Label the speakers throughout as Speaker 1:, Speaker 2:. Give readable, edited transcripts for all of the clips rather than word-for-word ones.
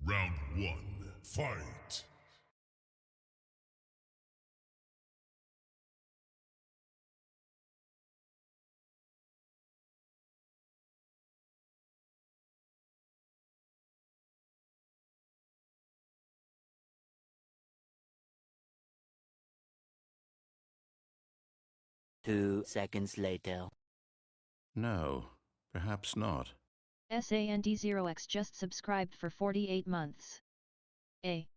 Speaker 1: Round one, fight!
Speaker 2: 2 seconds later.
Speaker 3: No, perhaps not.
Speaker 4: SAND0X just subscribed for 48 months. A.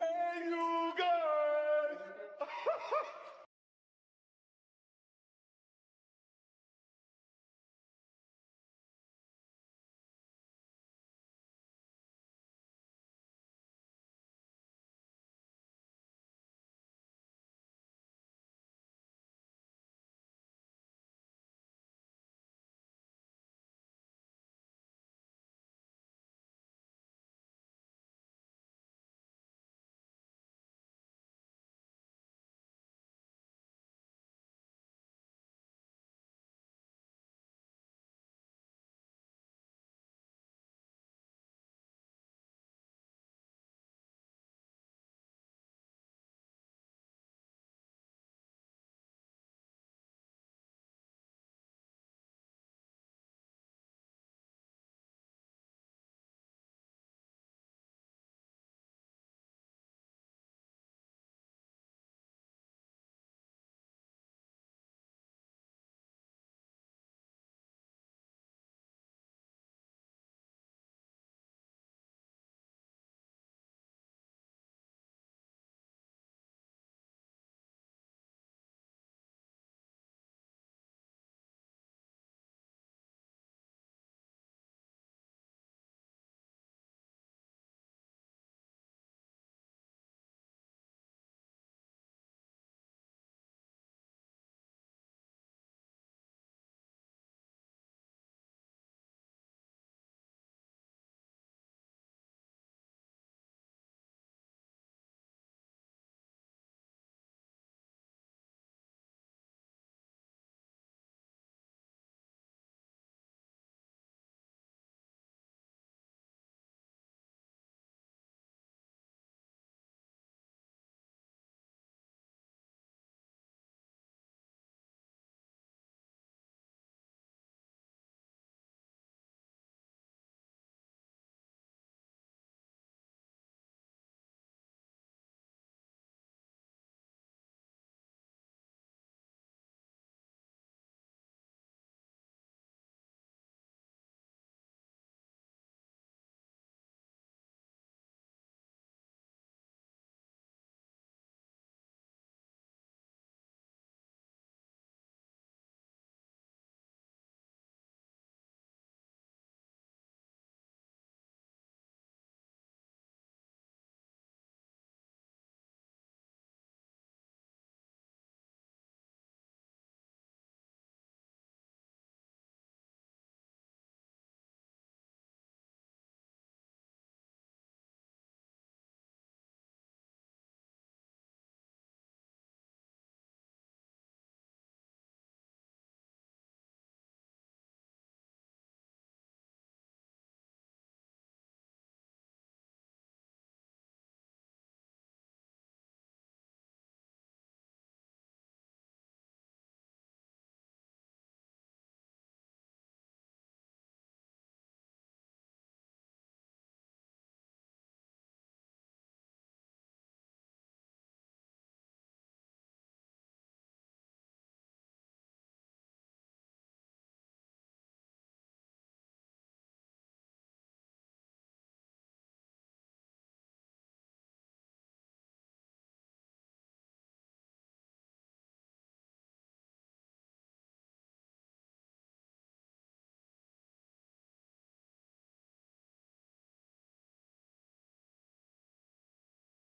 Speaker 1: Hey, you guys!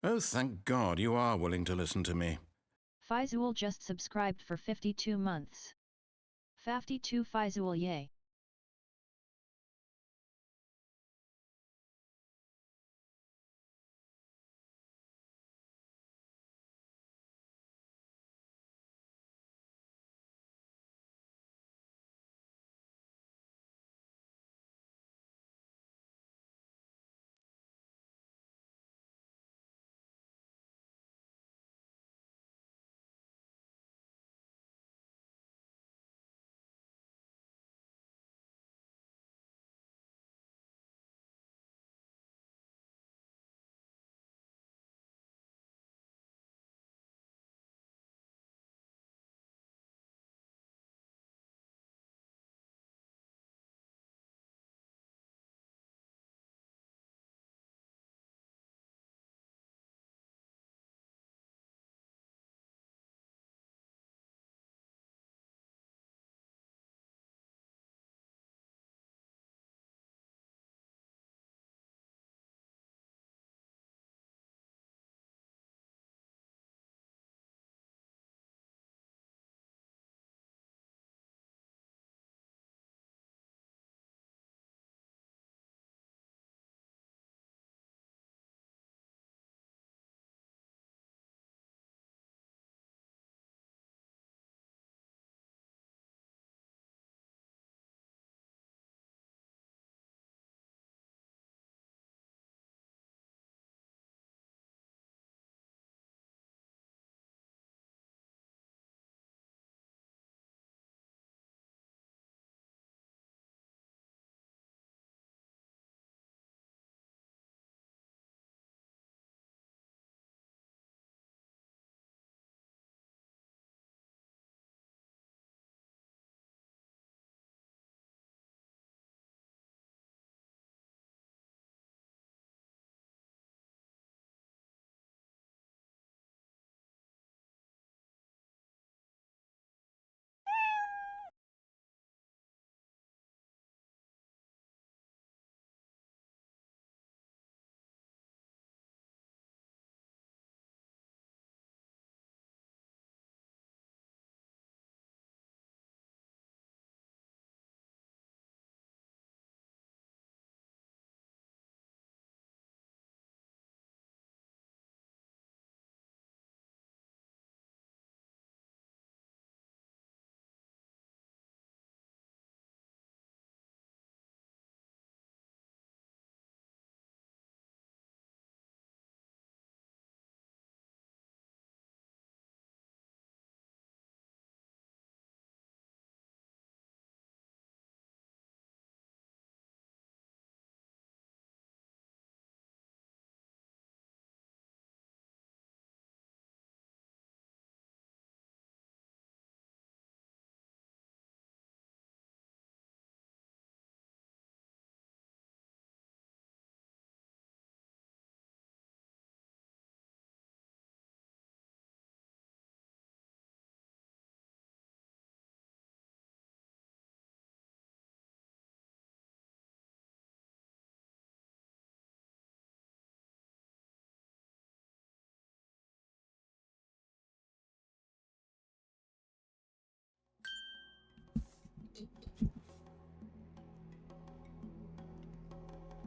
Speaker 3: Oh, thank God you are willing to listen to me.
Speaker 4: Faizul just subscribed for 52 months. 52 Faizul yay.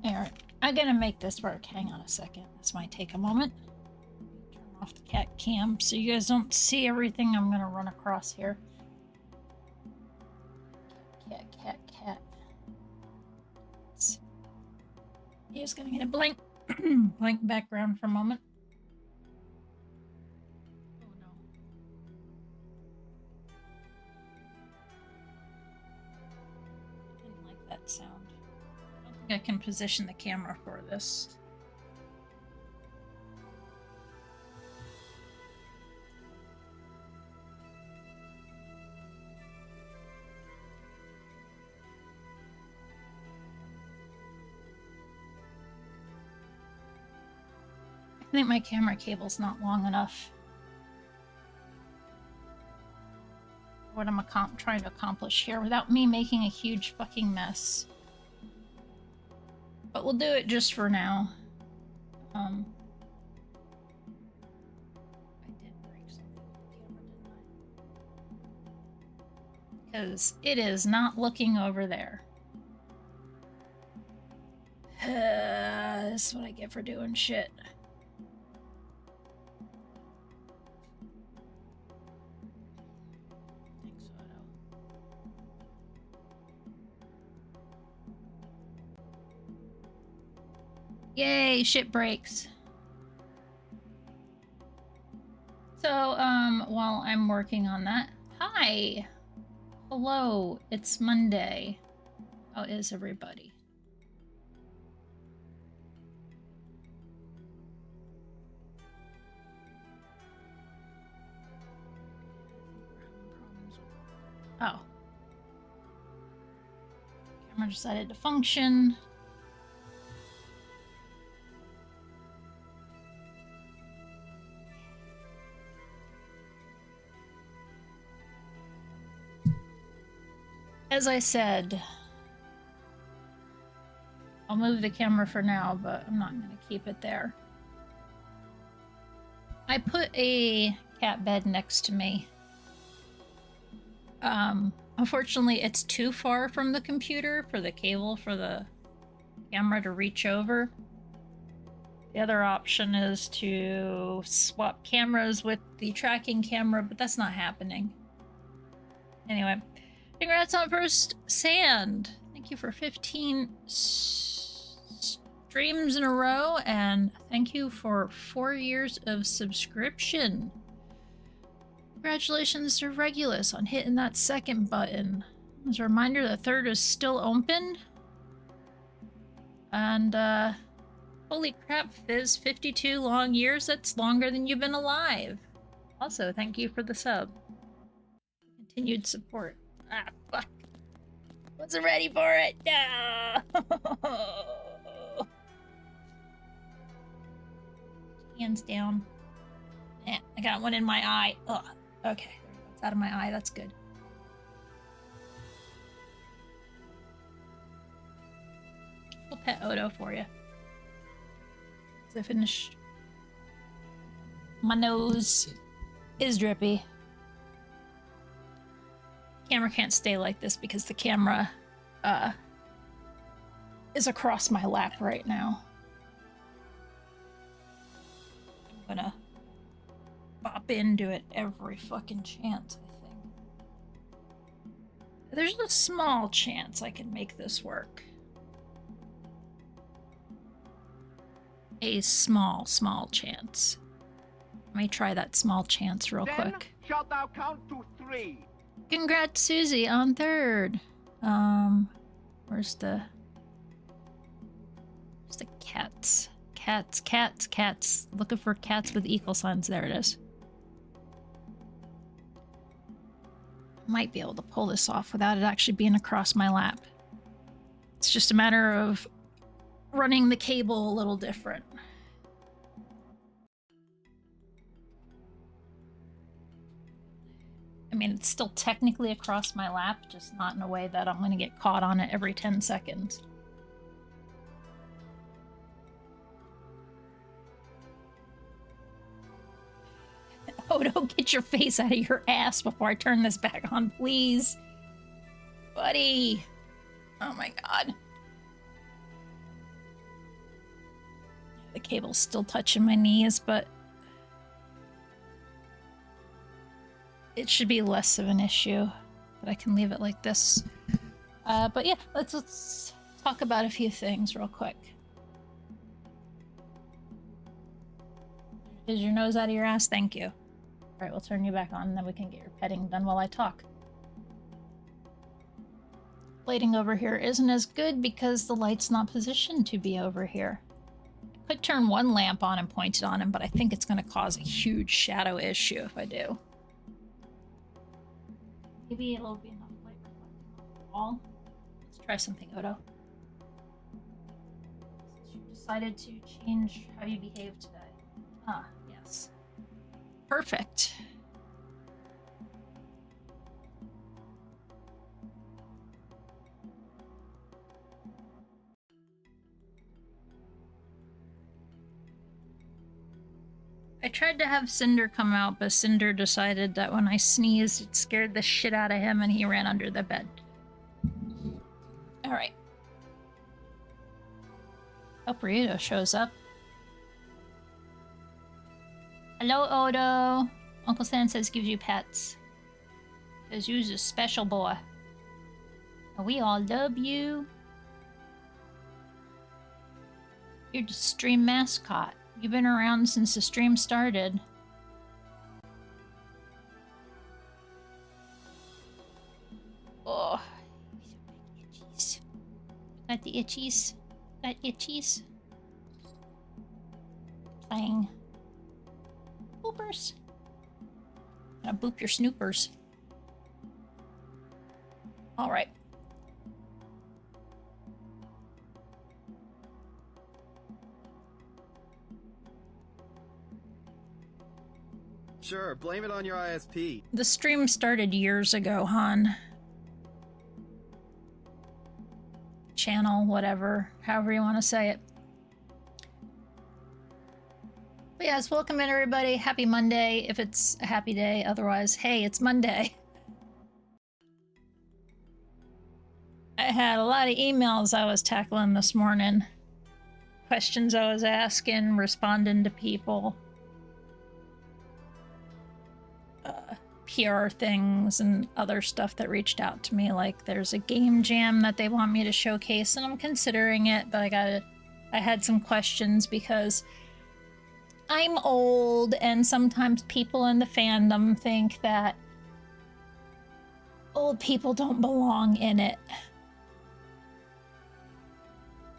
Speaker 5: Alright, I'm gonna make this work. Hang on a second. This might take a moment. Turn off the cat cam so you guys don't see everything I'm gonna run across here. Cat. He's gonna get a blank blank background for a moment. Oh no. Didn't like that sound. I don't think I can position the camera for this. I think my camera cable's not long enough. What I'm trying to accomplish here without me making a huge fucking mess. But we'll do it just for now. Because it is not looking over there. This is what I get for doing shit. Thanks, Otto. Yay, shit breaks. So, while I'm working on that, hi! Hello, it's Monday. How is everybody? Oh. Camera decided to function. As I said, I'll move the camera for now, but I'm not going to keep it there. I put a cat bed next to me. Unfortunately, it's too far from the computer for the cable for the camera to reach over. The other option is to swap cameras with the tracking camera, but that's not happening. Anyway, congrats on first sand. Thank you for 15 streams in a row, and thank you for 4 years of subscription. Congratulations to Regulus on hitting that second button. As a reminder, the third is still open. And, holy crap, Fizz, 52 long years? That's longer than you've been alive. Also, thank you for the sub. Continued support. Ah, fuck. Wasn't ready for it. No! Hands down. Yeah, I got one in my eye. Ugh. Okay, it's out of my eye. That's good. We'll pet Odo for you. So I finished. My nose is drippy. Camera can't stay like this because the camera is across my lap right now. I'm gonna bop into it every fucking chance, I think. There's a small chance I can make this work. A small chance. Let me try that small chance real quick.
Speaker 6: Shalt thou count to 3?
Speaker 5: Congrats, Susie, on third. Where's the cats? Cats. Looking for cats with equal signs. There it is. Might be able to pull this off without it actually being across my lap. It's just a matter of running the cable a little different. I mean, it's still technically across my lap, just not in a way that I'm going to get caught on it every 10 seconds. Odo, get your face out of your ass before I turn this back on, please. Buddy. Oh my god. The cable's still touching my knees, but it should be less of an issue. But I can leave it like this. But yeah, let's talk about a few things real quick. Is your nose out of your ass? Thank you. Alright, we'll turn you back on and then we can get your petting done while I talk. Lighting over here isn't as good because the light's not positioned to be over here. I could turn one lamp on and point it on him, but I think it's going to cause a huge shadow issue if I do. Maybe it'll be enough light reflecting off the wall. Let's try something, Odo. Since you decided to change how you behave today. Ah, yes. Perfect. I tried to have Cinder come out, but Cinder decided that when I sneezed, it scared the shit out of him and he ran under the bed. Alright. Hope Rita shows up. Hello, Odo. Uncle Stan says gives you pets. Says you's a special boy. And we all love you. You're the stream mascot. You've been around since the stream started. Oh. Itchies. Got the itchies. Got itchies. Playing. Boopers. Gonna boop your snoopers. Alright.
Speaker 7: Sure, blame it on your ISP.
Speaker 5: The stream started years ago, hon. Channel, whatever, however you want to say it. But yes, welcome in everybody. Happy Monday, if it's a happy day. Otherwise, hey, it's Monday. I had a lot of emails I was tackling this morning. Questions I was asking, responding to people. PR things and other stuff that reached out to me, like there's a game jam that they want me to showcase and I'm considering it, but I had some questions because I'm old and sometimes people in the fandom think that old people don't belong in it.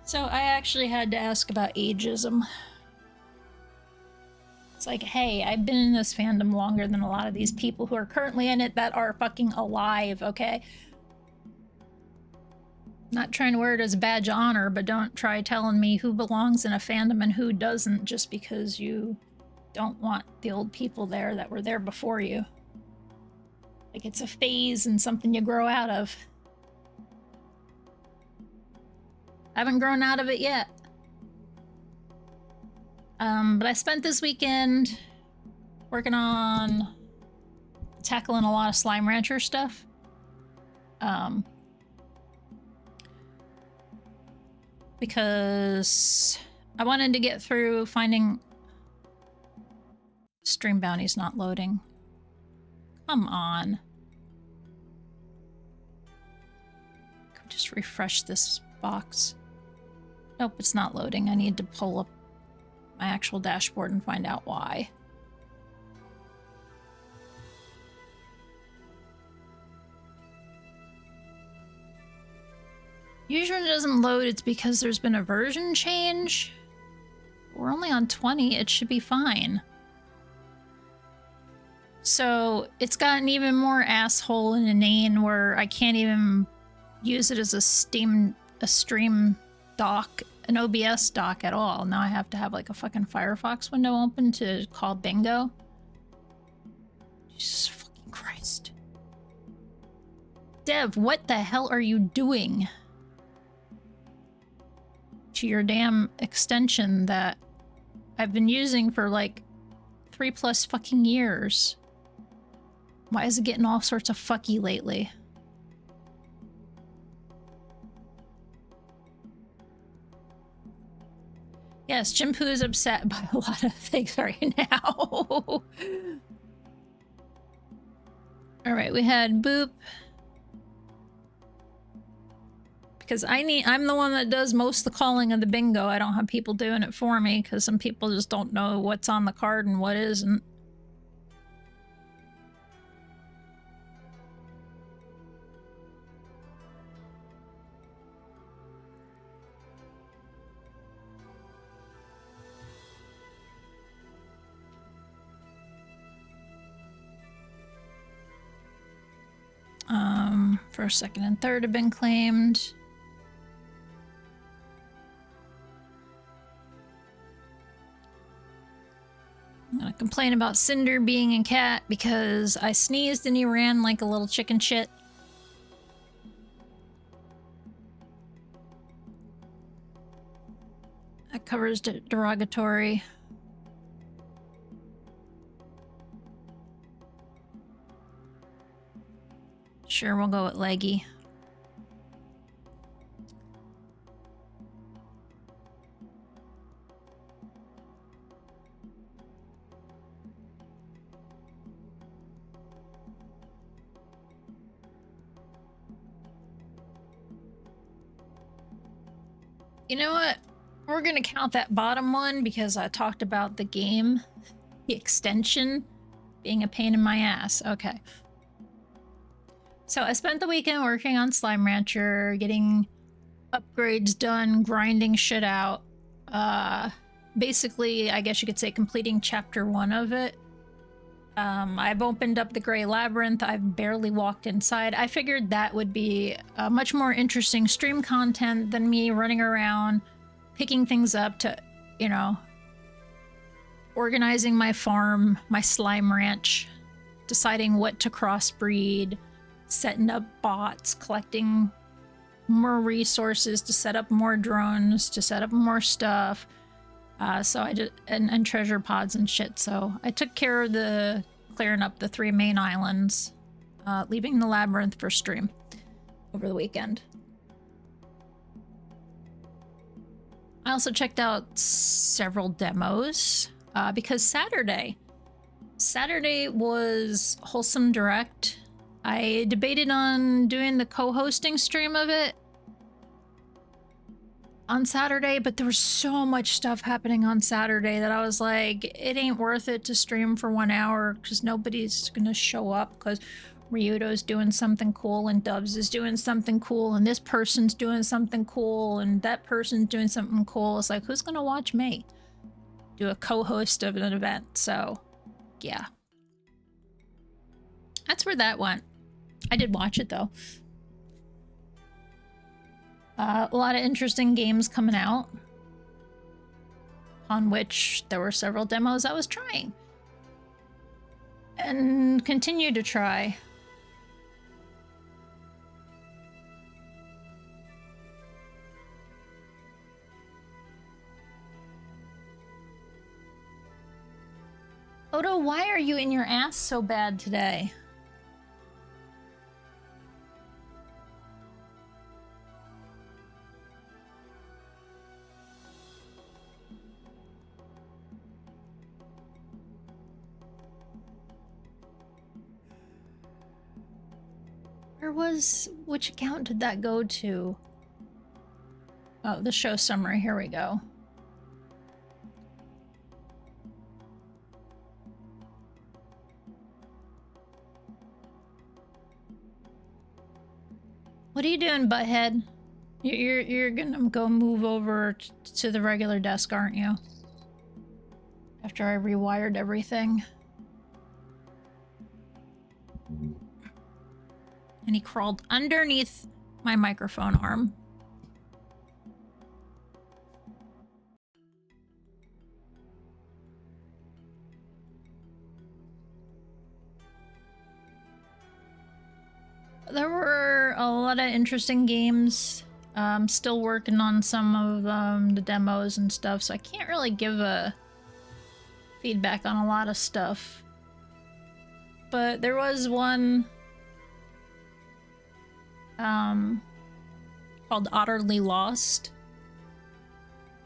Speaker 5: So I actually had to ask about ageism. It's like, hey, I've been in this fandom longer than a lot of these people who are currently in it that are fucking alive, okay? Not trying to wear it as a badge of honor, but don't try telling me who belongs in a fandom and who doesn't just because you don't want the old people there that were there before you. Like it's a phase and something you grow out of. I haven't grown out of it yet. But I spent this weekend working on tackling a lot of Slime Rancher stuff. Because I wanted to get through finding... Stream bounty's not loading. Come on. Could just refresh this box. Nope, it's not loading. I need to pull up my actual dashboard and find out why. Usually when it doesn't load, it's because there's been a version change. We're only on 20, it should be fine. So it's gotten even more asshole and inane where I can't even use it as a stream dock, an OBS dock at all. Now I have to have like a fucking Firefox window open to call bingo. Jesus fucking Christ. Dev, what the hell are you doing to your damn extension that I've been using for like 3+ fucking years? Why is it getting all sorts of fucky lately? Yes, Ginpu is upset by a lot of things right now. Alright, we had Boop. Because I'm the one that does most of the calling of the bingo. I don't have people doing it for me because some people just don't know what's on the card and what isn't. First, second, and third have been claimed. I'm gonna complain about Cinder being a cat because I sneezed and he ran like a little chicken shit. That covers derogatory. Sure, we'll go with leggy. You know what? We're gonna count that bottom one because I talked about the game, the extension, being a pain in my ass. Okay. So I spent the weekend working on Slime Rancher, getting upgrades done, grinding shit out. Basically, I guess you could say completing chapter 1 of it. I've opened up the Grey Labyrinth. I've barely walked inside. I figured that would be much more interesting stream content than me running around, picking things up to, you know, organizing my farm, my slime ranch, deciding what to crossbreed, setting up bots, collecting more resources to set up more drones, to set up more stuff. So I just and treasure pods and shit. So I took care of the clearing up the 3 main islands, leaving the labyrinth for stream over the weekend. I also checked out several demos because Saturday was Wholesome Direct. I debated on doing the co-hosting stream of it on Saturday, but there was so much stuff happening on Saturday that I was like, it ain't worth it to stream for 1 hour because nobody's gonna show up because Ryudo's doing something cool and Dubs is doing something cool and this person's doing something cool and that person's doing something cool. It's like, who's gonna watch me do a co-host of an event? So yeah, that's where that went. I did watch it though. A lot of interesting games coming out, on which there were several demos I was trying and continue to try. Odo, why are you in your ass so bad today? Which account did that go to? Oh, the show summary, here we go. What are you doing, butthead? You're gonna go move over to the regular desk, aren't you? After I rewired everything. And he crawled underneath my microphone arm. There were a lot of interesting games. I'm still working on some of the demos and stuff, so I can't really give a feedback on a lot of stuff. But there was one called Otterly Lost,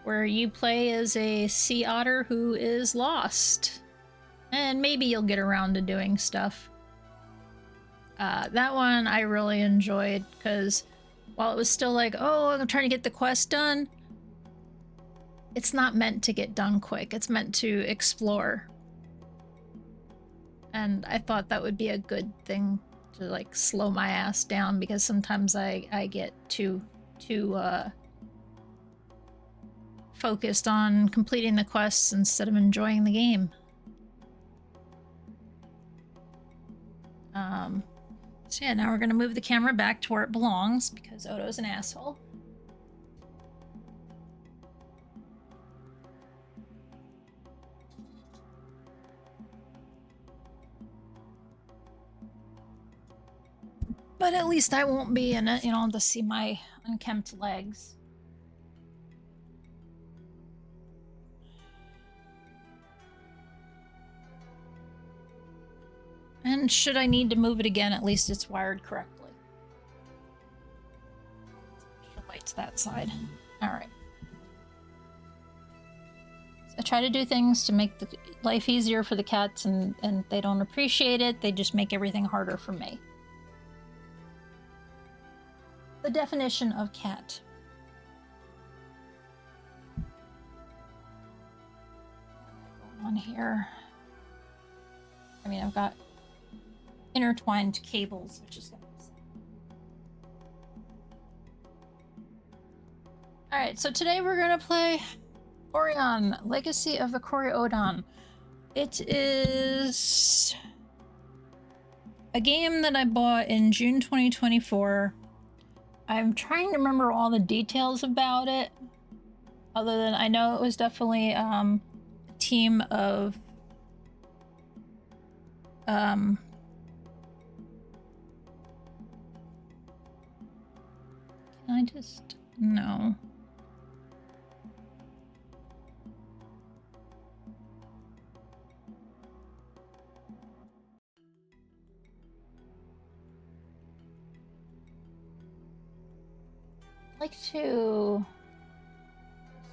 Speaker 5: where you play as a sea otter who is lost. And maybe you'll get around to doing stuff. That one I really enjoyed, because while it was still like, oh, I'm trying to get the quest done, it's not meant to get done quick. It's meant to explore. And I thought that would be a good thing to like slow my ass down, because sometimes I get too focused on completing the quests instead of enjoying the game. So yeah, now we're gonna move the camera back to where it belongs because Odo's an asshole. But at least I won't be in it, you know, to see my unkempt legs. And And should I need to move it again, at least it's wired correctly. Light's that side. Alright. So I try to do things to make the life easier for the cats, and they don't appreciate it. They just make everything harder for me. The definition of cat. Going on here. I mean, I've got intertwined cables, which is gonna be... Alright, so today we're gonna play Aurion, Legacy of the Kori-Odan. It is a game that I bought in June 2024. I'm trying to remember all the details about it, other than I know it was definitely a team of can I just... no. I'd like to see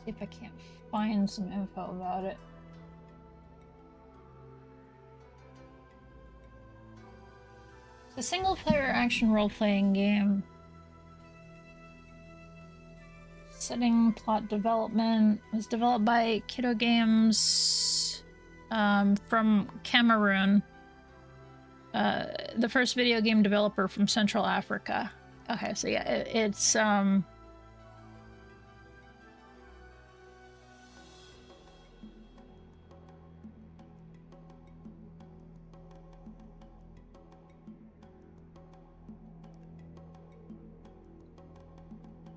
Speaker 5: if I can't find some info about it. It's a single-player action role-playing game. Setting, plot development was developed by Kiddo Games from Cameroon. The first video game developer from Central Africa. Okay, so yeah, it's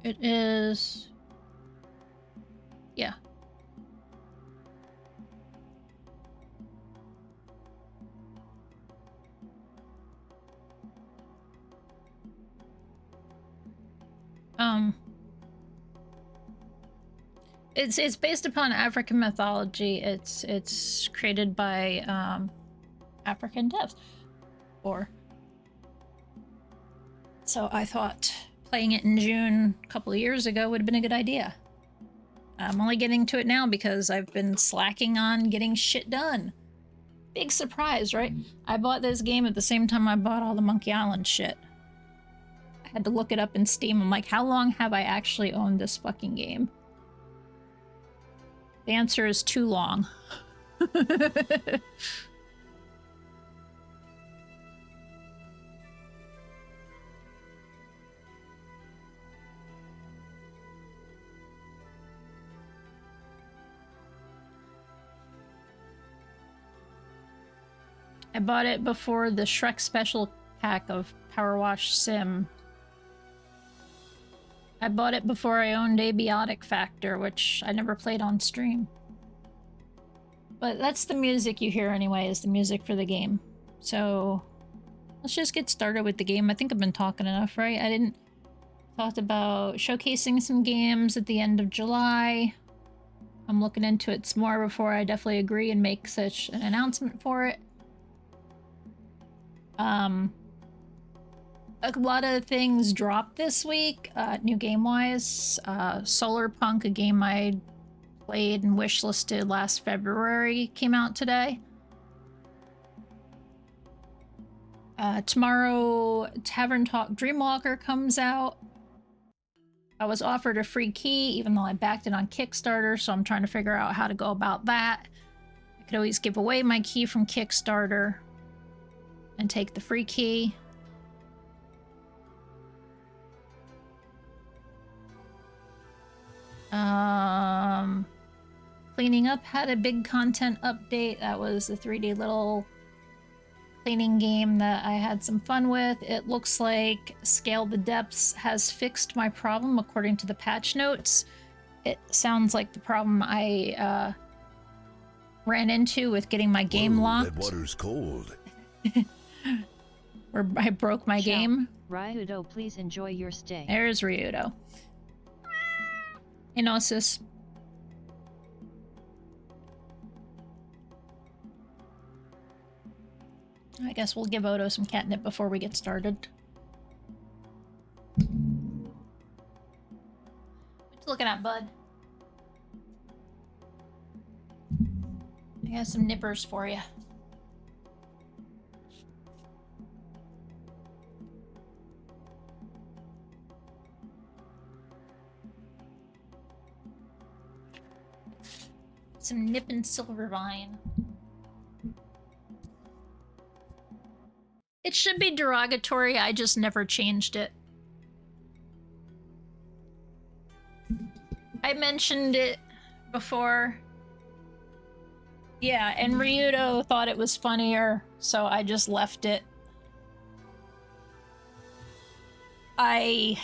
Speaker 5: it is... yeah. It's based upon African mythology. It's created by African devs. So I thought playing it in June a couple of years ago would have been a good idea. I'm only getting to it now because I've been slacking on getting shit done. Big surprise, right? I bought this game at the same time I bought all the Monkey Island shit. I had to look it up in Steam. I'm like, how long have I actually owned this fucking game? The answer is too long. I bought it before the Shrek special pack of Power Wash Sim. I bought it before I owned Abiotic Factor, which I never played on stream. But that's the music you hear anyway, is the music for the game. So let's just get started with the game. I think I've been talking enough, right? I didn't talk about showcasing some games at the end of July. I'm looking into it some more before I definitely agree and make such an announcement for it. A lot of things dropped this week, new game-wise. Solar Punk, a game I played and wishlisted last February, came out today. Tomorrow, Tavern Talk Dreamwalker comes out. I was offered a free key, even though I backed it on Kickstarter, so I'm trying to figure out how to go about that. I could always give away my key from Kickstarter and take the free key. Cleaning Up had a big content update. That was the 3D little cleaning game that I had some fun with. It looks like Scale the Depths has fixed my problem according to the patch notes. It sounds like the problem I ran into with getting my game locked.
Speaker 1: That water's cold.
Speaker 5: Where I broke my game.
Speaker 4: Ryudo, please enjoy your stay.
Speaker 5: There's Ryudo. Hey, Gnosis. I guess we'll give Odo some catnip before we get started. What you looking at, bud? I got some nippers for you. Some nippin' Silvervine. It should be derogatory, I just never changed it. I mentioned it before. Yeah, and Ryudo thought it was funnier, so I just left it. I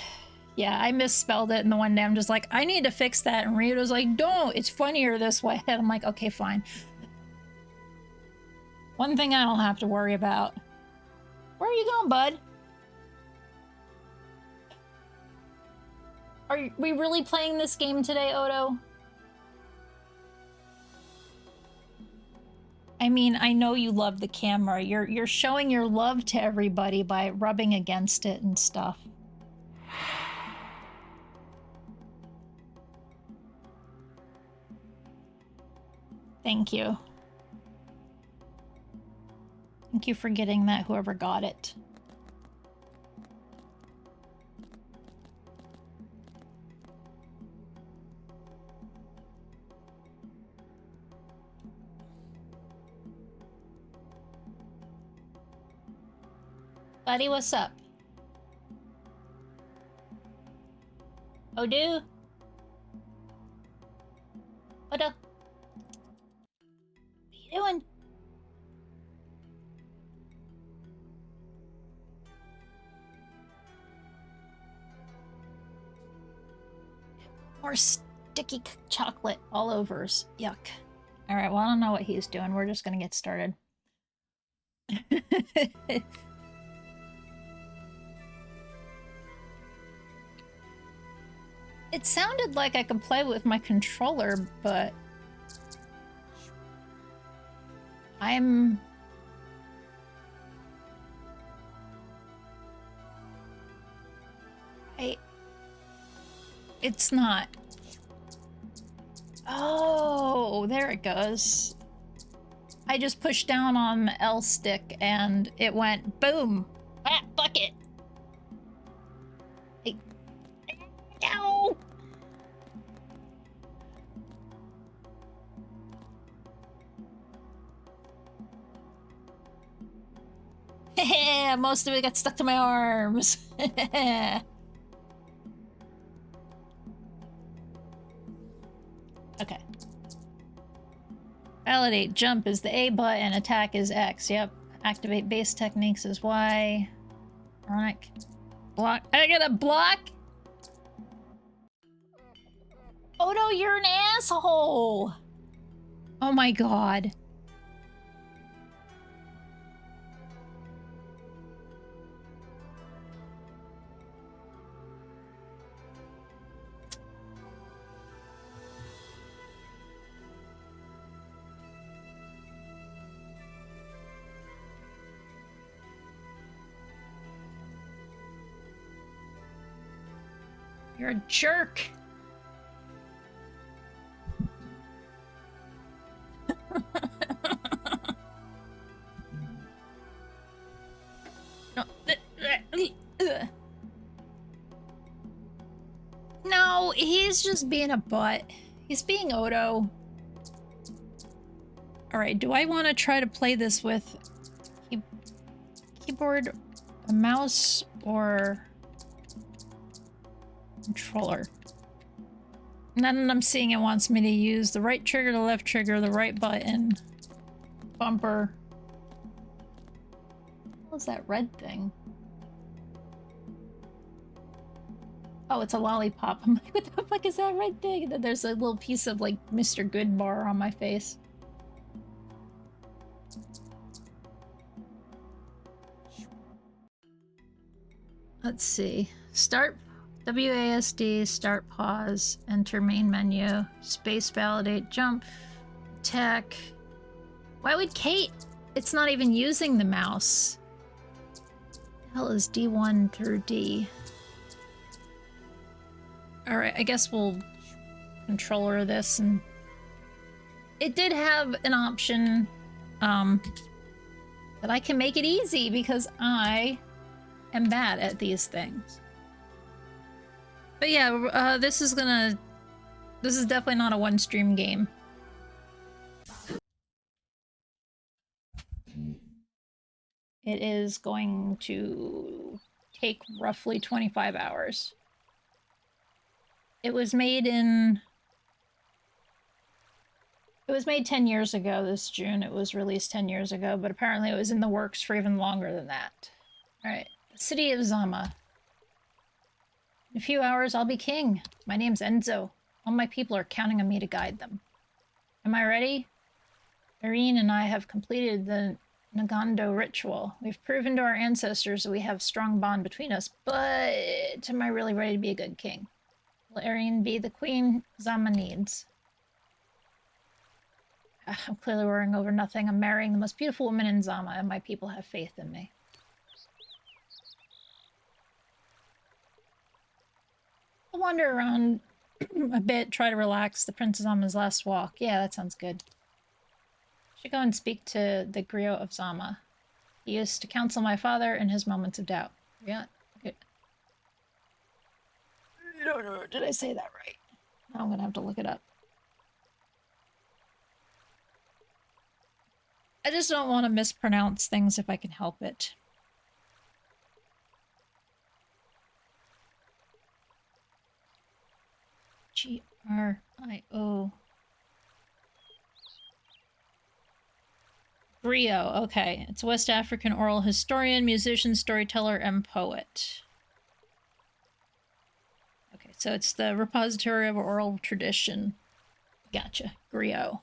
Speaker 5: misspelled it, and the one day I'm just like, I need to fix that, and Ryudo's like, don't, it's funnier this way. And I'm like, okay, fine. One thing I don't have to worry about. Where are you going, bud? Are we really playing this game today, Odo? I mean, I know you love the camera. You're showing your love to everybody by rubbing against it and stuff. Thank you. Thank you for getting that, whoever got it. Buddy, what's up? Odo? Odo? What are you doing? More sticky chocolate all overs. Yuck. Alright, well, I don't know what he's doing. We're just gonna get started. It sounded like I could play with my controller, but it's not. Oh, there it goes. I just pushed down on the L stick and it went boom. Ah, fuck it. No! Most of it got stuck to my arms. Okay. Validate. Jump is the A button. Attack is X. Yep. Activate base techniques is Y. Ironic. Block. I gotta block? Oh no, you're an asshole! Oh my god. You're a jerk. No, he's just being a butt. He's being Odo. Alright, do I want to try to play this with keyboard, a mouse, or controller? None that I'm seeing it wants me to use the right trigger, the left trigger, the right button, bumper. What was that red thing? Oh, it's a lollipop. I'm like, what the fuck is that red thing? And then there's a little piece of, like, Mr. Goodbar on my face. Let's see. Start WASD, start pause, enter main menu, space validate, jump, attack. Why would Kate It's not even using the mouse. The hell is D1 through D? Alright, I guess we'll controller this, and it did have an option that I can make it easy because I am bad at these things. But yeah, this is definitely not a one stream game. It is going to take roughly 25 hours. It was made 10 years ago this June. It was released 10 years ago, but apparently it was in the works for even longer than that. Alright, the city of Zama. In a few hours, I'll be king. My name's Enzo. All my people are counting on me to guide them. Am I ready? Aurion and I have completed the Nagando ritual. We've proven to our ancestors that we have a strong bond between us, but am I really ready to be a good king? Will Aurion be the queen Zama needs? I'm clearly worrying over nothing. I'm marrying the most beautiful woman in Zama, and my people have faith in me. I'll wander around a bit, try to relax. The Prince Zama's last walk. Yeah, that sounds good. Should go and speak to the griot of Zama. He used to counsel my father in his moments of doubt. Yeah, good. I don't know, did I say that right? Now I'm gonna have to look it up. I just don't want to mispronounce things if I can help it. G-R-I-O. Griot, okay. It's a West African oral historian, musician, storyteller, and poet. Okay, so it's the repository of oral tradition. Gotcha. Griot.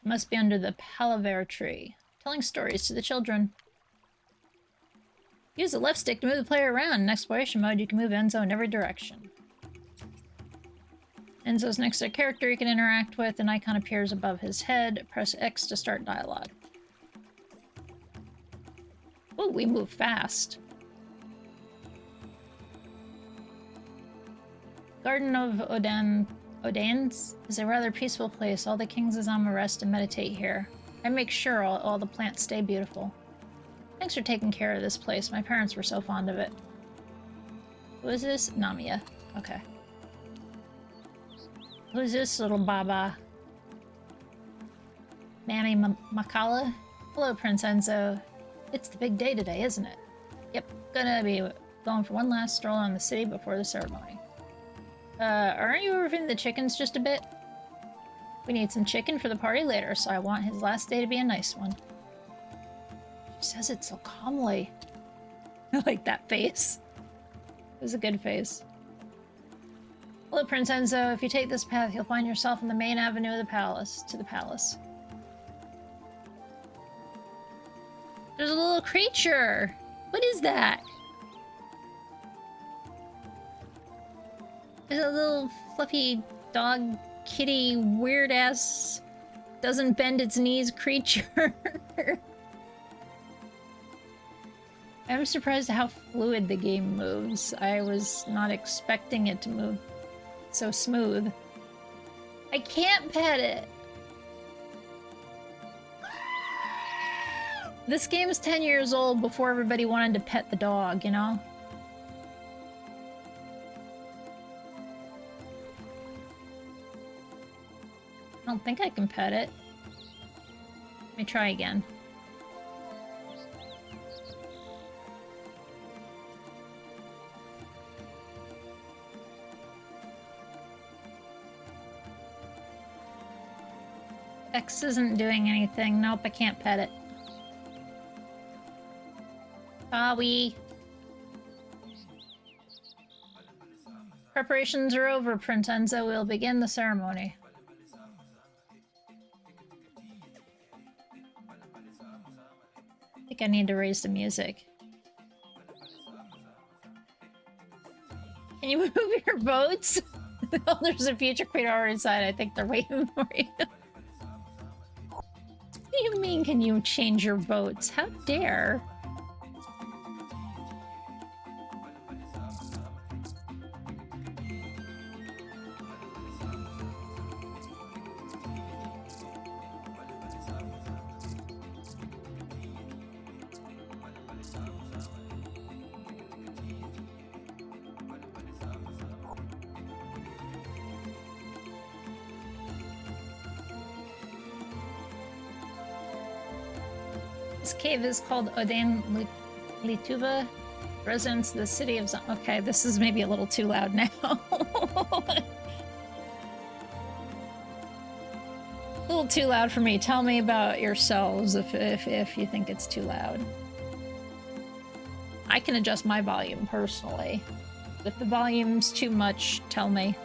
Speaker 5: It must be under the palaver tree. Telling stories to the children. Use the left stick to move the player around. In exploration mode, you can move Enzo in every direction. Enzo's next to a character you can interact with. An icon appears above his head. Press X to start dialogue. Oh, we move fast. Garden of Odans is a rather peaceful place. All the kings of Zama rest and meditate here. I make sure all the plants stay beautiful. Thanks for taking care of this place. My parents were so fond of it. Who is this? Namiya. Okay. Who's this little baba? Mammy Makala? Hello, Prince Enzo. It's the big day today, isn't it? Yep, gonna be going for one last stroll on the city before the ceremony. Aren't you moving the chickens just a bit? We need some chicken for the party later, so I want his last day to be a nice one. She says it so calmly. I like that face. It was a good face. Hello, Prince Enzo. If you take this path, you'll find yourself in the main avenue of the palace. There's a little creature! What is that? There's a little fluffy dog, kitty, weird-ass, doesn't bend its knees creature. I'm surprised at how fluid the game moves. I was not expecting it to move so smooth. I can't pet it. This game is 10 years old before everybody wanted to pet the dog, you know? I don't think I can pet it. Let me try again. X isn't doing anything. Nope, I can't pet it. Bowie. Preparations are over, Prince Enzo. We'll begin the ceremony. I think I need to raise the music. Can you move your boats? Oh, there's a future queen already inside. I think they're waiting for you. When can you change your votes? How dare? This cave is called Odan Lituva, residents of the city of Okay, this is maybe a little too loud now. A little too loud for me. Tell me about yourselves if you think it's too loud. I can adjust my volume personally. If the volume's too much, tell me.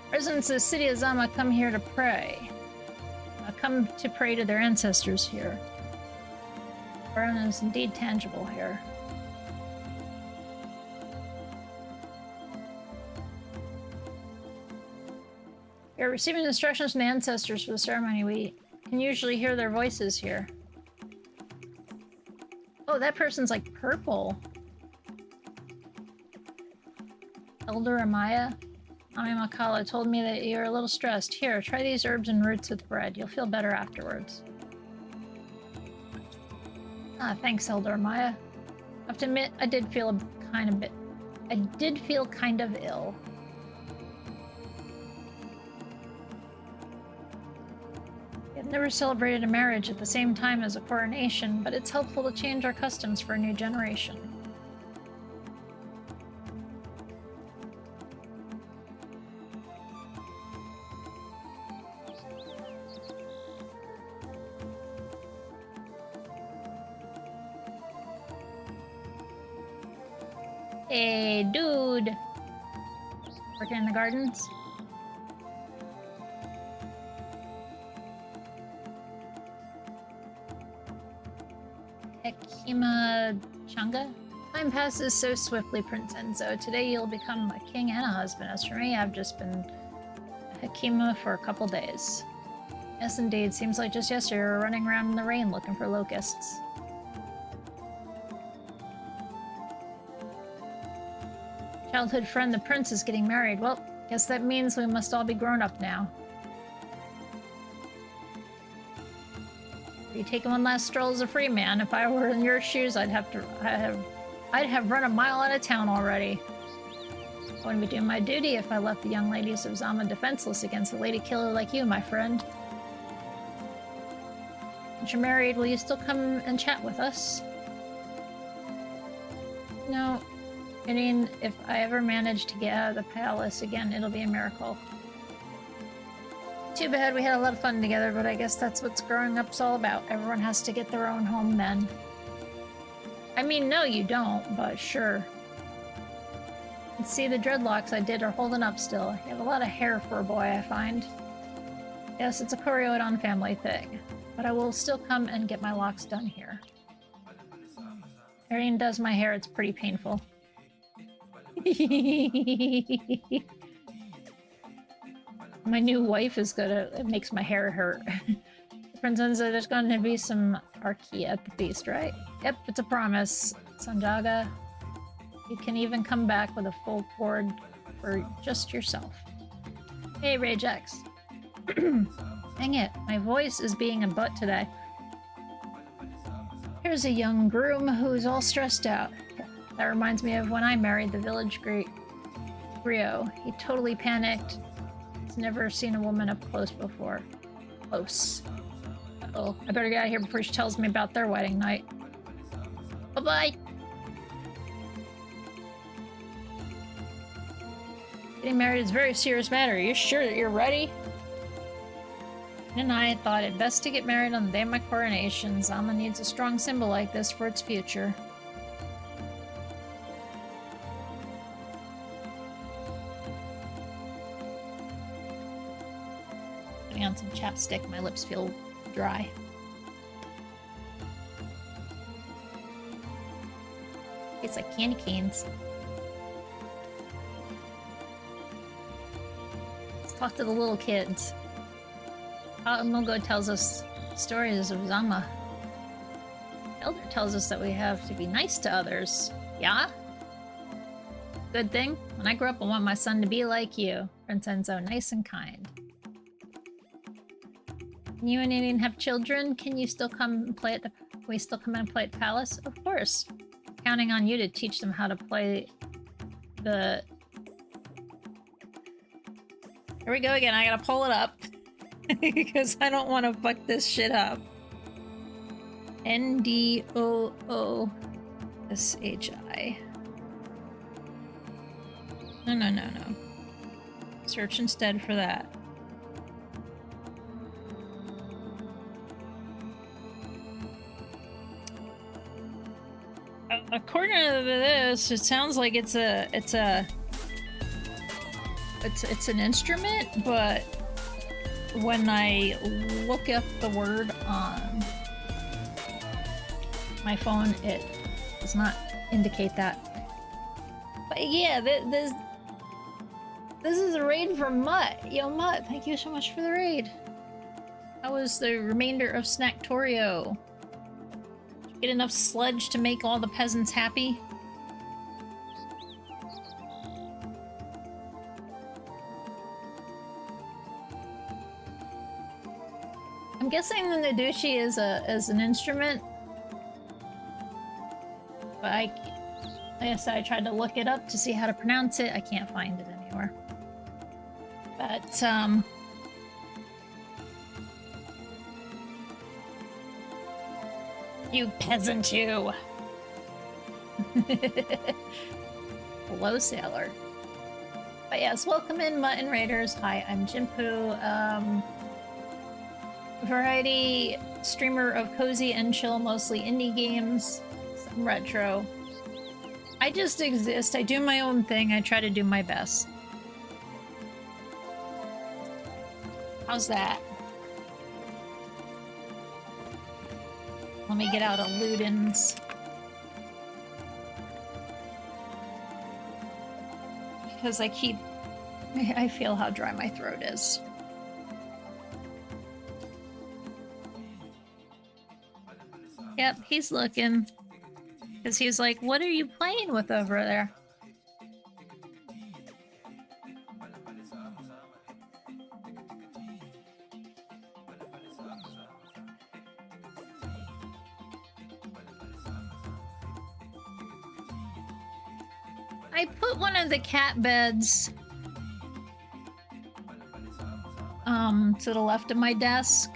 Speaker 5: Residents of the city of Zama come here to pray. Come to pray to their ancestors here. Aurion is indeed tangible here. You're receiving instructions from the ancestors for the ceremony. We can usually hear their voices here. Oh, that person's like purple. Elder Amaya? Ami Makala told me that you're a little stressed. Here, try these herbs and roots with bread. You'll feel better afterwards. Ah, thanks, Elder Amaya. I have to admit, I did feel kind of ill. I've never celebrated a marriage at the same time as a coronation, but it's helpful to change our customs for a new generation. Hey, dude! Working in the gardens? Hekima Changa? Time passes so swiftly, Prince Enzo. Today you'll become a king and a husband. As for me, I've just been a Hekima for a couple days. Yes, indeed. Seems like just yesterday we were running around in the rain looking for locusts. Childhood friend, the prince, is getting married. Well, guess that means we must all be grown up now. You take one last stroll as a free man. If I were in your shoes, I'd have run a mile out of town already. I wouldn't be doing my duty if I left the young ladies of Zama defenseless against a lady killer like you, my friend. Once you're married, will you still come and chat with us? No. I mean, if I ever manage to get out of the palace again, it'll be a miracle. Too bad, we had a lot of fun together, but I guess that's what growing up's all about. Everyone has to get their own home then. I mean, no, you don't, but sure. And see, the dreadlocks I did are holding up still. You have a lot of hair for a boy, I find. Yes, it's a Kori-Odan family thing, but I will still come and get my locks done here. Aurion does my hair, it's pretty painful. My new wife is good at it, makes my hair hurt. Prince Enzo, there's going to be some Archaea at the feast, right? Yep, it's a promise. Sanjaga, you can even come back with a full board for just yourself. Hey, Ragex. Dang it, my voice is being a butt today. Here's a young groom who's all stressed out. That reminds me of when I married the village Rio. He totally panicked. He's never seen a woman up close before. Close. Uh-oh. I better get out of here before she tells me about their wedding night. Bye-bye! Getting married is a very serious matter. Are you sure that you're ready? And I thought it best to get married on the day of my coronation. Zama needs a strong symbol like this for its future. Putting on some chapstick, my lips feel dry. It's like candy canes. Let's talk to the little kids. Mogo tells us stories of Zama. Elder tells us that we have to be nice to others. Yeah? Good thing. When I grow up, I want my son to be like you. Prince Enzo, nice and kind. You and Indian have children? Can you still come and play at the... We still come and play at Palace? Of course. Counting on you to teach them how to play the... Here we go again. I gotta pull it up. Because I don't want to fuck this shit up. N-D-O-O-S-H-I. No. Search instead for that. According to this, it sounds like it's an instrument, but when I look up the word on my phone, it does not indicate that. But yeah, this is a raid from Mutt. Yo, Mutt, thank you so much for the raid. How was the remainder of Snacktorio? Did you get enough sludge to make all the peasants happy? I'm guessing the Nadushi is an instrument. But like I said, I tried to look it up to see how to pronounce it. I can't find it anywhere. But, you peasant, you! Hello, sailor. But yes, welcome in, Mutton Raiders. Hi, I'm Ginpu. Variety streamer of cozy and chill, mostly indie games, some retro. I just exist. I do my own thing. I try to do my best. How's that? Let me get out a Ludens. Because I feel how dry my throat is. Yep, he's looking. Because he's like, what are you playing with over there? I put one of the cat beds to the left of my desk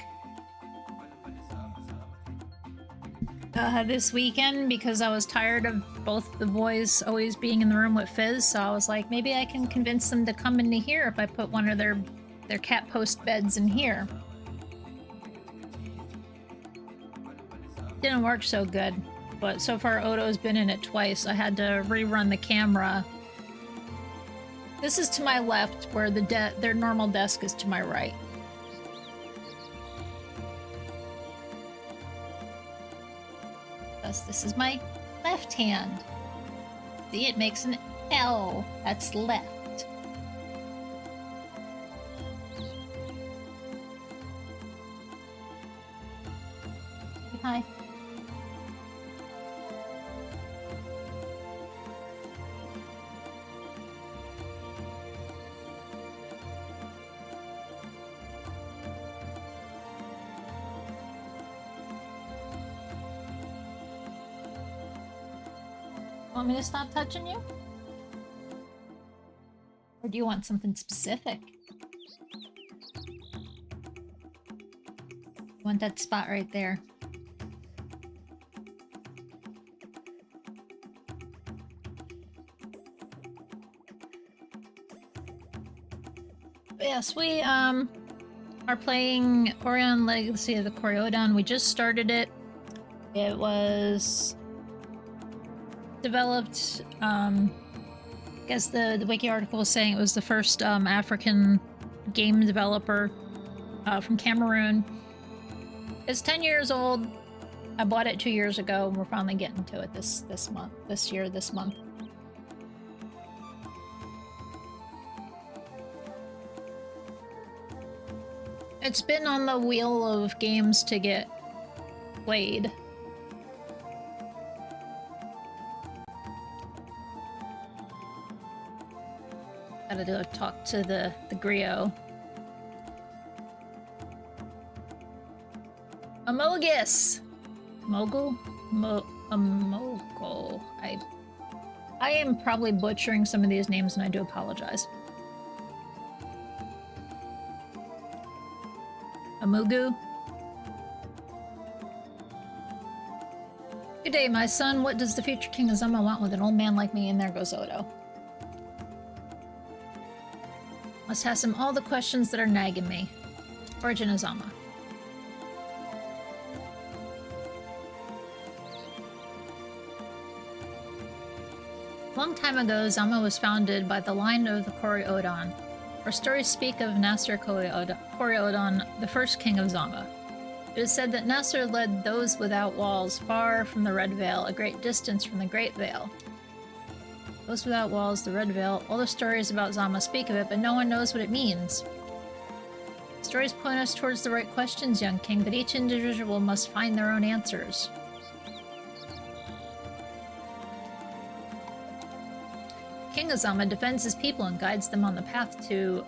Speaker 5: this weekend because I was tired of both the boys always being in the room with Fizz, so I was like, maybe I can convince them to come into here if I put one of their cat post beds in here. Didn't work so good. But so far, Odo's been in it twice. I had to rerun the camera. This is to my left, where their normal desk is to my right. Thus, this is my left hand. See, it makes an L. That's left. Hi. Want me to stop touching you? Or do you want something specific? You want that spot right there. But yes, we are playing Aurion Legacy of the Kori-Odan. We just started it. It was developed, I guess the wiki article was saying it was the first African game developer from Cameroon. It's 10 years old. I bought it 2 years ago, and we're finally getting to it this month. It's been on the wheel of games to get played. Gotta go talk to the griot. Amogus! Mogul? Mogul. I am probably butchering some of these names and I do apologize. Amugu? Good day, my son. What does the future King of Zama want with an old man like me? And there goes Odo. Must ask him all the questions that are nagging me. Origin of Zama. A long time ago, Zama was founded by the line of the Kori-Odan. Our stories speak of Nasser Kori-Odan, the first king of Zama. It is said that Nasser led those without walls far from the Red Veil, a great distance from the Great Veil. Those without walls, the Red Veil, all the stories about Zama speak of it, but no one knows what it means. Stories point us towards the right questions, young king, but each individual must find their own answers. King of Zama defends his people and guides them on the path to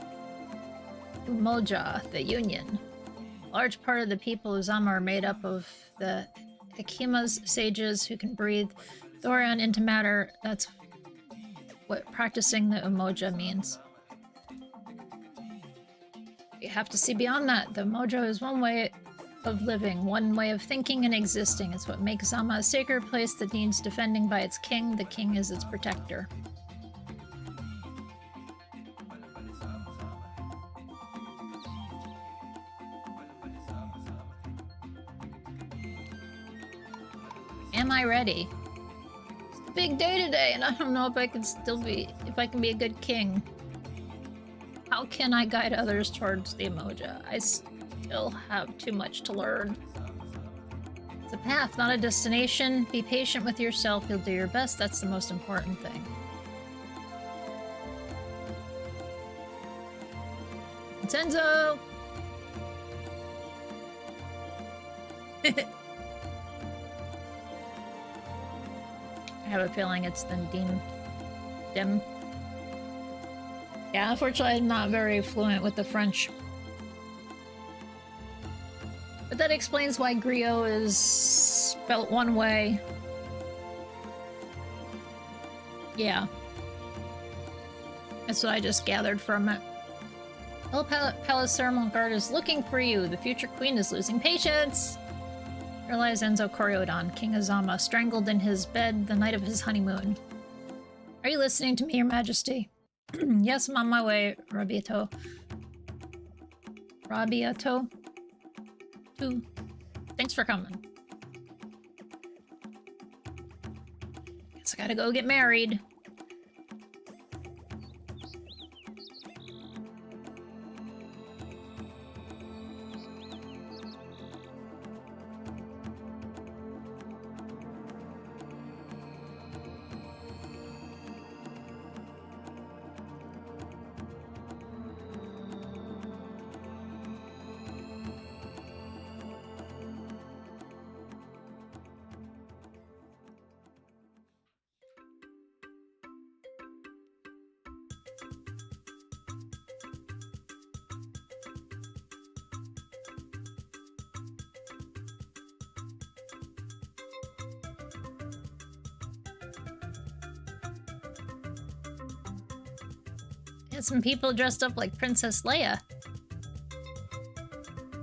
Speaker 5: Umoja, the Union. A large part of the people of Zama are made up of the Hakimas, sages who can breathe the Aurion into matter. That's what practicing the Umoja means. You have to see beyond that. The Umoja is one way of living, one way of thinking and existing. It's what makes Zama a sacred place that needs defending by its king. The king is its protector. Am I ready? It's a big day today, and I don't know if I can be a good king. How can I guide others towards the Umoja? I still have too much to learn. It's a path, not a destination. Be patient with yourself. You'll do your best. That's the most important thing. Tenzo! I have a feeling it's the Dim. Yeah, unfortunately I'm not very fluent with the French. But that explains why griot is spelt one way. Yeah. That's what I just gathered from it. El Palace Ceremonial Guard is looking for you. The future queen is losing patience. Here lies Enzo Kori-Odan, King of Zama, strangled in his bed the night of his honeymoon. Are you listening to me, Your Majesty? Yes, I'm on my way, Rabiato. Thanks for coming. Guess I gotta go get married. Some people dressed up like Princess Leia.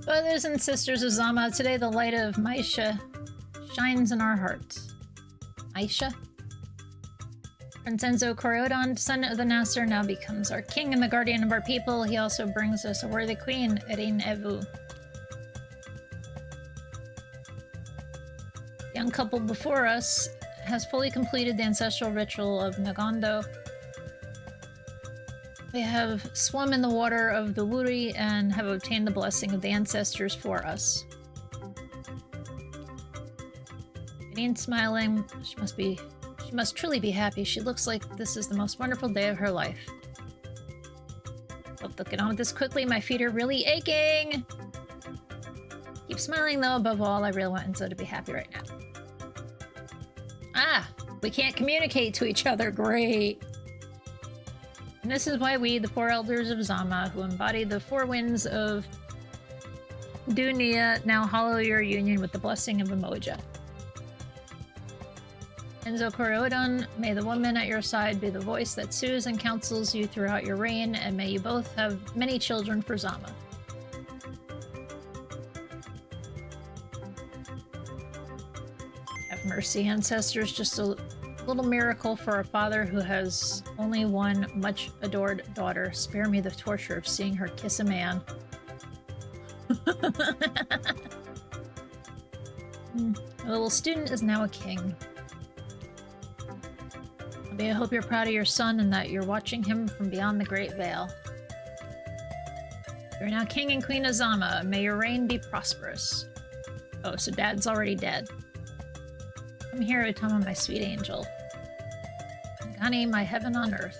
Speaker 5: Brothers and sisters of Zama, today the light of Maisha shines in our hearts. Maisha? Prince Enzo Kori-Odan, descendant of the Nasser, now becomes our king and the guardian of our people. He also brings us a worthy queen, Erin Evu. The young couple before us has fully completed the ancestral ritual of Nagando. They have swum in the water of the Wuri and have obtained the blessing of the ancestors for us. Janine smiling. She must truly be happy. She looks like this is the most wonderful day of her life. Hope to get on with this quickly. My feet are really aching. keep smiling though. Above all, I really want Enzo to be happy right now. Ah, we can't communicate to each other. Great. And this is why we, the four elders of Zama, who embody the four winds of Dunia, now hollow your union with the blessing of Umoja. Enzo Kori-Odan, may the woman at your side be the voice that soothes and counsels you throughout your reign, and may you both have many children for Zama. Have mercy, ancestors, just a little miracle for a father who has only one much adored daughter. Spare me the torture of seeing her kiss a man. A little student is now a king. I hope you're proud of your son and that you're watching him from beyond the Great Veil. You're now king and queen of Zama. May your reign be prosperous. Oh, so dad's already dead. Come here, Utama, my sweet angel. Gani, my heaven on earth.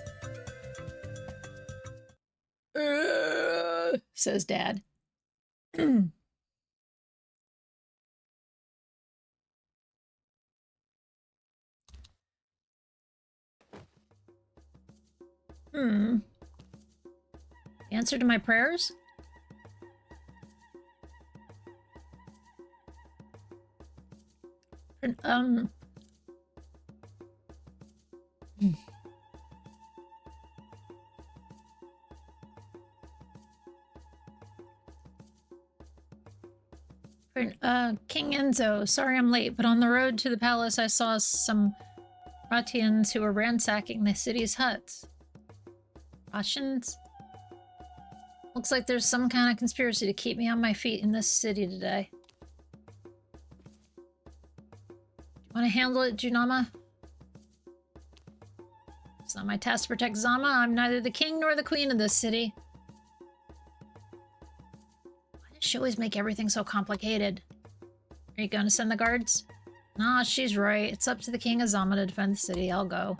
Speaker 5: Says dad. The answer to my prayers? King Enzo, sorry I'm late, but on the road to the palace I saw some Ratians who were ransacking the city's huts. Russians? Looks like there's some kind of conspiracy to keep me on my feet in this city today. Want to handle it, Junama? It's not my task to protect Zama. I'm neither the king nor the queen of this city. Why does she always make everything so complicated? Are you going to send the guards? Nah, she's right. It's up to the king of Zama to defend the city. I'll go.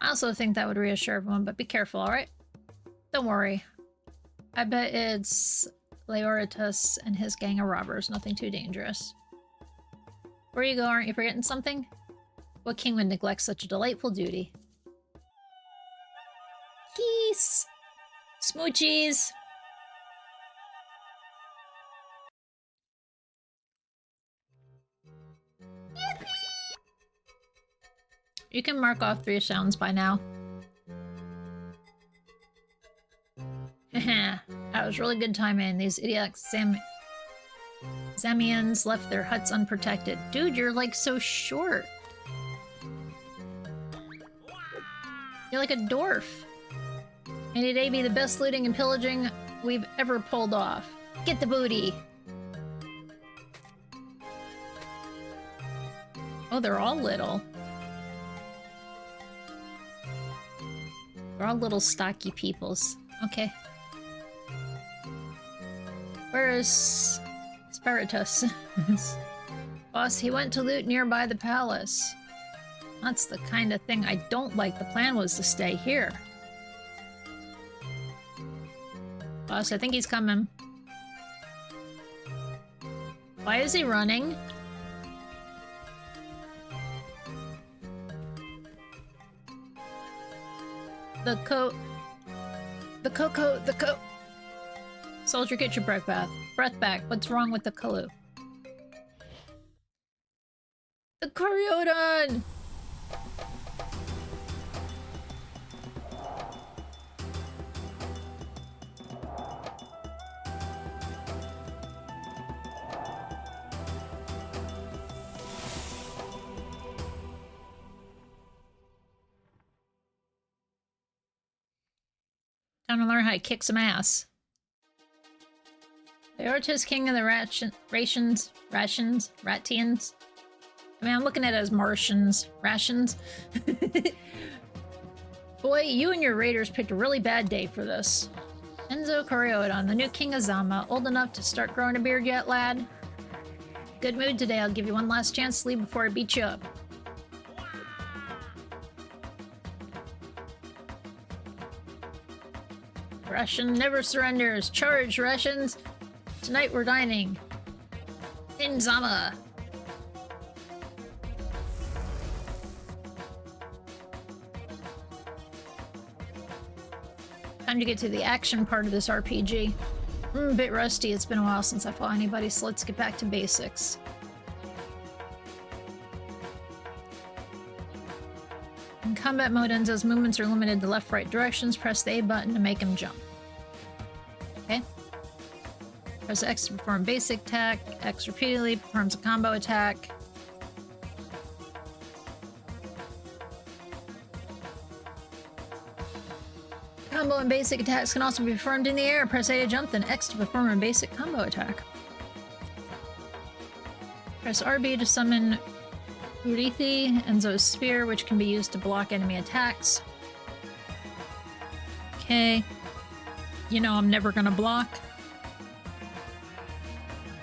Speaker 5: I also think that would reassure everyone, but be careful, alright? Don't worry. I bet it's Leoritas and his gang of robbers. Nothing too dangerous. Where you go, aren't you forgetting something? What king would neglect such a delightful duty? Peace! Smoochies! You can mark off 3 sounds by now. Haha, that was really good timing. These idiot Zamians left their huts unprotected. Dude, you're like so short. You're like a dwarf. May today be the best looting and pillaging we've ever pulled off. Get the booty! Oh, they're all little. They're all little stocky peoples. Okay. Where is Spiritus? Boss, he went to loot nearby the palace. That's the kind of thing I don't like. The plan was to stay here. Boss, I think he's coming. Why is he running? The coat. Soldier, get your breath back. What's wrong with the Kalu? The Kori-Odan! Time to learn how to kick some ass. The Ortiz king of the Ratians. I mean, I'm looking at it as Martians. Rations. Boy, you and your raiders picked a really bad day for this. Enzo Kori-Odan, the new king of Zama. Old enough to start growing a beard yet, lad? Good mood today. I'll give you one last chance to leave before I beat you up. Russian never surrenders. Charge, Russians! Tonight we're dining. Inzama. Time to get to the action part of this RPG. I'm a bit rusty, it's been a while since I fought anybody, so let's get back to basics. In combat mode, Enzo's movements are limited to left-right directions. Press the A button to make him jump. Okay. Press X to perform basic attack. X repeatedly performs a combo attack. Combo and basic attacks can also be performed in the air. Press A to jump, then X to perform a basic combo attack. Press RB to summon Urithi, Enzo's spear, which can be used to block enemy attacks. Okay. You know I'm never gonna block.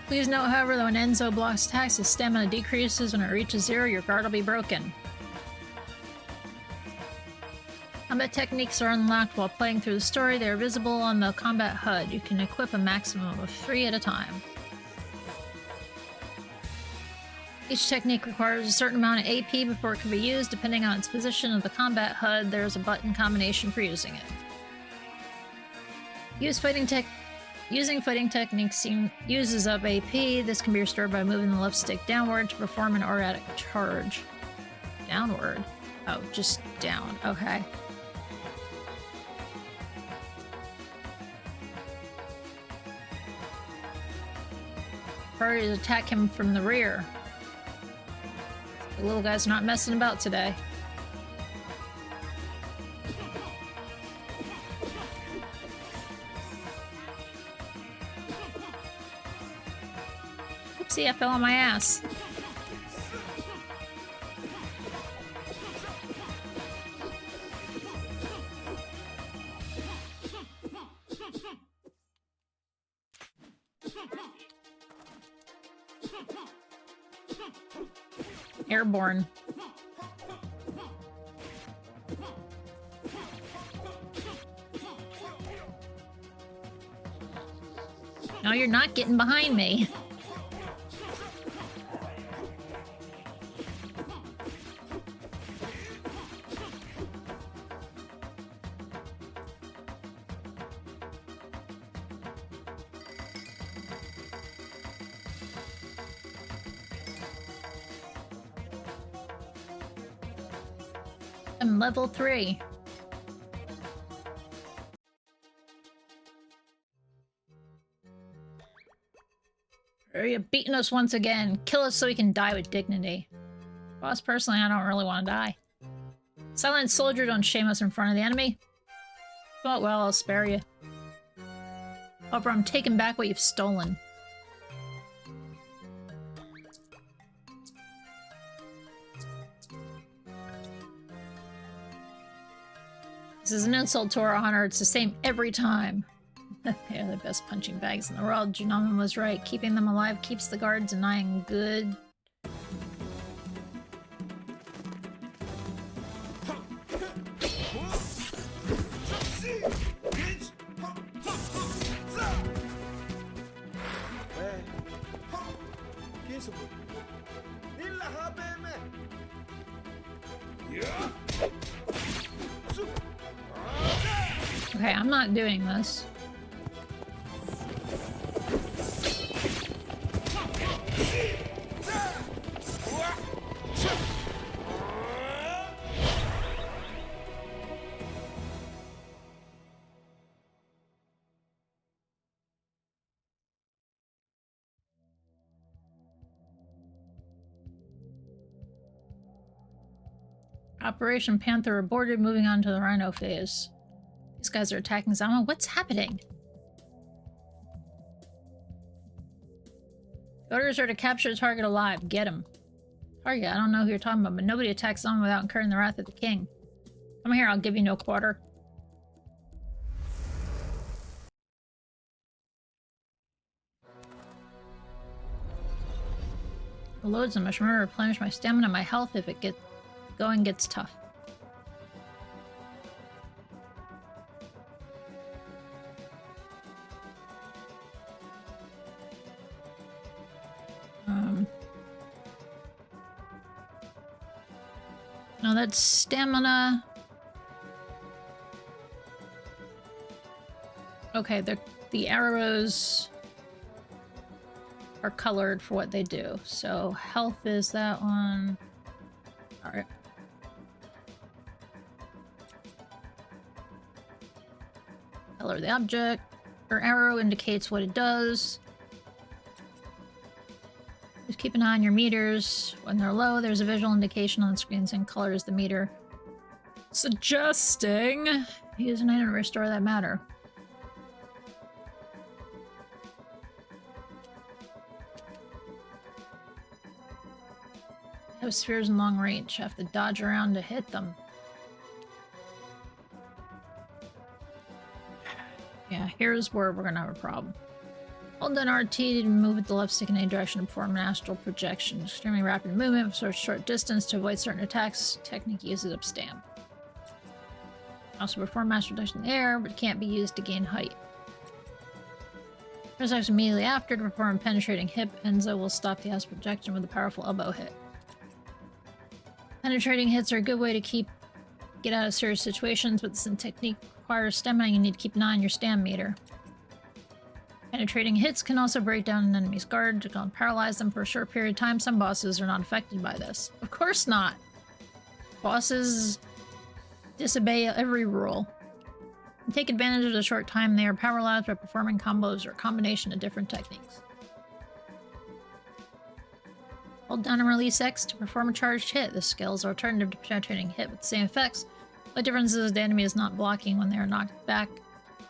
Speaker 5: Please note, however, that when Enzo blocks attacks, his stamina decreases. When it reaches 0, your guard will be broken. Combat techniques are unlocked while playing through the story. They are visible on the combat HUD. You can equip a maximum of 3 at a time. Each technique requires a certain amount of AP before it can be used. Depending on its position of the combat HUD, there is a button combination for using it. Using fighting techniques uses up AP. This can be restored by moving the left stick downward to perform an erratic charge. Downward? Oh, just down. Okay. Priority to attack him from the rear. The little guy's not messing about today. Oopsie, I fell on my ass. Airborne. No, you're not getting behind me. I'm level 3. You're beating us once again. Kill us so we can die with dignity. Boss, personally, I don't really want to die. Silent soldier, don't shame us in front of the enemy. Oh, well, I'll spare you. However, I'm taking back what you've stolen. This is an insult to our honor. It's the same every time. They're the best punching bags in the world. Junoman was right. Keeping them alive keeps the guard denying good. Okay, I'm not doing this. Operation Panther aborted, moving on to the Rhino phase. These guys are attacking Zama. What's happening? Orders are to capture the target alive. Get him. Target, I don't know who you're talking about, but nobody attacks Zama without incurring the wrath of the king. Come here, I'll give you no quarter. Loads of much more replenish my stamina and my health if it gets tough. No, that's stamina. Okay, the arrows are colored for what they do. So health is that one. Alright. Color of the object. Her arrow indicates what it does. Just keep an eye on your meters. When they're low, there's a visual indication on the screen saying color is the meter. Suggesting use an item to restore that matter. Have spheres in long range. Have to dodge around to hit them. Yeah, here's where we're gonna have a problem. Hold down RT to move with the left stick in any direction to perform an astral projection. Extremely rapid movement for a short distance to avoid certain attacks. Technique uses up stamp. Also perform astral projection in the air, but can't be used to gain height. Press X immediately after to perform a penetrating hit. Enzo will stop the astral projection with a powerful elbow hit. Penetrating hits are a good way to get out of serious situations, but this technique requires stamina. You need to keep an eye on your stam meter. Penetrating hits can also break down an enemy's guard to paralyze them for a short period of time. Some bosses are not affected by this. Of course not! Bosses disobey every rule. And take advantage of the short time they are paralyzed by performing combos or a combination of different techniques. Hold down and release X to perform a charged hit. This skill is an alternative to penetrating hit with the same effects. The difference is the enemy is not blocking when they are knocked back.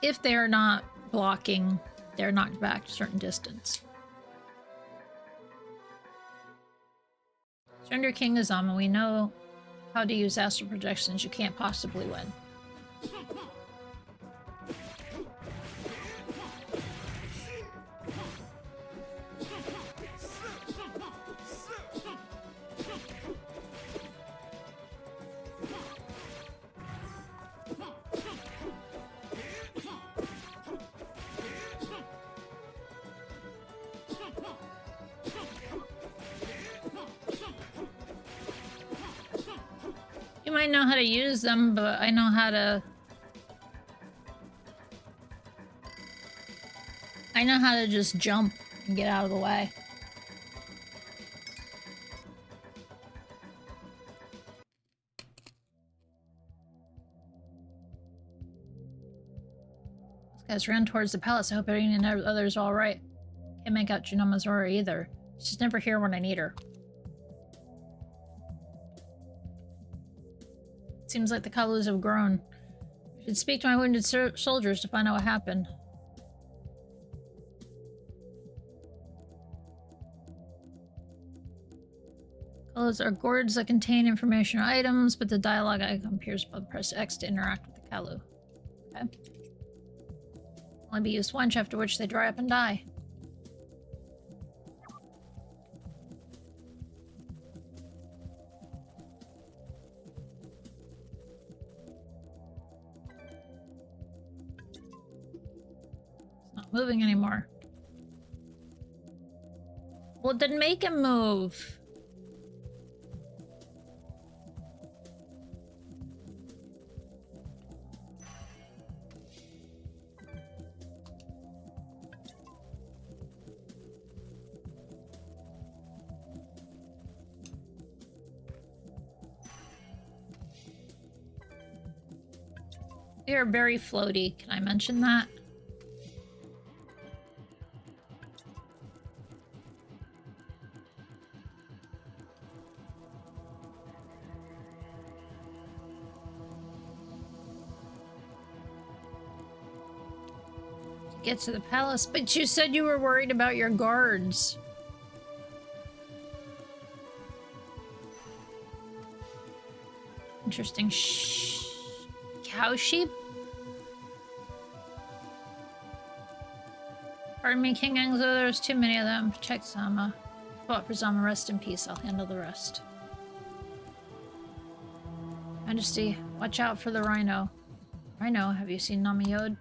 Speaker 5: If they are not blocking, they're knocked back a certain distance. Surrender King Azama. We know how to use astral projections. You can't possibly win. You might know how to use them, but I know how to... just jump and get out of the way. These guys ran towards the palace. I hope everything and others are alright. Can't make out Junoma's aura either. She's never here when I need her. Seems like the Kalus have grown. I should speak to my wounded soldiers to find out what happened. Kalus are gourds that contain information or items, but the dialogue icon appears above. Press X to interact with the Kalu. Okay. Only be used once, after which they dry up and die. Moving anymore. Well, it didn't make him move. You're very floaty. Can I mention that? Get to the palace, but you said you were worried about your guards. Interesting. Cow sheep? Pardon me, King Enzo, there's too many of them. Protect Zama. Fought for Zama, rest in peace. I'll handle the rest. Majesty, watch out for the rhino. Rhino, have you seen Namiyod?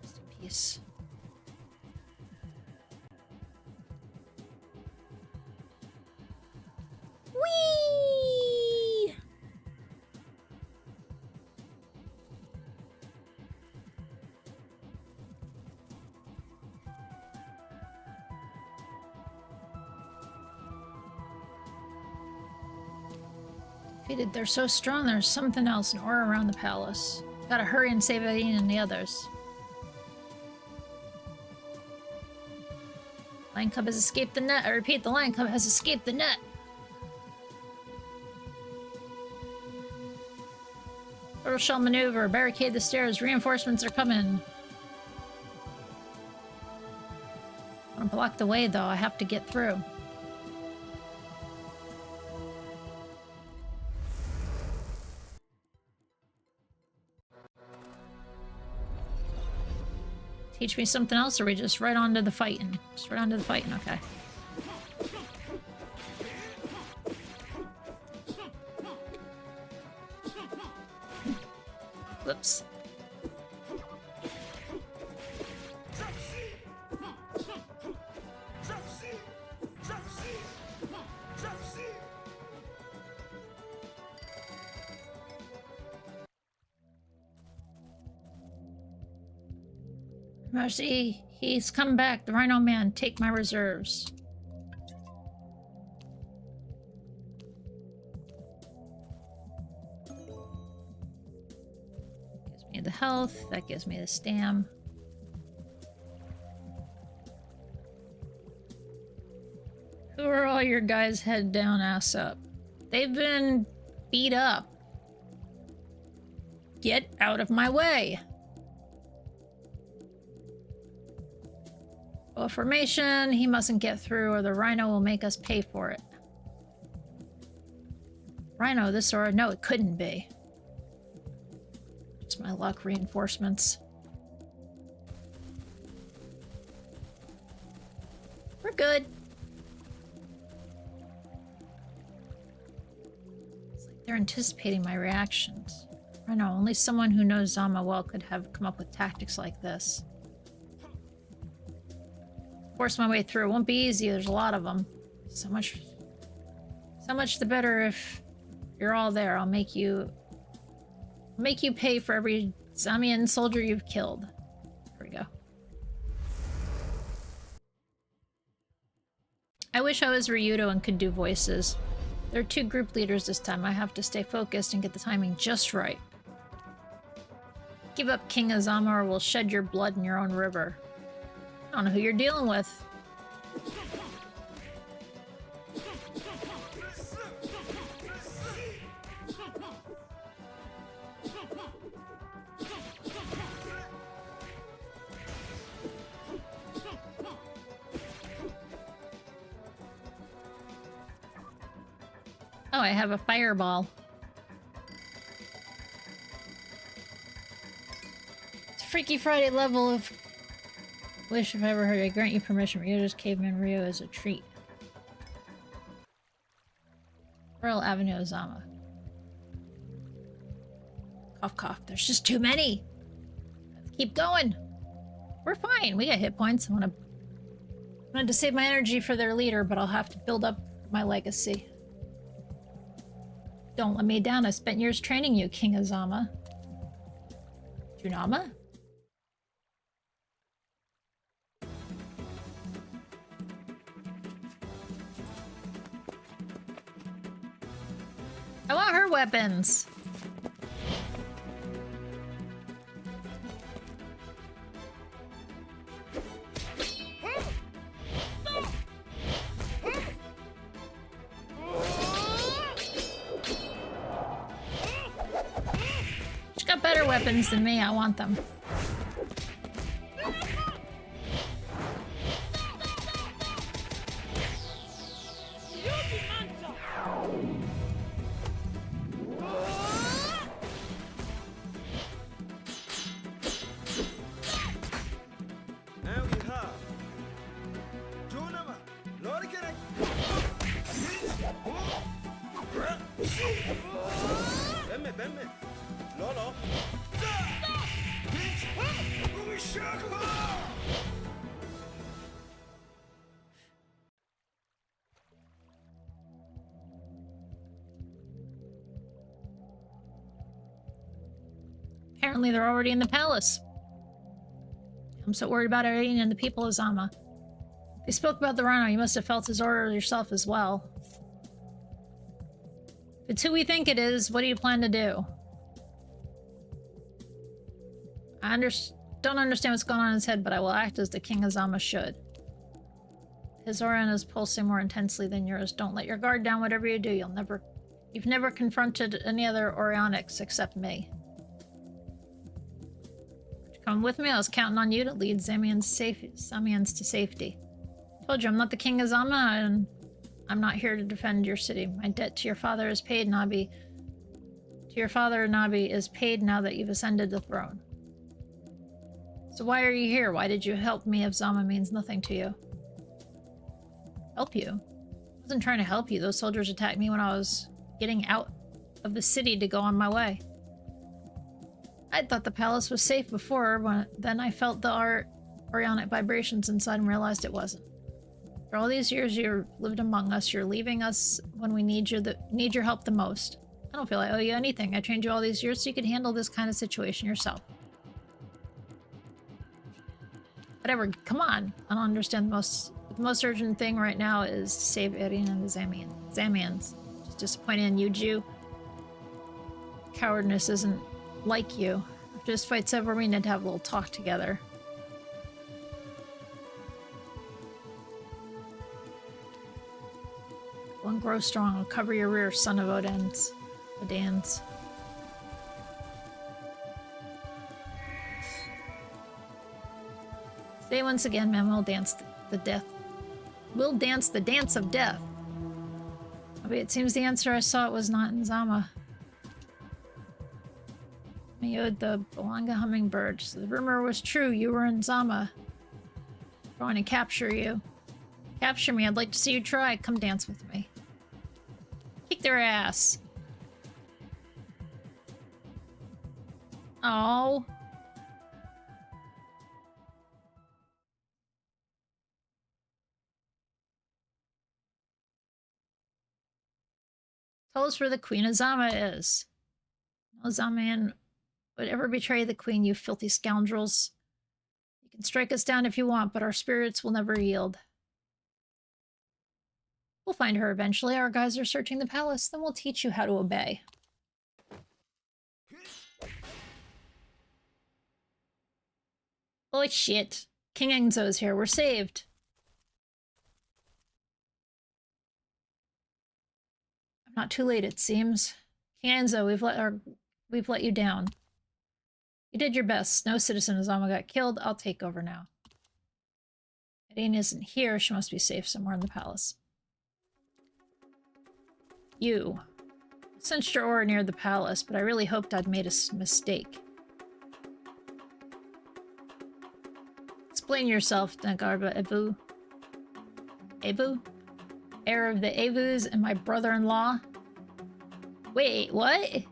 Speaker 5: Rest in peace. Defeated. They're so strong. There's something else, an aura around the palace. Gotta hurry and save Aiden and the others. Lion Cub has escaped the net. I repeat, the Lion Cub has escaped the net. Turtle shell maneuver. Barricade the stairs. Reinforcements are coming. I'm blocked the way, though. I have to get through. Teach me something else, or are we just right on to the fighting? Just right on to the fighting, okay. Whoops. Mercy, he's come back. The Rhino Man, take my reserves. Gives me the health, that gives me the stam. Who are all your guys head down, ass up? They've been beat up. Get out of my way. Formation, he mustn't get through or the Rhino will make us pay for it. Rhino, this or no, it couldn't be. Just my luck, reinforcements. We're good. It's like they're anticipating my reactions. Rhino, only someone who knows Zama well could have come up with tactics like this. Force my way through. It won't be easy. There's a lot of them. So much the better if you're all there. I'll make you pay for every Zamian soldier you've killed. There we go. I wish I was Ryudo and could do voices. There are 2 group leaders this time. I have to stay focused and get the timing just right. Give up King Azama or we'll shed your blood in your own river. I don't know who you're dealing with. Oh, I have a fireball. It's a Freaky Friday level of... Wish if I ever heard I grant you permission. Ryudo's Caveman Ryu as a treat. Royal Avenue Ozama. Cough cough. There's just too many. Let's keep going. We're fine. We got hit points. I wanted to save my energy for their leader, but I'll have to build up my legacy. Don't let me down. I spent years training you, King Azama. Junama? I want her weapons. She's got better weapons than me. I want them. Apparently they're already in the palace. I'm so worried about Aurion and the people of Zama. They spoke about the Rhino. You must have felt his order yourself as well. it's who we think it is. What do you plan to do? I don't understand what's going on in his head, but I will act as the King Azama should. His Aurion is pulsing more intensely than yours. Don't let your guard down, whatever you do. You've never confronted any other Aurionics except me. Come with me. I was counting on you to lead Samians to safety. Told you I'm not the King Azama, and I'm not here to defend your city. My debt to your father is paid, Nabi. To your father, Nabi, is paid now that you've ascended the throne. So why are you here? Why did you help me if Zama means nothing to you? Help you? I wasn't trying to help you. Those soldiers attacked me when I was getting out of the city to go on my way. I thought the palace was safe before, then I felt the Aurionic vibrations inside and realized it wasn't. For all these years you lived among us, you're leaving us when we need your help the most. I don't feel I owe you anything. I trained you all these years so you could handle this kind of situation yourself. Whatever, come on. I don't understand. The most urgent thing right now is to save Aurion and the Zamians. Just disappointed in you, Jew. Cowardness isn't like you. After this fight's over, we need to have a little talk together. Go and grow strong. I'll cover your rear, son of Odans. Say once again, man, we'll dance the death. We'll dance the dance of death. But it seems the answer I sought was not in Zama. Mayod the Belanga hummingbird. So the rumor was true. You were in Zama. Trying to capture you. Capture me. I'd like to see you try. Come dance with me. Kick their ass. Oh. Tell us where the Queen of Zama is. No Zamaman would ever betray the Queen, you filthy scoundrels. You can strike us down if you want, but our spirits will never yield. We'll find her eventually. Our guys are searching the palace. Then we'll teach you how to obey. Oh shit. King Enzo's here. We're saved. Not too late, it seems. King Enzo, we've let you down. You did your best. No citizen of Zama got killed. I'll take over now. Aurion isn't here. She must be safe somewhere in the palace. You. I sensed your aura near the palace, but I really hoped I'd made a mistake. Explain yourself, Nagarba Ebu. Ebu? Heir of the Evus and my brother-in-law? Wait, what?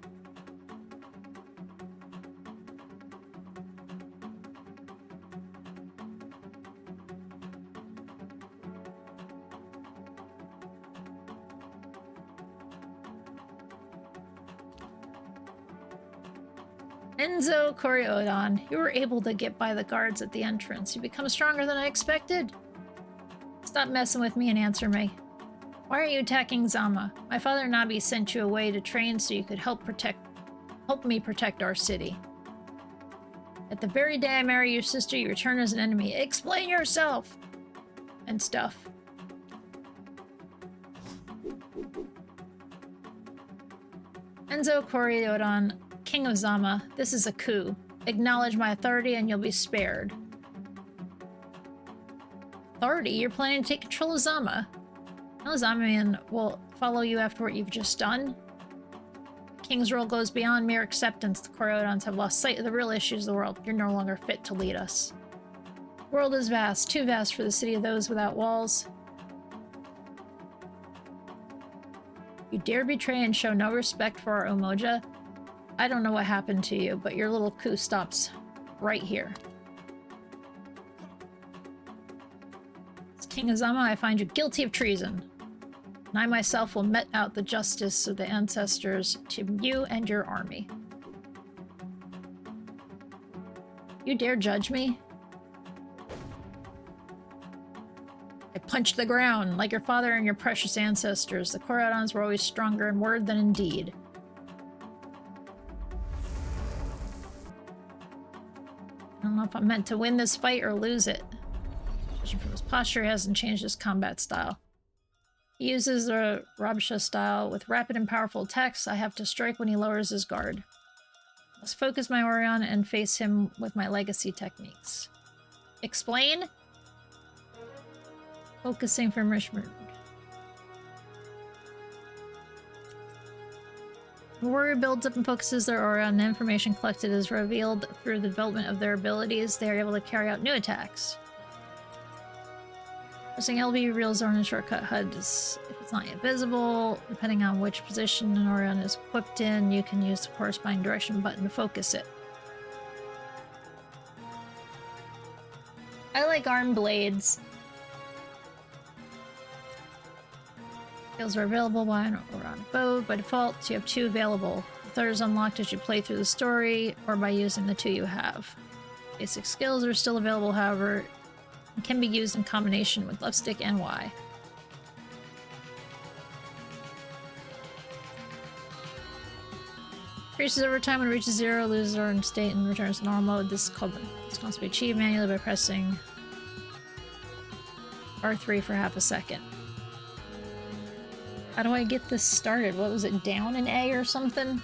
Speaker 5: Enzo Kori-Odan, you were able to get by the guards at the entrance. You become stronger than I expected. Stop messing with me and answer me. Why are you attacking Zama? My father Nabi sent you away to train so you could help me protect our city. At the very day I marry your sister, you return as an enemy. Explain yourself! And stuff. Enzo Kori-Odan, King of Zama, this is a coup. Acknowledge my authority and you'll be spared. Authority? You're planning to take control of Zama? No Zamaman will follow you after what you've just done. The King's role goes beyond mere acceptance. The Kori-Odans have lost sight of the real issues of the world. You're no longer fit to lead us. The world is vast, too vast for the city of those without walls. You dare betray and show no respect for our Umoja? I don't know what happened to you, but your little coup stops right here. As King of Zama, I find you guilty of treason. And I myself will mete out the justice of the ancestors to you and your army. You dare judge me? I Punch the ground, like your father and your precious ancestors. The Kori-Odans were always stronger in word than in deed. I don't know if I'm meant to win this fight or lose it. Judging from his posture, he hasn't changed his combat style. He uses the Rabsha style. With rapid and powerful attacks, I have to strike when he lowers his guard. I must focus my Aurion and face him with my legacy techniques. Explain? Focusing for Mishmur. The warrior builds up and focuses their aura on the information collected is revealed through the development of their abilities. They are able to carry out new attacks. Pressing LB reveals Aurion shortcut HUDs. If it's not yet visible, depending on which position an Aurion is equipped in, you can use the corresponding direction button to focus it. I like arm blades. Skills are available while on bow. By default, you have 2 available. The third is unlocked as you play through the story or by using the 2 you have. Basic skills are still available, however, and can be used in combination with left stick and Y. Increases over time when it reaches 0, loses Aurion state, and returns to normal mode. This can also be achieved manually by pressing R3 for half a second. How do I get this started? What was it, down in A or something?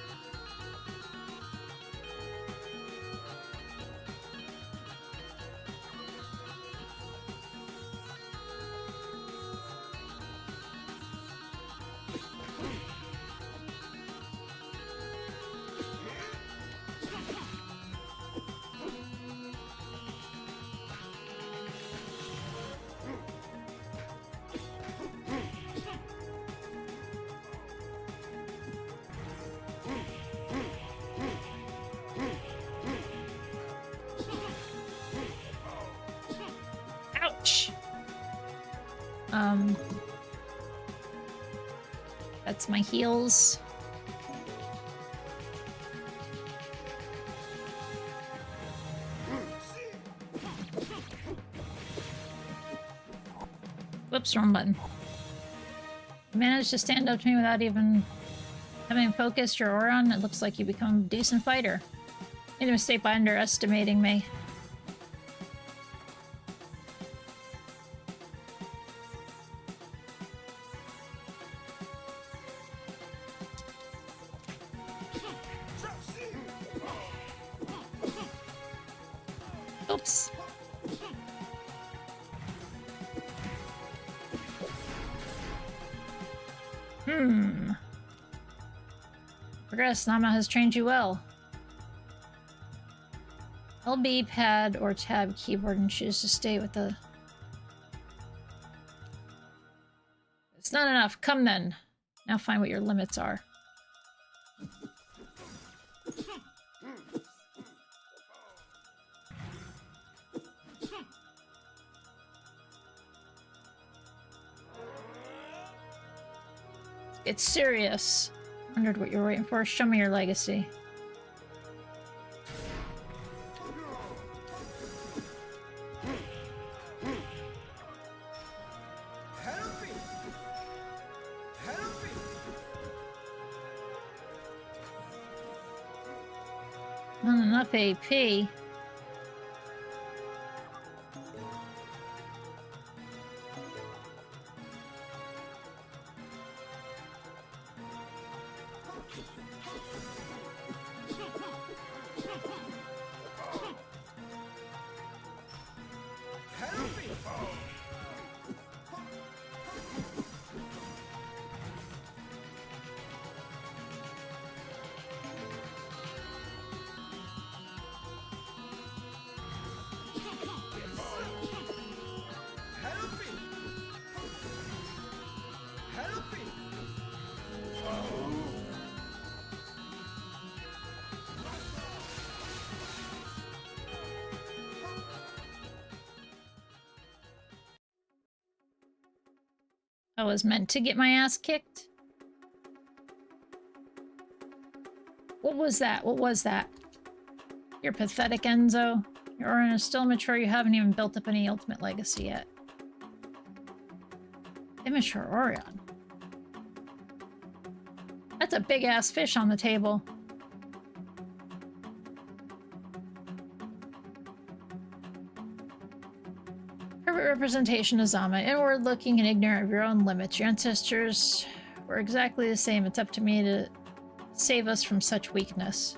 Speaker 5: That's my heals. Whoops, wrong button. You managed to stand up to me without even having focused your Aurion. It looks like you become a decent fighter. Made a mistake by underestimating me. Oops. Progress. Nama has trained you well. LB, pad, or tab keyboard and choose to stay with the... It's not enough. Come then. Now find what your limits are. It's serious. Wondered what you were waiting for. Show me your legacy. Not enough AP. I was meant to get my ass kicked. What was that? What was that? You're pathetic, Enzo. Your Aurion is still mature. You haven't even built up any ultimate legacy yet. Immature Aurion. That's a big-ass fish on the table. Perfect representation of Zama. Inward-looking and ignorant of your own limits. Your ancestors were exactly the same. It's up to me to save us from such weakness.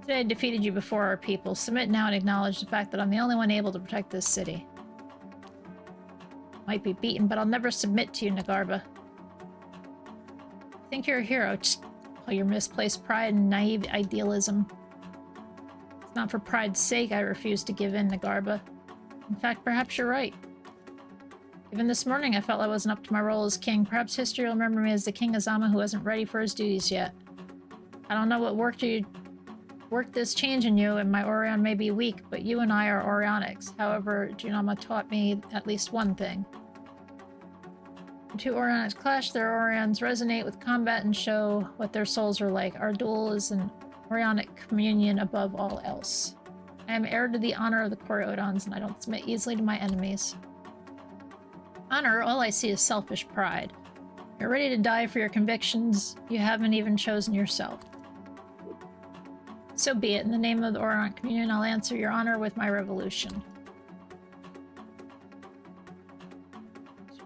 Speaker 5: Today I defeated you before our people. Submit now and acknowledge the fact that I'm the only one able to protect this city. Might be beaten, but I'll never submit to you, Nagarba. Think you're a hero. Just all your misplaced pride and naive idealism. It's not for pride's sake I refuse to give in, Nagarba. In fact, perhaps you're right. Even this morning I felt I wasn't up to my role as king. Perhaps history will remember me as the king of Zama who isn't ready for his duties yet. I don't know what worked this change in you, and my Aurion may be weak, but you and I are Aurionics. However, Junama taught me at least one thing. When two Aurionics clash, their Aurions resonate with combat and show what their souls are like. Our duel is an Aurionic communion above all else. I am heir to the honor of the Kori-Odans, and I don't submit easily to my enemies. Honor, all I see is selfish pride. You're ready to die for your convictions. You haven't even chosen yourself. So be it. In the name of the Aurionic communion, I'll answer your honor with my revolution.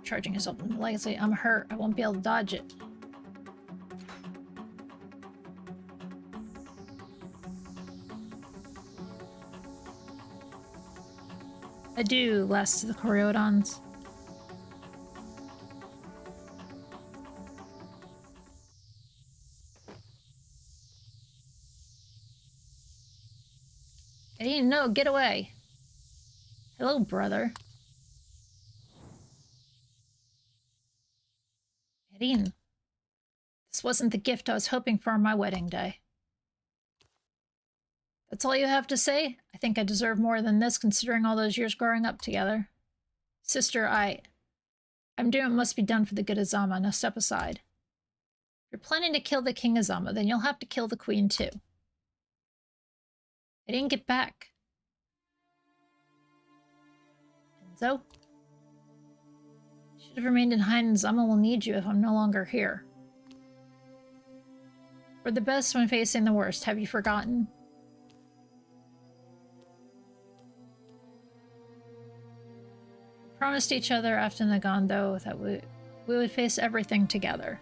Speaker 5: Charging his ultimate legacy. I'm hurt. I won't be able to dodge it. Adieu, last of the Kori-Odans. I didn't know. Get away. Hello, brother. Erin, this wasn't the gift I was hoping for on my wedding day. That's all you have to say? I think I deserve more than this, considering all those years growing up together. Sister, I'm doing what must be done for the good of Zama. Now step aside. If you're planning to kill the king of Zama, then you'll have to kill the queen too. I didn't get back. Enzo? You should have remained in hide, and Zama will need you if I'm no longer here. We're the best when facing the worst. Have you forgotten? We promised each other after Nagando that we would face everything together.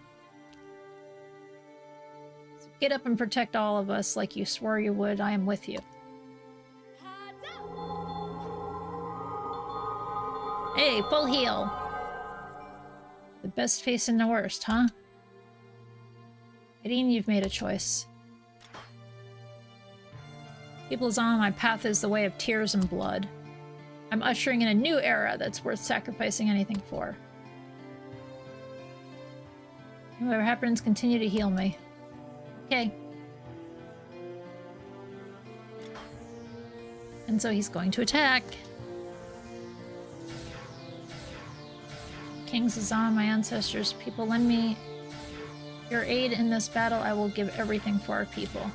Speaker 5: So get up and protect all of us like you swore you would. I am with you. Hey, full heal. The best facing the worst, huh? Erin, you've made a choice. People's on my path is the way of tears and blood. I'm ushering in a new era that's worth sacrificing anything for. Whatever happens, continue to heal me. Okay. And so he's going to attack. Kings of Zama, my ancestors, people, lend me your aid in this battle. I will give everything for our people.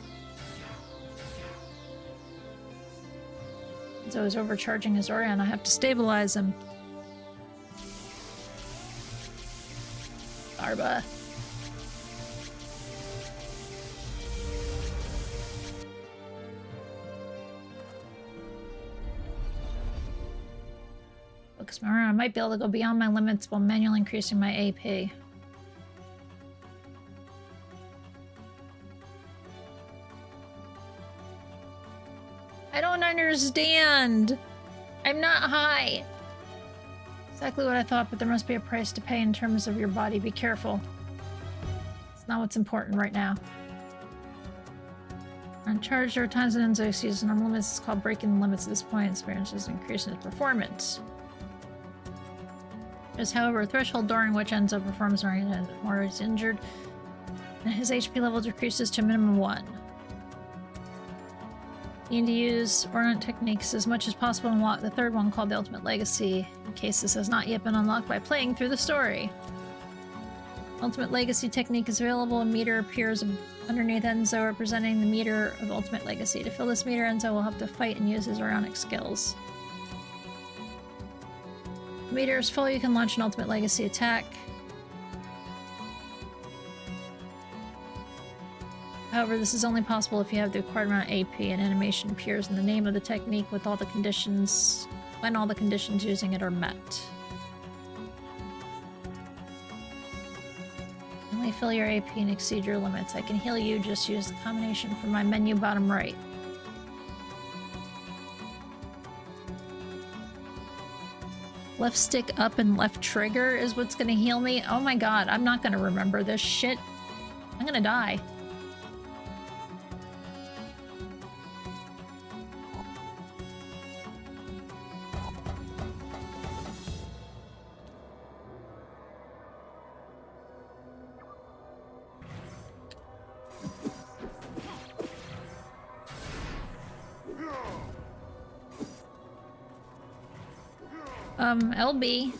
Speaker 5: So he's overcharging his Aurion. I have to stabilize him. Arba. Focus my Aurion. I might be able to go beyond my limits while manually increasing my AP. I don't understand. I'm not high. Exactly what I thought, but there must be a price to pay in terms of your body. Be careful. It's not what's important right now. On charge, there are times when Enzo sees normal limits. It's called breaking the limits at this point. Experiences increase in performance. There's, however, a threshold during which Enzo performs or is injured, and his HP level decreases to a minimum 1. You need to use Aurion techniques as much as possible to unlock the third one, called the Ultimate Legacy, in case this has not yet been unlocked by playing through the story. Ultimate Legacy technique is available. A meter appears underneath Enzo, representing the meter of Ultimate Legacy. To fill this meter, Enzo will have to fight and use his Aurionic skills. When the meter is full, you can launch an Ultimate Legacy attack. However, this is only possible if you have the required amount of AP and animation appears in the name of the technique with all the conditions, when all the conditions using it are met. Only fill your AP and exceed your limits. I can heal you, just use the combination from my menu bottom right. Left stick up and left trigger is what's gonna heal me? Oh my god, I'm not gonna remember this shit. I'm gonna die. LB.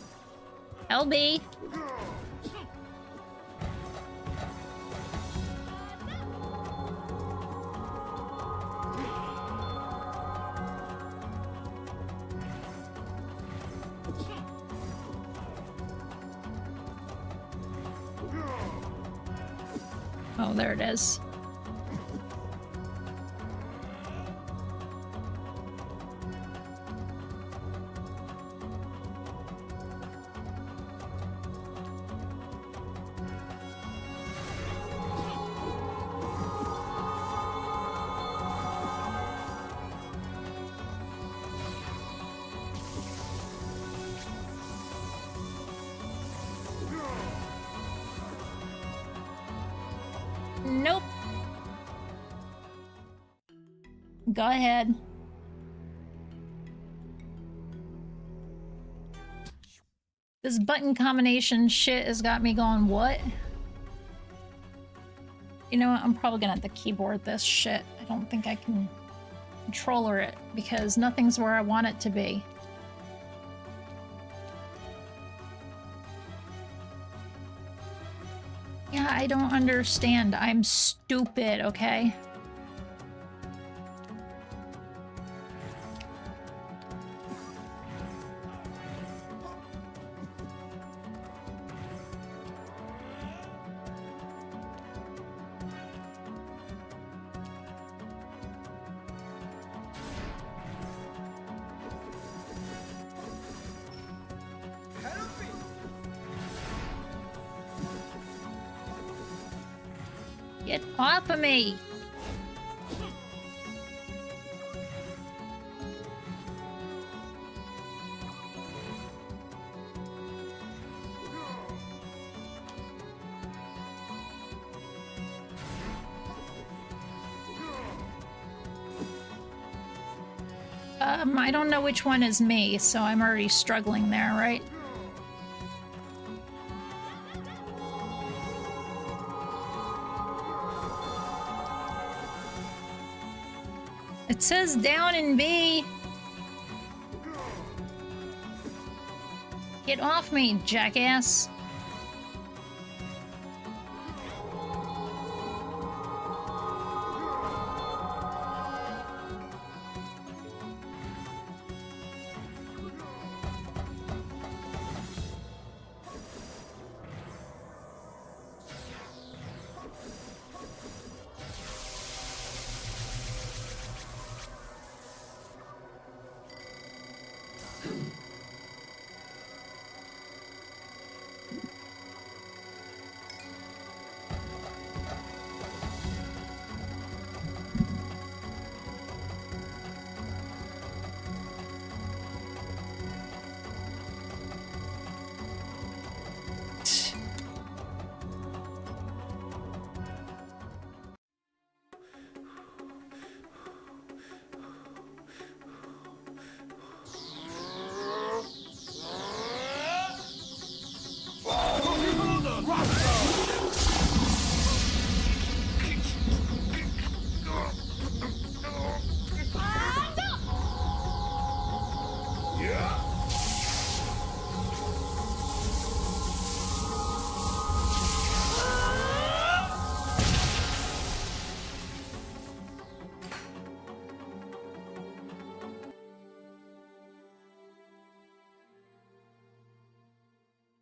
Speaker 5: LB. Oh, there it is. Nope. Go ahead. This button combination shit has got me going, what? You know what? I'm probably gonna have to keyboard this shit. I don't think I can controller it because nothing's where I want it to be. Yeah, I don't understand. I'm stupid, okay? Get off of me! I don't know which one is me, so I'm already struggling there, right? It says down in B. Get off me, jackass.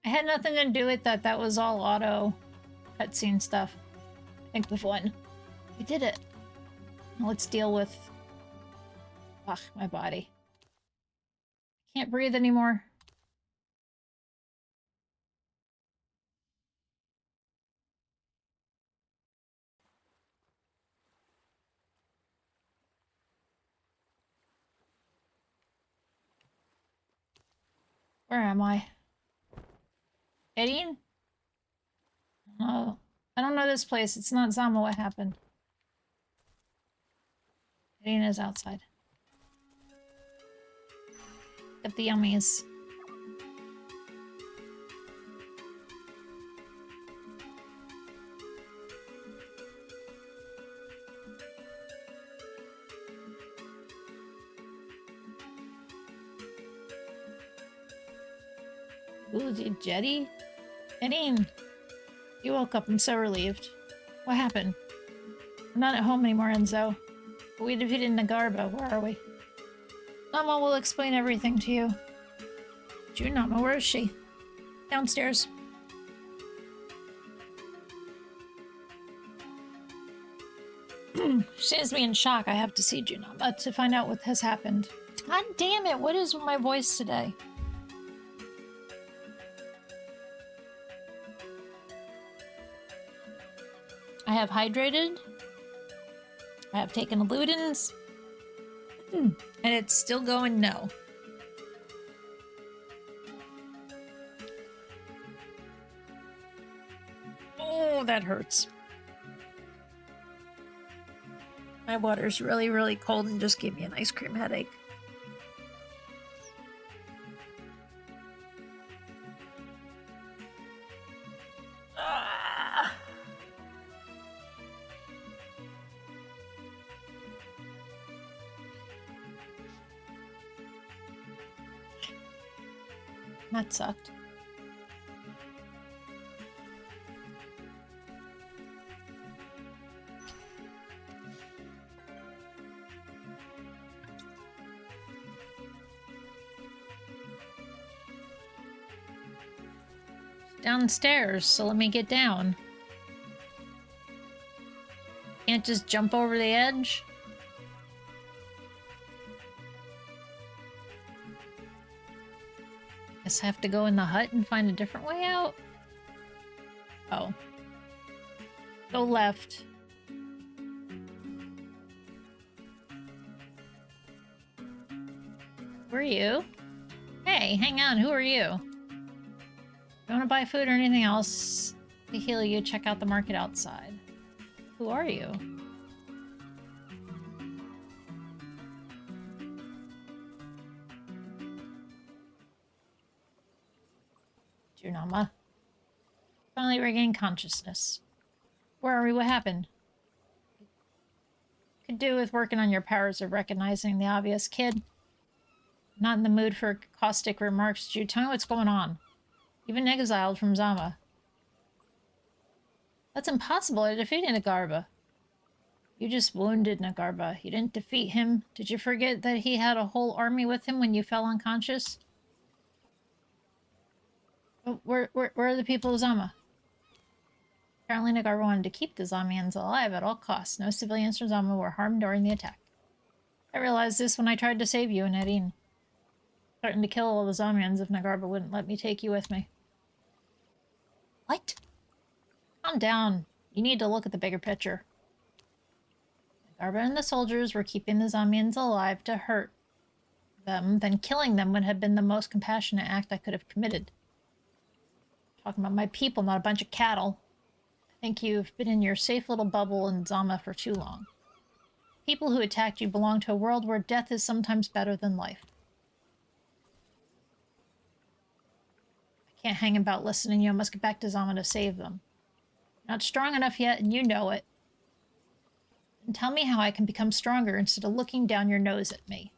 Speaker 5: I had nothing to do with that. That was all auto cutscene stuff. I think with one. We did it. Now let's deal with... Ugh, my body. Can't breathe anymore. Where am I? Eddie? Oh, I don't know this place. It's not Zama. What happened? Eddie is outside. Get the yummies. Ooh, Jetty? Eddie! You woke up. I'm so relieved. What happened? I'm not at home anymore, Enzo. But we defeated Nagarba. Where are we? Mama will explain everything to you. Junama, where is she? Downstairs. She seems to be in shock. I have to see Junama to find out what has happened. God damn it, what is with my voice today? I have hydrated. I have taken Ludens. And it's still going no. Oh, that hurts. My water's really, really cold and just gave me an ice cream headache. Ah. That sucked. Downstairs, so let me get down. Can't just jump over the edge? Guess I have to go in the hut and find a different way out? Oh. Go left. Who are you? Hey, hang on, who are you? If you want to buy food or anything else to heal you, check out the market outside. Who are you? Junama. Finally regained consciousness. Where are we? What happened? Could do with working on your powers of recognizing the obvious, kid. Not in the mood for caustic remarks. Did you tell me what's going on? You've been exiled from Zama. That's impossible. I defeated Nagarba. You just wounded Nagarba. You didn't defeat him. Did you forget that he had a whole army with him when you fell unconscious? Where are the people of Zama? Apparently Nagarba wanted to keep the Zamians alive at all costs. No civilians from Zama were harmed during the attack. I realized this when I tried to save you and Erin. Threatened to kill all the Zamians if Nagarba wouldn't let me take you with me. What? Calm down. You need to look at the bigger picture. Nagarba and the soldiers were keeping the Zamians alive to hurt them, then killing them would have been the most compassionate act I could have committed. Talking about my people, not a bunch of cattle. I think you've been in your safe little bubble in Zama for too long. People who attacked you belong to a world where death is sometimes better than life. I can't hang about listening to you. I must get back to Zama to save them. Not strong enough yet, and you know it. And tell me how I can become stronger instead of looking down your nose at me.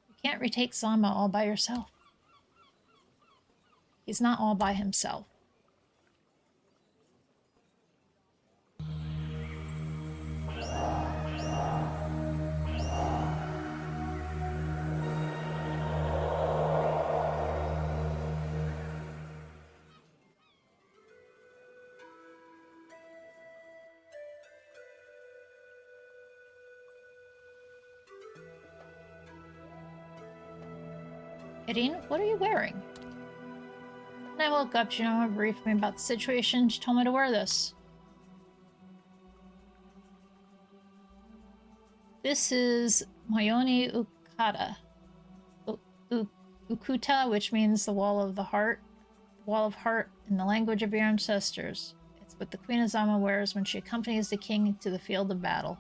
Speaker 5: You can't retake Zama all by yourself. He's not all by himself. Irene, what are you wearing? When I woke up, Junoma briefed me about the situation. She told me to wear this. This is Mayoni Ukata. Ukuta, which means the wall of the heart. Wall of heart in the language of your ancestors. It's what the Queen Azama wears when she accompanies the king to the field of battle.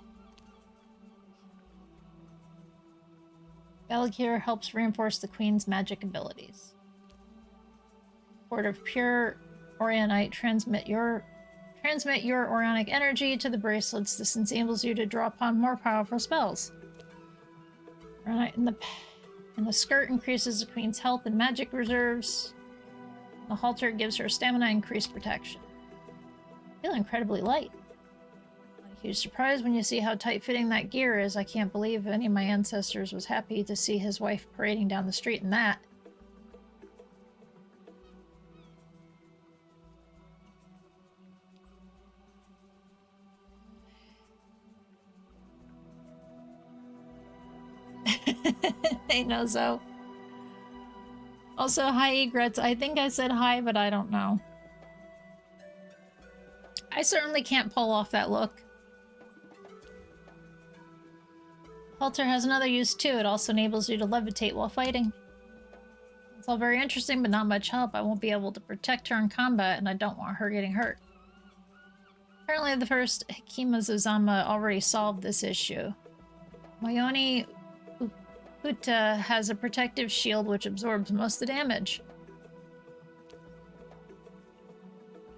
Speaker 5: Valakir helps reinforce the queen's magic abilities. Port of pure Orionite, transmit your Orionic energy to the bracelets. This enables you to draw upon more powerful spells. Orionite in the skirt increases the queen's health and magic reserves. The halter gives her stamina and increased protection. I feel incredibly light. A huge surprise when you see how tight-fitting that gear is. I can't believe any of my ancestors was happy to see his wife parading down the street in that. Hey, Nozo. Also, hi, Egrets. I think I said hi, but I don't know. I certainly can't pull off that look. Halter has another use too. It also enables you to levitate while fighting. It's all very interesting, but not much help. I won't be able to protect her in combat, and I don't want her getting hurt. Apparently, the first Hikima Zuzama already solved this issue. Mayoni Uta has a protective shield which absorbs most of the damage.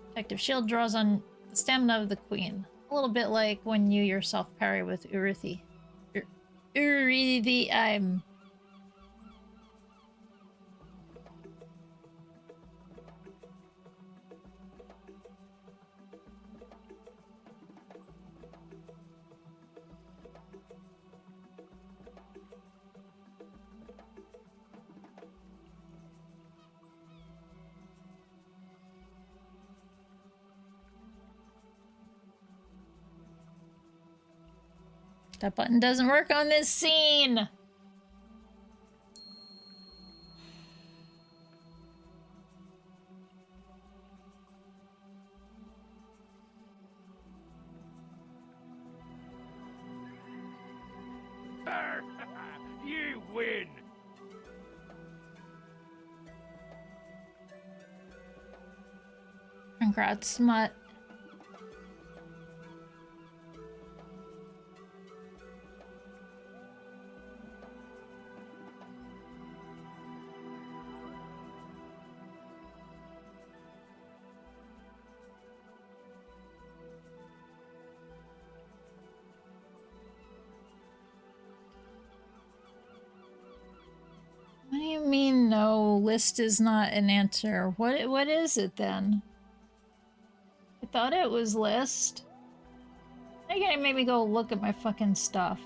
Speaker 5: Protective shield draws on the stamina of the queen. A little bit like when you yourself parry with Uruthi. Uruthi, That button doesn't work on this scene!
Speaker 6: You win!
Speaker 5: Congrats, Smut. What do you mean, no, list is not an answer? What is it then? I thought it was list. Now you're gonna make me go look at my fucking stuff.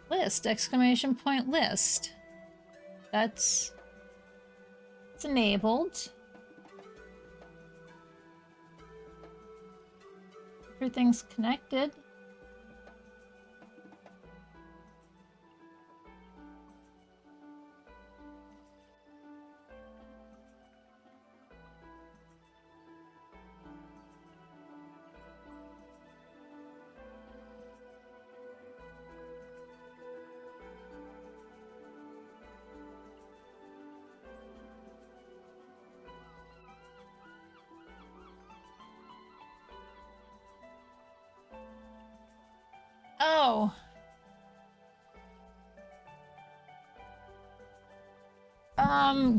Speaker 5: List, exclamation point list. It's enabled. Everything's connected. Oh.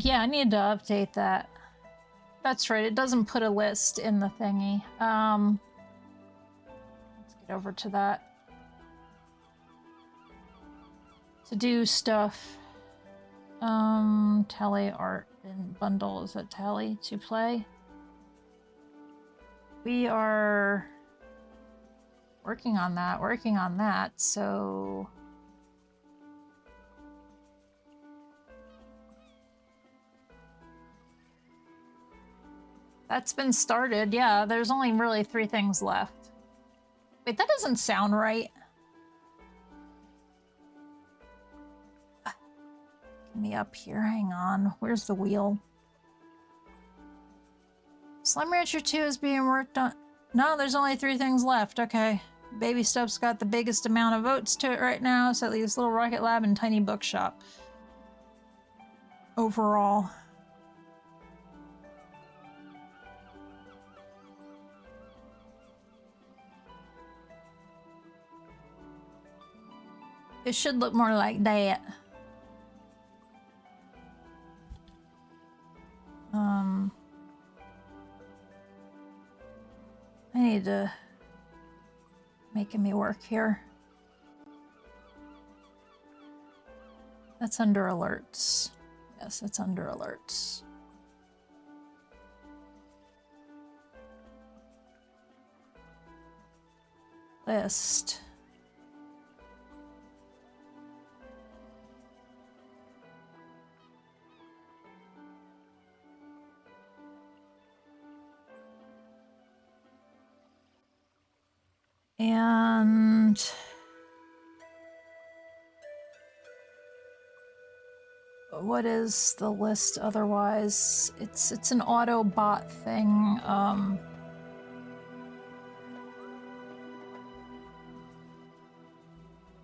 Speaker 5: Yeah, I need to update that. That's right, it doesn't put a list in the thingy. Let's get over to that. To do stuff. Tally art and bundle, is that tally to play? We are working on that, so... That's been started, yeah, there's only really 3 things left. Wait, that doesn't sound right. me up here. Hang on. Where's the wheel? Slime Rancher 2 is being worked on. No, there's only 3 things left. Okay. Baby Stuff's got the biggest amount of votes to it right now, so at least Little Rocket Lab and Tiny Bookshop. Overall. It should look more like that. I need to making me work here. That's under alerts. Yes, that's under alerts. List. And what is the list otherwise? It's an auto bot thing.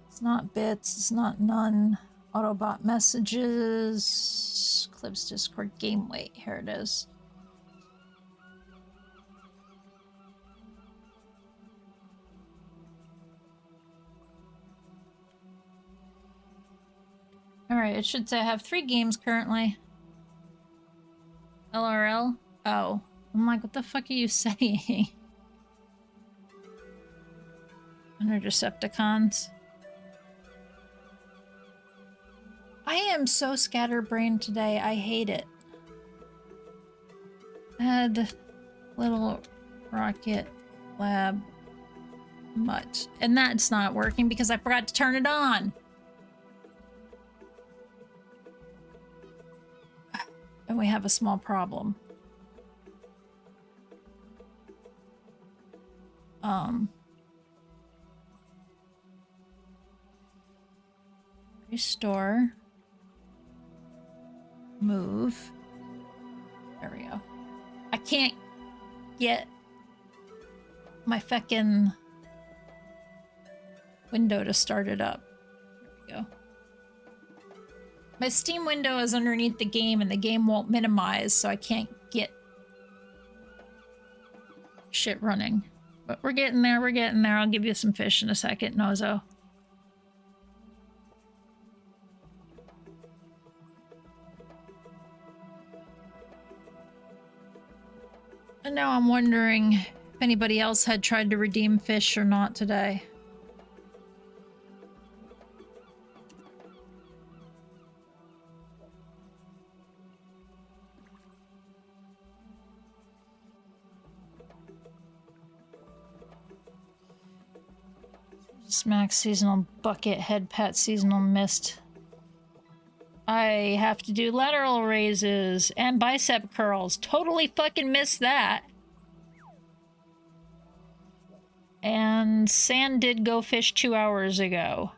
Speaker 5: It's not bits, it's not none. Autobot messages, Clips Discord game weight. Here it is. Alright, it should say I have 3 games currently. LRL? Oh. I'm like, what the fuck are you saying? Under Decepticons. I am so scatterbrained today, I hate it. Add Little Rocket Lab much. And that's not working because I forgot to turn it on. And we have a small problem. Restore. Move. There we go. I can't get my feckin' window to start it up. There we go. My Steam window is underneath the game and the game won't minimize, so I can't get shit running. But we're getting there, we're getting there. I'll give you some fish in a second, Nozo. And now I'm wondering if anybody else had tried to redeem fish or not today. Smack seasonal bucket, head pat seasonal mist. I have to do lateral raises and bicep curls. Totally fucking missed that. And Sand did go fish 2 hours ago.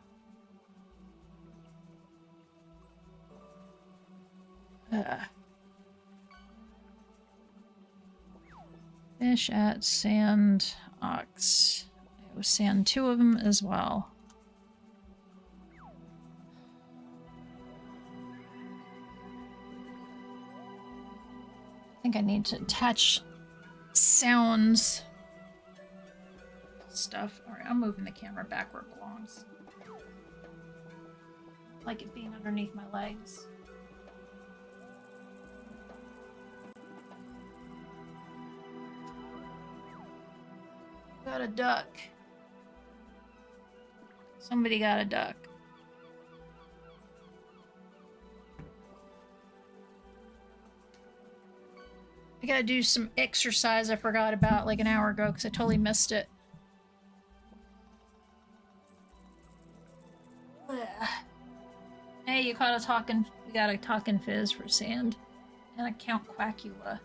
Speaker 5: Fish at Sand Ox. It was Sand 2 of them as well. I think I need to attach sounds stuff. Alright, I'm moving the camera back where it belongs. I like it being underneath my legs. Got a duck. Somebody got a duck. I gotta do some exercise I forgot about like an hour ago because I totally missed it. Hey, you caught a talking. We got a talking fizz for Sand. And a Count Quackula.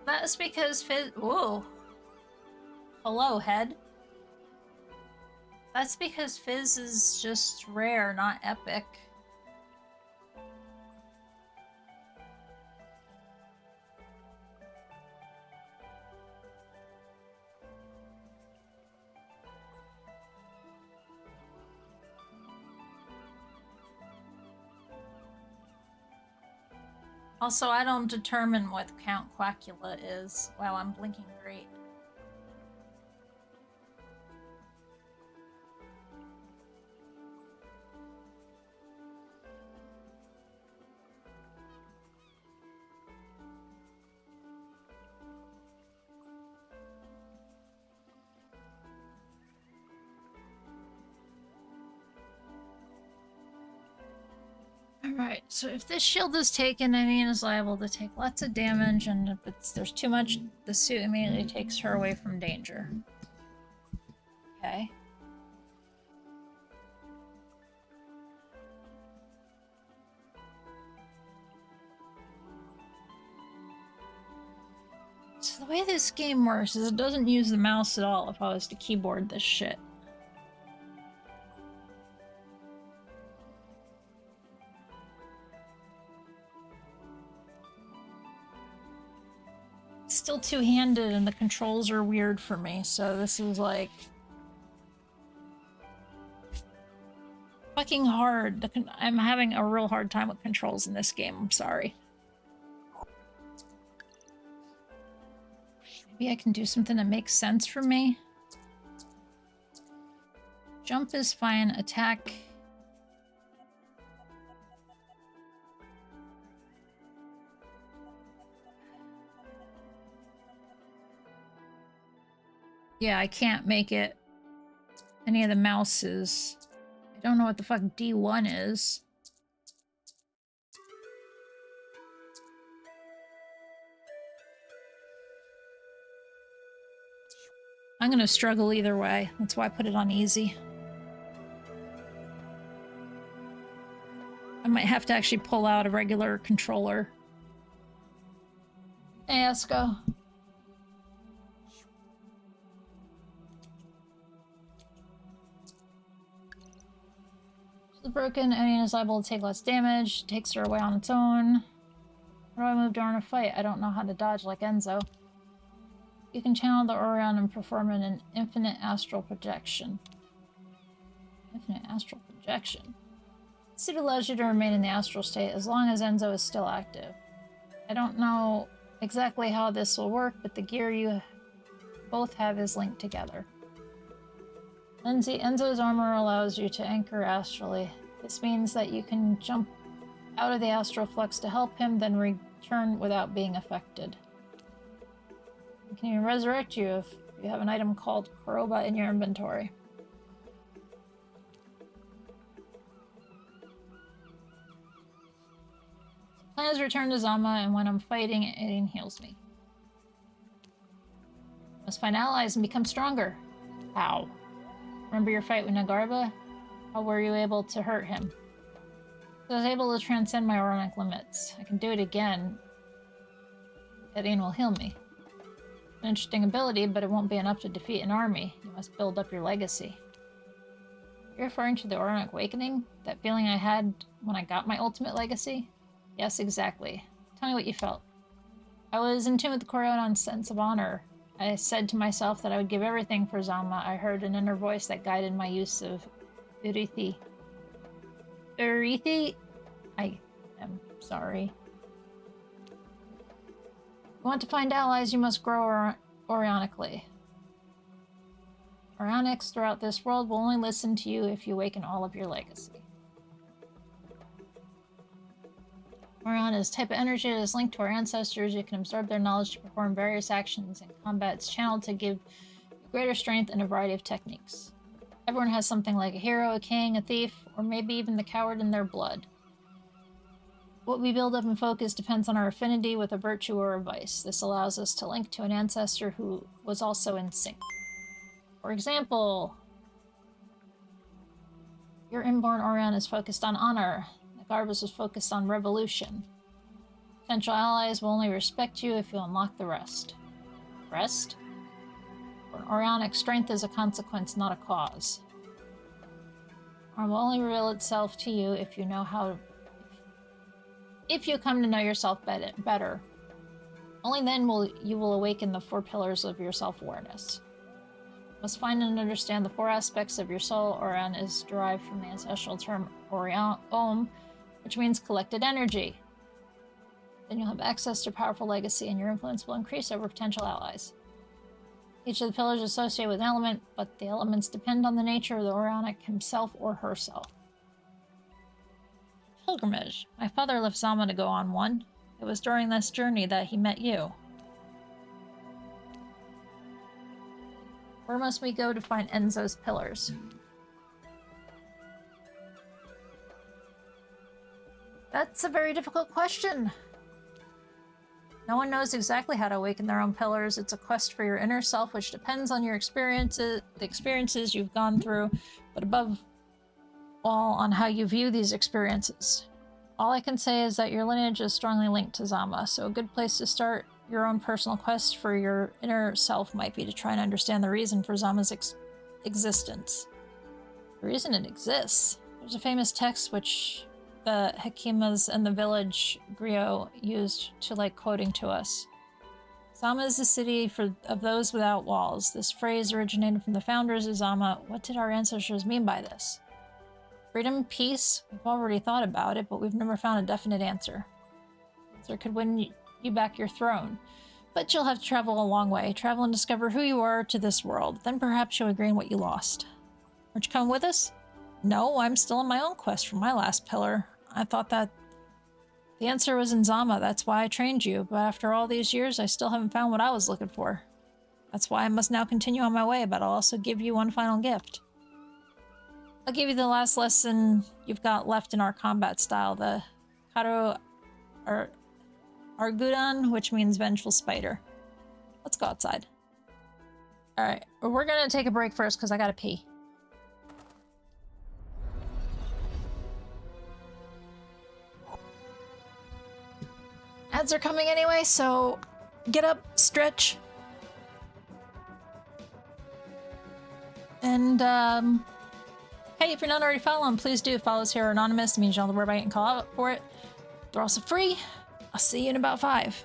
Speaker 5: That's because Fizz. Whoa. Hello, head. That's because Fizz is just rare, not epic. Also, I don't determine what Count Quackula is. Wow, I'm blinking great. Alright, so if this shield is taken, Anian is liable to take lots of damage, and if there's too much, the suit immediately takes her away from danger. Okay. So the way this game works is it doesn't use the mouse at all if I was to keyboard this shit. Still two-handed and the controls are weird for me, so this is like fucking hard. I'm having a real hard time with controls in this game, I'm sorry. Maybe I can do something that makes sense for me. Jump is fine, attack. Yeah, I can't make it any of the mouses. I don't know what the fuck D1 is. I'm gonna struggle either way. That's why I put it on easy. I might have to actually pull out a regular controller. Hey, let's go. Broken, Anian is liable to take less damage, takes her away on its own. How do I move during a fight? I don't know how to dodge like Enzo. You can channel the Aurion and perform an infinite astral projection. Infinite astral projection? The suit allows you to remain in the astral state as long as Enzo is still active. I don't know exactly how this will work, but the gear you both have is linked together. Enzo's armor allows you to anchor astrally. This means that you can jump out of the astral flux to help him, then return without being affected. It can even resurrect you if you have an item called Kori-Odan in your inventory. The plan is return to Zama, and when I'm fighting, it heals me. Must find allies and become stronger. How? Remember your fight with Nagarba? How were you able to hurt him? I was able to transcend my Aurionic limits. I can do it again. Aurion will heal me. An interesting ability, but it won't be enough to defeat an army. You must build up your legacy. You're referring to the Aurionic Awakening? That feeling I had when I got my ultimate legacy? Yes, exactly. Tell me what you felt. I was in tune with the Kori-Odan's sense of honor. I said to myself that I would give everything for Zama. I heard an inner voice that guided my use of Urithi. Urithi? I am sorry. If you want to find allies, you must grow Aurionically. Aurionics throughout this world will only listen to you if you awaken all of your legacy. Aurion is a type of energy that is linked to our ancestors. You can absorb their knowledge to perform various actions in combat. It's channeled to give you greater strength and a variety of techniques. Everyone has something like a hero, a king, a thief, or maybe even the coward in their blood. What we build up and focus depends on our affinity with a virtue or a vice. This allows us to link to an ancestor who was also in sync. For example, your inborn Aurion is focused on honor. Nagarba's was focused on revolution. Potential allies will only respect you if you unlock the rest. Rest? For Aurionic, strength is a consequence, not a cause. Or will only reveal itself to you if you know how. If you come to know yourself better. Only then will you awaken the 4 pillars of your self-awareness. You must find and understand the 4 aspects of your soul. Aurion is derived from the ancestral term Aurion, which means collected energy. Then you'll have access to powerful legacy, and your influence will increase over potential allies. Each of the pillars is associated with an element, but the elements depend on the nature of the Aurionic himself or herself. Pilgrimage. My father left Zama to go on one. It was during this journey that he met you. Where must we go to find Enzo's pillars? That's a very difficult question. No one knows exactly how to awaken their own pillars. It's a quest for your inner self, which depends on your experiences, the experiences you've gone through, but above all, on how you view these experiences. All I can say is that your lineage is strongly linked to Zama, so a good place to start your own personal quest for your inner self might be to try and understand the reason for Zama's existence. The reason it exists. There's a famous text which the Hakimas and the village griot used to like quoting to us. Zama is the city of those without walls. This phrase originated from the founders of Zama. What did our ancestors mean by this? Freedom, peace? We've already thought about it, but we've never found a definite answer. Answer could win you back your throne. But you'll have to travel a long way. Travel and discover who you are to this world. Then perhaps you'll gain what you lost. Aren't you coming with us? No, I'm still on my own quest for my last pillar. I thought that the answer was in Zama. That's why I trained you. But after all these years, I still haven't found what I was looking for. That's why I must now continue on my way, but I'll also give you one final gift. I'll give you the last lesson you've got left in our combat style, the Kori-Odan, which means vengeful spider. Let's go outside. Alright, we're gonna take a break first because I gotta pee. Ads are coming anyway, so get up, stretch. And, hey, if you're not already following, please do. Follow us here anonymous. It means you don't have to worry about getting called out for it. They're also free. I'll see you in about 5.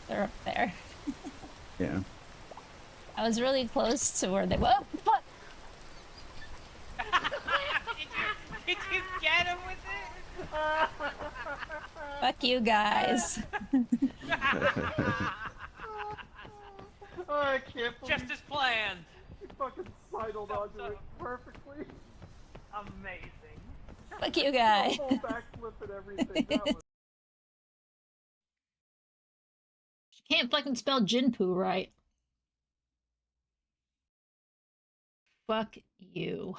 Speaker 5: They're up there.
Speaker 8: Yeah.
Speaker 5: I was really close to where they were. Oh, fuck!
Speaker 9: Did you get him with it?
Speaker 5: Fuck you guys.
Speaker 7: Oh, I can't believe
Speaker 9: Just as planned.
Speaker 7: you fucking sidled onto it perfectly.
Speaker 9: Amazing.
Speaker 5: Fuck you guys.
Speaker 7: Full backflip and everything. That was...
Speaker 5: She can't fucking spell Ginpu right. Fuck you.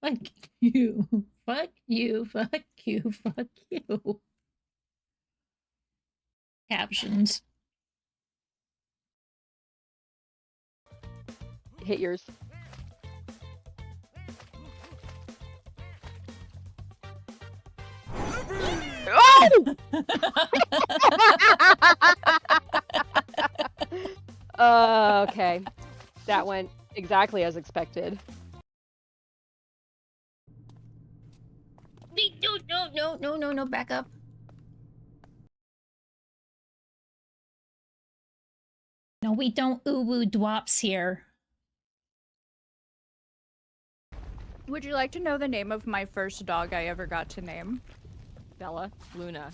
Speaker 5: Fuck you. Fuck you. Fuck you. Fuck you. Captions.
Speaker 10: Hit yours. Oh! Okay. That went exactly as expected.
Speaker 5: No, back up. No, we don't uwu dwops here.
Speaker 11: Would you like to know the name of my first dog I ever got to name?
Speaker 10: Bella, Luna,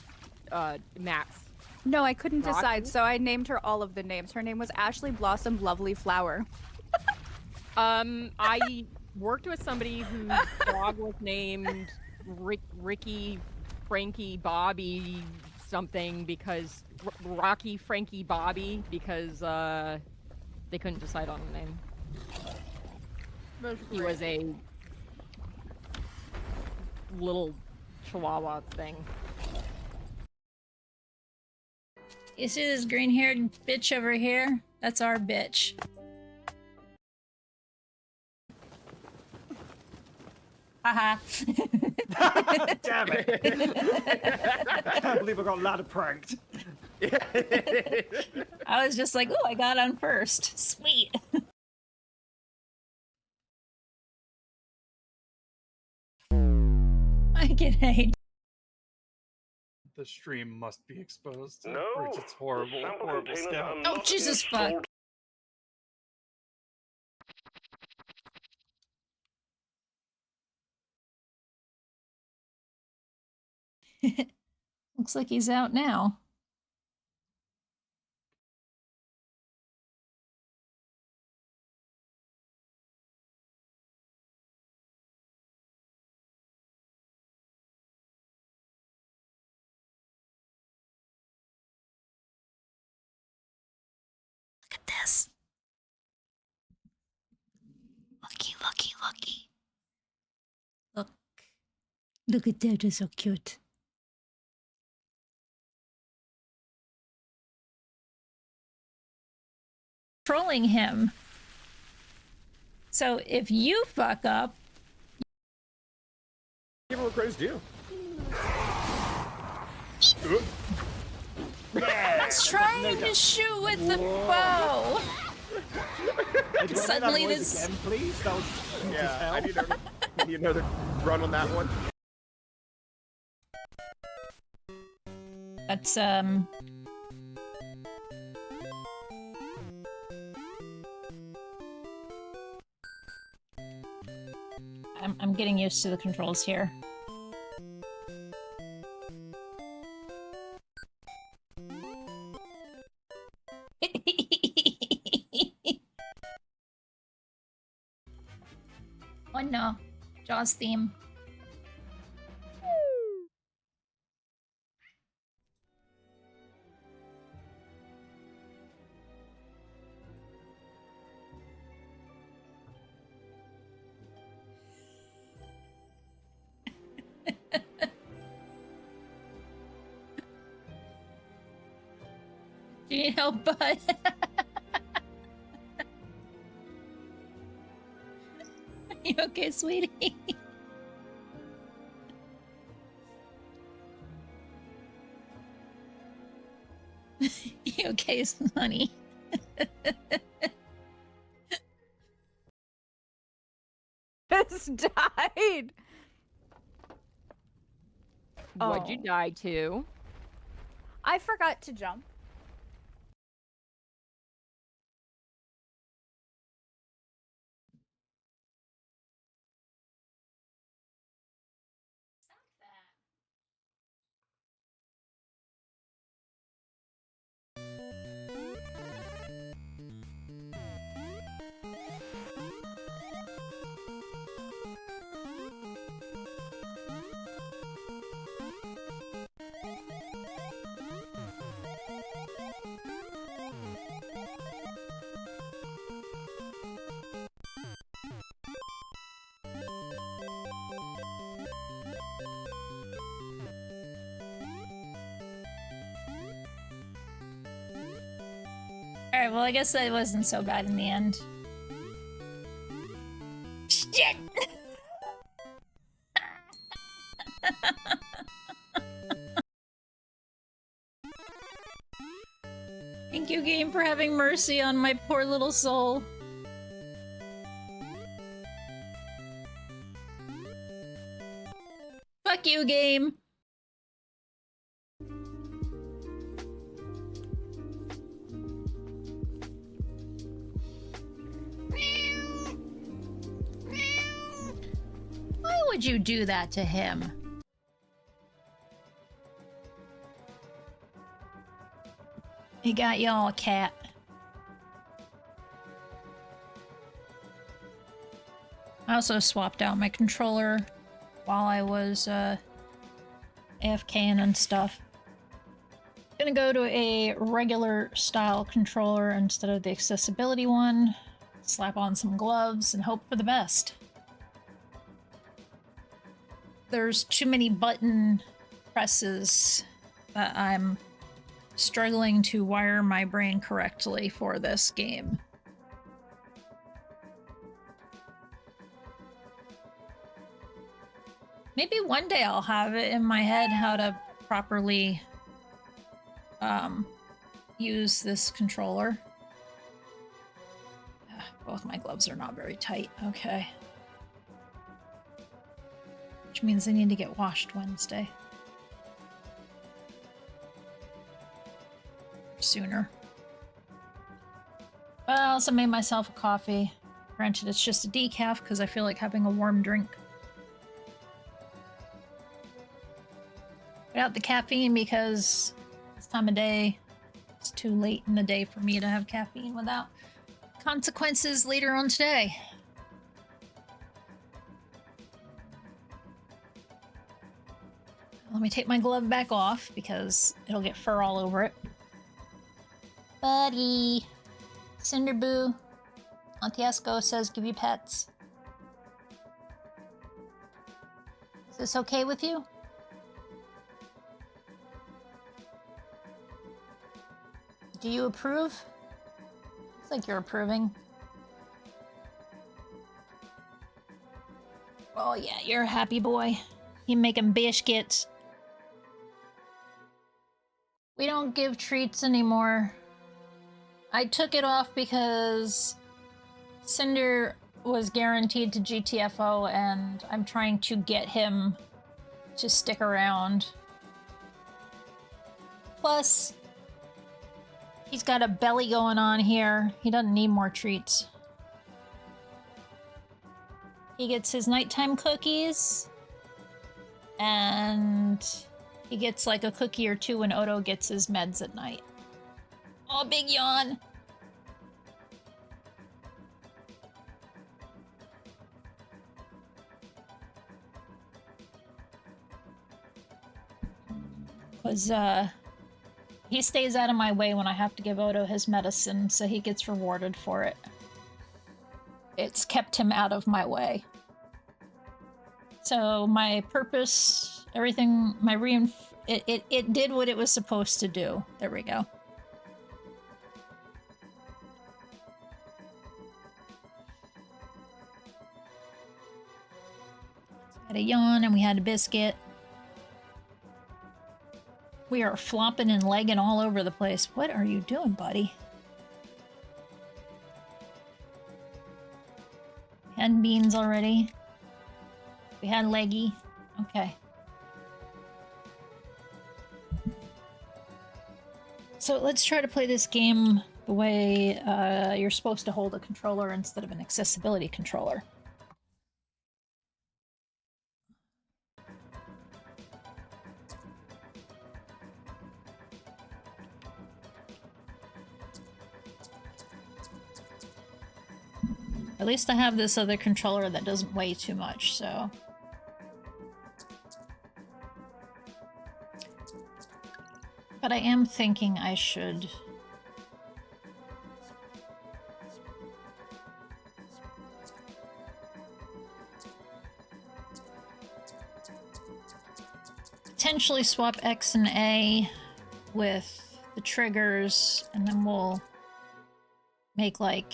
Speaker 10: Max.
Speaker 11: No, I couldn't
Speaker 10: Rocky?
Speaker 11: decide, so I named her all of the names. Her name was Ashley Blossom Lovely Flower.
Speaker 10: I worked with somebody whose dog was named Ricky, Frankie, Bobby, something, because Rocky Frankie Bobby because they couldn't decide on a name. He was a little chihuahua thing.
Speaker 5: You see this green-haired bitch over here? That's our bitch. Haha.
Speaker 8: Damn it! I can't believe I got ladder pranked.
Speaker 5: I was just like, oh, I got on first. Sweet. I can hate.
Speaker 12: The stream must be exposed to
Speaker 6: No,
Speaker 12: Bridget's horrible,
Speaker 6: sample
Speaker 12: horrible
Speaker 6: containers
Speaker 12: scout.
Speaker 6: are
Speaker 5: Oh,
Speaker 6: not
Speaker 5: Jesus fuck.
Speaker 6: installed.
Speaker 5: Looks like he's out now. Look at this. Looky, looky, looky. Look. Look at that, it's so cute. Trolling him. So if you fuck up,
Speaker 7: Give him what credit's due.
Speaker 5: he's trying to shoot with the bow. Suddenly this.
Speaker 8: Again, please. That was
Speaker 7: Yeah, I need another run on that one.
Speaker 5: That's I'm getting used to the controls here. Oh no, Jaws theme. Do you need help, bud? You okay, sweetie? You okay, honey?
Speaker 11: Just died.
Speaker 10: What'd you
Speaker 11: Oh.
Speaker 10: die to?
Speaker 11: I forgot to jump.
Speaker 5: Alright, well, I guess that wasn't so bad in the end. Shit! Thank you, game, for having mercy on my poor little soul. Fuck you, game! Why would you do that to him? He got y'all a cat. I also swapped out my controller while I was AFKing and stuff. Gonna go to a regular style controller instead of the accessibility one. Slap on some gloves and hope for the best. There's too many button presses that I'm struggling to wire my brain correctly for this game. Maybe one day I'll have it in my head how to properly use this controller. Both my gloves are not very tight. Okay. Which means they need to get washed Wednesday. Sooner. But I also made myself a coffee. Granted, it's just a decaf because I feel like having a warm drink. Without the caffeine because this time of day, it's too late in the day for me to have caffeine without consequences later on today. Let me take my glove back off because it'll get fur all over it. Buddy! Cinderboo. Auntie Esco says give you pets. Is this okay with you? Do you approve? Looks like you're approving. Oh yeah, you're a happy boy. You making biscuits. We don't give treats anymore. I took it off because Cinder was guaranteed to GTFO and I'm trying to get him to stick around. Plus, he's got a belly going on here. He doesn't need more treats. He gets his nighttime cookies. And he gets like a cookie or two when Odo gets his meds at night. Oh, big yawn. Because, he stays out of my way when I have to give Odo his medicine, so he gets rewarded for it. It's kept him out of my way. So my purpose, everything, it did what it was supposed to do. There we go. Had a yawn and we had a biscuit. We are flopping and legging all over the place. What are you doing, buddy? Had beans already. We had leggy. Okay. So let's try to play this game the way you're supposed to hold a controller instead of an accessibility controller. At least I have this other controller that doesn't weigh too much, so... But I am thinking I should... potentially swap X and A with the triggers, and then we'll make, like,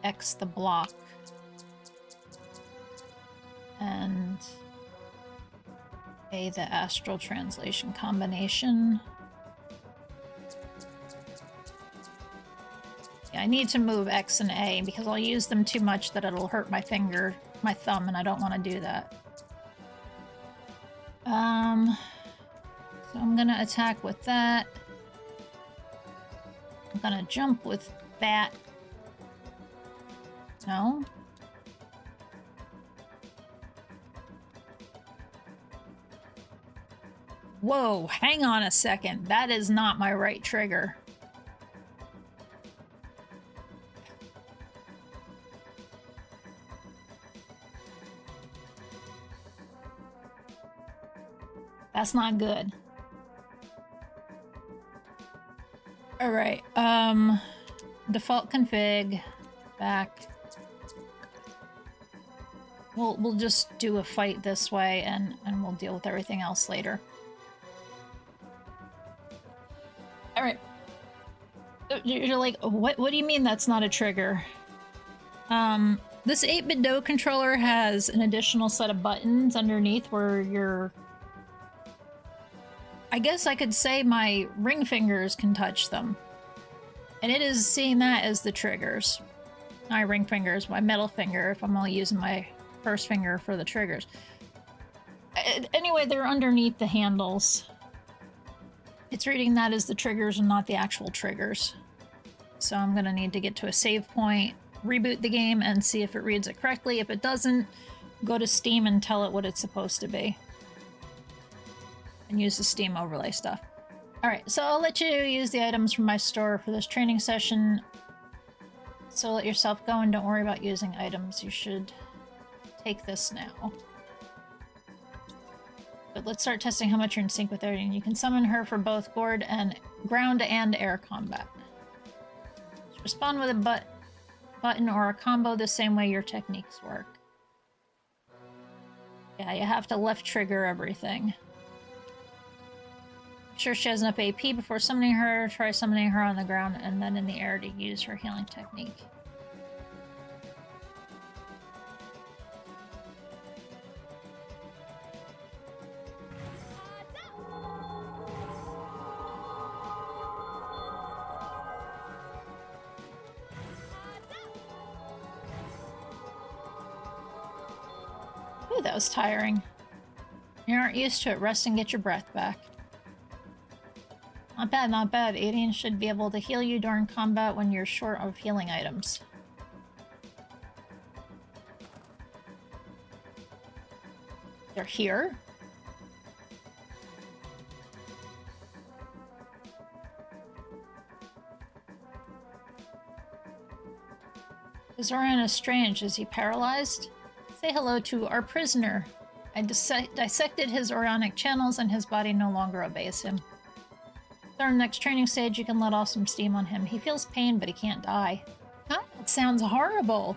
Speaker 5: X the block. And A the astral translation combination. Yeah, I need to move X and A because I'll use them too much that it'll hurt my finger, my thumb, and I don't want to do that. So I'm gonna attack with that. I'm gonna jump with that. No? Whoa, hang on a second. That is not my right trigger. That's not good. Alright, default config, back. We'll just do a fight this way and we'll deal with everything else later. Alright. You're like, what do you mean that's not a trigger? This 8-bit Do controller has an additional set of buttons underneath where you're... I guess I could say my ring fingers can touch them. And it is seeing that as the triggers. My ring fingers, my middle finger, if I'm only using my first finger for the triggers. Anyway, they're underneath the handles. It's reading that as the triggers and not the actual triggers. So I'm gonna need to get to a save point, reboot the game, and see if it reads it correctly. If it doesn't, go to Steam and tell it what it's supposed to be. And use the Steam overlay stuff. Alright, so I'll let you use the items from my store for this training session. So let yourself go and don't worry about using items. You should take this now. But let's start testing how much you're in sync with Aurion. You can summon her for both ground and air combat. Respond with a button or a combo the same way your techniques work. Yeah, you have to left trigger everything. Sure she has enough AP before summoning her. Try summoning her on the ground and then in the air to use her healing technique. Ooh, that was tiring. You aren't used to it. Rest and get your breath back. Not bad, not bad. Aurion should be able to heal you during combat when you're short of healing items. They're here? Aurion is strange. Is he paralyzed? Say hello to our prisoner. I dissected his Aurionic channels and his body no longer obeys him. At our next training stage, you can let off some steam on him. He feels pain, but he can't die. Huh? That sounds horrible.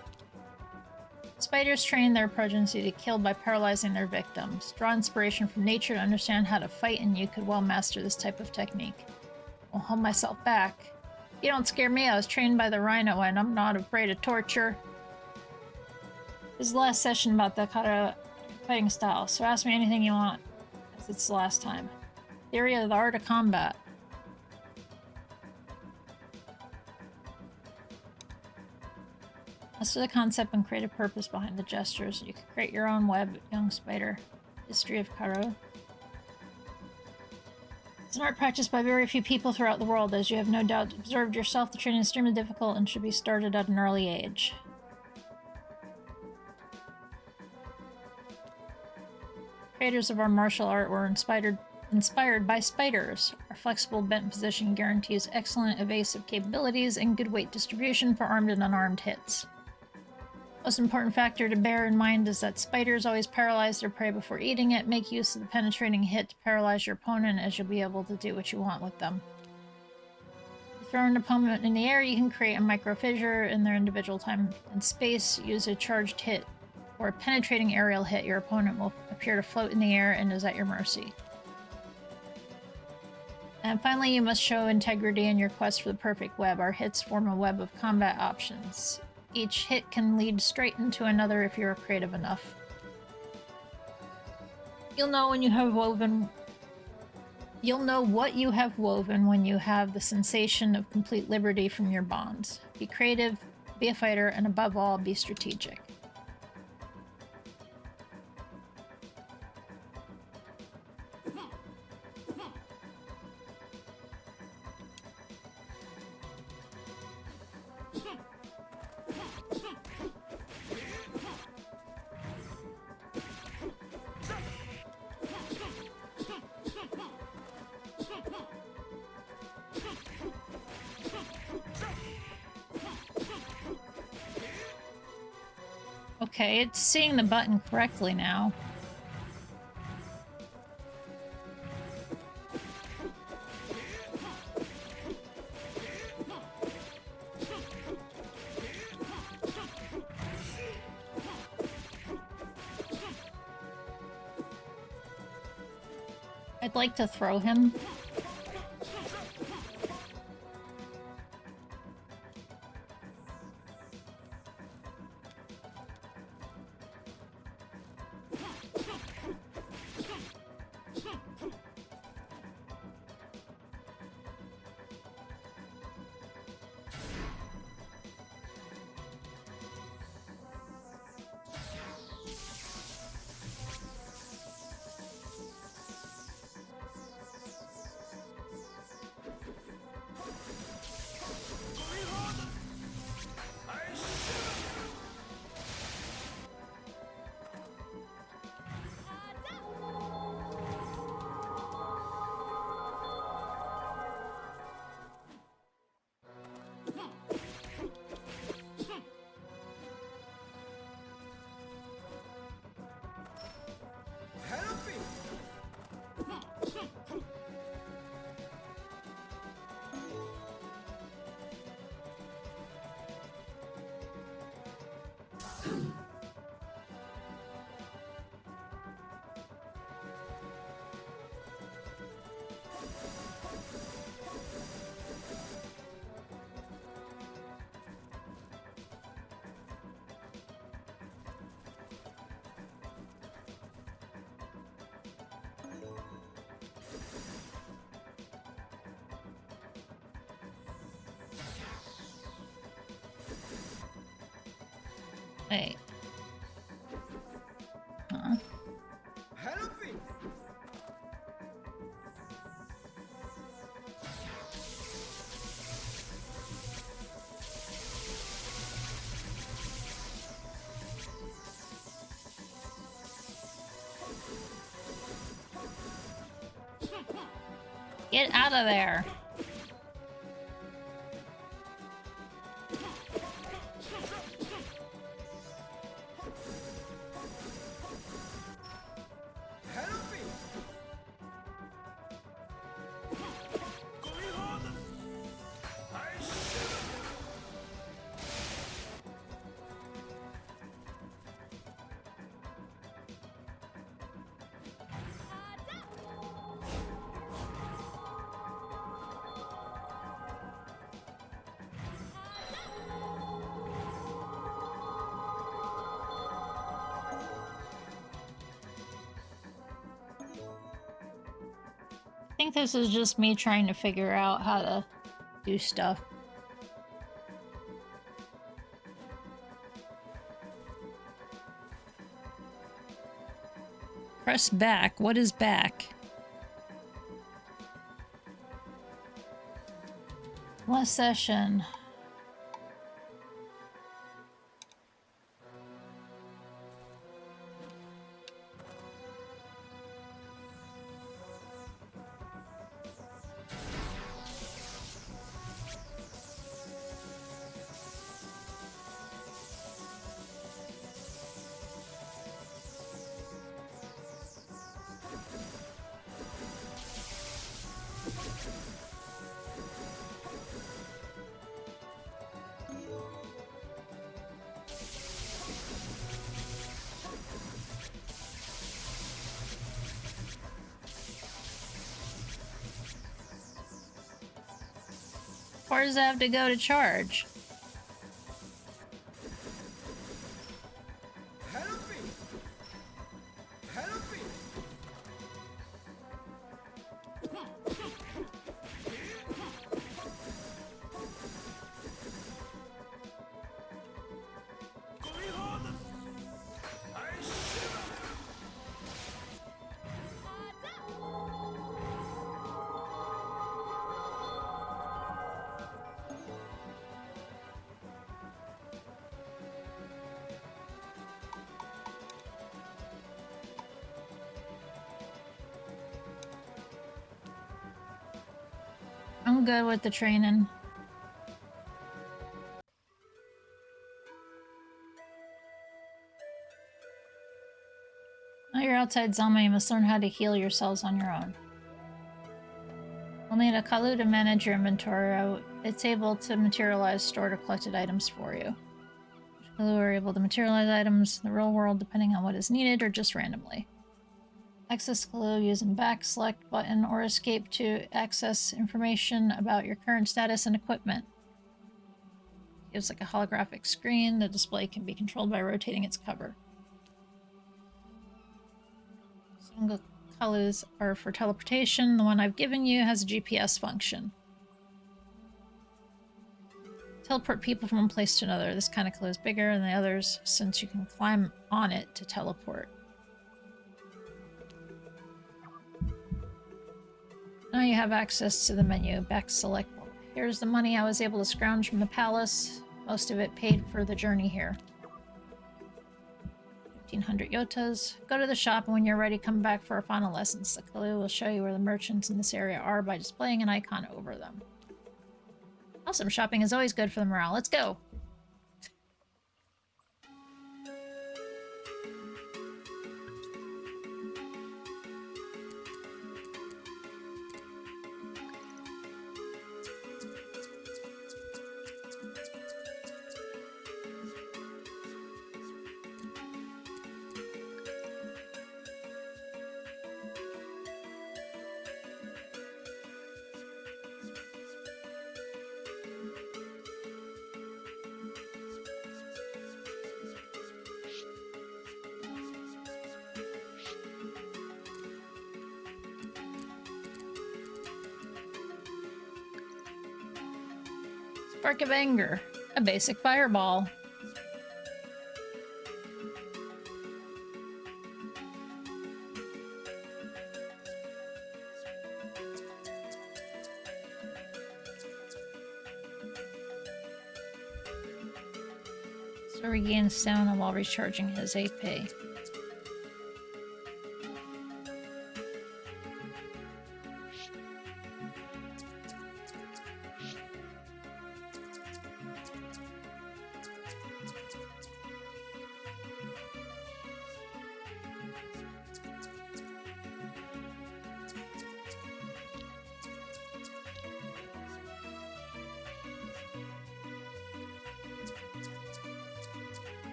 Speaker 5: Spiders train their progeny to kill by paralyzing their victims. Draw inspiration from nature to understand how to fight, and you could well master this type of technique. I'll hold myself back. You don't scare me. I was trained by the rhino, and I'm not afraid of torture. This is the last session about the kata fighting style, so ask me anything you want, as it's the last time. Theory of the art of combat. Master the concept and create a purpose behind the gestures. You can create your own web, young spider. History of Karo. It's an art practiced by very few people throughout the world. As you have no doubt observed yourself, the training is extremely difficult and should be started at an early age. Creators of our martial art were inspired by spiders. Our flexible bent position guarantees excellent evasive capabilities and good weight distribution for armed and unarmed hits. Most important factor to bear in mind is that spiders always paralyze their prey before eating it. Make use of the penetrating hit to paralyze your opponent, as you'll be able to do what you want with them. If you throw an opponent in the air, you can create a micro fissure in their individual time and space. Use a charged hit or a penetrating aerial hit. Your opponent will appear to float in the air and is at your mercy. And finally, you must show integrity in your quest for the perfect web. Our hits form a web of combat options. Each hit can lead straight into another if you're creative enough. You'll know what you have woven when you have the sensation of complete liberty from your bonds. Be creative, be a fighter, and above all, be strategic. Okay, it's seeing the button correctly now. I'd like to throw him. Wait. Huh? Get out of there. I think this is just me trying to figure out how to do stuff. Press back. What is back? Last session. Where does it have to go to charge? I'm good with the training. Now you're outside zombie, you must learn how to heal yourselves on your own. We'll need a Kalu to manage your inventory. It's able to materialize stored or collected items for you. Kalu are able to materialize items in the real world depending on what is needed or just randomly. Access Kalu using back select button or escape to access information about your current status and equipment. Gives like a holographic screen. The display can be controlled by rotating its cover. Single Kalus are for teleportation. The one I've given you has a GPS function. Teleport people from one place to another. This kind of Kalu is bigger than the others since you can climb on it to teleport. Now you have access to the menu. Back select. Here's the money I was able to scrounge from the palace. Most of it paid for the journey here. 1,500 yotas. Go to the shop, and when you're ready, come back for our final lessons. The Kalu will show you where the merchants in this area are by displaying an icon over them. Awesome. Shopping is always good for the morale. Let's go! Spark of Anger. A basic fireball. So regains stamina while recharging his AP.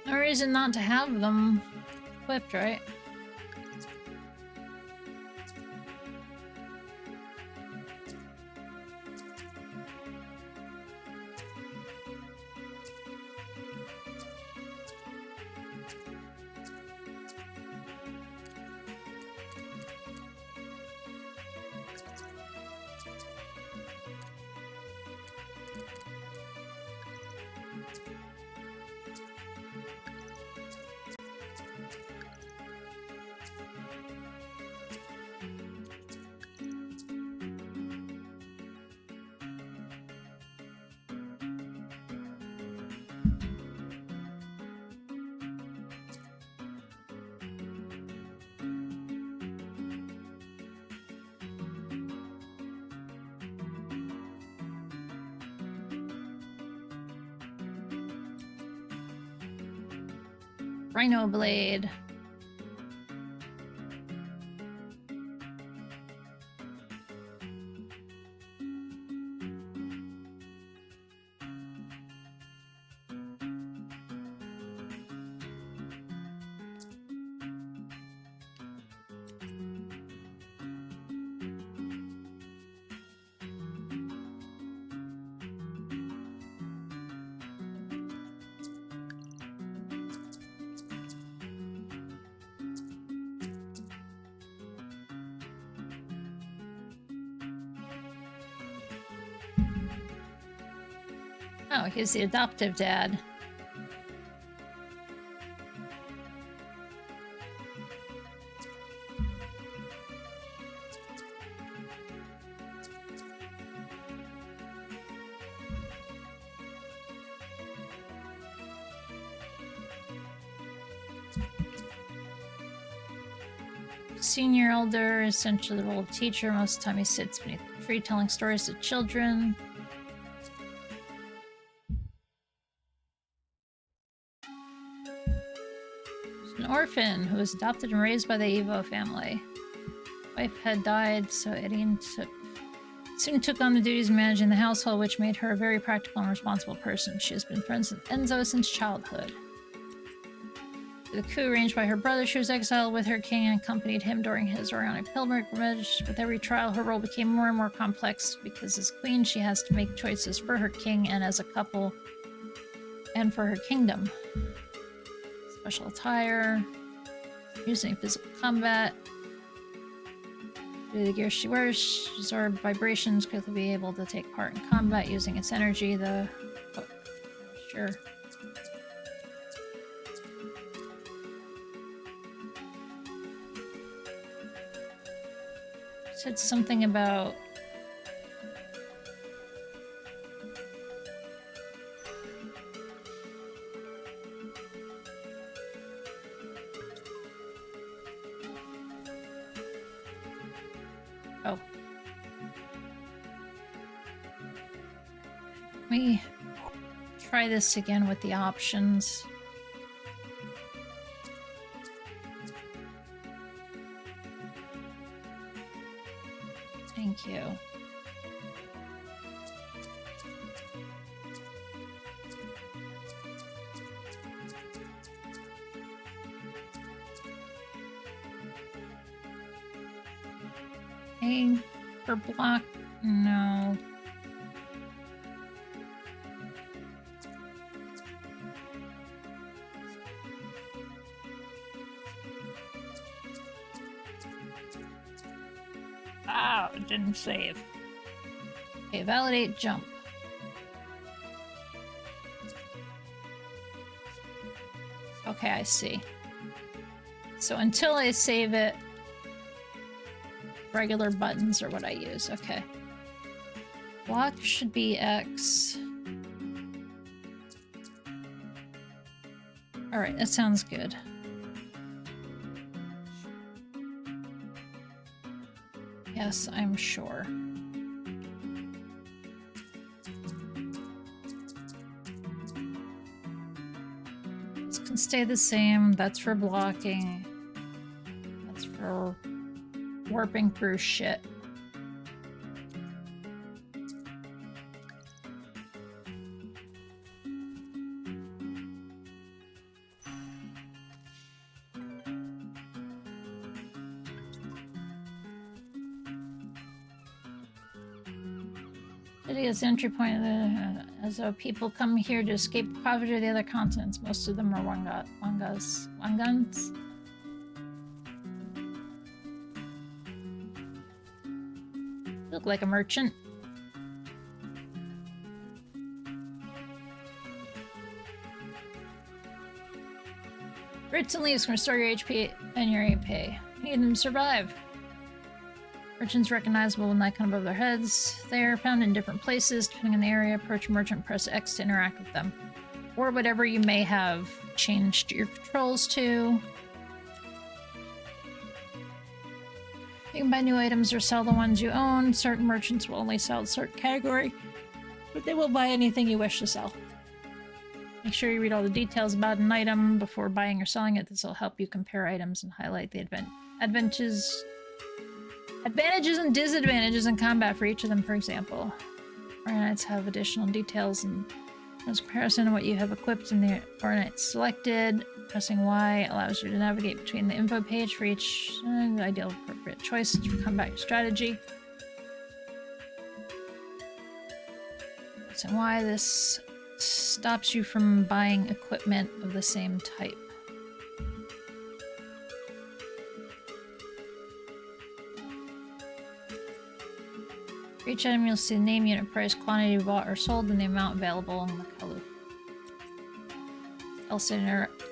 Speaker 5: No reason not to have them equipped, right? Rhino Blade. Oh, he's the adoptive dad. Senior elder, essentially the role of teacher. Most of the time he sits beneath the tree telling stories to children. An orphan who was adopted and raised by the Evo family. Wife had died, so Aurion soon took on the duties of managing the household, which made her a very practical and responsible person. She has been friends with Enzo since childhood. To the coup arranged by her brother, she was exiled with her king and accompanied him during his Orionic pilgrimage. With every trial, her role became more and more complex because as queen, she has to make choices for her king and as a couple, and for her kingdom. Special attire, using physical combat. Due to the gear she wears, she absorbs vibrations, quickly be able to take part in combat using its energy. Sure. Said something about oh. Let me try this again with the options. Thank you. A for block? No. Ah, it didn't save. Okay, validate jump. Okay, I see. So until I save it, regular buttons are what I use. Okay. Block should be X. Alright, that sounds good. Yes, I'm sure. This can stay the same. That's for blocking. That's for warping through shit. City is the entry point of the, as though people come here to escape the poverty of the other continents. Most of them are Wangans. Look like a merchant. Fruits and leaves can restore your HP and your AP. You need them to survive. Merchants recognizable with an icon above their heads. They are found in different places. Depending on the area, approach a merchant, press X to interact with them. Or whatever you may have changed your controls to. You can buy new items or sell the ones you own. Certain merchants will only sell a certain category, but they will buy anything you wish to sell. Make sure you read all the details about an item before buying or selling it. This will help you compare items and highlight the advantages and disadvantages in combat for each of them, for example. Orionites have additional details in comparison to what you have equipped in the Orionites selected. Pressing Y allows you to navigate between the info page for each ideal appropriate choice to combat your strategy. Pressing Y, this stops you from buying equipment of the same type. For each item, you'll see the name, unit price, quantity bought or sold, and the amount available in the color. Also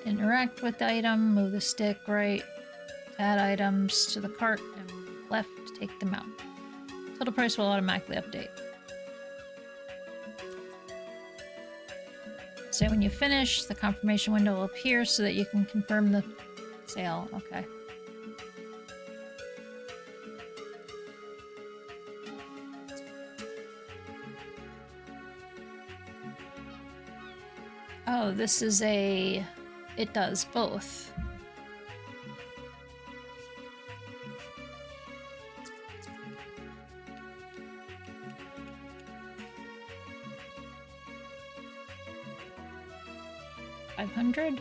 Speaker 5: interact with the item, move the stick right, add items to the cart, and left to take them out. Total price will automatically update. So when you finish, the confirmation window will appear so that you can confirm the sale. Okay. Oh, this is a... It does both. $500?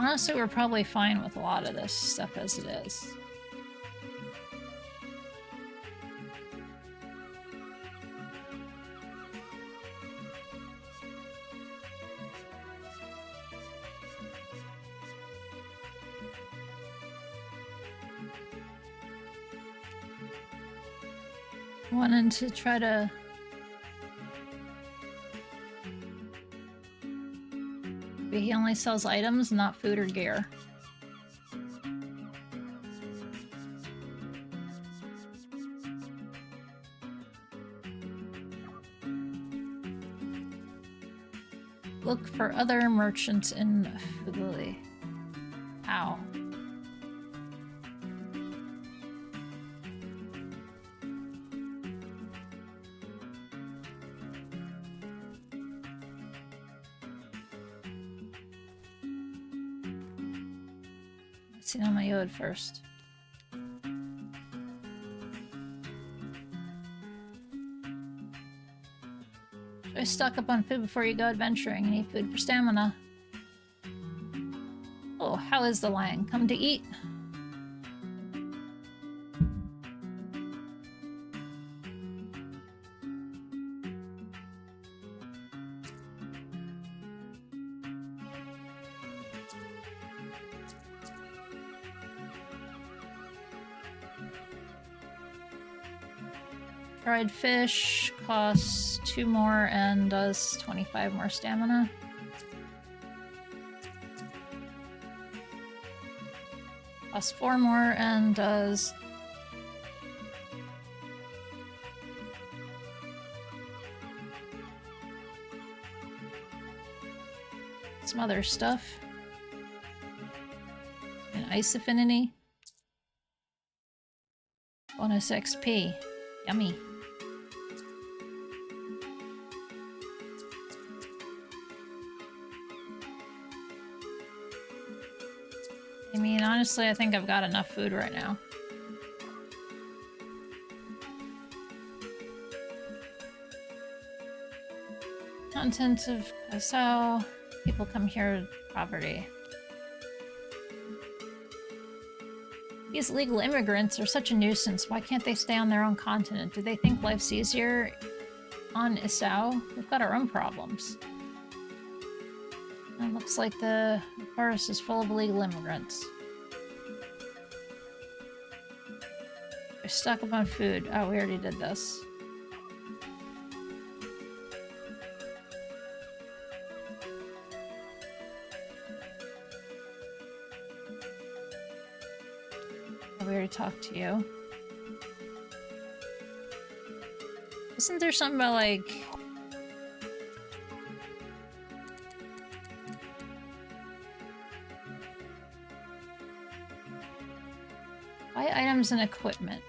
Speaker 5: Honestly, we're probably fine with a lot of this stuff as it is. Wanted to try to but he only sells items, not food or gear. Look for other merchants in Fuguli. Ow. Let's see on my Yod first. Should I stock up on food before you go adventuring? I need food for stamina. Oh, how is the lion? Come to eat? Fried fish costs 2 more and does 25 more stamina. Costs 4 more and does some other stuff. An ice affinity. Bonus XP. Yummy. I mean, honestly, I think I've got enough food right now. Content of Kasao. People come here, poverty. These illegal immigrants are such a nuisance. Why can't they stay on their own continent? Do they think life's easier on Isao? We've got our own problems. It looks like the forest is full of illegal immigrants. We're stuck up on food. Oh, we already did this. Oh, we already talked to you. Isn't there something about, like... buy items and equipment.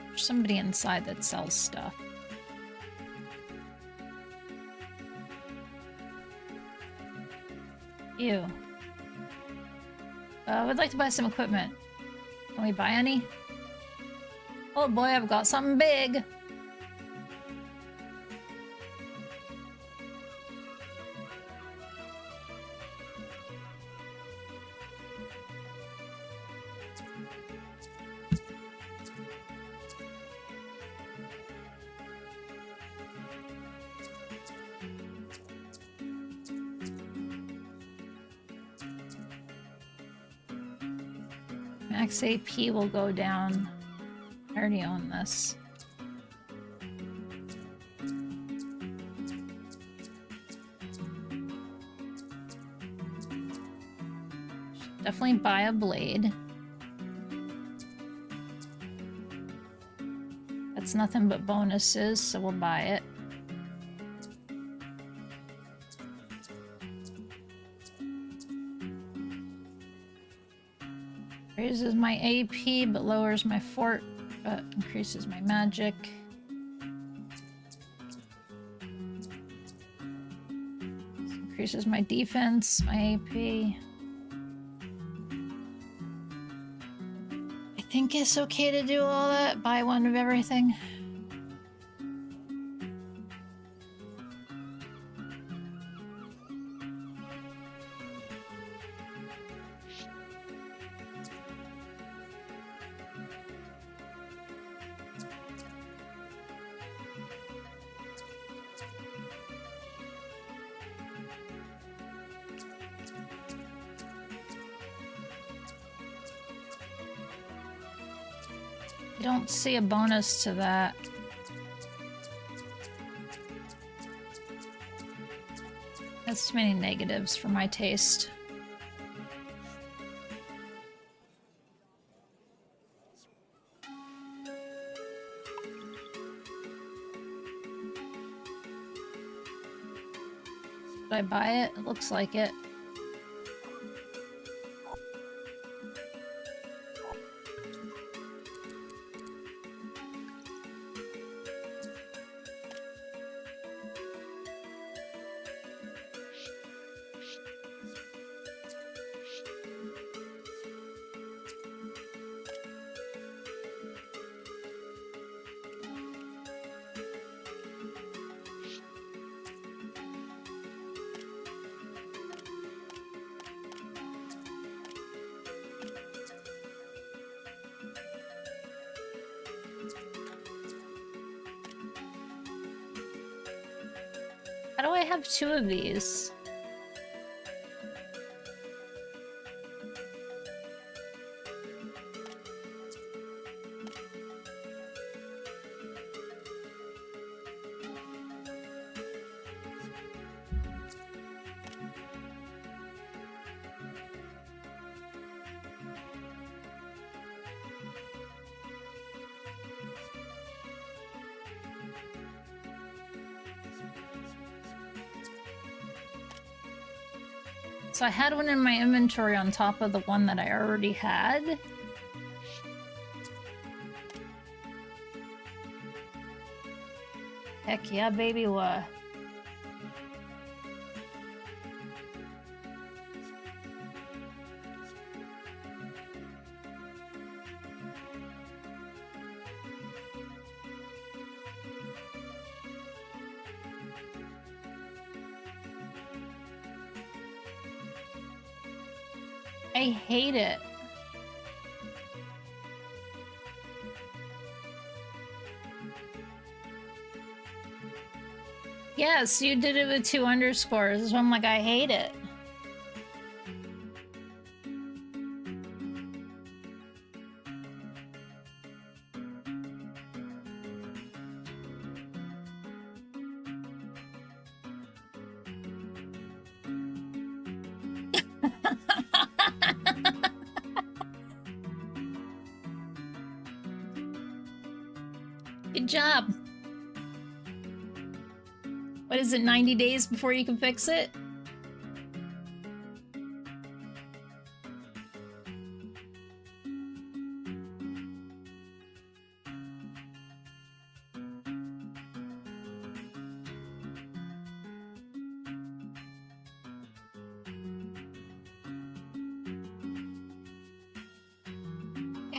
Speaker 5: There's somebody inside that sells stuff. Ew. I would like to buy some equipment. Can we buy any? Oh boy, I've got something big! Max AP will go down. I already own this. Should definitely buy a blade. That's nothing but bonuses, so we'll buy it. Raises my AP, but lowers my fort, but increases my magic. increases my defense, my AP. I think it's okay to do all that. Buy one of everything. I don't see a bonus to that. That's too many negatives for my taste. Did I buy it? It looks like it. How do I have two of these? So I had one in my inventory on top of the one that I already had. Heck yeah, baby, what? I hate it. Yes, you did it with 2 underscores, so I'm like, I hate it. Good job. What is it, 90 days before you can fix it?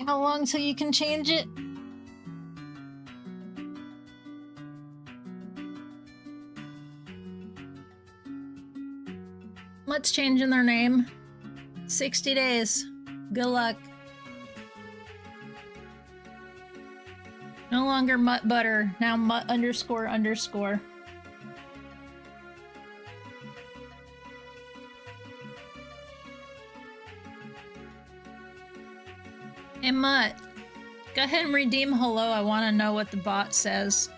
Speaker 5: How long till you can change it? Let's change in their name. 60 days. Good luck. No longer Mutt Butter, now Mutt ___. Hey Mutt, go ahead and redeem hello. I want to know what the bot says.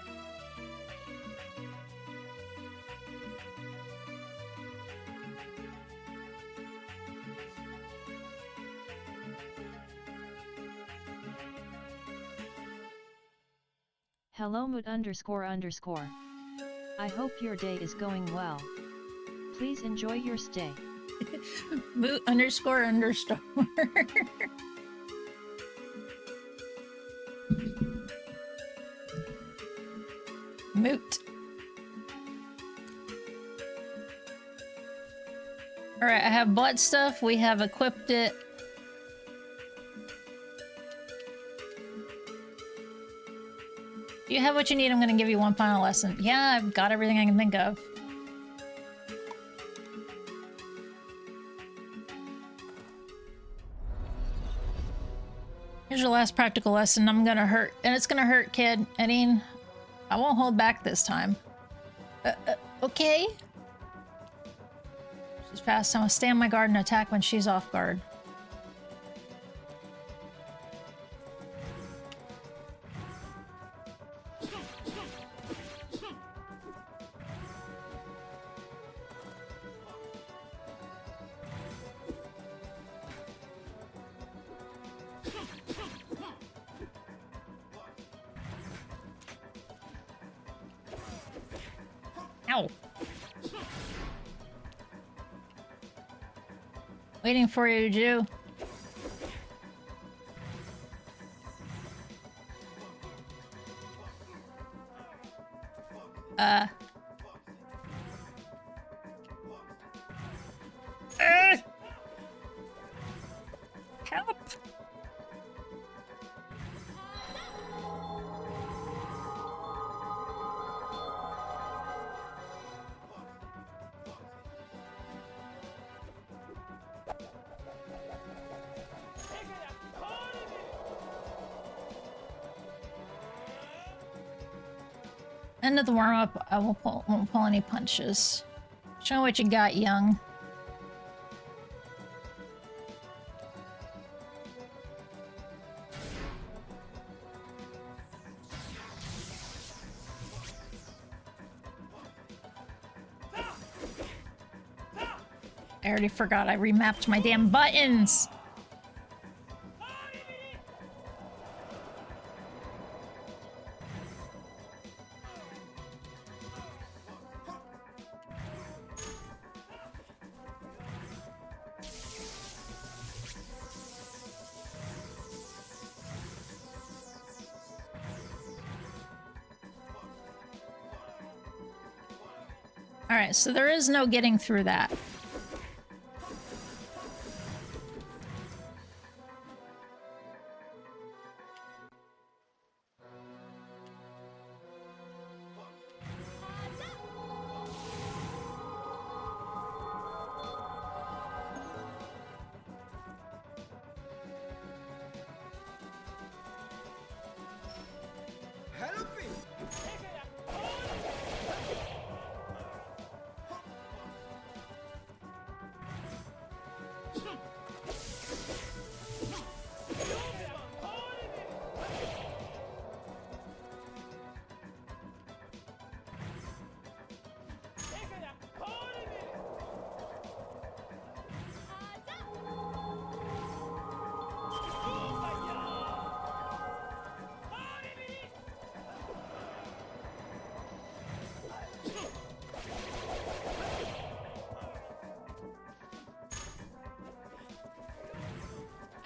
Speaker 4: Hello Moot ___. I hope your day is going well. Please enjoy your stay.
Speaker 5: Moot ___. Moot. Alright, I have bought stuff. We have equipped it. Do you have what you need? I'm gonna give you one final lesson. Yeah, I've got everything I can think of. Here's your last practical lesson. I'm gonna hurt. And it's gonna hurt, kid. Edine, I won't hold back this time. Okay? She's fast. I'm gonna stay on my guard and attack when she's off guard. Ow. Waiting for you, Jew. Help! End of the warm-up, I won't pull any punches. Show what you got, young. I already forgot I remapped my damn buttons! Alright, so there is no getting through that.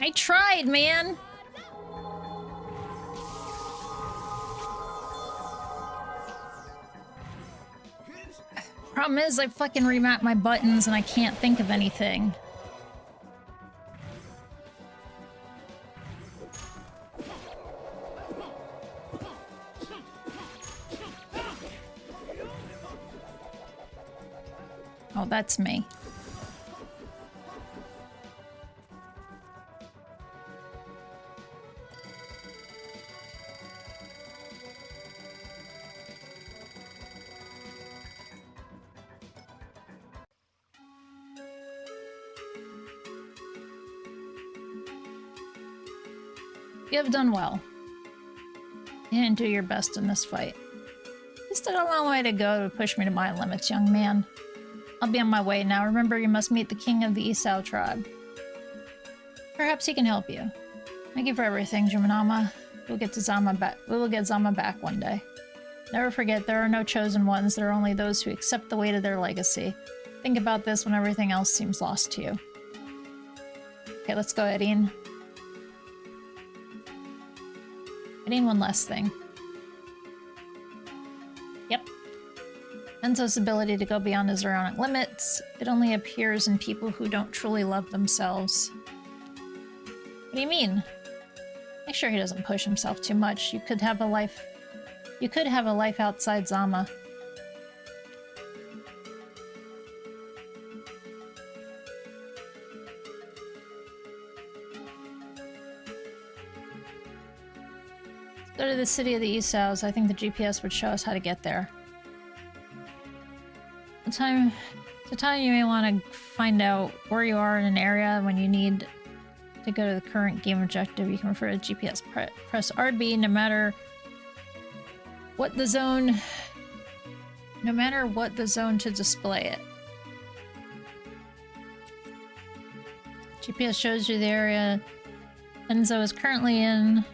Speaker 5: I tried, man! Problem is, I fucking remapped my buttons and I can't think of anything. Oh, that's me. You have done well. You didn't do your best in this fight. You still got a long way to go to push me to my limits, young man. I'll be on my way now. Remember, you must meet the king of the Isao tribe. Perhaps he can help you. Thank you for everything, Jumanama. We'll get Zama back one day. Never forget, there are no chosen ones. There are only those who accept the weight of their legacy. Think about this when everything else seems lost to you. Okay, let's go, Edine. I need one last thing. Yep. Enzo's ability to go beyond his Aurionic limits. It only appears in people who don't truly love themselves. What do you mean? Make sure he doesn't push himself too much. You could have a life outside Zama. Let's go to the city of the Issaos. I think the GPS would show us how to get there. It's a time you may want to find out where you are in an area when you need to go to the current game objective. You can refer to GPS. Press RB no matter what the zone to display it. GPS shows you the area Enzo is currently in.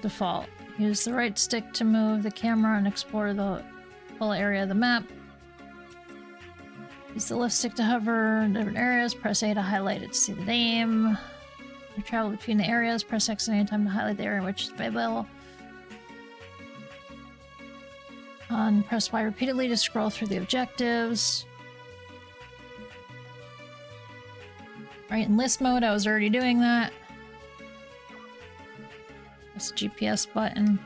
Speaker 5: Default. Use the right stick to move the camera and explore the whole area of the map. Use the left stick to hover in different areas. Press A to highlight it to see the name. You travel between the areas. Press X at any time to highlight the area in which is available. And press Y repeatedly to scroll through the objectives. Right, in list mode, I was already doing that. Press the GPS button.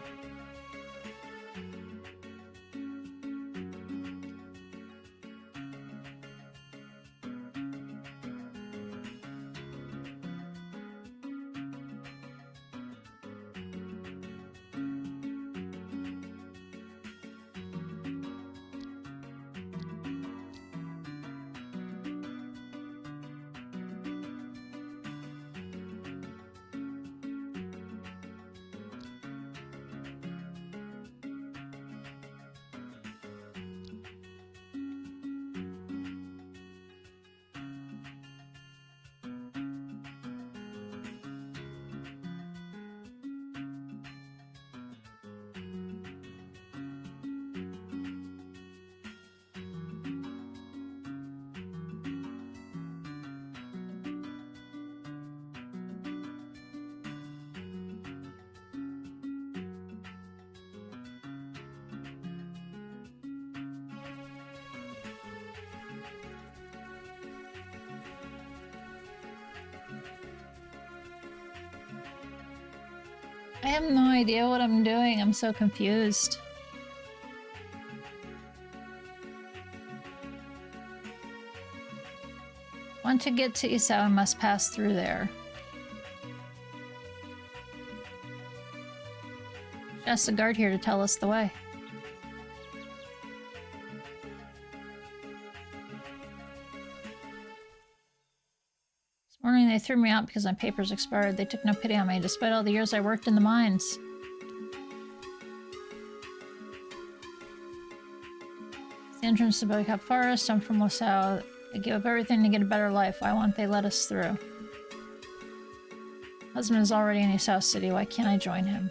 Speaker 5: I have no idea what I'm doing. I'm so confused. Want to get to Isao, I must pass through there. Ask the guard here to tell us the way. This morning they threw me out because my papers expired. They took no pity on me, despite all the years I worked in the mines. It's the entrance to Boycott Forest. I'm from Wasao. I give up everything to get a better life. Why won't they let us through? Husband is already in Isao City. Why can't I join him?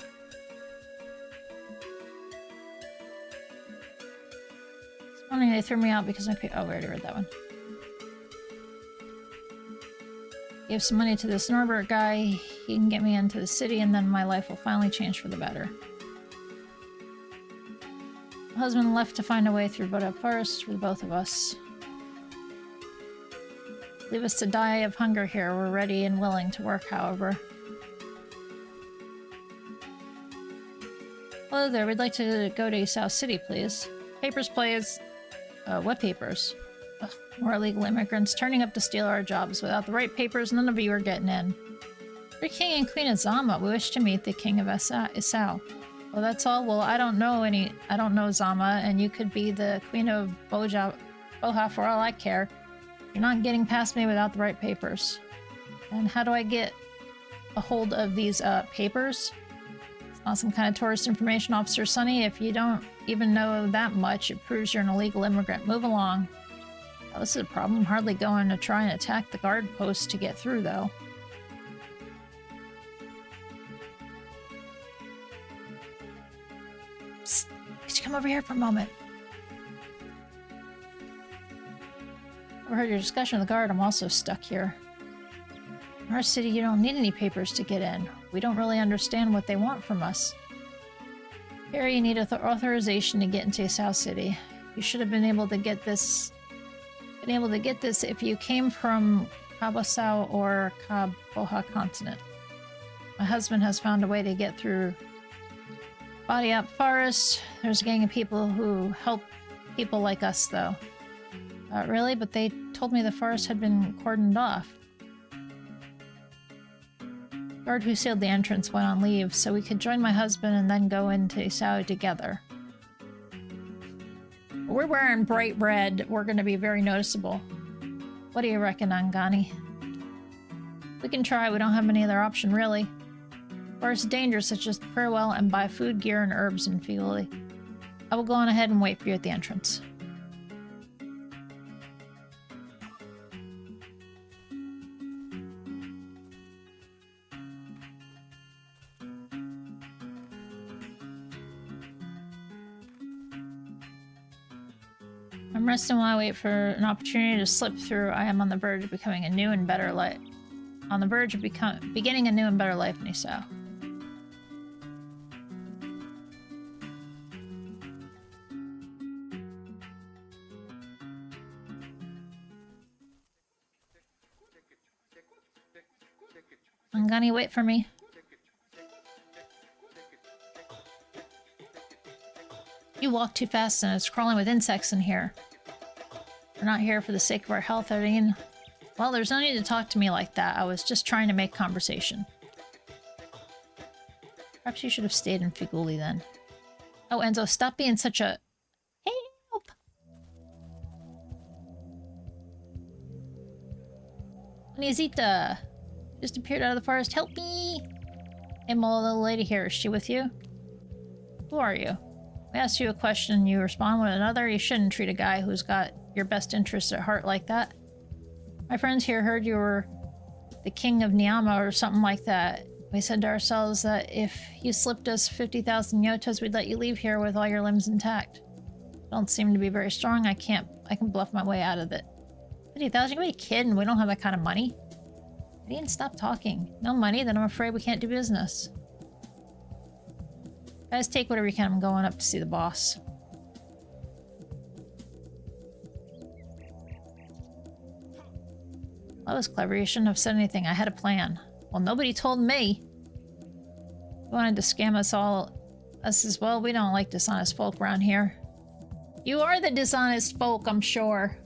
Speaker 5: This morning they threw me out because I paid. Oh, we already read that one. Gave some money to this Norbert guy. He can get me into the city, and then my life will finally change for the better. My husband left to find a way through Boda Forest for the both of us. Leave us to die of hunger here. We're ready and willing to work, however. Hello there. We'd like to go to Isao City, please. Papers, please. What papers? Ugh, more illegal immigrants turning up to steal our jobs. Without the right papers, none of you are getting in. We're King and Queen of Zama. We wish to meet the King of Isao. Well, that's all. Well, I don't know Zama, and you could be the Queen of Boha for all I care. You're not getting past me without the right papers. And how do I get a hold of these papers? It's not some kind of tourist information officer, Sonny. If you don't even know that much, it proves you're an illegal immigrant. Move along. Oh, this is a problem. I'm hardly going to try and attack the guard post to get through, though. Psst. Could you come over here for a moment? I heard your discussion with the guard. I'm also stuck here. In our city, you don't need any papers to get in. We don't really understand what they want from us. Here, you need authorization to get into Isao City. You should have been able to get this. If you came from Kabasao or Kaboha continent. My husband has found a way to get through Body Up Forest. There's a gang of people who help people like us, though. Really? But they told me the forest had been cordoned off. The guard who sealed the entrance went on leave, so we could join my husband and then go into Isao together. We're wearing bright red. We're going to be very noticeable. What do you reckon, Angani? We can try. We don't have any other option, really. Forest is dangerous, such as farewell and buy food, gear, and herbs in Figuli. I will go on ahead and wait for you at the entrance. I'm resting while I wait for an opportunity to slip through. I am on the verge of becoming a new and better life. On the verge of beginning a new and better life in Isao. Angani, wait for me. You walk too fast and it's crawling with insects in here. We're not here for the sake of our health, Aurion. Well, there's no need to talk to me like that. I was just trying to make conversation. Perhaps you should have stayed in Figuli then. Oh, Enzo, stop being such a... Help! Nizita! Just appeared out of the forest. Help me! Hey, Mola, little lady here. Is she with you? Who are you? We asked you a question and you respond with another. You shouldn't treat a guy who's got your best interests at heart like that. My friends here heard you were the king of Niama or something like that. We said to ourselves that if you slipped us 50,000 yotas, we'd let you leave here with all your limbs intact. Don't seem to be very strong. I can bluff my way out of it. 50,000? You gotta be kidding. We don't have that kind of money. I didn't stop talking. No money? Then I'm afraid we can't do business. Guys, take whatever you can. I'm going up to see the boss. That was clever. You shouldn't have said anything. I had a plan. Well, nobody told me. You wanted to scam us as well. We don't like dishonest folk around here. You are the dishonest folk, I'm sure.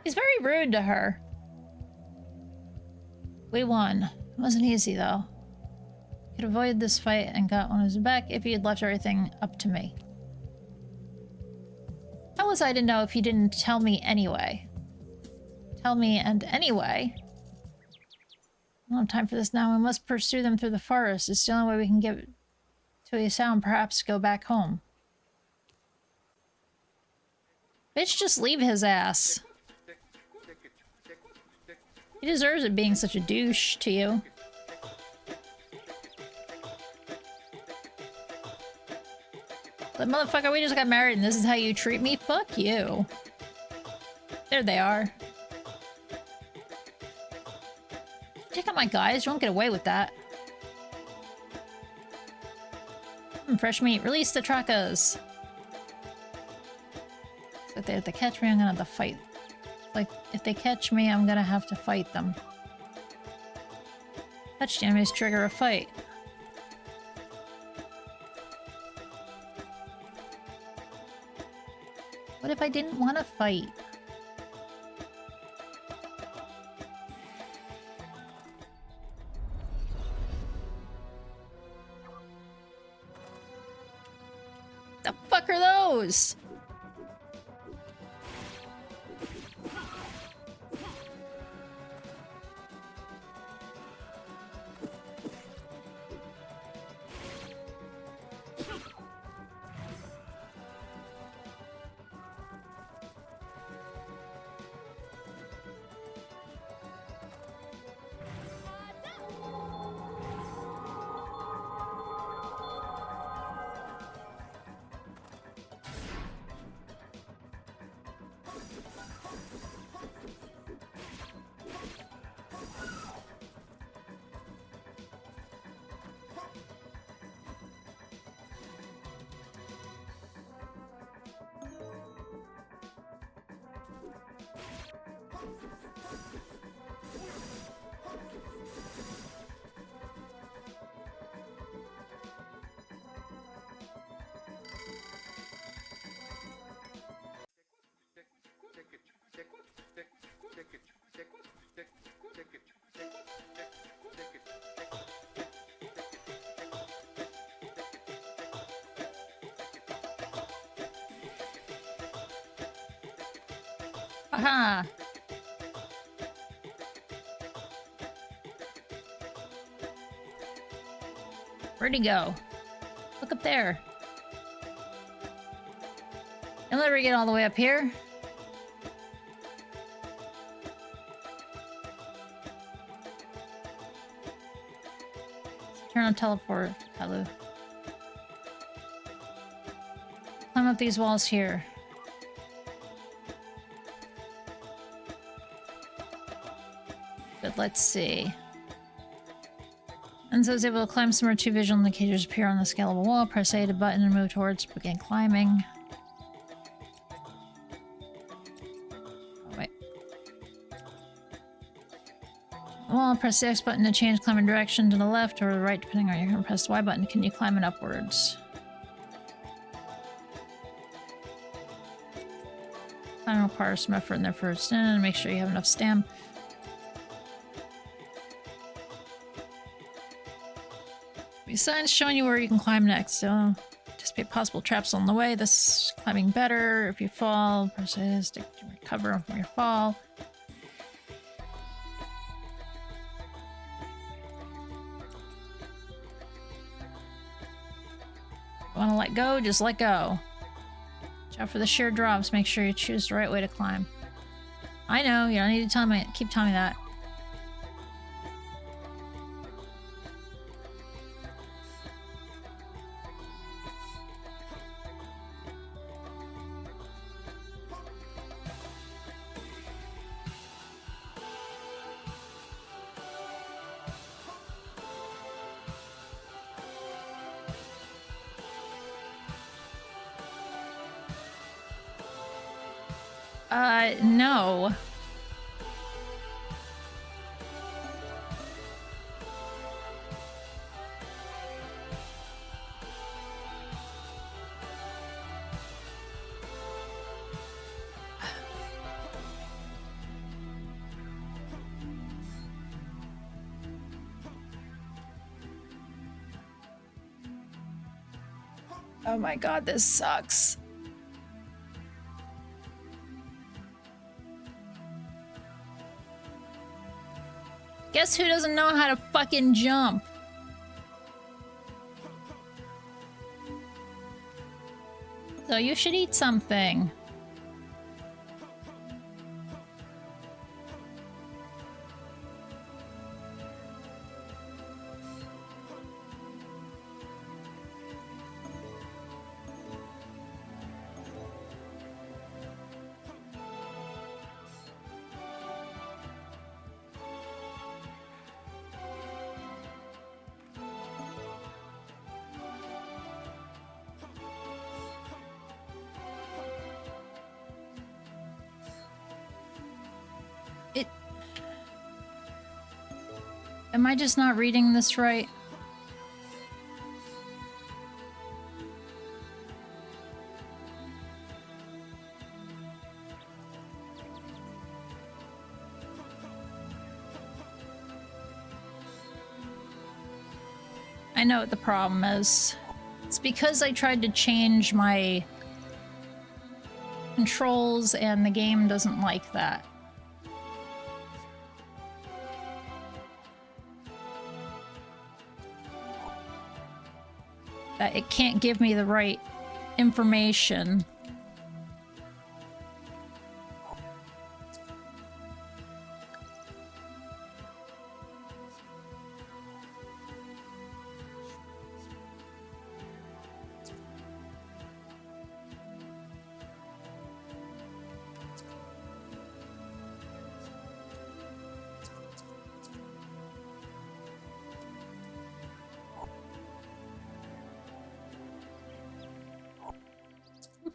Speaker 5: He's very rude to her. We won. It wasn't easy, though. Could avoid this fight and got on his back if he had left everything up to me. How was I to know if you didn't tell me anyway? Tell me, and anyway. I don't have time for this now. We must pursue them through the forest. It's the only way we can get to Isao and perhaps go back home. Bitch, just leave his ass. He deserves it being such a douche to you. But motherfucker, we just got married and this is how you treat me? Fuck you. There they are. Check out my guys, you won't get away with that. Fresh meat, release the trackers. If they have to catch me, I'm gonna have to fight. Like, if they catch me, I'm gonna have to fight them. Touch enemies trigger a fight. What if I didn't want to fight? The fuck are those? Aha! Where'd he go? Look up there. You'll never get all the way up here. Turn on teleport, Kalu. Climb up these walls here. But let's see. And so it's able to climb somewhere. Two visual indicators appear on the scalable wall. Press A to button and move towards. Begin climbing. Oh, wait. Wall. Press the X button to change climbing direction to the left or the right, depending on your hand. Press the Y button. Can you climb it upwards? Climb requires some effort in there first. And make sure you have enough stamina. Besides showing you where you can climb next, so anticipate possible traps on the way. This climbing better. If you fall, press A stick to recover from your fall. Want to let go? Just let go. Watch out for the sheer drops. Make sure you choose the right way to climb. I know, you don't need to tell me. Keep telling me that. No. Oh my god, this sucks. Guess who doesn't know how to fucking jump? So you should eat something. Am I just not reading this right? I know what the problem is. It's because I tried to change my controls and the game doesn't like that. That it can't give me the right information.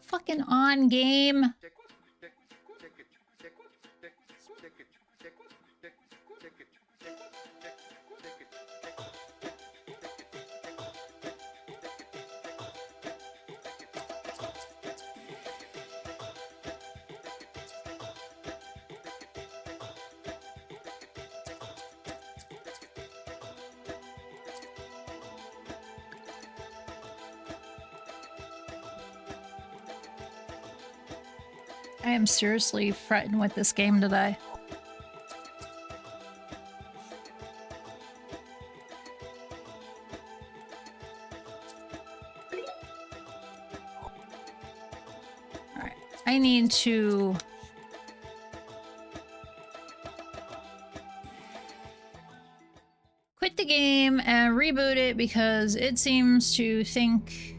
Speaker 5: Fucking on game. I am seriously fretting with this game today. Alright, I need to... quit the game and reboot it because it seems to think...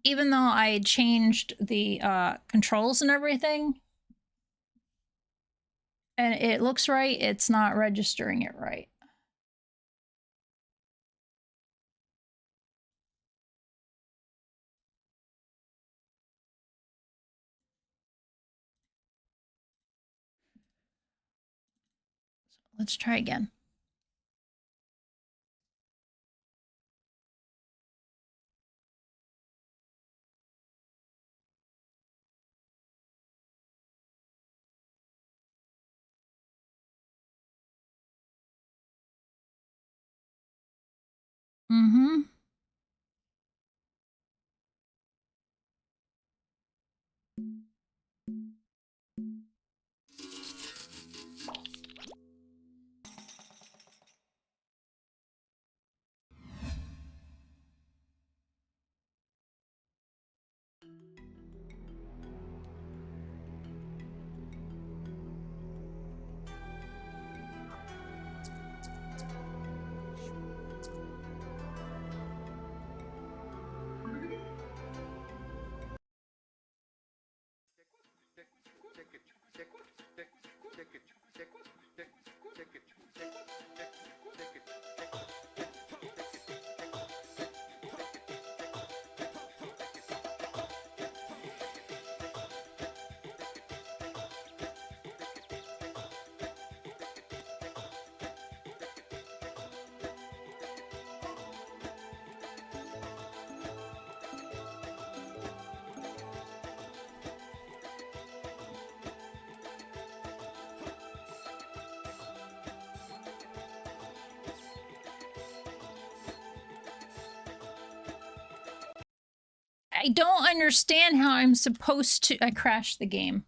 Speaker 5: even though I changed the controls and everything, and it looks right, it's not registering it right. So let's try again. Mm-hmm. I don't understand how I'm supposed to... I crashed the game.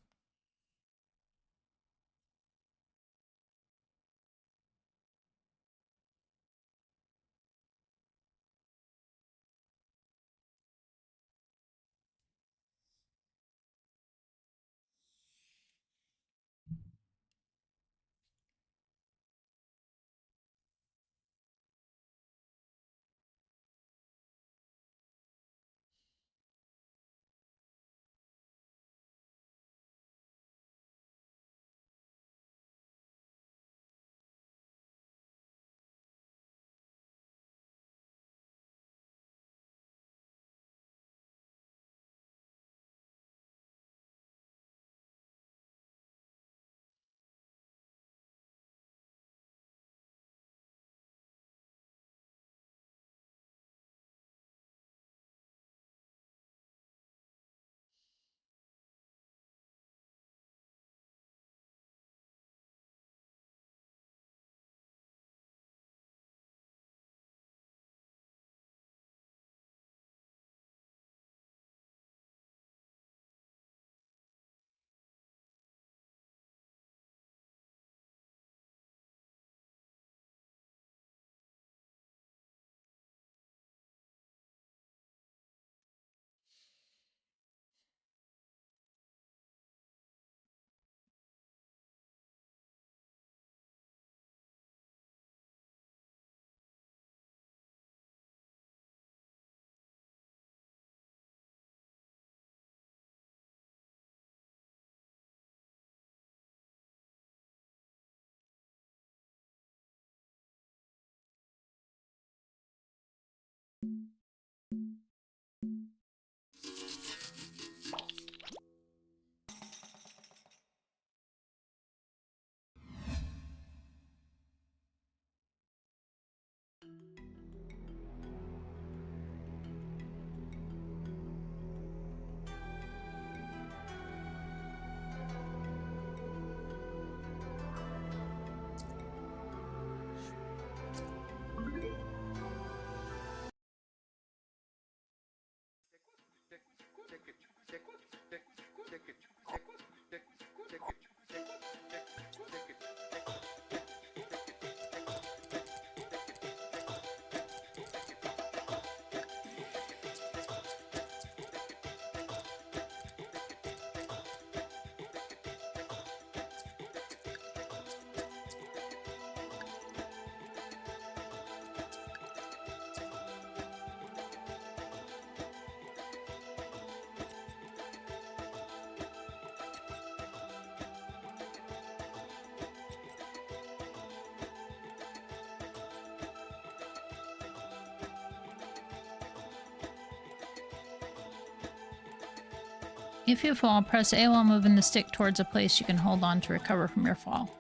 Speaker 5: If you fall, press A while moving the stick towards a place you can hold on to recover from your fall.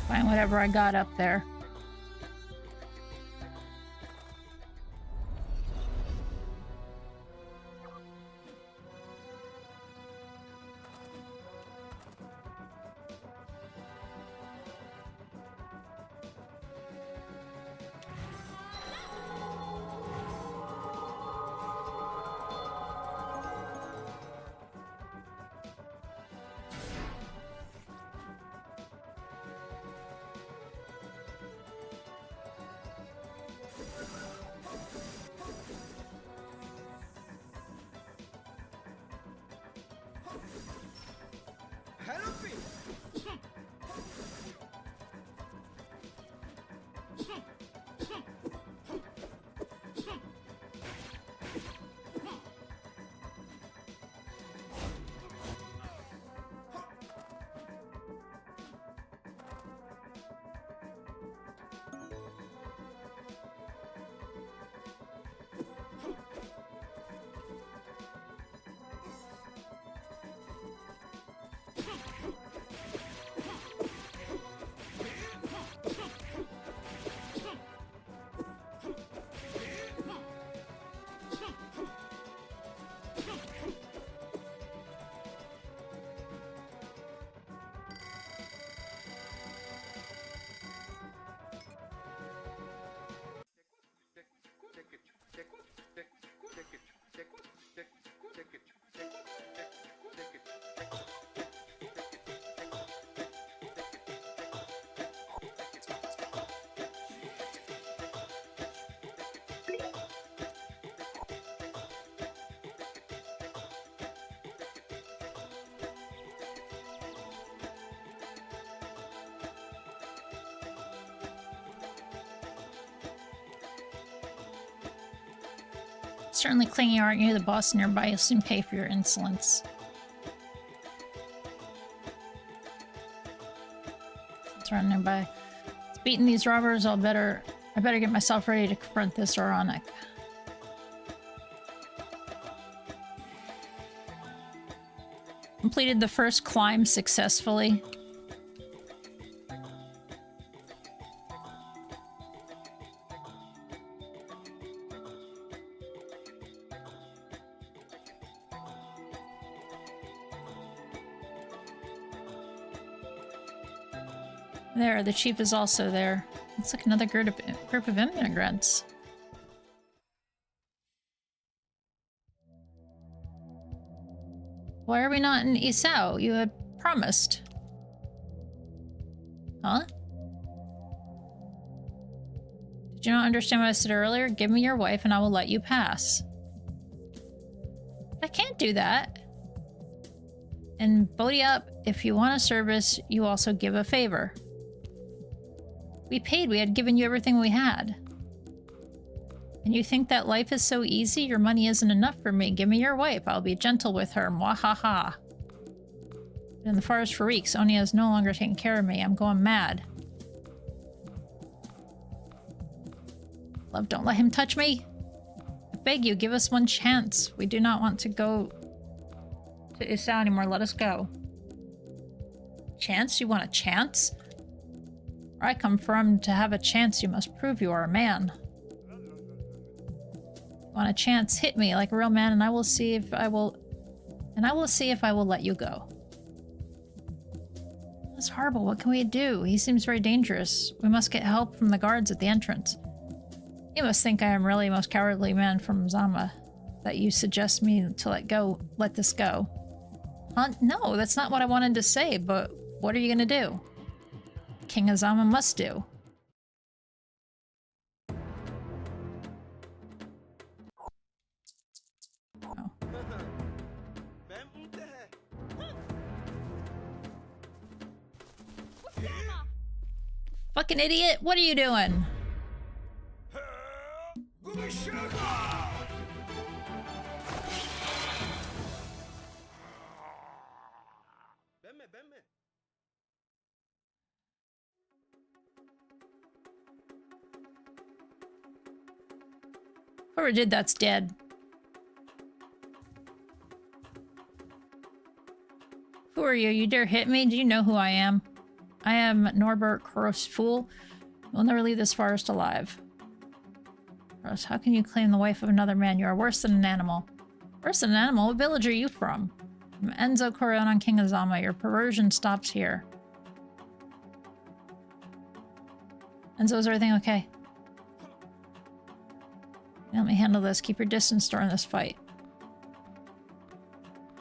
Speaker 5: Find whatever I got up there. Certainly clingy, aren't you? The boss nearby will soon pay for your insolence. It's running nearby. It's beating these robbers. I better get myself ready to confront this Aurion. Completed the first climb successfully. There, the chief is also there. Looks like another group of immigrants. Why are we not in Isao? You had promised. Huh? Did you not understand what I said earlier? Give me your wife and I will let you pass. I can't do that. And Bodhi up, if you want a service, you also give a favor. We paid, we had given you everything we had. And you think that life is so easy? Your money isn't enough for me. Give me your wife. I'll be gentle with her. Mwahaha. In the forest for weeks, Onia is no longer taking care of me. I'm going mad. Love, don't let him touch me. I beg you, give us one chance. We do not want to go to Isao anymore. Let us go. Chance? You want a chance? Where I come from, to have a chance, you must prove you are a man. Want a chance? Hit me like a real man, and I will see if I will. And I will see if I will let you go. That's horrible. What can we do? He seems very dangerous. We must get help from the guards at the entrance. You must think I am really the most cowardly man from Zama, that you suggest me to let this go. Huh? No, that's not what I wanted to say, but what are you gonna do? King of Zama must do. Oh. Fucking idiot! What are you doing? Whoever did that's dead. Who are you? You dare hit me? Do you know who I am? I am Norbert Fool. You'll never leave this forest alive. Gross, how can you claim the wife of another man? You are worse than an animal. Worse than an animal? What village are you from? I'm Enzo Kori-Odan, King of Zama. Your perversion stops here. Enzo, is everything okay? Let me handle this. Keep your distance during this fight.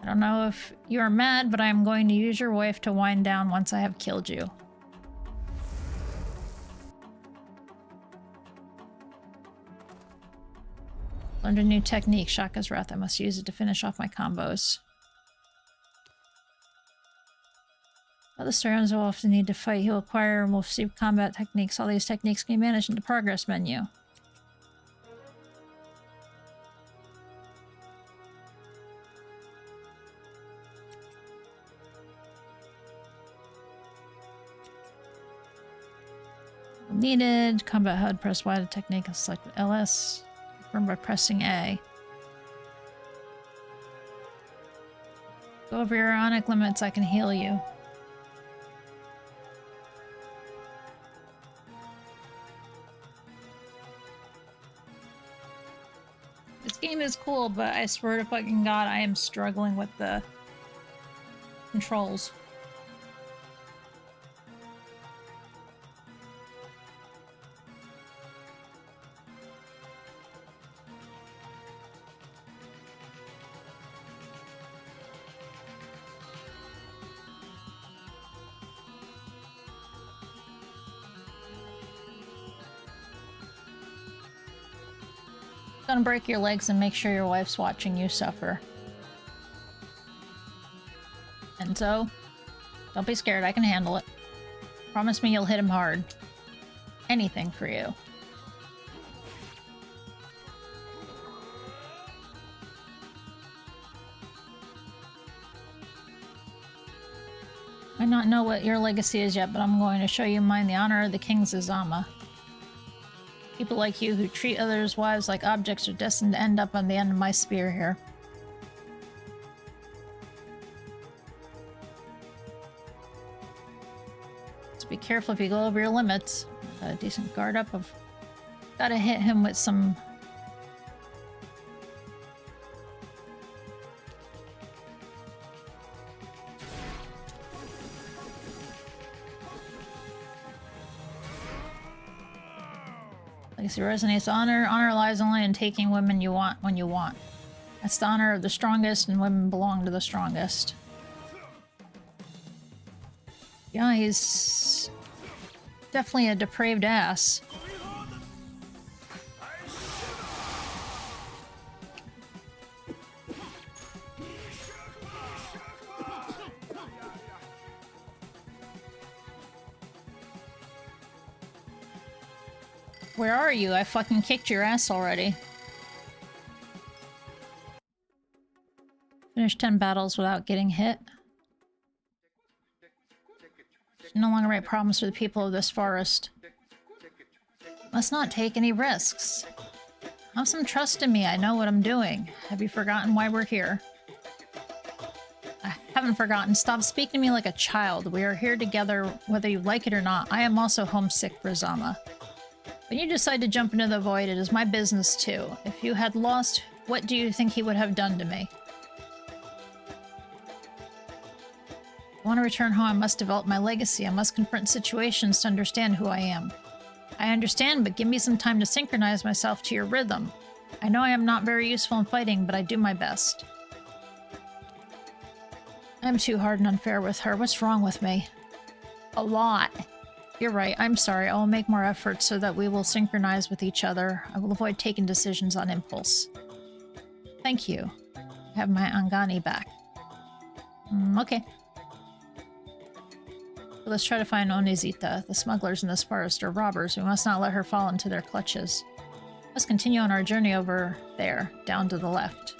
Speaker 5: I don't know if you are mad, but I am going to use your wife to wind down once I have killed you. Learned a new technique, Shaka's Wrath. I must use it to finish off my combos. Other Enzo will often need to fight. He'll acquire and will receive combat techniques. All these techniques can be managed in the progress menu. Needed. Combat HUD, press Y to technique and select LS. Confirm by pressing A. Go over your ionic limits, I can heal you. This game is cool, but I swear to fucking God, I am struggling with the controls. Gonna break your legs and make sure your wife's watching you suffer. Enzo, don't be scared, I can handle it. Promise me you'll hit him hard. Anything for you. I not know what your legacy is yet, but I'm going to show you mine, the honor of the kings of Zama. People like you who treat others' wives like objects are destined to end up on the end of my spear here. So be careful if you go over your limits. Got a decent guard up. I've got to hit him with some... Legacy resonates. Honor lies only in taking women you want when you want. That's the honor of the strongest, and women belong to the strongest. Yeah, he's definitely a depraved ass. Where are you? I fucking kicked your ass already. Finished 10 battles without getting hit. Should no longer write problems for the people of this forest. Must not take any risks. Have some trust in me. I know what I'm doing. Have you forgotten why we're here? I haven't forgotten. Stop speaking to me like a child. We are here together, whether you like it or not. I am also homesick for Zama. When you decide to jump into the void, it is my business too. If you had lost, what do you think he would have done to me? I want to return home. I must develop my legacy. I must confront situations to understand who I am. I understand, but give me some time to synchronize myself to your rhythm. I know I am not very useful in fighting, but I do my best. I'm too hard and unfair with her. What's wrong with me? A lot. You're right. I'm sorry. I will make more efforts so that we will synchronize with each other. I will avoid taking decisions on impulse. Thank you. I have my Angani back. Okay. Let's try to find Onizita. The smugglers in this forest are robbers. We must not let her fall into their clutches. Let's continue on our journey over there, down to the left.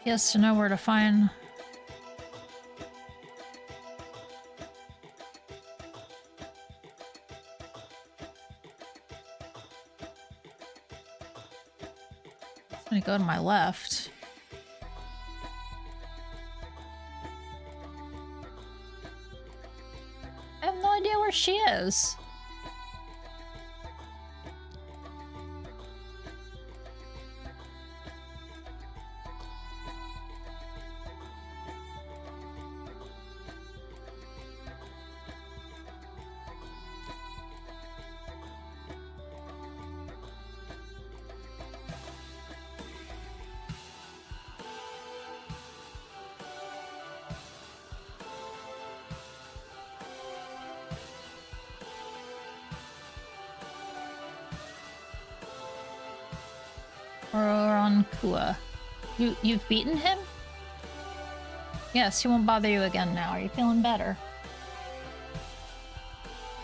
Speaker 5: GPS to know where to find... I'm gonna go to my left. I have no idea where she is. Aurion. You've beaten him? Yes, he won't bother you again now. Are you feeling better?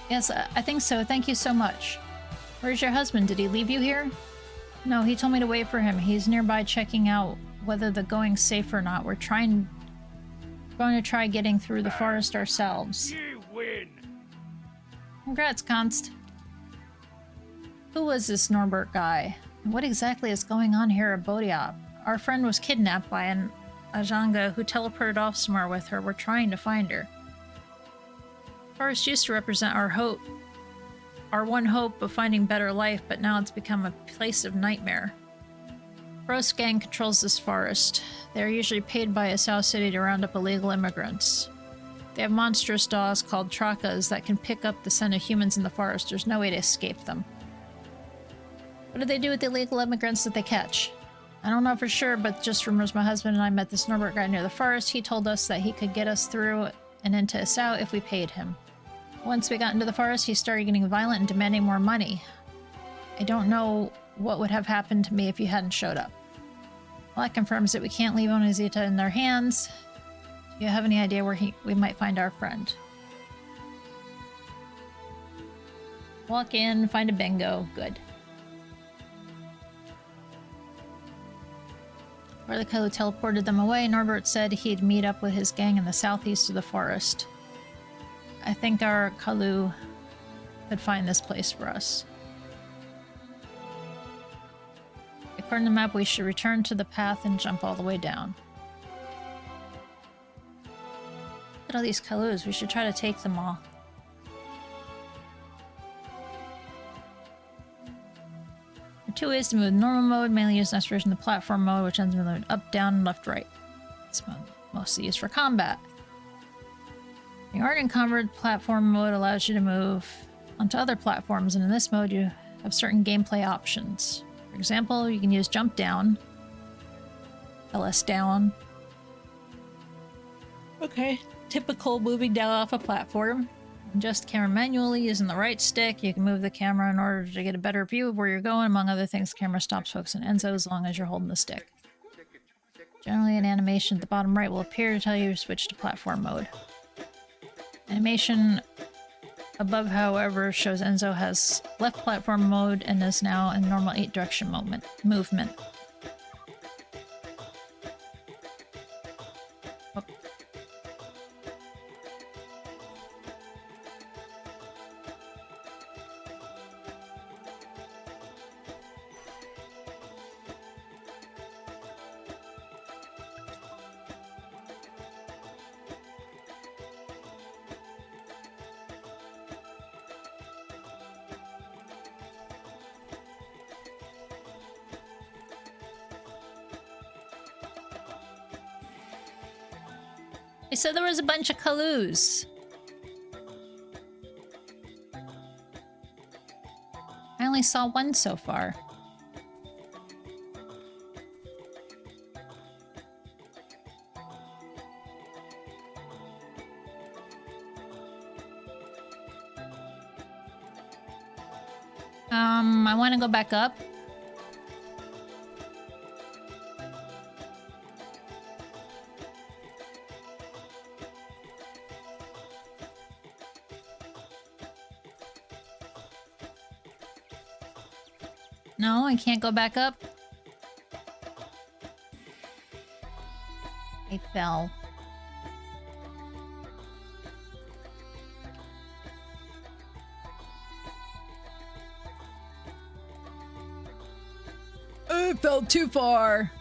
Speaker 5: Yes, I think so. Thank you so much. Where's your husband? Did he leave you here? No, he told me to wait for him. He's nearby checking out whether the going's safe or not. We're going to try getting through the forest ourselves.
Speaker 6: You win.
Speaker 5: Congrats, Const. Who was this Norbert guy? What exactly is going on here at Bodiop? Our friend was kidnapped by an Ajanga who teleported off somewhere with her. We're trying to find her. Forest used to represent our hope. Our one hope of finding better life, but now it's become a place of nightmare. Rose gang controls this forest. They are usually paid by Asao City to round up illegal immigrants. They have monstrous dogs called Trakas that can pick up the scent of humans in the forest. There's no way to escape them. What do they do with the illegal immigrants that they catch? I don't know for sure, but just rumors. My husband and I met this Norbert guy near the forest. He told us that he could get us through and into Asao if we paid him. Once we got into the forest, he started getting violent and demanding more money. I don't know what would have happened to me if you hadn't showed up. Well, that confirms that we can't leave Onizita in their hands. Do you have any idea where we might find our friend? Walk in, find a bingo. Good. Where the Kalu teleported them away, Norbert said he'd meet up with his gang in the southeast of the forest. I think our Kalu could find this place for us. According to the map, we should return to the path and jump all the way down. Look at all these Kalus. We should try to take them all. There are two ways to move. Normal mode, mainly used in this version of the platform mode, which ends with mode up, down, left, right. It's mostly used for combat. The art in combat platform mode allows you to move onto other platforms, and in this mode you have certain gameplay options. For example, you can use jump down, LS down. Okay, typical moving down off a platform. Adjust camera manually using the right stick. You can move the camera in order to get a better view of where you're going. Among other things, the camera stops focusing on Enzo as long as you're holding the stick. Generally, an animation at the bottom right will appear to tell you to switch to platform mode. Animation above, however, shows Enzo has left platform mode and is now in normal 8-direction movement. They said there was a bunch of Kaloos. I only saw one so far. I want to go back up. No, I can't go back up. I fell. I fell too far.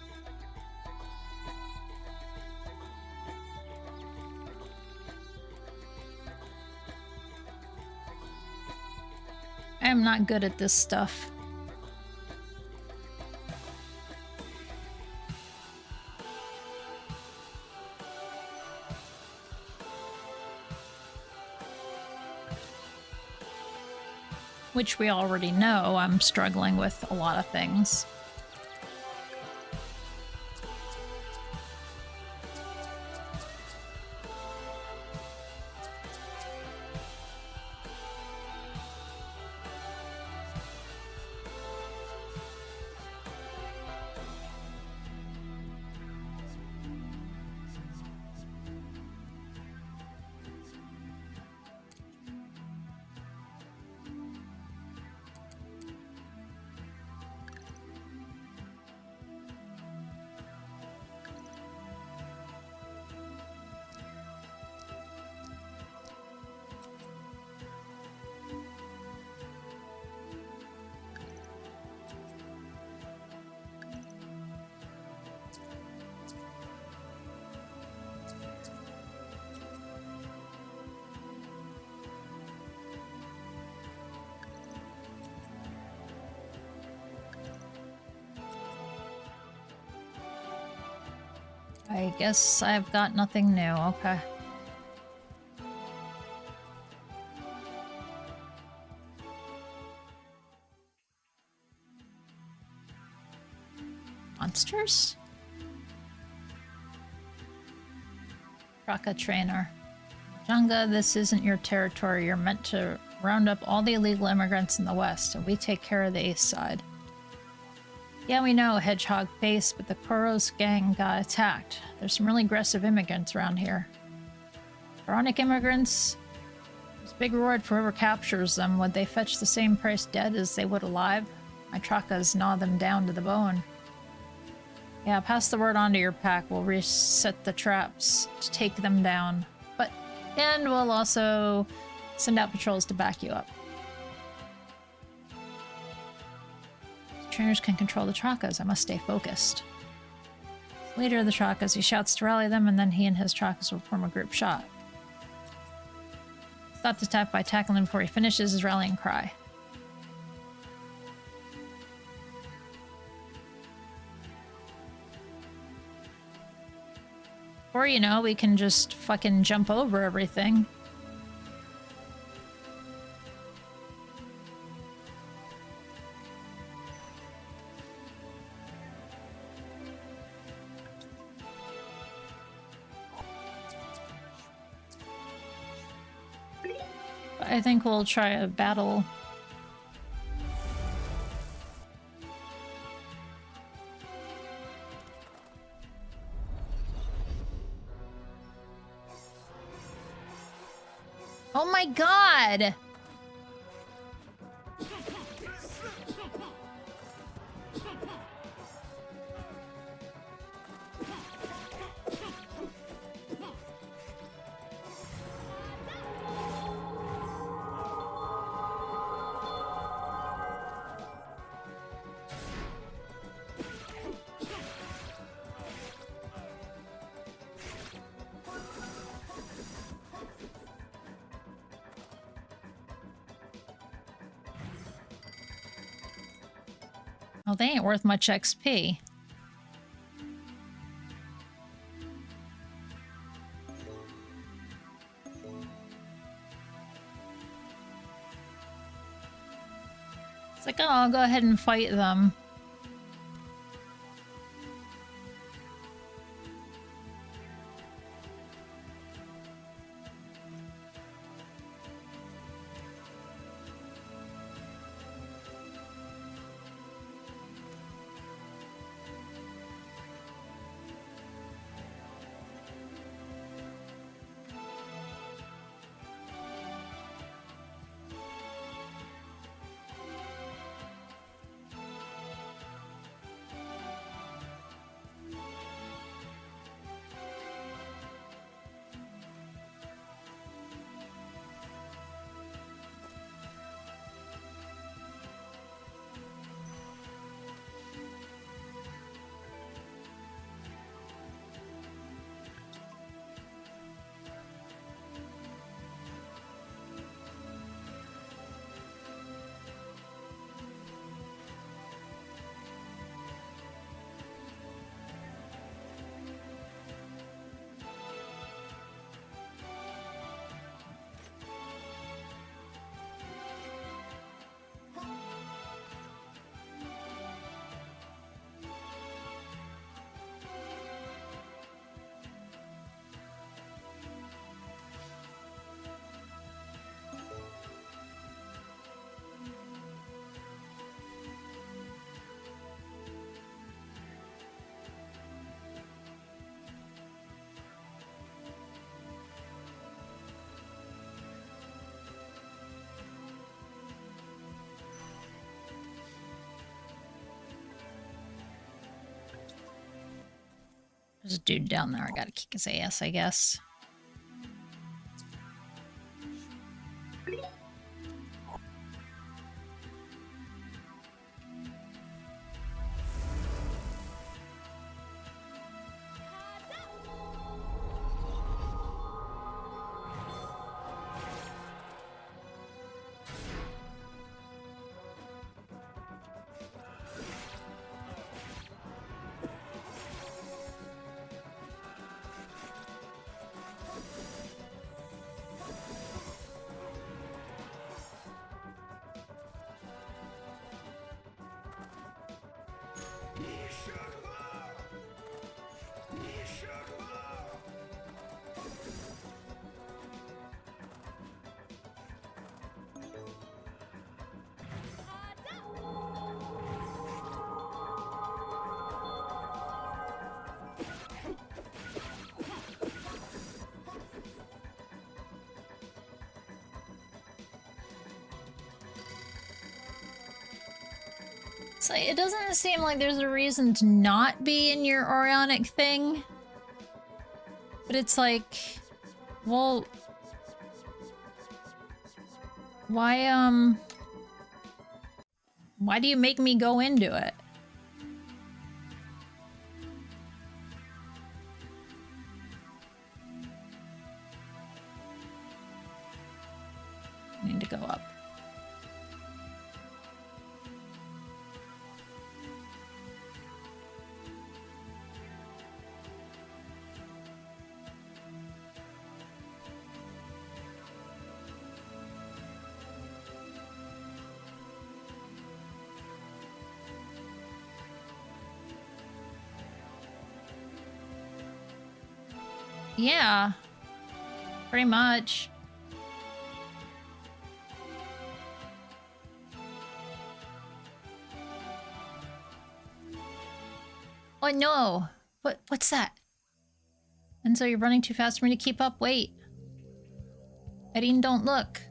Speaker 5: I am not good at this stuff. Which we already know I'm struggling with a lot of things. I guess I've got nothing new, okay. Monsters? Raka trainer. Janga, this isn't your territory. You're meant to round up all the illegal immigrants in the West, and we take care of the East side. Yeah, we know, Hedgehog Face, but the Koros gang got attacked. There's some really aggressive immigrants around here. Pharaonic immigrants? There's a big reward for whoever captures them. Would they fetch the same price dead as they would alive? My Trakas gnaw them down to the bone. Yeah, pass the word on to your pack. We'll reset the traps to take them down. And we'll also send out patrols to back you up. Trainers can control the Trakas. I must stay focused. Leader of the Trakas, he shouts to rally them, and then he and his Trakas will form a group shot. Stop the attack by tackling him before he finishes his rallying cry. Or, you know, we can just fucking jump over everything. I think we'll try a battle. Oh my god! Well, they ain't worth much XP. like, oh, I'll go ahead and fight them. There's a dude down there. I gotta kick his ass, I guess. So it doesn't seem like there's a reason to not be in your Aurionic thing. But it's like, well, why do you make me go into it? I need to go up. Yeah, pretty much. Oh no! What's that? And so you're running too fast for me to keep up. Wait. Erin, don't look.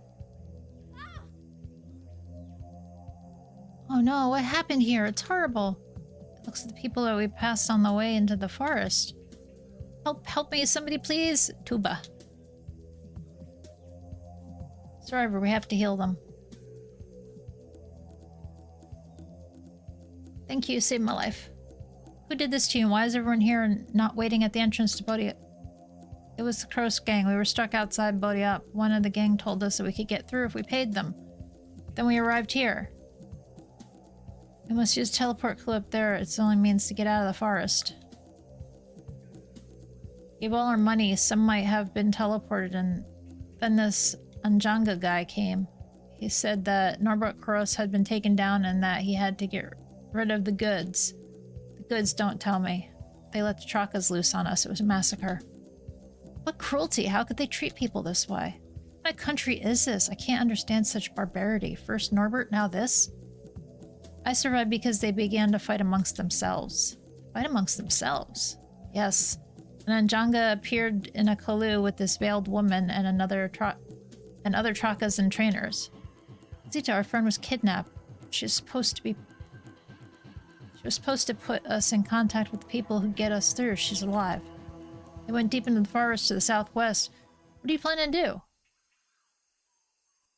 Speaker 5: Oh no, what happened here? It's horrible. It looks like the people that we passed on the way into the forest. Help me, somebody please. Tuba. Survivor, we have to heal them. Thank you, saved my life. Who did this to you? Why is everyone here and not waiting at the entrance to Bodhi? It was the Kroos gang. We were stuck outside Bodhi Up. One of the gang told us that we could get through if we paid them. Then we arrived here. We must use teleport clue up there. It's the only means to get out of the forest. Gave all our money. Some might have been teleported, and then this Anjanga guy came. He said that Norbert Kroos had been taken down and that he had to get rid of the goods. The goods don't tell me. They let the Trakas loose on us. It was a massacre. What cruelty! How could they treat people this way? What country is this? I can't understand such barbarity. First Norbert, now this? I survived because they began to fight amongst themselves. Fight amongst themselves? Yes. And then Janga appeared in a canoe with this veiled woman and other Trakas and trainers. Zita, our friend, was kidnapped. She was supposed to put us in contact with the people who get us through. She's alive. They went deep into the forest to the southwest. What do you plan to do?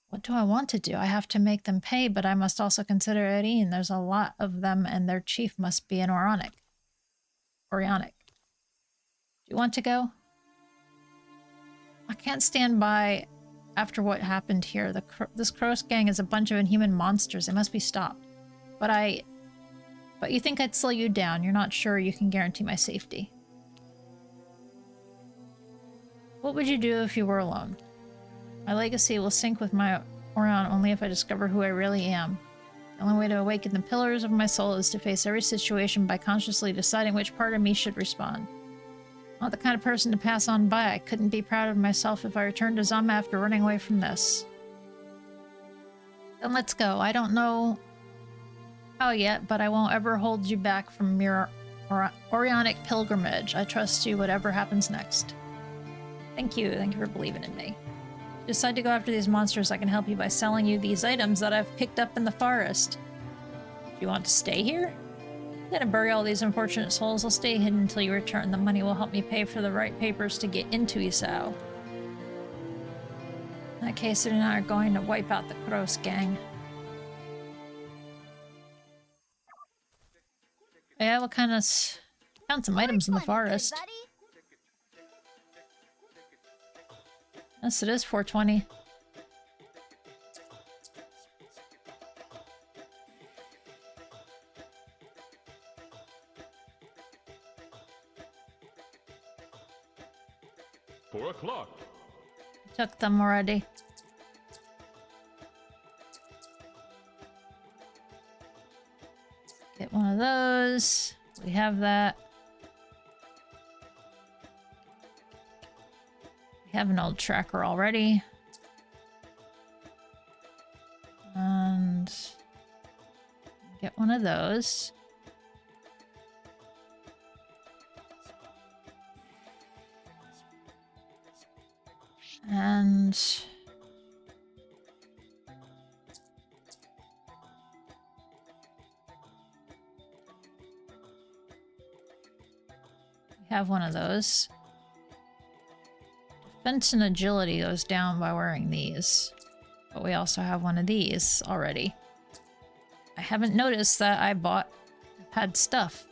Speaker 5: What do I want to do? I have to make them pay, but I must also consider Aurion. There's a lot of them, and their chief must be an Aurionic. Do you want to go? I can't stand by after what happened here. This Kroos gang is a bunch of inhuman monsters. They must be stopped. But you think I'd slow you down. You're not sure you can guarantee my safety. What would you do if you were alone? My legacy will sync with my Aurion only if I discover who I really am. The only way to awaken the pillars of my soul is to face every situation by consciously deciding which part of me should respond. I'm not the kind of person to pass on by. I couldn't be proud of myself if I returned to Zama after running away from this. Then let's go. I don't know how yet, but I won't ever hold you back from your Aurionic pilgrimage. I trust you whatever happens next. Thank you. Thank you for believing in me. If you decide to go after these monsters, I can help you by selling you these items that I've picked up in the forest. Do you want to stay here? I'm gonna bury all these unfortunate souls. I'll stay hidden until you return. The money will help me pay for the right papers to get into Isao. In that case, they're not going to wipe out the Kroos gang. Yeah, what kind of... Found some items in the forest. Yes, it is 420.
Speaker 6: $4:00.
Speaker 5: Took them already. Get one of those. We have that. We have an old tracker already. And get one of those. And we have one of those. Defense and agility goes down by wearing these. But we also have one of these already. I haven't noticed that I had stuff.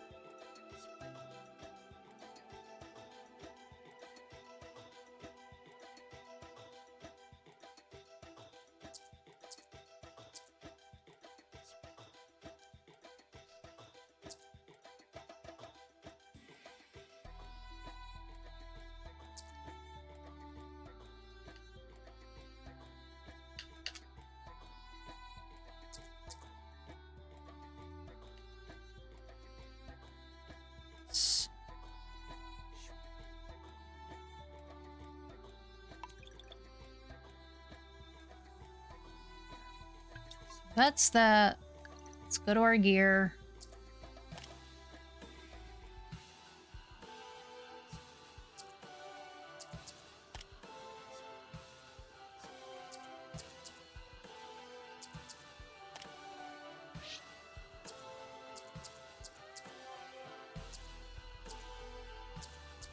Speaker 5: That's that. Let's go to our gear.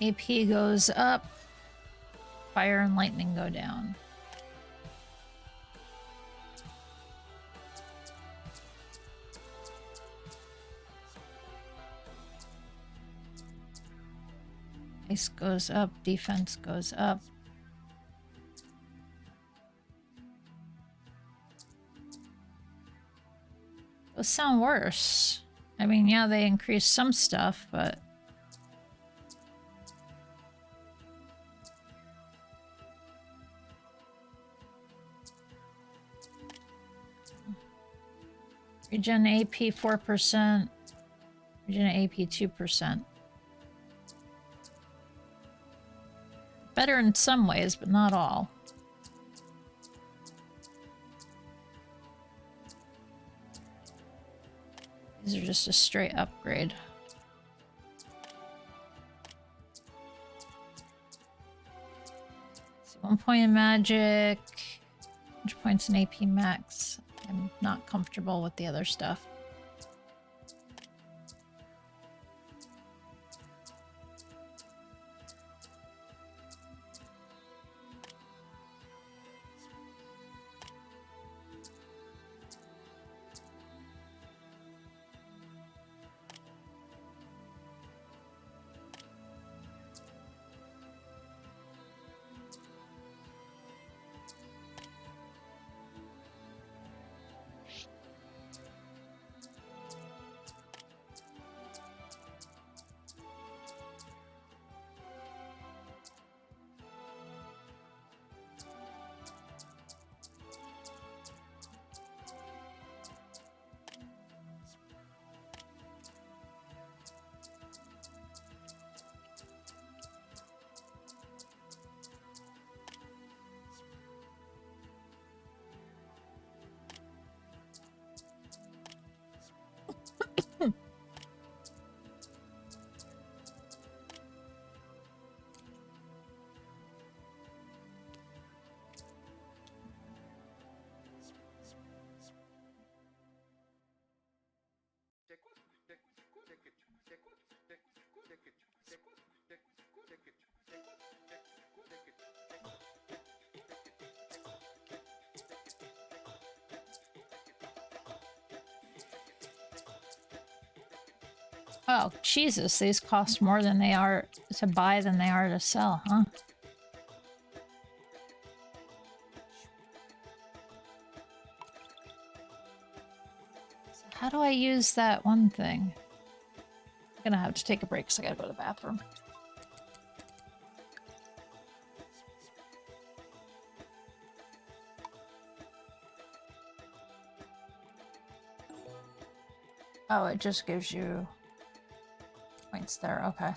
Speaker 5: AP goes up. Fire and lightning go down. Ice goes up, defense goes up. Those sound worse. I mean, yeah, they increase some stuff, but... Regen AP 4%. Regen AP 2%. Better in some ways, but not all. These are just a straight upgrade. So 1 point in magic. 100 points in AP max. I'm not comfortable with the other stuff. Oh, Jesus, these cost more than they are to buy than they are to sell, huh? So how do I use that one thing? I'm gonna have to take a break because I gotta go to the bathroom. Oh, it just gives you points there, okay.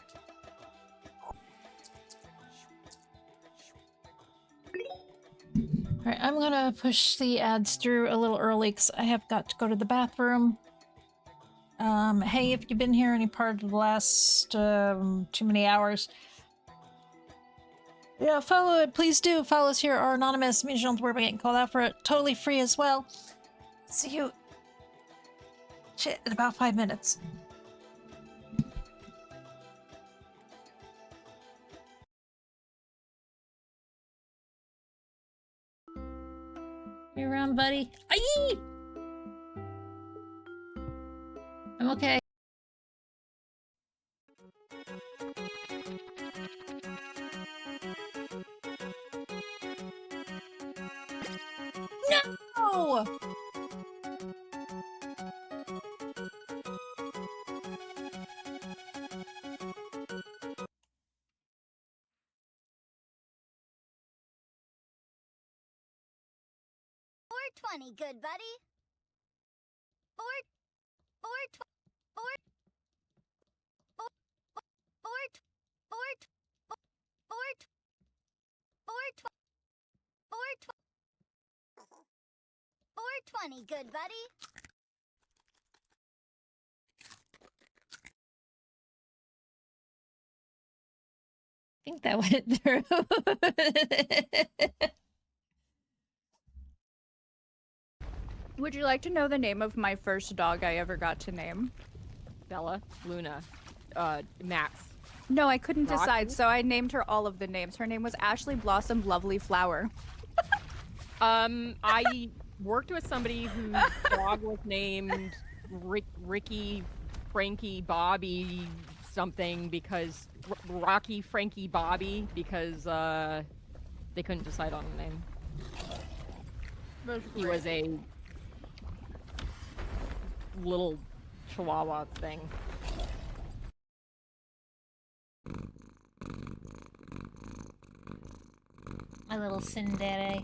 Speaker 5: Alright, I'm gonna push the ads through a little early because I have got to go to the bathroom. Hey, if you've been here any part of the last too many hours, yeah, follow it, please do. Follow us here, are anonymous. It means you don't have to worry about getting called out for it. Totally free as well. See you in about 5 minutes. You around, buddy? Aye! I'm okay. No!
Speaker 13: $4.20, good buddy. $4.20. $4.20, good buddy.
Speaker 5: I think that went through.
Speaker 11: Would you like to know the name of my first dog I ever got to name?
Speaker 10: Bella, Luna, Max.
Speaker 11: No, I couldn't
Speaker 10: Rocky?
Speaker 11: decide, so I named her all of the names. Her name was Ashley Blossom Lovely Flower.
Speaker 10: I worked with somebody whose dog was named Ricky, Frankie, Bobby, something because Rocky, Frankie, Bobby because they couldn't decide on a name. He was a little chihuahua thing.
Speaker 5: My little Cinderella.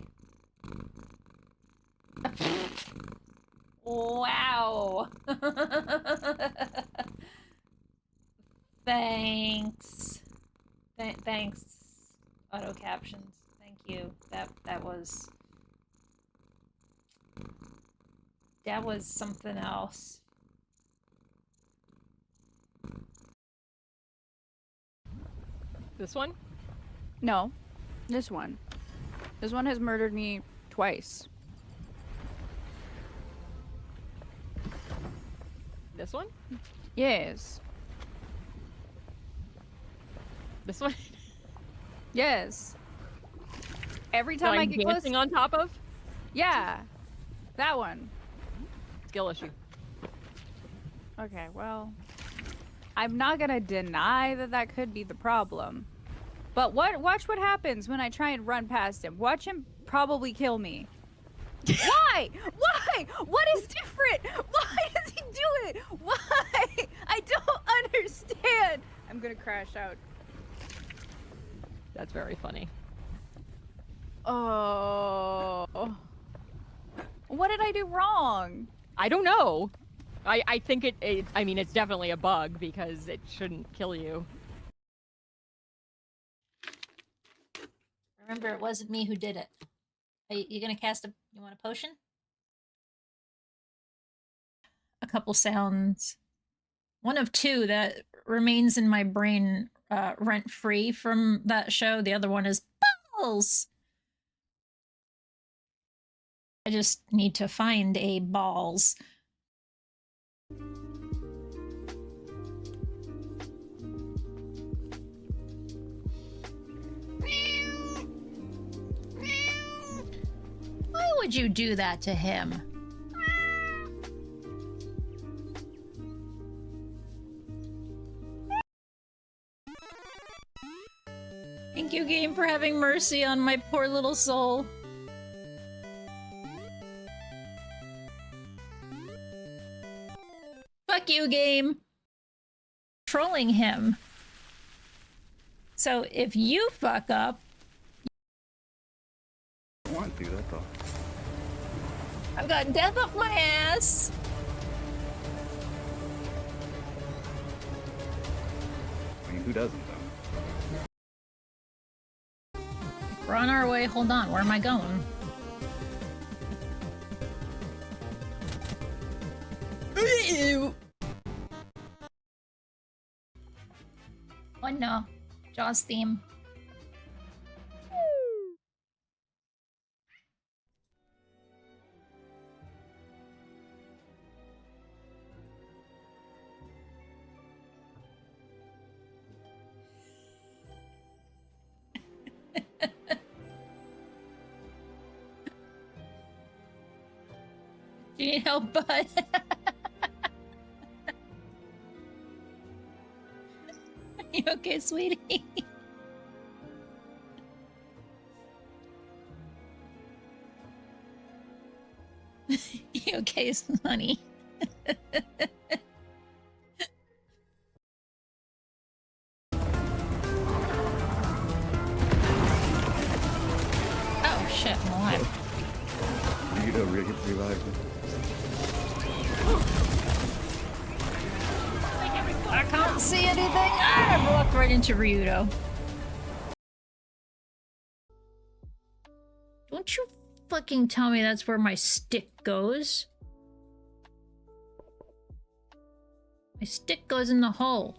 Speaker 5: Wow. Thanks. Thanks, auto captions. Thank you. That was something else.
Speaker 10: This one?
Speaker 11: No, this one. This one has murdered me twice.
Speaker 10: This one?
Speaker 11: Yes.
Speaker 10: This one?
Speaker 11: Yes. Every
Speaker 10: That
Speaker 11: time I
Speaker 10: I'm
Speaker 11: get close.
Speaker 10: dancing on top of?
Speaker 11: Yeah. That one.
Speaker 10: Skill issue.
Speaker 11: Okay, well. I'm not gonna deny that that could be the problem. But watch what happens when I try and run past him. Watch him probably kill me. Why? Why? What is different? Why does he do it? Why? I don't understand. I'm gonna crash out.
Speaker 10: That's very funny.
Speaker 11: Oh. What did I do wrong?
Speaker 10: I don't know. I think I mean, it's definitely a bug because it shouldn't kill you.
Speaker 5: Remember, it wasn't me who did it. Are you gonna cast a... You want a potion? A couple sounds. One of two that remains in my brain rent-free from that show. The other one is balls! I just need to find a balls. Why would you do that to him? Thank you, game, for having mercy on my poor little soul. Fuck you, game. Trolling him. So if you fuck up...
Speaker 14: I want to, that's all.
Speaker 5: I've got death up my ass.
Speaker 14: I mean, who doesn't, though?
Speaker 5: We're on our way. Hold on. Where am I going? Ew. Oh no. Jaws theme. Do you need help, bud? You okay, sweetie? You okay, honey? Oh shit, I'm alive.
Speaker 14: You know, revive me.
Speaker 5: I can't see anything. Ah, I walked right into Ryudo. Don't you fucking tell me that's where my stick goes. My stick goes in the hole.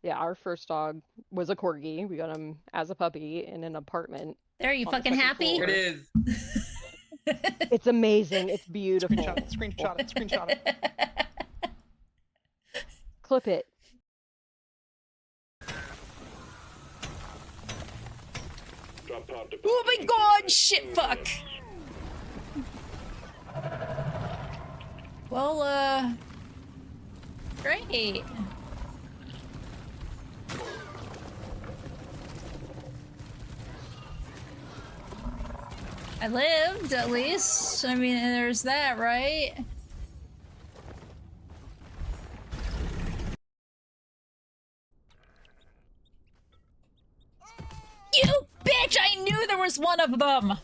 Speaker 10: Yeah, our first dog was a corgi. We got him as a puppy in an apartment.
Speaker 5: There, you fucking happy?
Speaker 10: Floor.
Speaker 7: It is.
Speaker 10: It's amazing. It's beautiful.
Speaker 7: Screenshot it.
Speaker 10: Clip it.
Speaker 5: Oh my god, shit, fuck. Well, great. I lived, at least. I mean, there's that, right? was one of them!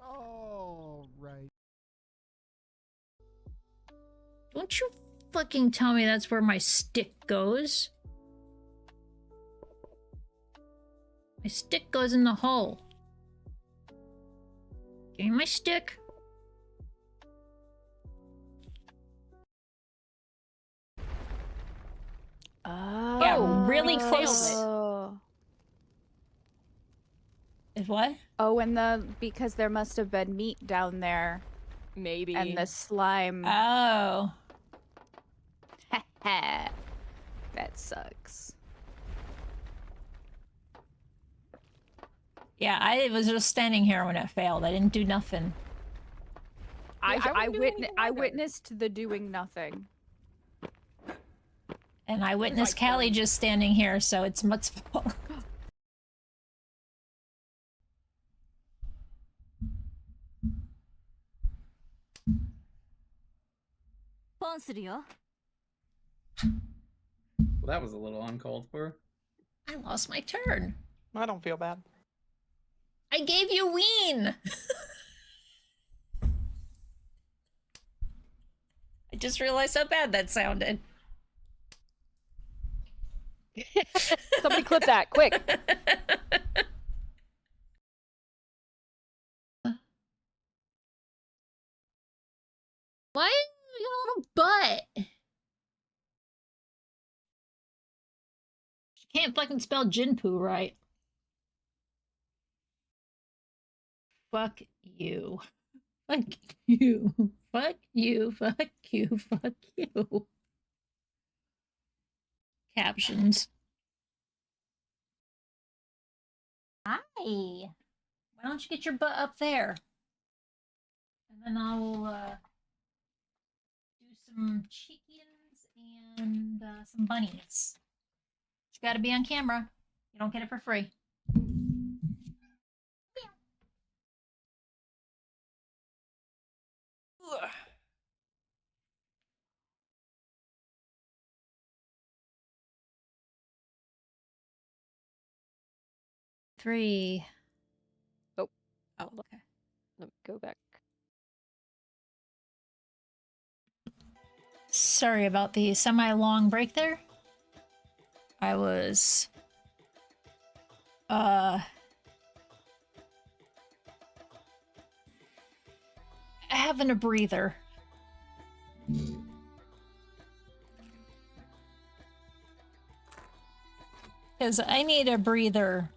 Speaker 7: Oh, right.
Speaker 5: Don't you fucking tell me that's where my stick goes. My stick goes in the hole. Give me my stick.
Speaker 11: Oh.
Speaker 5: Yeah, really close. Is what?
Speaker 11: Oh, and because there must have been meat down there.
Speaker 10: Maybe.
Speaker 11: And the slime.
Speaker 5: Oh.
Speaker 11: That sucks.
Speaker 5: Yeah, I was just standing here when it failed. I didn't do nothing.
Speaker 11: I witnessed the doing nothing.
Speaker 5: And I witnessed Callie just standing here, so it's Mutt's fault.
Speaker 15: Well, that was a little uncalled for.
Speaker 5: I lost my turn.
Speaker 9: I don't feel bad.
Speaker 5: I gave you ween! I just realized how bad that sounded.
Speaker 10: Somebody clip that, quick!
Speaker 5: Why your little butt? She can't fucking spell Ginpu right. Fuck you. Fuck you. Fuck you. Fuck you. Fuck you. Captions. Hi. Why don't you get your butt up there? And then I will do some chickens and some bunnies. You gotta be on camera. You don't get it for free. Ugh. Three.
Speaker 10: Oh.
Speaker 5: Oh, okay.
Speaker 10: Let me go back.
Speaker 5: Sorry about the semi-long break there. I was having a breather. Because I need a breather.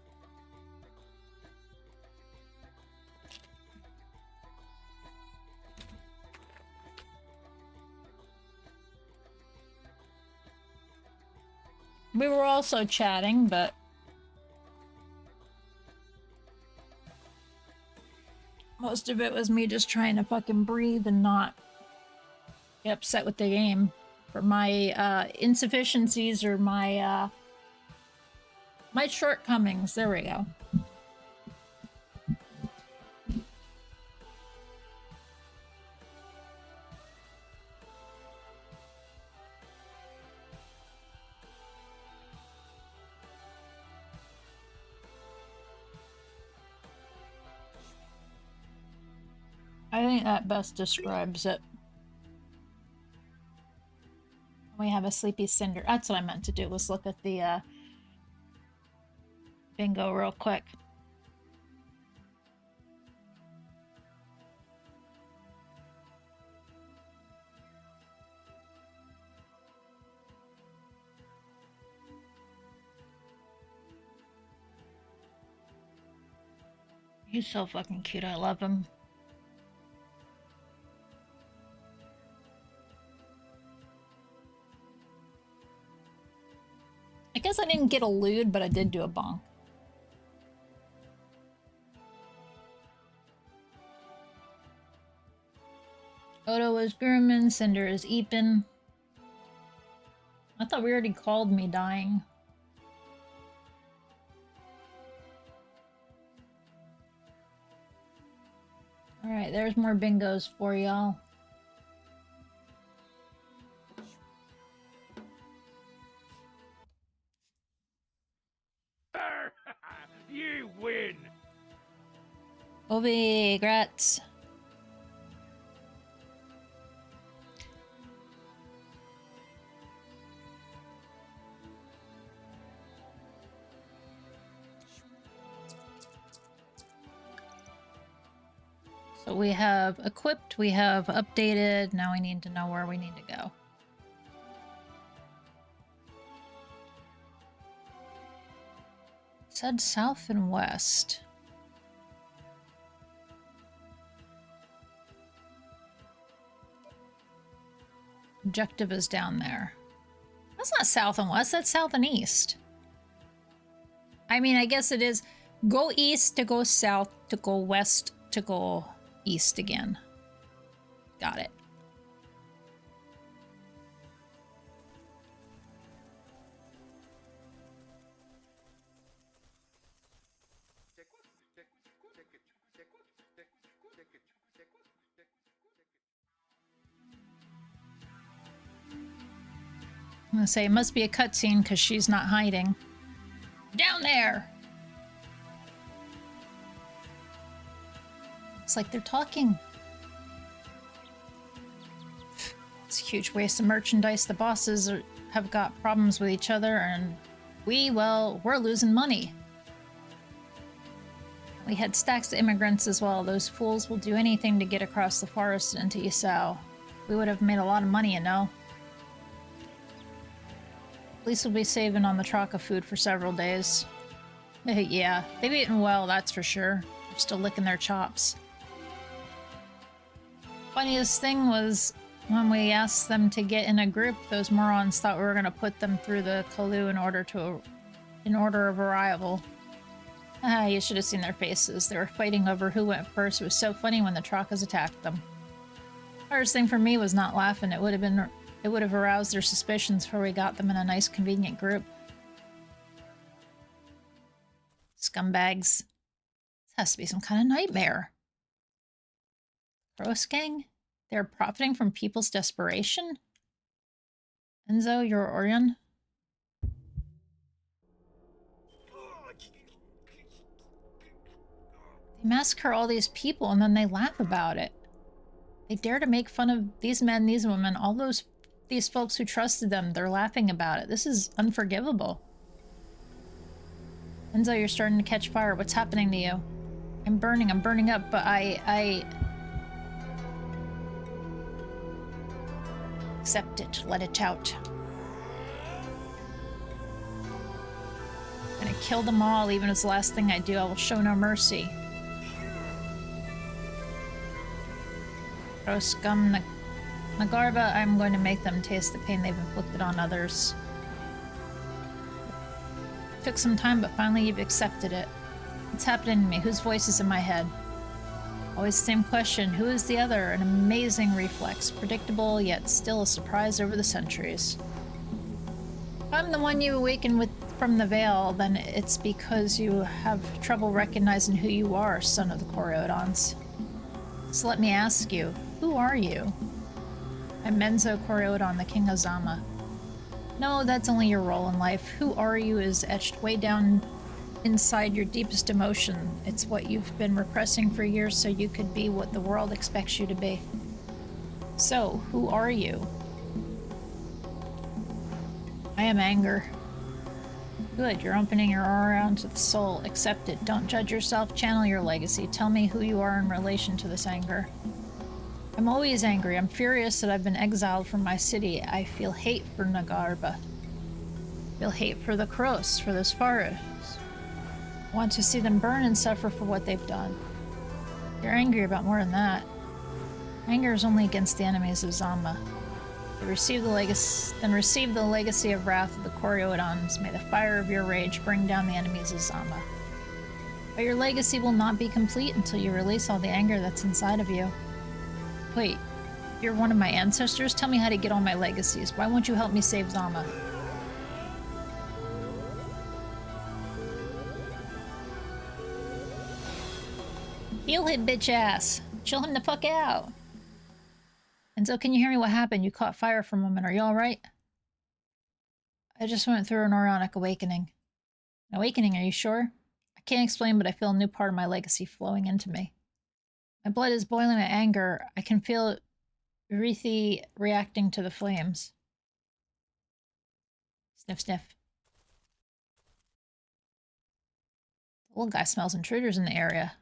Speaker 5: We were also chatting, but most of it was me just trying to fucking breathe and not get upset with the game for my insufficiencies or my my shortcomings. There we go. I think that best describes it. We have a sleepy cinder. That's what I meant to do, was look at the bingo real quick. He's so fucking cute. I love him. I guess I didn't get a lewd, but I did do a bonk. Odo is Gurman, Cinder is Eepin. I thought we already called me dying. Alright, there's more bingos for y'all.
Speaker 6: You win!
Speaker 5: Obi, grats. So we have equipped, we have updated, now we need to know where we need to go. It said south and west. Objective is down there. That's not south and west, that's south and east. I mean, I guess it is go east to go south to go west to go east again. Got it. I'm gonna say it must be a cutscene because she's not hiding. Down there! It's like they're talking. It's a huge waste of merchandise. The bosses have got problems with each other, and we're losing money. We had stacks of immigrants as well. Those fools will do anything to get across the forest and into Yisao. We would have made a lot of money, you know. At least we'll be saving on the Traka food for several days. Yeah, they've eaten well, that's for sure. They're still licking their chops. Funniest thing was when we asked them to get in a group, those morons thought we were going to put them through the Kalu in order of arrival. You should have seen their faces. They were fighting over who went first. It was so funny when the Trakas attacked them. Hardest thing for me was not laughing. It would have aroused their suspicions before we got them in a nice, convenient group. Scumbags. This has to be some kind of nightmare. Gross gang? They're profiting from people's desperation? Enzo, you're Aurion? They massacre all these people and then they laugh about it. They dare to make fun of these men, these women, all these folks who trusted them. They're laughing about it. This is unforgivable. Enzo, you're starting to catch fire. What's happening to you? I'm burning up, but I... Accept it. Let it out. I'm gonna kill them all, even if it's the last thing I do. I will show no mercy. Gross scum, Nagarva, I'm going to make them taste the pain they've inflicted on others. It took some time, but finally you've accepted it. What's happening to me? Whose voice is in my head? Always the same question. Who is the other? An amazing reflex. Predictable, yet still a surprise over the centuries. If I'm the one you awaken from the veil, then it's because you have trouble recognizing who you are, son of the Kori-Odans. So let me ask you, who are you? I'm Menzo Kori-Odan, the King of Zama. No, that's only your role in life. Who are you is etched way down inside your deepest emotion. It's what you've been repressing for years so you could be what the world expects you to be. So, who are you? I am anger. Good, you're opening your aura to the soul. Accept it. Don't judge yourself. Channel your legacy. Tell me who you are in relation to this anger. I'm always angry. I'm furious that I've been exiled from my city. I feel hate for Nagarba. I feel hate for the Kroos, for those forests. I want to see them burn and suffer for what they've done. You're angry about more than that. Anger is only against the enemies of Zama. They receive the legacy of wrath of the Kori-Odans. May the fire of your rage bring down the enemies of Zama. But your legacy will not be complete until you release all the anger that's inside of you. Wait, you're one of my ancestors? Tell me how to get all my legacies. Why won't you help me save Zama? Heal him, bitch ass. Chill him the fuck out. Enzo, can you hear me? What happened? You caught fire for a moment. Are you alright? I just went through an Aurionic awakening. An awakening, are you sure? I can't explain, but I feel a new part of my legacy flowing into me. My blood is boiling with anger. I can feel Urethi reacting to the flames. Sniff, sniff. The little guy smells intruders in the area.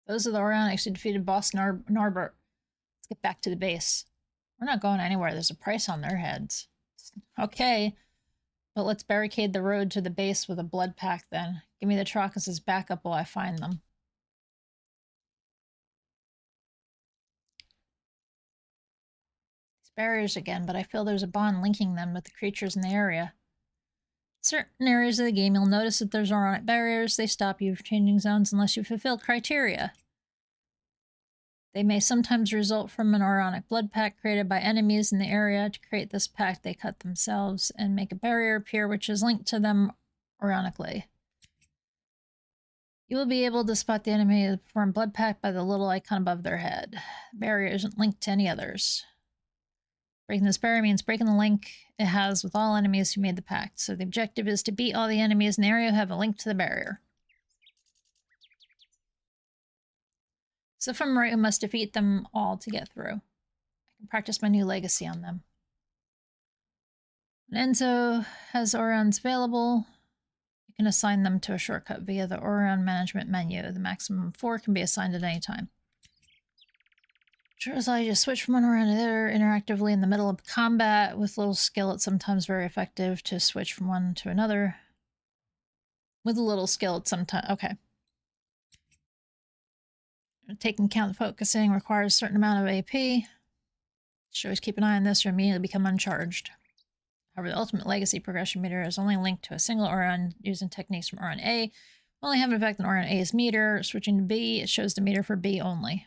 Speaker 5: Those are the Orionics who defeated Boss Narbert. Let's get back to the base. We're not going anywhere. There's a price on their heads. Okay. But let's barricade the road to the base with a blood pack then. Give me the Trockus as backup while I find them. These barriers again, but I feel there's a bond linking them with the creatures in the area. In certain areas of the game, you'll notice that there's Auronic barriers. They stop you from changing zones unless you fulfill criteria. They may sometimes result from an Auronic blood pack created by enemies in the area. To create this pack, they cut themselves and make a barrier appear which is linked to them Aurionically. You will be able to spot the enemy that perform blood pack by the little icon above their head. The barrier isn't linked to any others. Breaking this barrier means breaking the link it has with all enemies who made the pact. So the objective is to beat all the enemies in the area who have a link to the barrier. So if I'm right, we must defeat them all to get through. I can practice my new legacy on them. When Enzo has Aurions available, you can assign them to a shortcut via the Aurion management menu. The maximum of 4 can be assigned at any time. Sure as I just switch from one Aurion to the other interactively in the middle of combat. With little skill, it's sometimes very effective to switch from one to another. With a little skill, it's sometimes... Okay. Taking count focusing requires a certain amount of AP. Should always keep an eye on this or immediately become uncharged. However, the ultimate legacy progression meter is only linked to a single Aurion using techniques from Aurion A. Only have an effect on Aurion A's meter. Switching to B, it shows the meter for B only.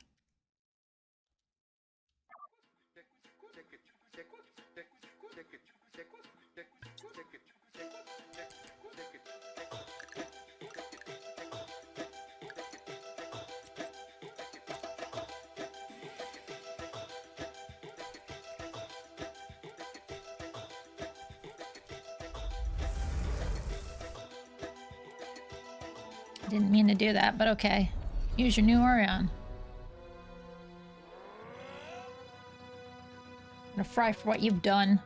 Speaker 5: Didn't mean to do that, but okay. Use your new Aurion. I'm gonna fry for what you've done.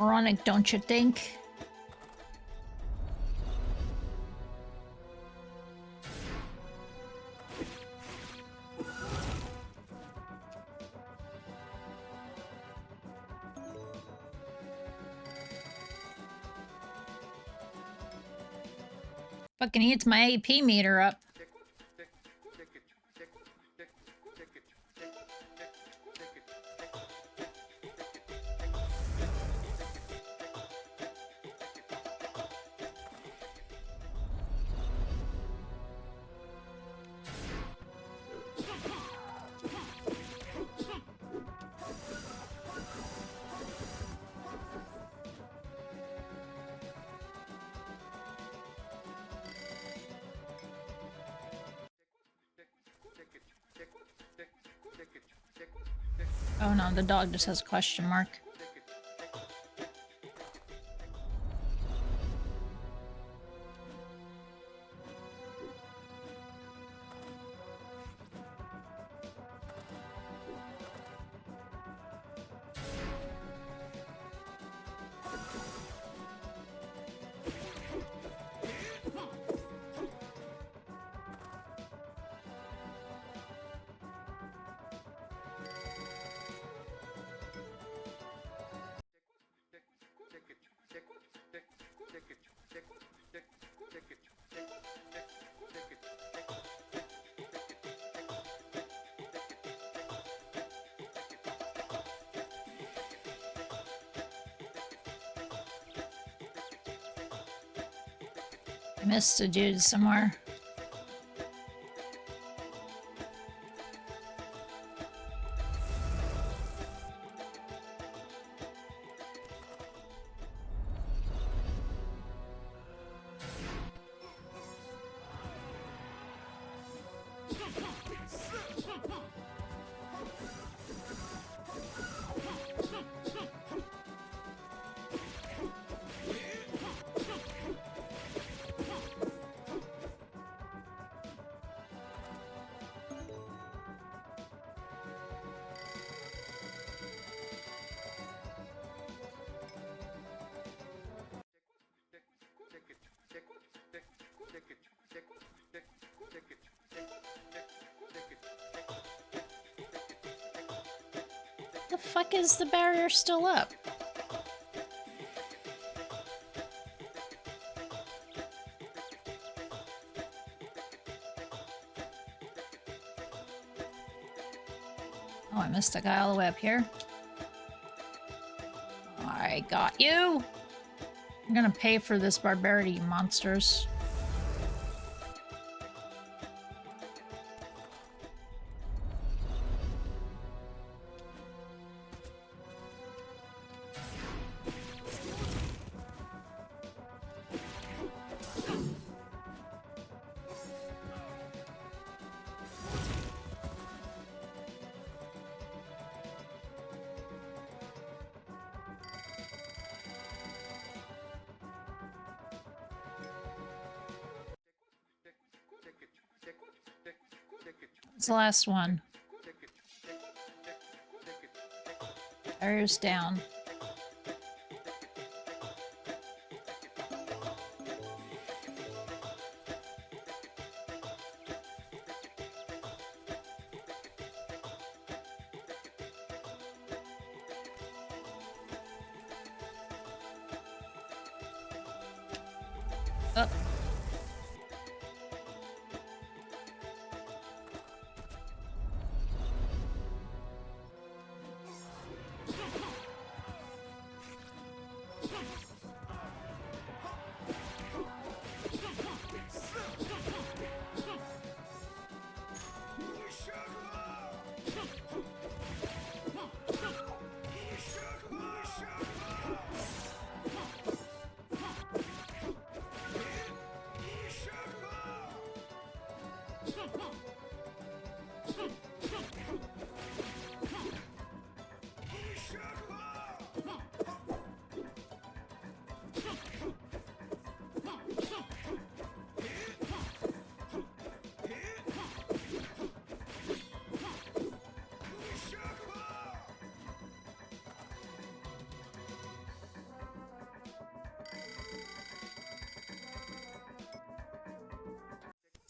Speaker 5: Ironic, don't you think? Fucking eats my AP meter up. Oh no, the dog just has a question mark. Missed a dude somewhere. The fuck is the barrier still up? Oh, I missed a guy all the way up here. I got you! I'm gonna pay for this barbarity, monsters. It's the last one. Barrier's down. Up.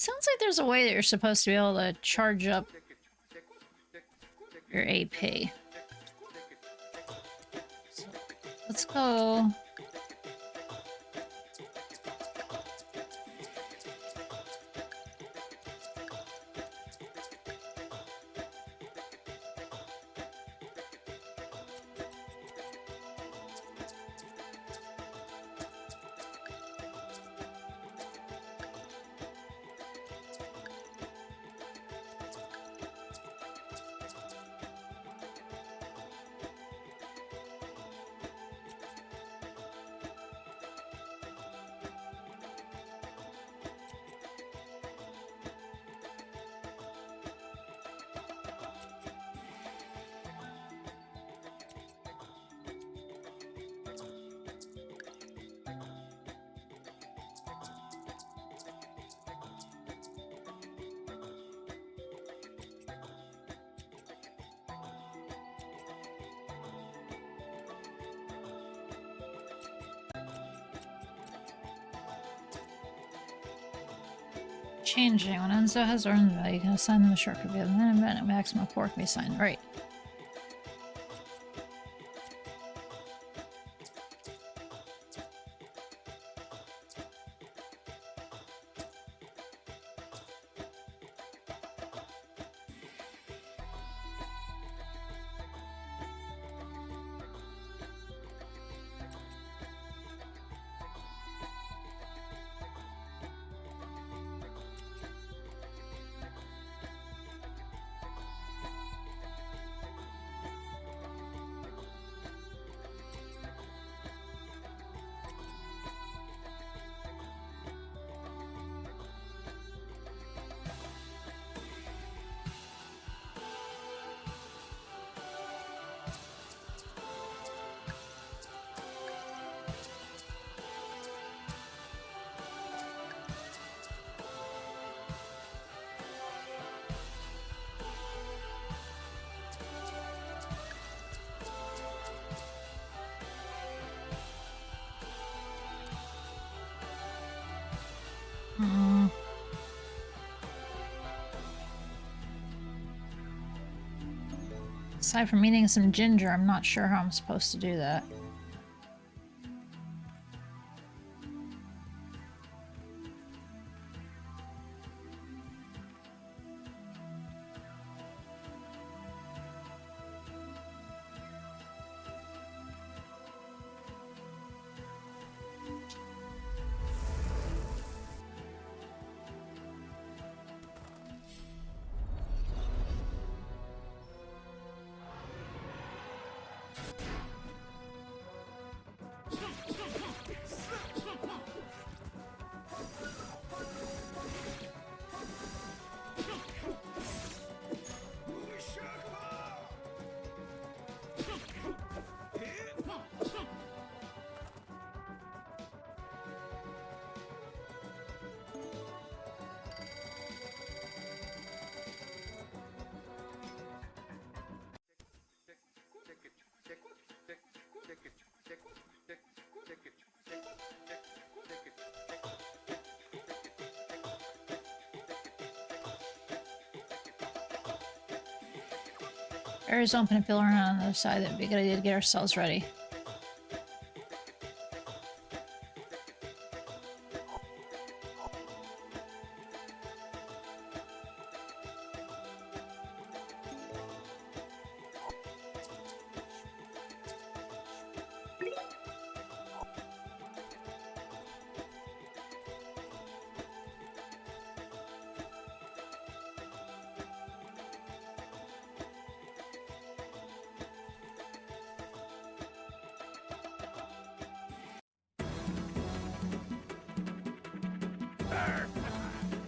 Speaker 5: Sounds like there's a way that you're supposed to be able to charge up your AP. So, let's go. Changing. When Enzo has earned value, you can assign them a shortcut via the minute and maximum 4 can be assigned. Right. Aside from eating some ginger, I'm not sure how I'm supposed to do that. Area's open and pillar on the other side. That'd be a good idea to get ourselves ready.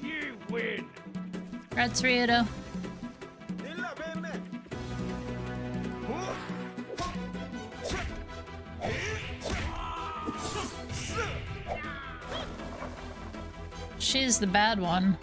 Speaker 6: You win.
Speaker 5: Congrats, Ryoto. She's the bad one.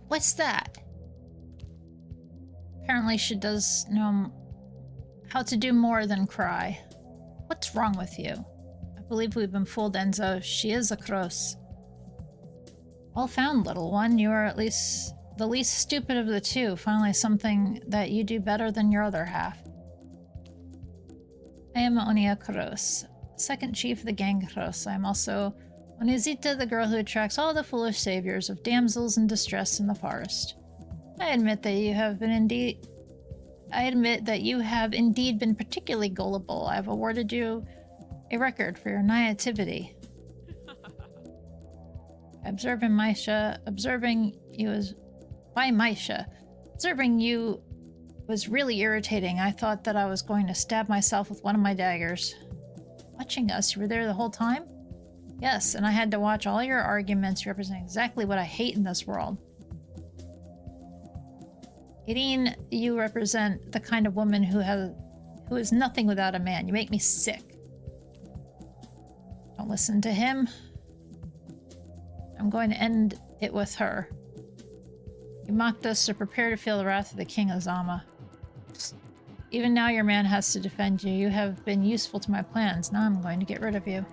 Speaker 5: What's that? Apparently she does know how to do more than cry. What's wrong with you? I believe we've been fooled, Enzo. She is a cross. Well found, little one. You are at least the least stupid of the two. Finally something that you do better than your other half. I am Onia Kroos, second chief of the gang Kroos. I am also Onizita, the girl who attracts all the foolish saviors of damsels in distress in the forest. I admit that you have indeed been particularly gullible. I have awarded you a record for your naivety. Observing you was really irritating. I thought that I was going to stab myself with one of my daggers. Watching us, you were there the whole time? Yes, and I had to watch all your arguments. You represent exactly what I hate in this world. Irene, you represent the kind of woman who is nothing without a man. You make me sick. Don't listen to him. I'm going to end it with her. You mocked us, so prepare to feel the wrath of the King Azama. Even now your man has to defend you. You have been useful to my plans. Now I'm going to get rid of you.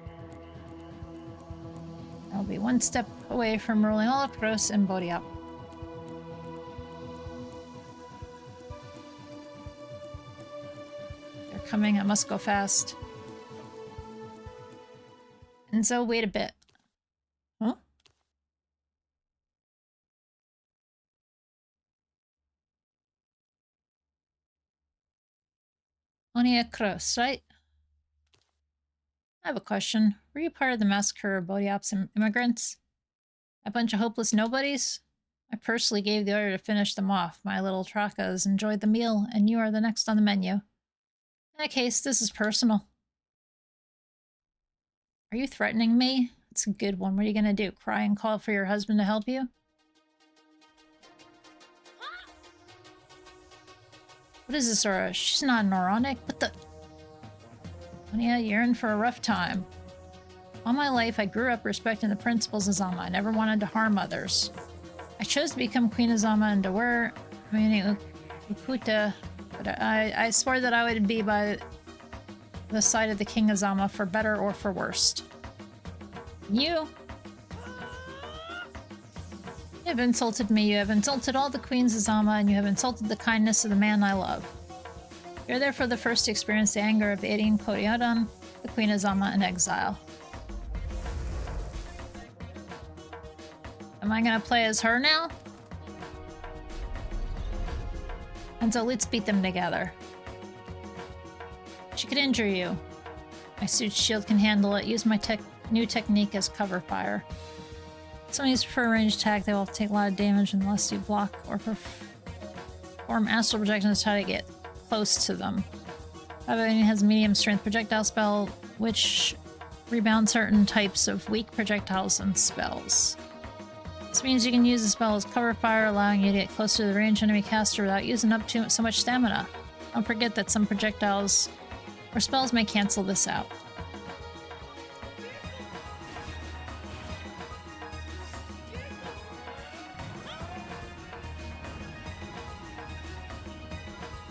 Speaker 5: I'll be one step away from ruling all of Kroos and Bodiap. They're coming. I must go fast. And so wait a bit. Huh? Onia Kroos, right? I have a question. Were you part of the massacre of Bodiap's immigrants? A bunch of hopeless nobodies? I personally gave the order to finish them off. My little Trakas enjoyed the meal, and you are the next on the menu. In that case, this is personal. Are you threatening me? It's a good one. What are you gonna do? Cry and call for your husband to help you? What is this, Aura? She's not neurotic. What the... Onia, you're in for a rough time. All my life, I grew up respecting the principles of Zama. I never wanted to harm others. I chose to become Queen of Zama and to wear Ukuta, but I swore that I would be by the side of the King of Zama for better or for worst. You have insulted me. You have insulted all the queens of Zama, and you have insulted the kindness of the man I love. You're therefore the first to experience the anger of aiding Kori-Odan, the Queen of Zama, in exile. Am I gonna play as her now? And so let's beat them together. She could injure you. My suit's shield can handle it. Use my new technique as cover fire. Some use for a ranged attack. They will take a lot of damage unless you block or perform astral projection to try to get close to them. Aurion has medium strength projectile spell, which rebounds certain types of weak projectiles and spells. This means you can use the spell as cover fire, allowing you to get closer to the ranged enemy caster without using up so much stamina. Don't forget that some projectiles or spells may cancel this out.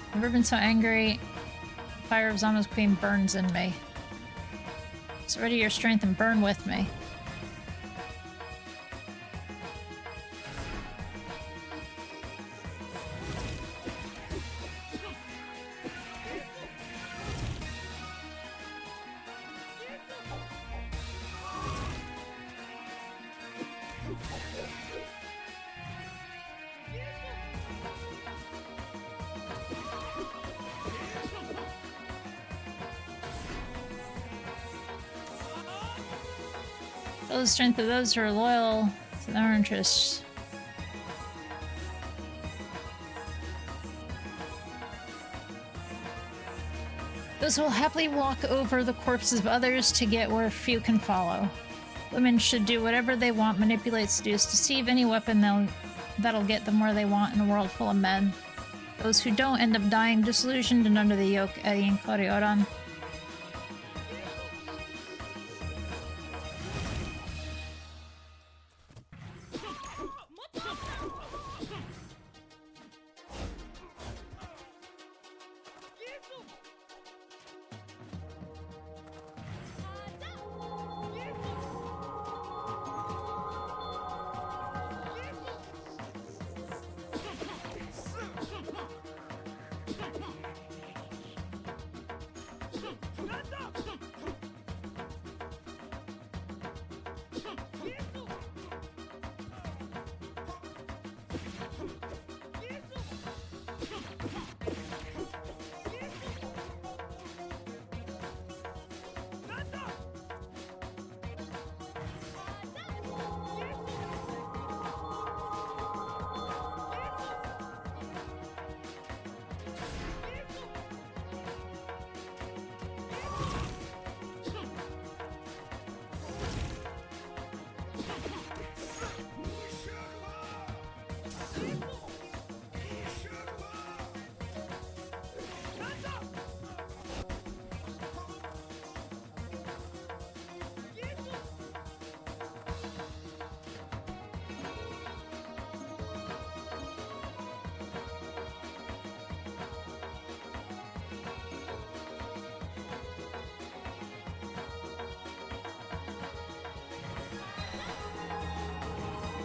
Speaker 5: I've never been so angry. The fire of Zama's queen burns in me. So ready your strength and burn with me. Show the strength of those who are loyal to their interests. Those who will happily walk over the corpses of others to get where few can follow. Women should do whatever they want, manipulate, seduce, deceive any weapon that'll get them where they want in a world full of men. Those who don't end up dying disillusioned and under the yoke, aiding Kori-Odan.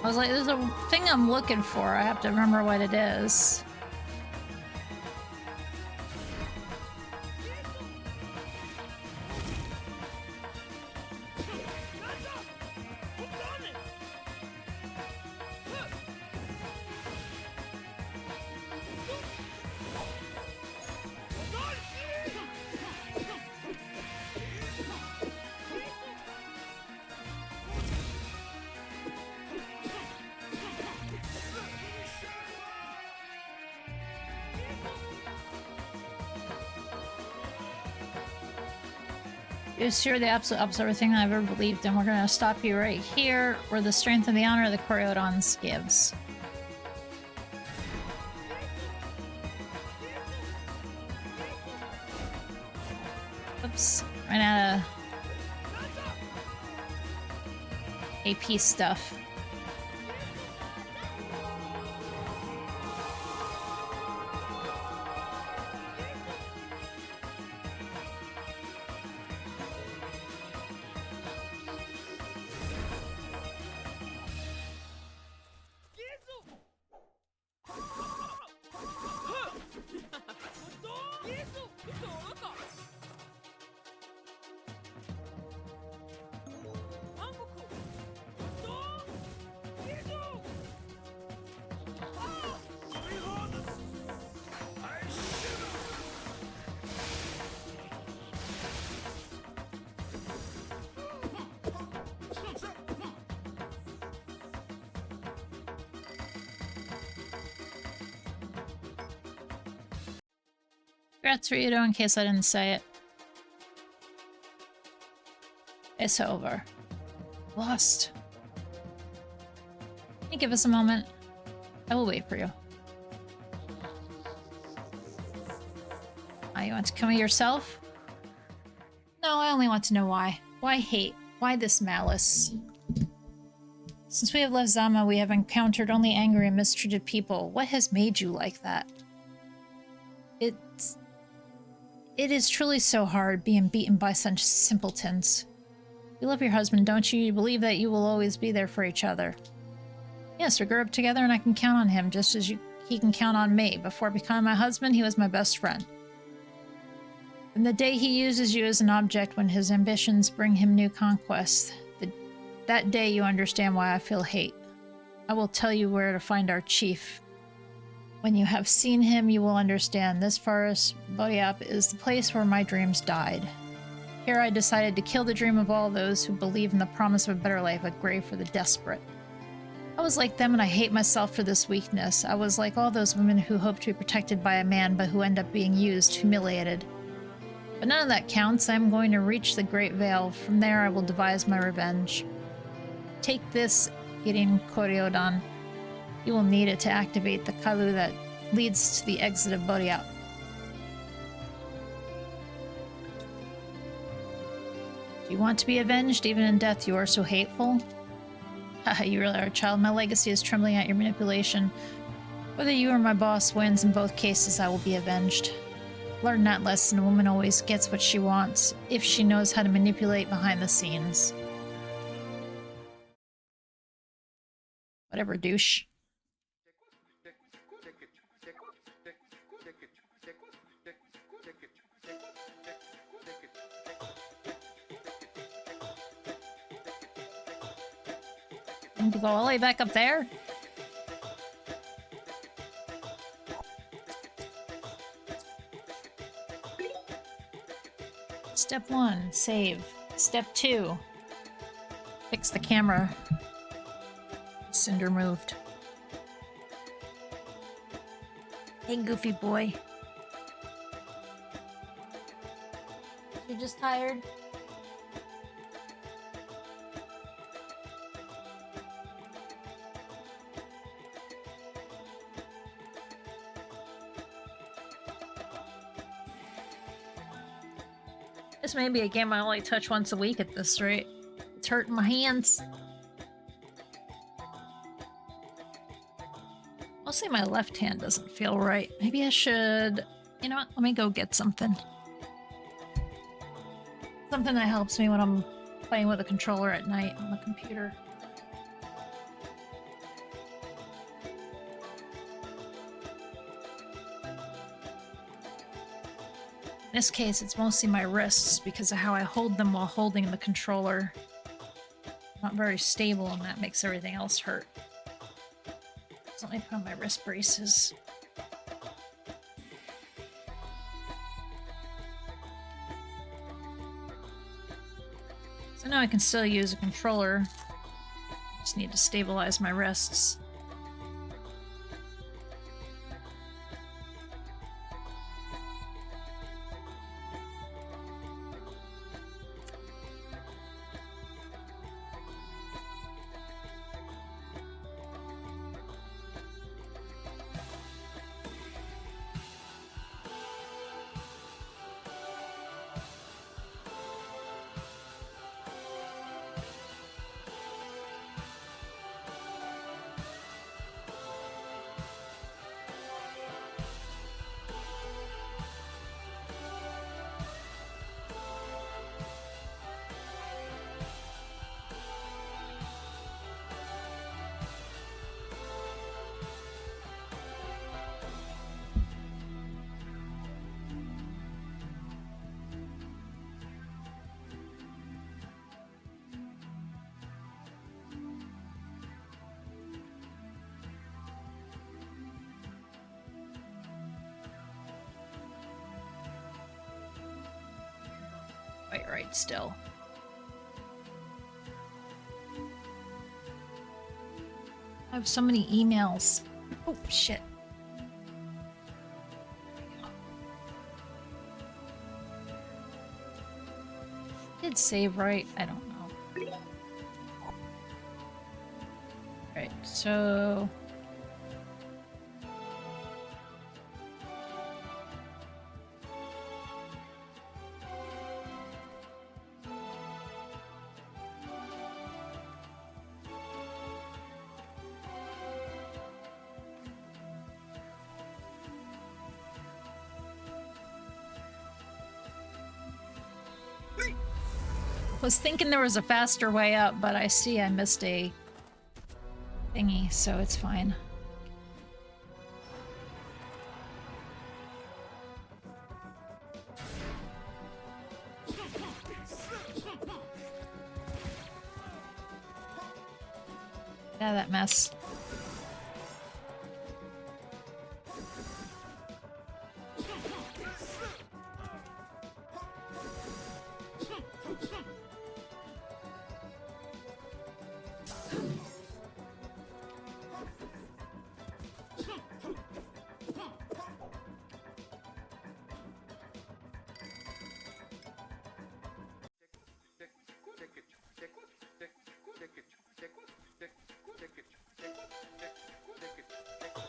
Speaker 5: I was like, there's a thing I'm looking for. I have to remember what it is. You're the absolute opposite of everything I've ever believed in. We're gonna stop you right here, where the strength and the honor of the Kori-Odans gives. Oops, ran out of... AP stuff. Congrats, Rito, in case I didn't say it. It's over. Lost. Can you give us a moment? I will wait for you. You want to come yourself? No, I only want to know why. Why hate? Why this malice? Since we have left Zama, we have encountered only angry and mistreated people. What has made you like that? It is truly so hard being beaten by such simpletons. You love your husband, don't you? You believe that you will always be there for each other. Yes, we grew up together and I can count on him just as he can count on me. Before becoming my husband, he was my best friend. And the day he uses you as an object when his ambitions bring him new conquests, that day you understand why I feel hate. I will tell you where to find our chief. When you have seen him, you will understand this forest, Bodiap, is the place where my dreams died. Here I decided to kill the dream of all those who believe in the promise of a better life, a grave for the desperate. I was like them and I hate myself for this weakness. I was like all those women who hope to be protected by a man but who end up being used, humiliated. But none of that counts. I am going to reach the Great Veil. From there I will devise my revenge. Take this, eating Kori-Odan. You will need it to activate the Kalu that leads to the exit of Bodiap. Do you want to be avenged? Even in death you are so hateful? Haha, you really are a child. My legacy is trembling at your manipulation. Whether you or my boss wins, in both cases I will be avenged. Learn that lesson. A woman always gets what she wants, if she knows how to manipulate behind the scenes. Whatever, douche. Need to go all the way back up there? Step 1, save. Step 2, fix the camera. Cinder moved. Hey, goofy boy. You're just tired? This may be a game I only touch once a week at this rate. It's hurting my hands. Mostly my left hand doesn't feel right. Maybe I should... You know what? Let me go get something. Something that helps me when I'm playing with a controller at night on the computer. In this case, it's mostly my wrists because of how I hold them while holding the controller. Not very stable, and that makes everything else hurt. So let me put on my wrist braces. So now I can still use a controller. Just need to stabilize my wrists. wait still. I have so many emails. Oh, shit. Did save right? I don't know. Right, so... was thinking there was a faster way up, but I see I missed a thingy, so it's fine. Yeah, that mess.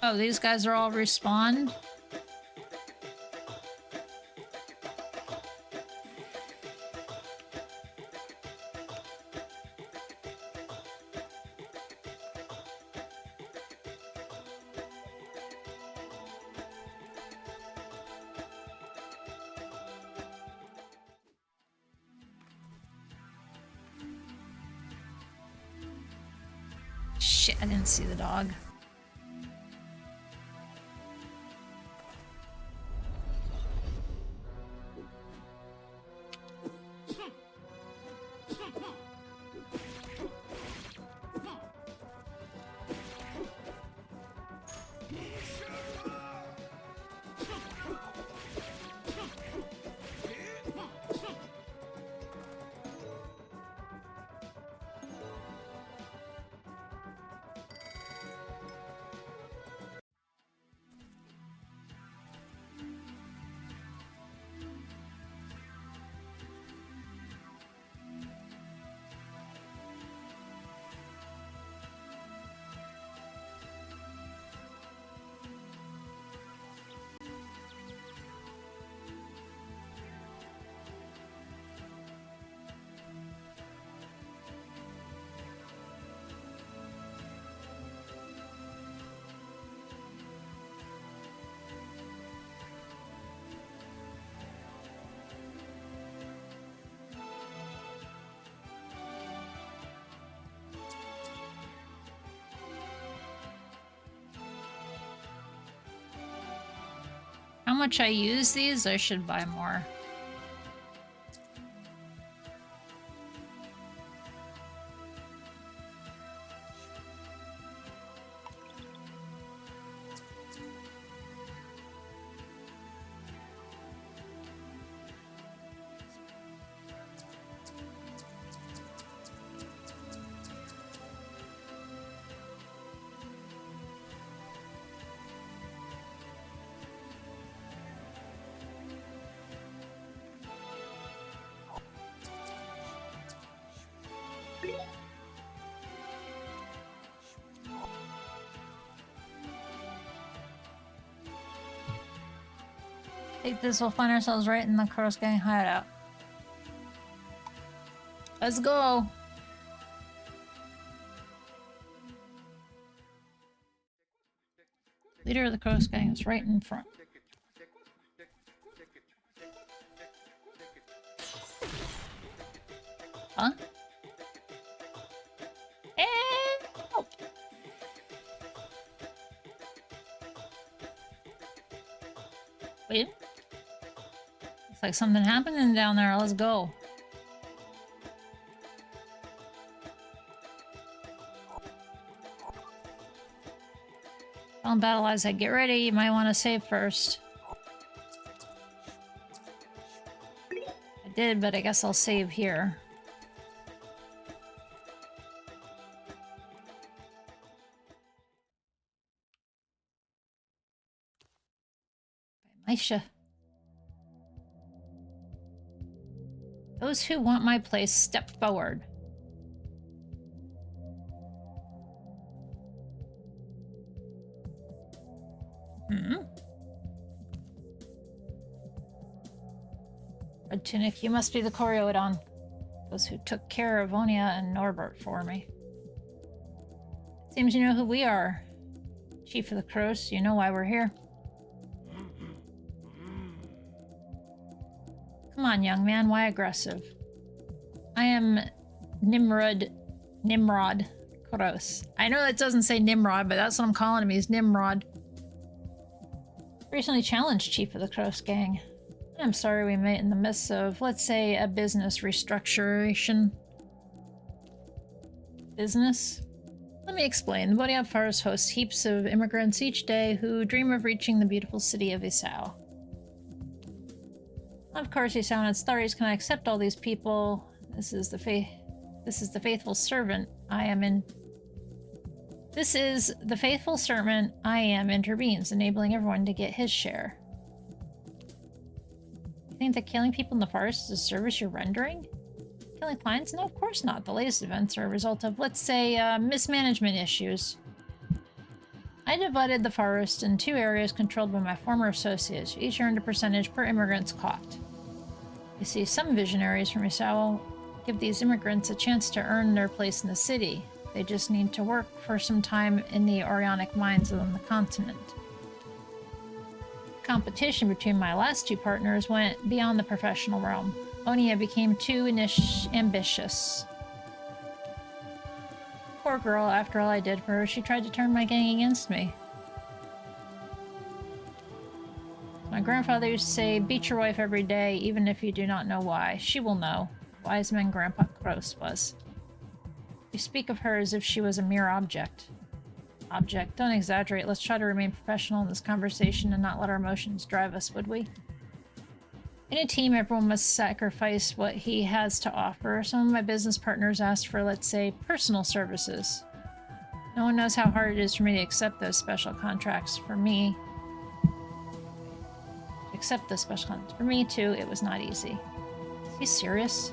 Speaker 5: Oh, these guys are all respawned? Shit, I didn't see the dog. How much I use these? I should buy more. Take this, we'll find ourselves right in the Cross Gang hideout. Let's go! Leader of the Cross Gang is right in front. Huh? Help! Wait. Looks like something happening down there. Let's go. Don't battle Isaac. Get ready. You might want to save first. I did, but I guess I'll save here. Aisha. Those who want my place, step forward. Red Tunic, you must be the Kori-Odan. Those who took care of Onia and Norbert for me. Seems you know who we are. Chief of the Crows, you know why we're here. Come on, young man, why aggressive? I am Nimrod Kroos. I know that doesn't say Nimrod, but that's what I'm calling him. He's Nimrod. Recently challenged Chief of the Kroos gang. I'm sorry we met in the midst of, let's say, a business restructuration. Business? Let me explain. The Body Forest hosts heaps of immigrants each day who dream of reaching the beautiful city of Isao. Of course, Isao and its stories can accept all these people. This is the faithful servant I am in. This is the faithful servant I am intervenes, enabling everyone to get his share. You think that killing people in the forest is a service you're rendering? Killing clients? No, of course not. The latest events are a result of, let's say, mismanagement issues. I divided the forest in 2 areas controlled by my former associates. Each earned a percentage per immigrants caught. You see, some visionaries from Isao give these immigrants a chance to earn their place in the city. They just need to work for some time in the Aurionic mines on the continent. Competition between my last 2 partners went beyond the professional realm. Onia became too ambitious. Poor girl, after all I did for her, she tried to turn my gang against me. My grandfather used to say, beat your wife every day, even if you do not know why. She will know. Wise man Grandpa Kroos was. You speak of her as if she was a mere object. Object? Don't exaggerate. Let's try to remain professional in this conversation and not let our emotions drive us, would we? In a team, everyone must sacrifice what he has to offer. Some of my business partners asked for, let's say, personal services. No one knows how hard it is for me to accept those special contracts. For me, too, it was not easy. Is he serious?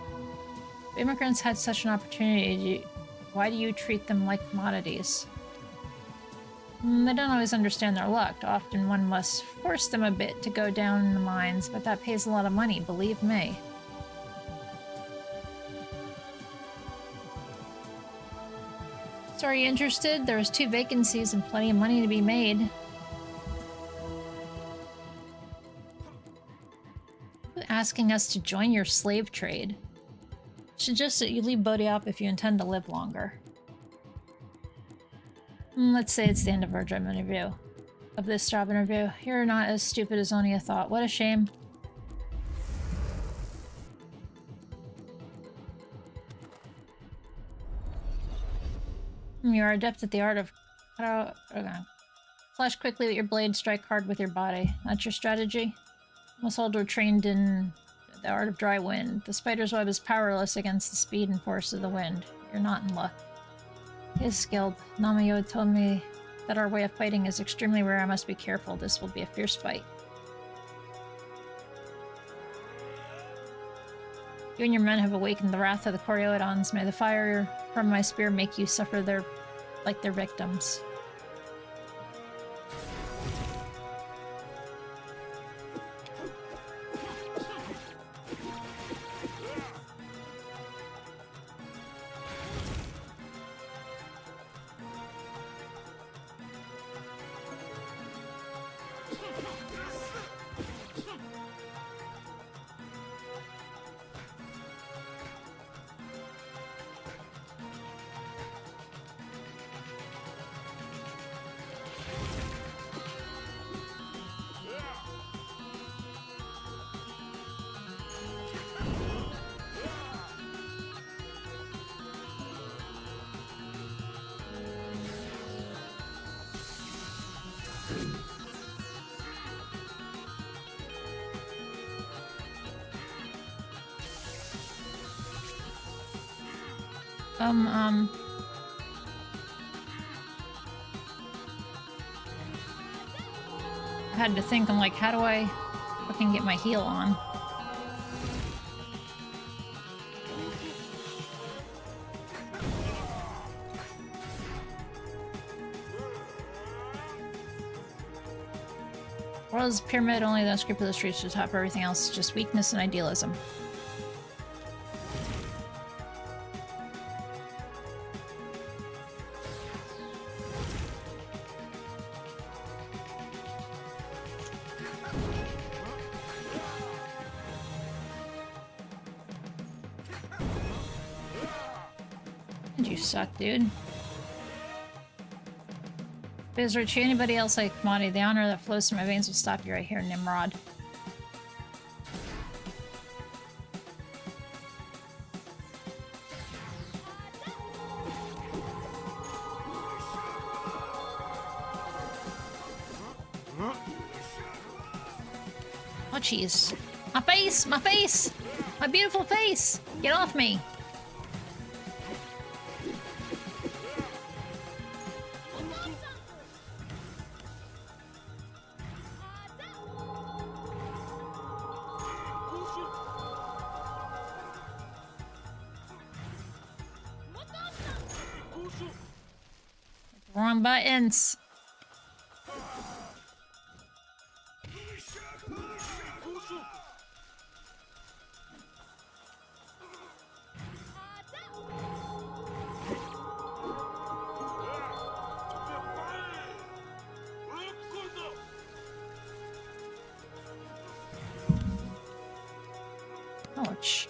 Speaker 5: If immigrants had such an opportunity, why do you treat them like commodities? They don't always understand their luck. Often one must force them a bit to go down in the mines, but that pays a lot of money, believe me. So are you interested? There's 2 vacancies and plenty of money to be made. Who asking us to join your slave trade? Suggest that you leave Bodiop if you intend to live longer. Let's say it's the end of our job interview. Of this job interview. You're not as stupid as Onia thought. What a shame. You are adept at the art of... Okay. Flash quickly with your blade, strike hard with your body. That's your strategy? Most old were trained in the art of dry wind. The spider's web is powerless against the speed and force of the wind. You're not in luck. He is skilled. Namayo told me that our way of fighting is extremely rare. I must be careful. This will be a fierce fight. You and your men have awakened the wrath of the Kori-Odans. May the fire from my spear make you suffer like their victims. I had to think, I'm like, how do I fucking get my heal on? World's pyramid, only the unscrupulous streets to top everything else, just weakness and idealism. You suck, dude. Bizarre to anybody else like commodity, the honor that flows through my veins will stop you right here, Nimrod. Oh, jeez. My face! My face! My beautiful face! Get off me! Wrong buttons. Ouch.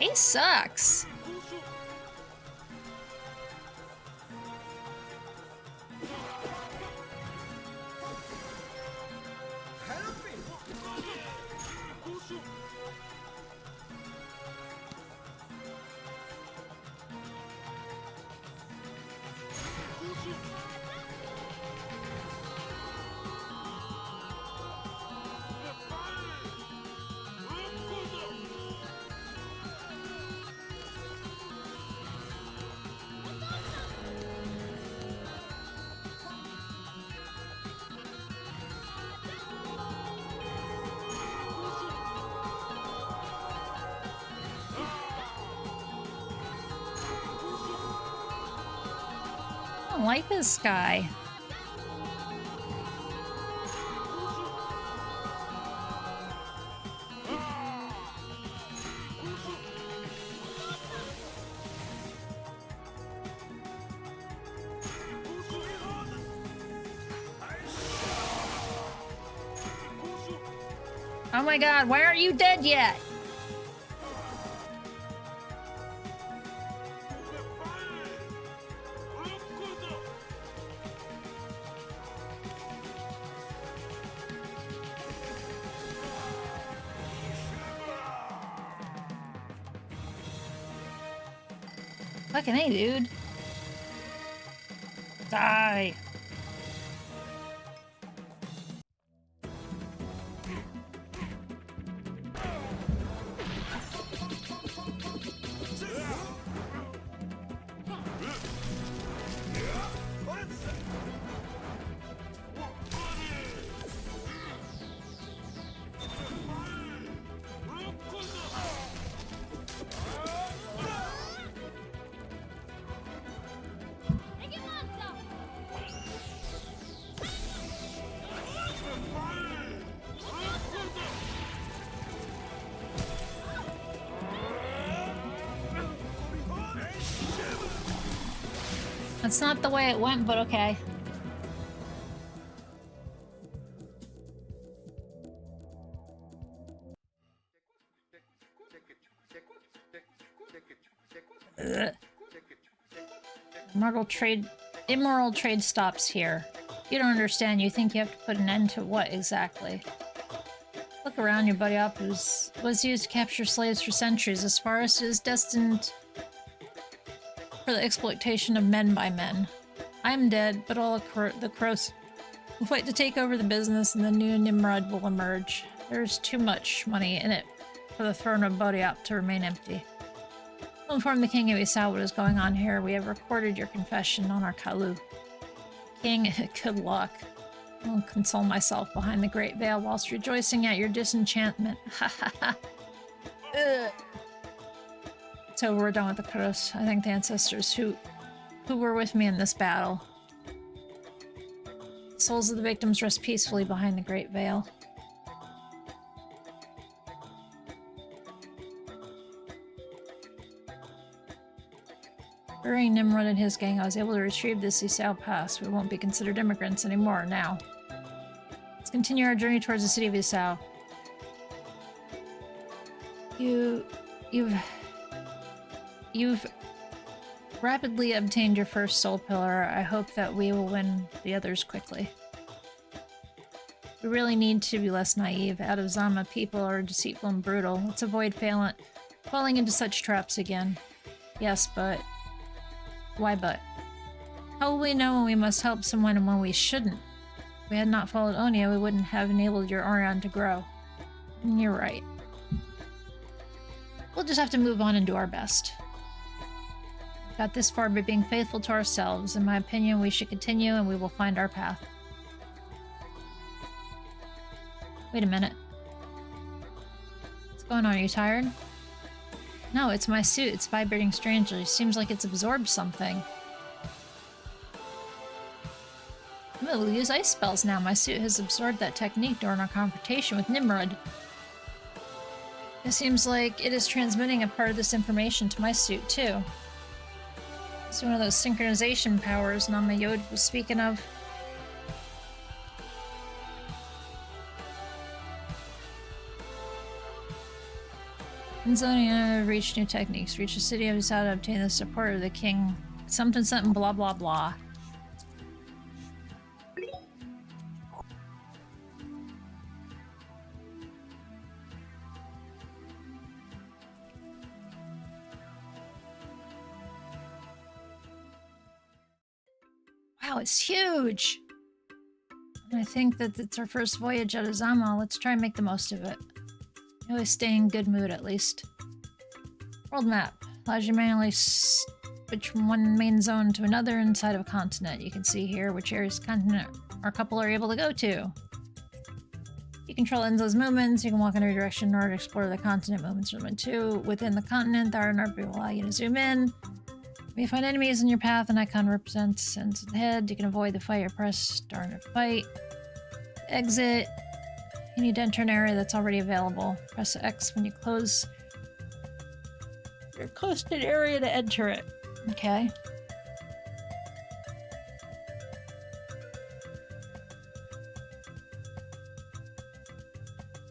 Speaker 5: He sucks. I don't like this guy. Oh my god, why aren't you dead yet? Fucking A, dude. Die. That's not the way it went, but okay. Ugh. Immoral trade stops here. You don't understand. You think you have to put an end to what exactly? Look Look around you, buddy up. Was used to capture slaves for centuries. As far as it is destined for the exploitation of men by men. I'm dead, but all the Crows will fight to take over the business and the new Nimrod will emerge. There's too much money in it for the throne of Bodiop to remain empty. We'll inform the king if we saw what is going on here. We have recorded your confession on our Kalu. King, good luck. I'll console myself behind the great veil whilst rejoicing at your disenchantment. Ha ha ha. So we're done with the Crows. I thank the ancestors who were with me in this battle. The souls of the victims rest peacefully behind the great veil. Burying Nimrod and his gang, I was able to retrieve this Isao pass. We won't be considered immigrants anymore now. Let's continue our journey towards the city of Isao. You've rapidly obtained your first soul pillar. I hope that we will win the others quickly. We really need to be less naive. Out of Zama, people are deceitful and brutal. Let's avoid falling into such traps again. Yes, but... Why but? How will we know when we must help someone and when we shouldn't? If we had not followed Onia, we wouldn't have enabled your Aurion to grow. And you're right. We'll just have to move on and do our best. We got this far by being faithful to ourselves. In my opinion, we should continue and we will find our path. Wait a minute. What's going on? Are you tired? No, it's my suit. It's vibrating strangely. Seems like it's absorbed something. I'm able to use ice spells now. My suit has absorbed that technique during our confrontation with Nimrod. It seems like it is transmitting a part of this information to my suit, too. It's one of those synchronization powers Nama Yod was speaking of. Zonia reach new techniques. Reach the city of Isao to obtain the support of the king. Something something blah blah blah. Wow, it's huge! And I think that it's our first voyage out of Zama. Let's try and make the most of it. You always stay in good mood, at least. World map allows you manually switch from one main zone to another inside of a continent. You can see here which areas of the continent our couple are able to go to. You control Enzo's movements. You can walk in every direction in order to explore the continent. Movements from two within the continent. The R&R will allow you to zoom in. When you find enemies in your path, an icon represents Enzo's head. You can avoid the fight or press start a fight. Exit. You need to enter an area that's already available. Press X when you close your closed-in area to enter it. Okay.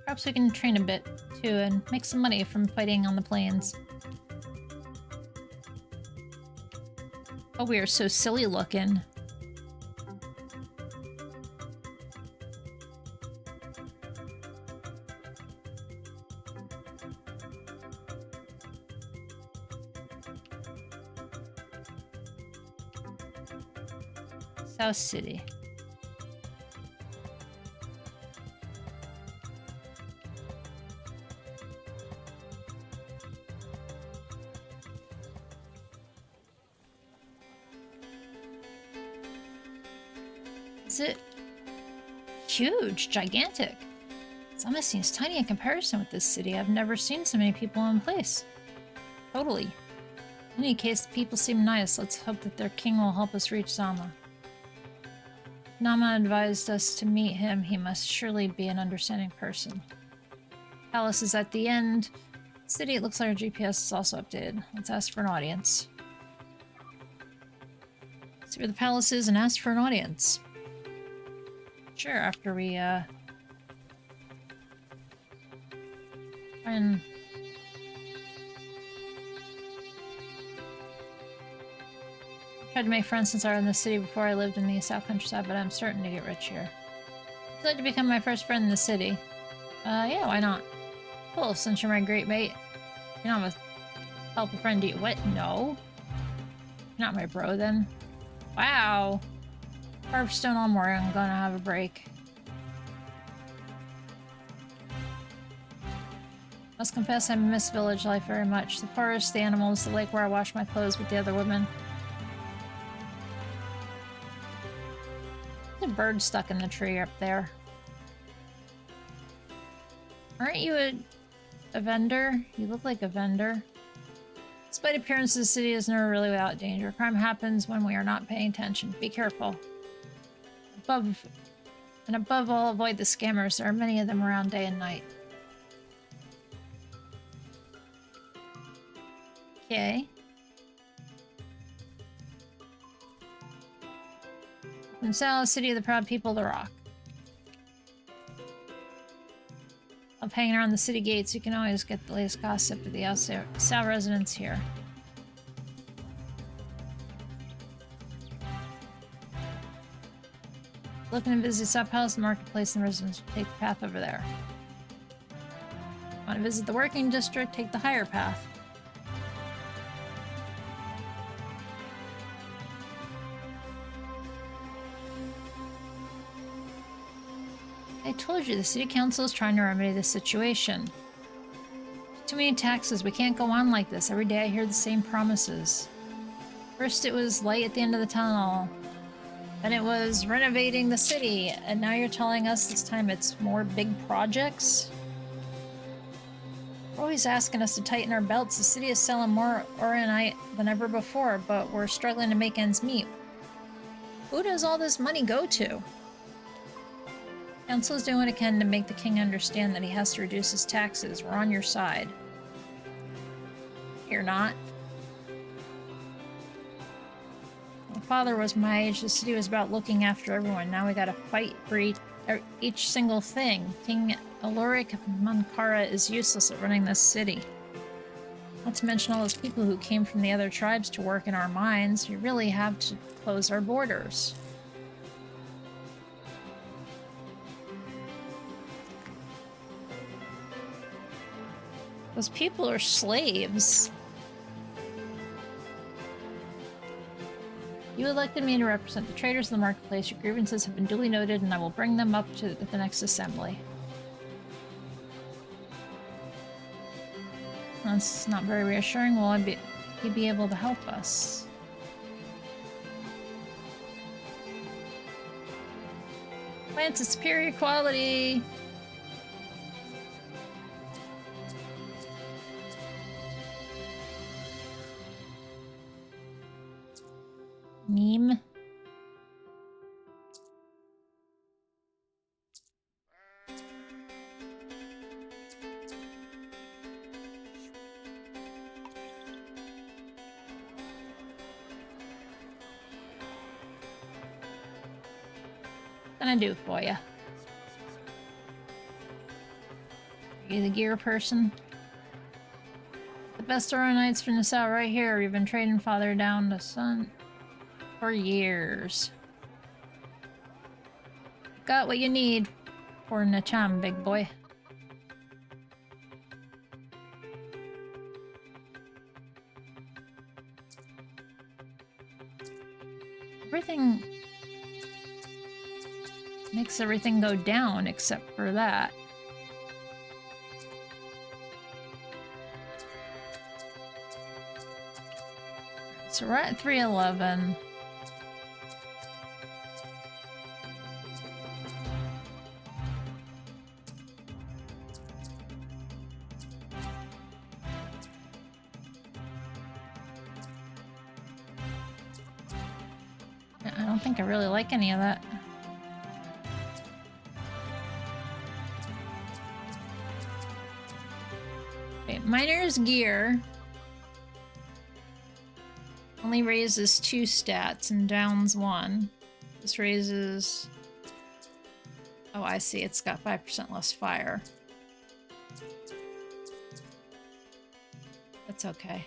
Speaker 5: Perhaps we can train a bit, too, and make some money from fighting on the plains. Oh, we are so silly looking. South City. Is it huge, gigantic? Zama seems tiny in comparison with this city. I've never seen so many people in place. Totally. In any case, the people seem nice. Let's hope that their king will help us reach Zama. Nama advised us to meet him. He must surely be an understanding person. Palace is at the end. City, it looks like our GPS is also updated. Let's ask for an audience. See where the palace is and ask for an audience. Sure, after we, try and... tried to make friends since I was in the city before I lived in the South countryside, but I'm starting to get rich here. Would you like to become my first friend in the city? Yeah, why not? Cool, since you're my great mate. You're not a help a friend, do you? What? No? You're not my bro, then. Wow. Carved stone on more, I'm gonna have a break. Must confess I miss village life very much. The forest, the animals, the lake where I wash my clothes with the other women. There's a bird stuck in the tree up there. Aren't you a vendor? You look like a vendor. Despite appearances, the city is never really without danger. Crime happens when we are not paying attention. Be careful. Above all, avoid the scammers. There are many of them around day and night. Okay. From South, city of the proud people, the rock. Of hanging around the city gates, you can always get the latest gossip of the South residents here. Looking to visit South Palace, the marketplace, and the residents, take the path over there. Want to visit the working district, take the higher path. I told you, the city council is trying to remedy the situation. Too many taxes, we can't go on like this. Every day I hear the same promises. First it was light at the end of the tunnel. Then it was renovating the city. And now you're telling us this time it's more big projects? You're always asking us to tighten our belts. The city is selling more Aurionite than ever before, but we're struggling to make ends meet. Who does all this money go to? Council is doing what it can to make the king understand that he has to reduce his taxes. We're on your side. You're not. My father was my age. The city was about looking after everyone. Now we gotta fight for each single thing. King Aluric Mankara is useless at running this city. Not to mention all those people who came from the other tribes to work in our mines. We really have to close our borders. Those people are slaves. You elected me to represent the traders in the marketplace. Your grievances have been duly noted, and I will bring them up to the next assembly. That's not very reassuring. Will he be able to help us? Plants of superior quality! Meme. What can I do for you? Are you the gear person? The best Auronites from the south right here. We've been trading father down to son for years. Got what you need for Nacham, big boy. Everything makes everything go down except for that. So we're at 311. I don't think I really like any of that. Okay, miner's gear only raises 2 stats and downs 1. This raises... Oh, I see. It's got 5% less fire. That's okay.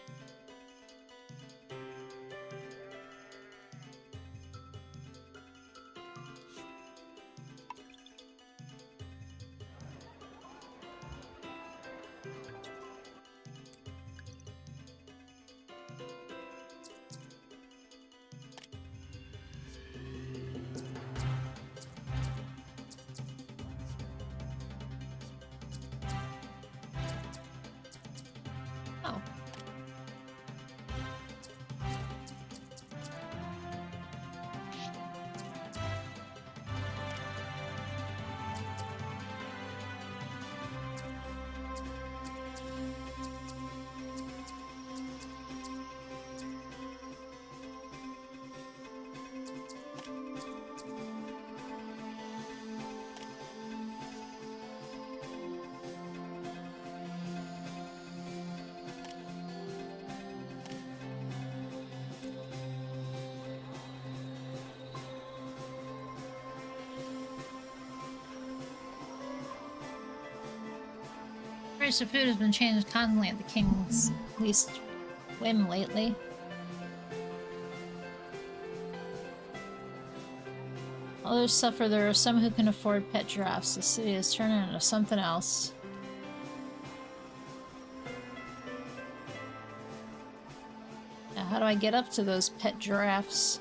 Speaker 5: price of food has been changed constantly at the king's least whim lately. Others suffer. There are some who can afford pet giraffes. The city is turning into something else. Now, how do I get up to those pet giraffes?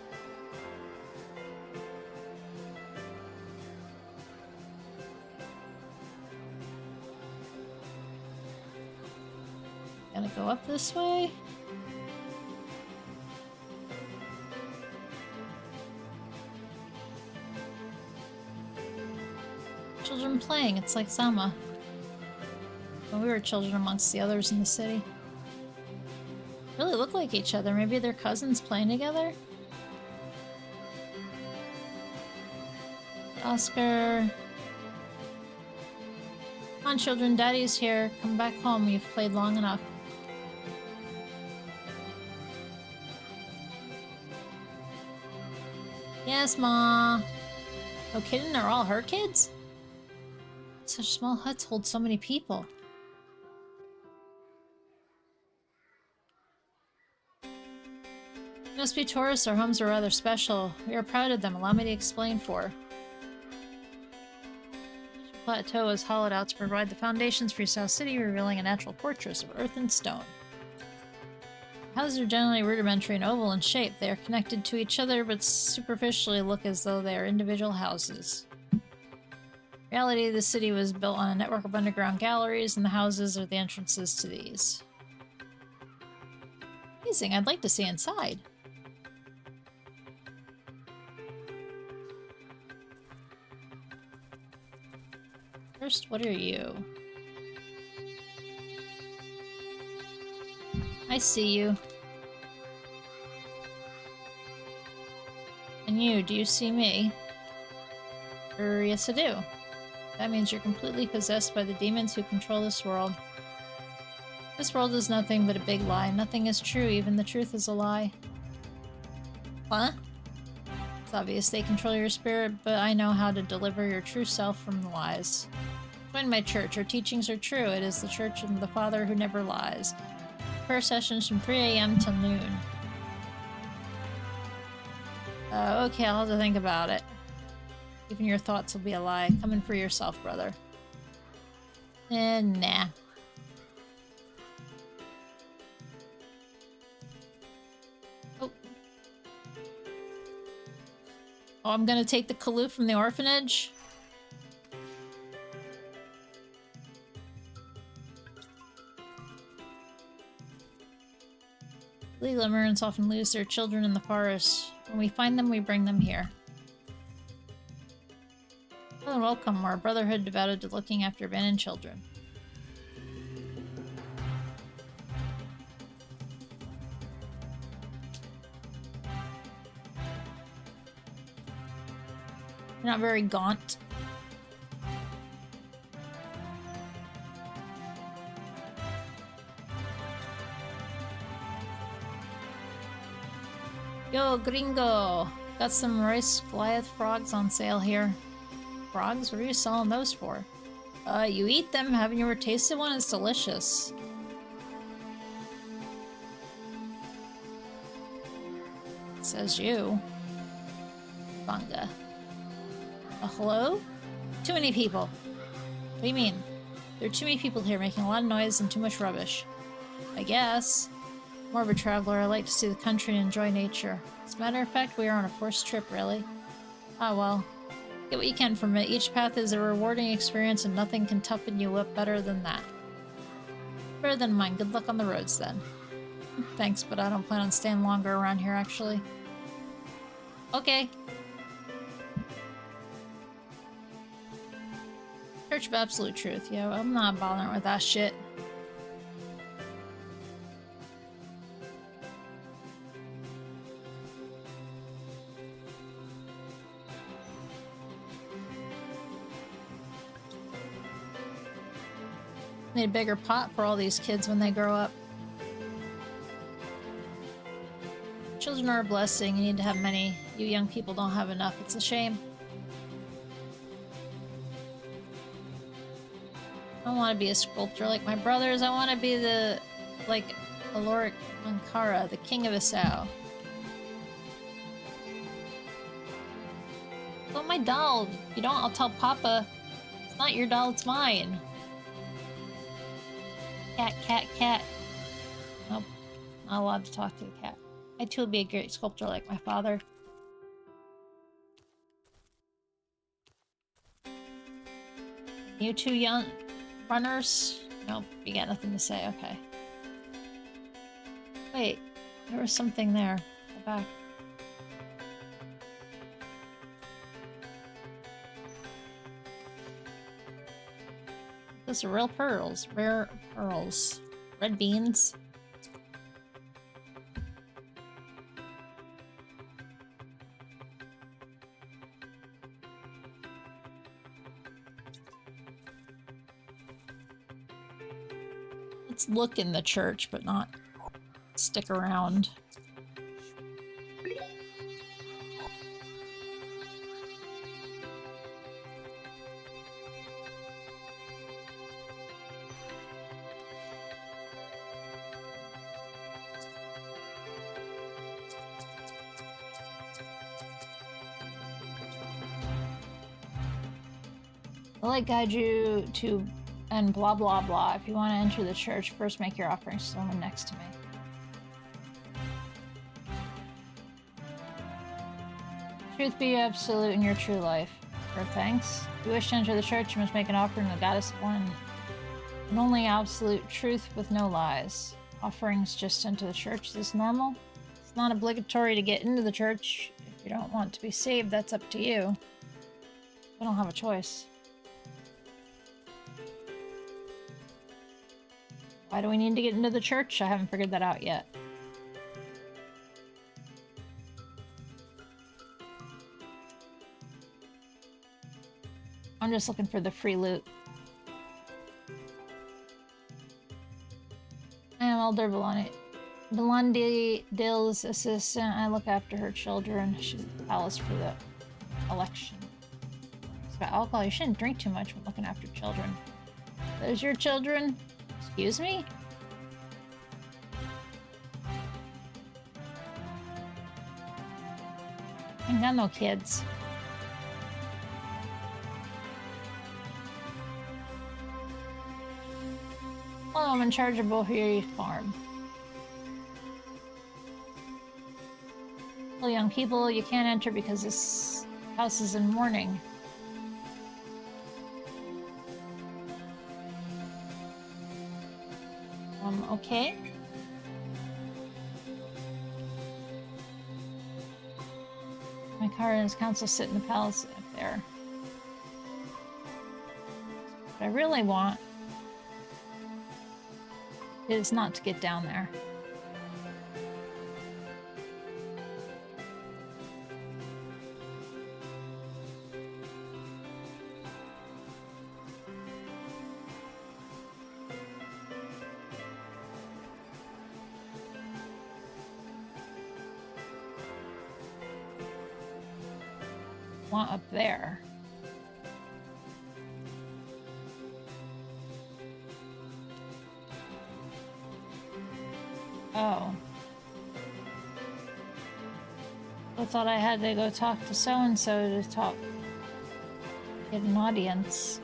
Speaker 5: Gotta go up this way? Children playing, it's like summer. When we were children amongst the others in the city. Really look like each other. Maybe they're cousins playing together? Oscar. Come on, children, Daddy's here. Come back home. You've played long enough. Yes, Ma. No kidding, they're all her kids? Such small huts hold so many people. Must be tourists. Our homes are rather special. We are proud of them. Allow me to explain for. The plateau was hollowed out to provide the foundations for South City, revealing a natural fortress of earth and stone. Houses are generally rudimentary and oval in shape. They are connected to each other, but superficially look as though they are individual houses. In reality, the city was built on a network of underground galleries, and the houses are the entrances to these. Amazing, I'd like to see inside. First, what are you? I see you. And you, do you see me? Yes, I do. That means you're completely possessed by the demons who control this world. This world is nothing but a big lie. Nothing is true, even the truth is a lie. What? It's obvious they control your spirit, but I know how to deliver your true self from the lies. Join my church. Our teachings are true. It is the church of the Father who never lies. Prayer sessions from 3 a.m. till noon. Okay, I'll have to think about it. Even your thoughts will be a lie. Come in for yourself, brother. Nah. Oh. Oh, I'm gonna take the Kaloo from the orphanage? Lemurans often lose their children in the forest. When we find them, we bring them here. Hello and welcome. We're a brotherhood devoted to looking after abandoned children. You're not very gaunt. Yo, gringo! Got some rice Goliath frogs on sale here. Frogs? What are you selling those for? You eat them. Haven't you ever tasted one? It's delicious. It says you. Bunga. Hello? Too many people. What do you mean? There are too many people here making a lot of noise and too much rubbish. I guess. More of a traveler. I like to see the country and enjoy nature. As a matter of fact, we are on a forced trip, really. Ah, well. Get what you can from it. Each path is a rewarding experience and nothing can toughen you up better than that. Better than mine. Good luck on the roads, then. Thanks, but I don't plan on staying longer around here, actually. Okay. Church of Absolute Truth. Yeah, I'm not bothering with that shit. Need a bigger pot for all these kids when they grow up. Children are a blessing. You need to have many. You young people don't have enough. It's a shame. don't want to be a sculptor like my brothers. I want to be like Aloric Ankara, the king of Isao. Oh, my doll. If you don't, I'll tell Papa. It's not your doll, it's mine. Cat, cat, cat. Nope. Not allowed to talk to the cat. I too would be a great sculptor like my father. You two young runners? Nope, you got nothing to say, okay. Wait, there was something there. Go back. Those are real pearls. Rare pearls. Red beans. Let's look in the church, but not stick around. I'll like guide you to and blah blah blah. If you want to enter the church, first make your offerings to someone next to me. Truth be absolute in your true life. For thanks. If you wish to enter the church, you must make an offering to the goddess of one and only absolute truth with no lies. Offerings just enter the church. Is this normal? It's not obligatory to get into the church. If you don't want to be saved, that's up to you. We don't have a choice. Why do we need to get into the church? I haven't figured that out yet. I'm just looking for the free loot. I am Elder Belandi Dill's assistant. I look after her children. She's at the palace for the election. It's about alcohol. You shouldn't drink too much when looking after children. Those your children? Excuse me? I ain't got no kids. Well, I'm in charge of Bohiri Farm. Well, young people, you can't enter because this house is in mourning. Okay. My car and his council sit in the palace up there. What I really want is not to get down there. Want up there. Oh. I thought I had to go talk to so-and-so to get an audience.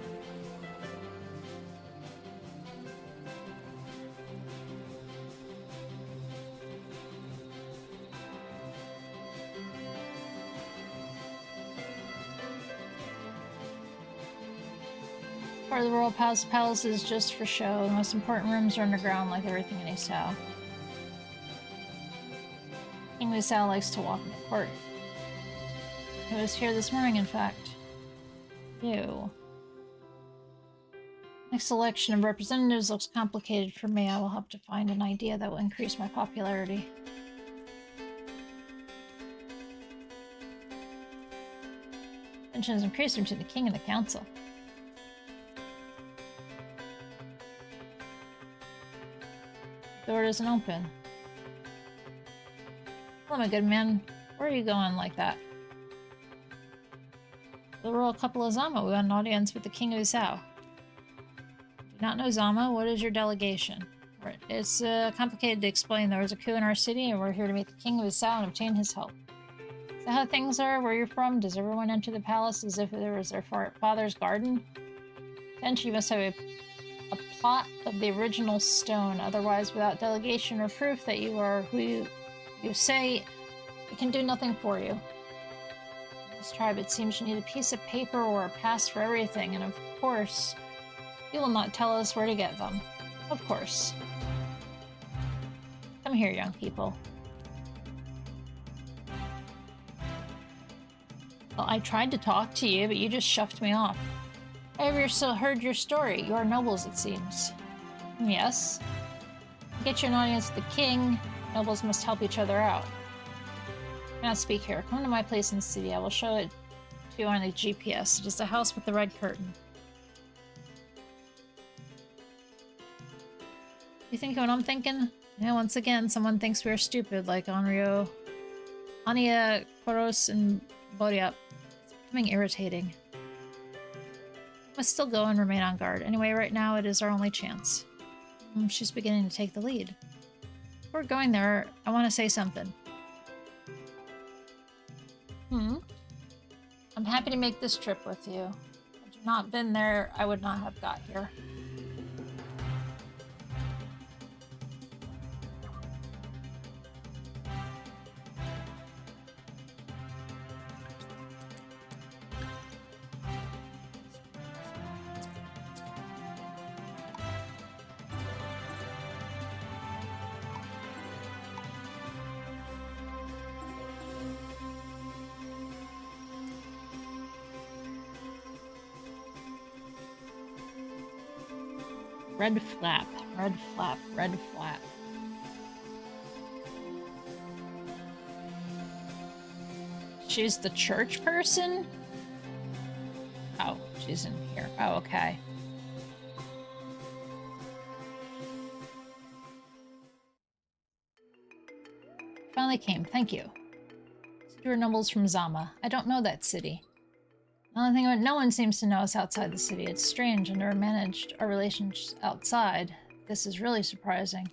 Speaker 5: Part of the Royal Palace is just for show. The most important rooms are underground like everything in Isao. King Isao likes to walk in the court. He was here this morning, in fact. Ew. Next election of representatives looks complicated for me. I will have to find an idea that will increase my popularity. Tension has increased between the king and the council. The door doesn't open. Hello, my good man. Where are you going like that? The royal couple of Zama. We want an audience with the king of Isao. Do Not know Zama? What is your delegation? Right. It's complicated to explain. There was a coup in our city, and we're here to meet the king of Assal and obtain his help. Is that how things are? Where you're from? Does everyone enter the palace as if it was their father's garden? Potentially, you must have a plot of the original stone. Otherwise, without delegation or proof that you are who you say, it can do nothing for you. In this tribe, it seems you need a piece of paper or a pass for everything, and of course, you will not tell us where to get them. Of course. Come here, young people. Well, I tried to talk to you, but you just shoved me off. I heard your story. You are nobles, it seems. Yes. To get you an audience with the king, nobles must help each other out. I cannot speak here. Come to my place in the city. I will show it to you on the GPS. It is the house with the red curtain. You think what I'm thinking? Yeah, once again, someone thinks we are stupid, like Aurion, Anya, Koros, and Bodiap. It's becoming irritating. We must still go and remain on guard. Anyway, right now it is our only chance. She's beginning to take the lead. Before going there, I want to say something. I'm happy to make this trip with you. Had you not been there, I would not have got here. Red flap, red flap, red flap. She's the church person? Oh, she's in here. Oh, okay. Finally came, thank you. Stuart Nobles from Zama. I don't know that city. The only thing no one seems to know us outside the city. It's strange, and never managed our relations outside. This is really surprising.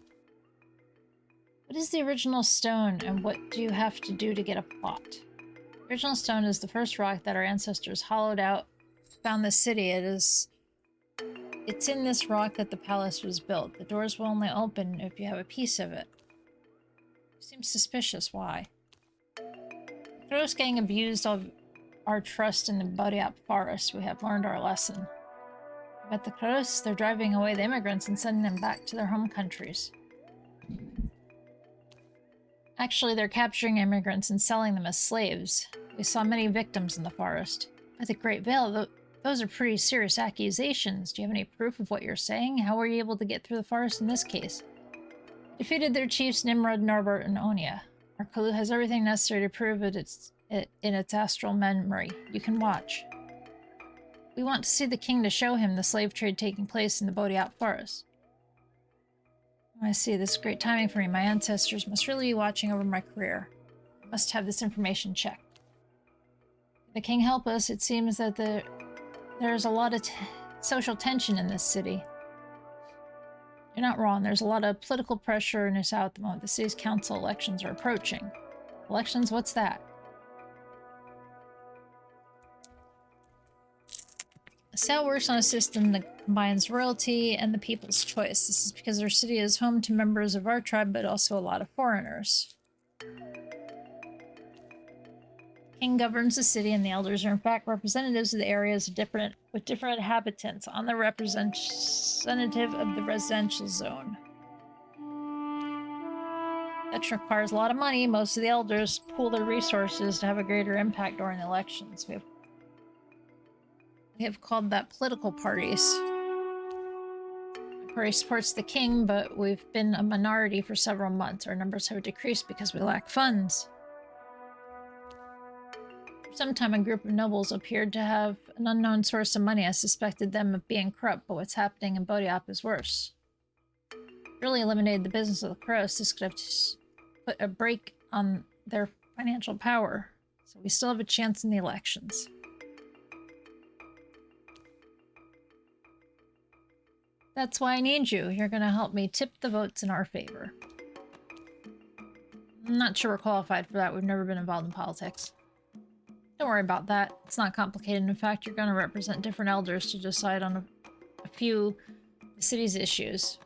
Speaker 5: What is the original stone, and what do you have to do to get a plot? The original stone is the first rock that our ancestors hollowed out, found the city. It's in this rock that the palace was built. The doors will only open if you have a piece of it. Seems suspicious. Why? The Kroos gang abused our trust in the Bodiap forest. We have learned our lesson. But the Kroos, they're driving away the immigrants and sending them back to their home countries. Actually, they're capturing immigrants and selling them as slaves. We saw many victims in the forest. By the Great Veil, those are pretty serious accusations. Do you have any proof of what you're saying? How were you able to get through the forest in this case? Defeated their chiefs Nimrod, Norbert, and Onya. Our Kalu has everything necessary to prove it in its astral memory. You can watch. We want to see the king to show him the slave trade taking place in the Bodiap forest. I see. This is great timing for me. My ancestors must really be watching over my career. I must have this information checked. If the king help us, it seems that there's a lot of social tension in this city. You're not wrong. There's a lot of political pressure in Assal at the moment. The city's council elections are approaching. Elections? What's that? Assal works on a system that combines royalty and the people's choice. This is because our city is home to members of our tribe, but also a lot of foreigners. King governs the city, and the elders are in fact representatives of the areas with different inhabitants on the representative of the residential zone. That requires a lot of money. Most of the elders pool their resources to have a greater impact during the elections. We have called that political parties. The party supports the king, but we've been a minority for several months. Our numbers have decreased because we lack funds. For some time, a group of nobles appeared to have an unknown source of money. I suspected them of being corrupt, but what's happening in Bodiap is worse. Really eliminated the business of the Kroos. This could have put a break on their financial power. So we still have a chance in the elections. That's why I need you. You're gonna help me tip the votes in our favor. I'm not sure we're qualified for that. We've never been involved in politics. Don't worry about that. It's not complicated. In fact, you're gonna represent different elders to decide on a few of the city's issues.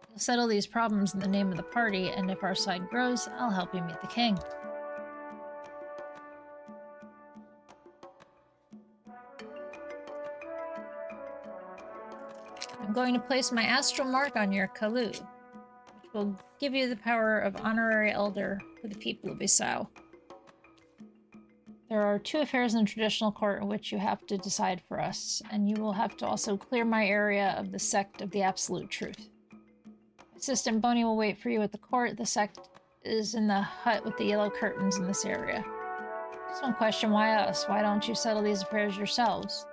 Speaker 5: You'll settle these problems in the name of the party, and if our side grows, I'll help you meet the king. I'm going to place my astral mark on your Kalu, which will give you the power of honorary elder for the people of Isao. There are 2 affairs in the traditional court in which you have to decide for us, and you will have to also clear my area of the sect of the absolute truth. Assistant Boney will wait for you at the court. The sect is in the hut with the yellow curtains in this area. Just one question, why us? Why don't you settle these affairs yourselves?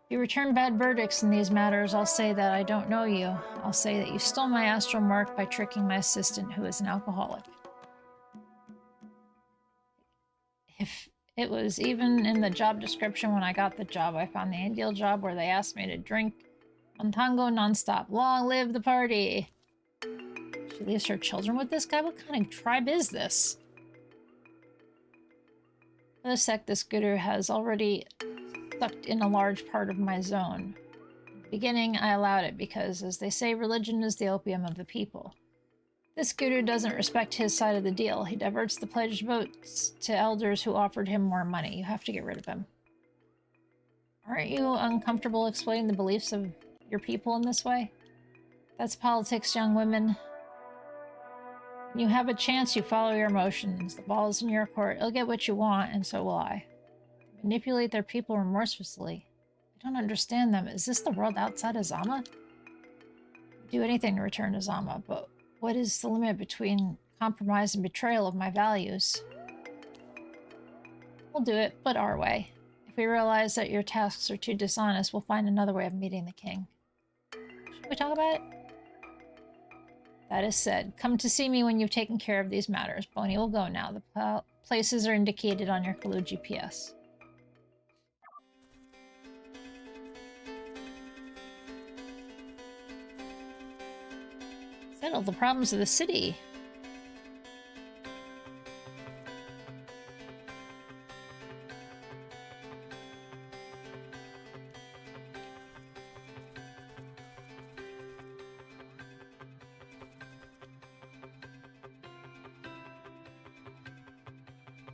Speaker 5: If you return bad verdicts in these matters, I'll say that I don't know you. I'll say that you stole my astral mark by tricking my assistant, who is an alcoholic. If it was even in the job description when I got the job, I found the ideal job where they asked me to drink Montango nonstop. Long live the party! She leaves her children with this guy? What kind of tribe is this? For the sect, this guru has already sucked in a large part of my zone. In the beginning, I allowed it because, as they say, religion is the opium of the people. This guru doesn't respect his side of the deal. He diverts the pledged votes to elders who offered him more money. You have to get rid of him. Aren't you uncomfortable explaining the beliefs of your people in this way? That's politics, young women. When you have a chance, you follow your emotions. The ball is in your court. You'll get what you want, and so will I. Manipulate their people remorselessly. I don't understand them. Is this the world outside of Zama? I'd do anything to return to Zama, but what is the limit between compromise and betrayal of my values? We'll do it, but our way. If we realize that your tasks are too dishonest, we'll find another way of meeting the king. Should we talk about it? That is said. Come to see me when you've taken care of these matters. Boney will go now. The places are indicated on your Kalu GPS. Settle the problems of the city.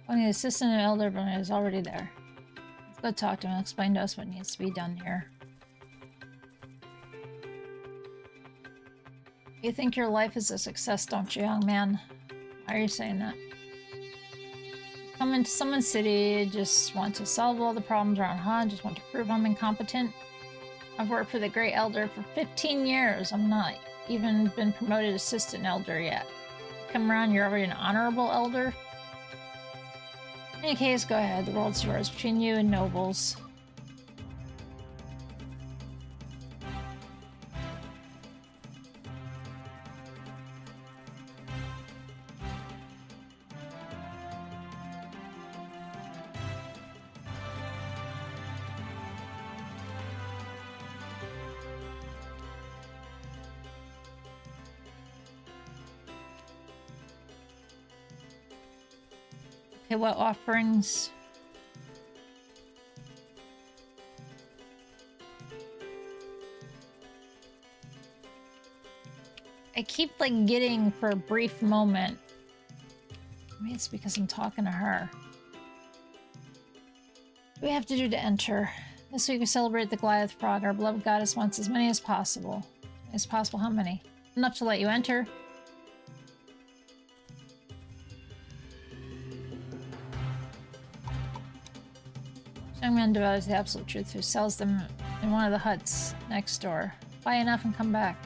Speaker 5: When the assistant and elder is already there. Let's go talk to him and explain to us what needs to be done here. You think your life is a success, don't you, young man? Why are you saying that? Come into someone's city, just want to solve all the problems around, huh? Just want to prove I'm incompetent? I've worked for the Great Elder for 15 years. I'm not even been promoted assistant elder yet. Come around, you're already an honorable elder? In any case, go ahead. The world's yours between you and nobles. Okay, what offerings? I keep, like, getting for a brief moment. Maybe it's because I'm talking to her. What do we have to do to enter? This week we celebrate the Goliath Frog. Our beloved goddess wants as many as possible. As possible, how many? Enough to let you enter. Young man devours the absolute truth who sells them in one of the huts next door. Buy enough and come back.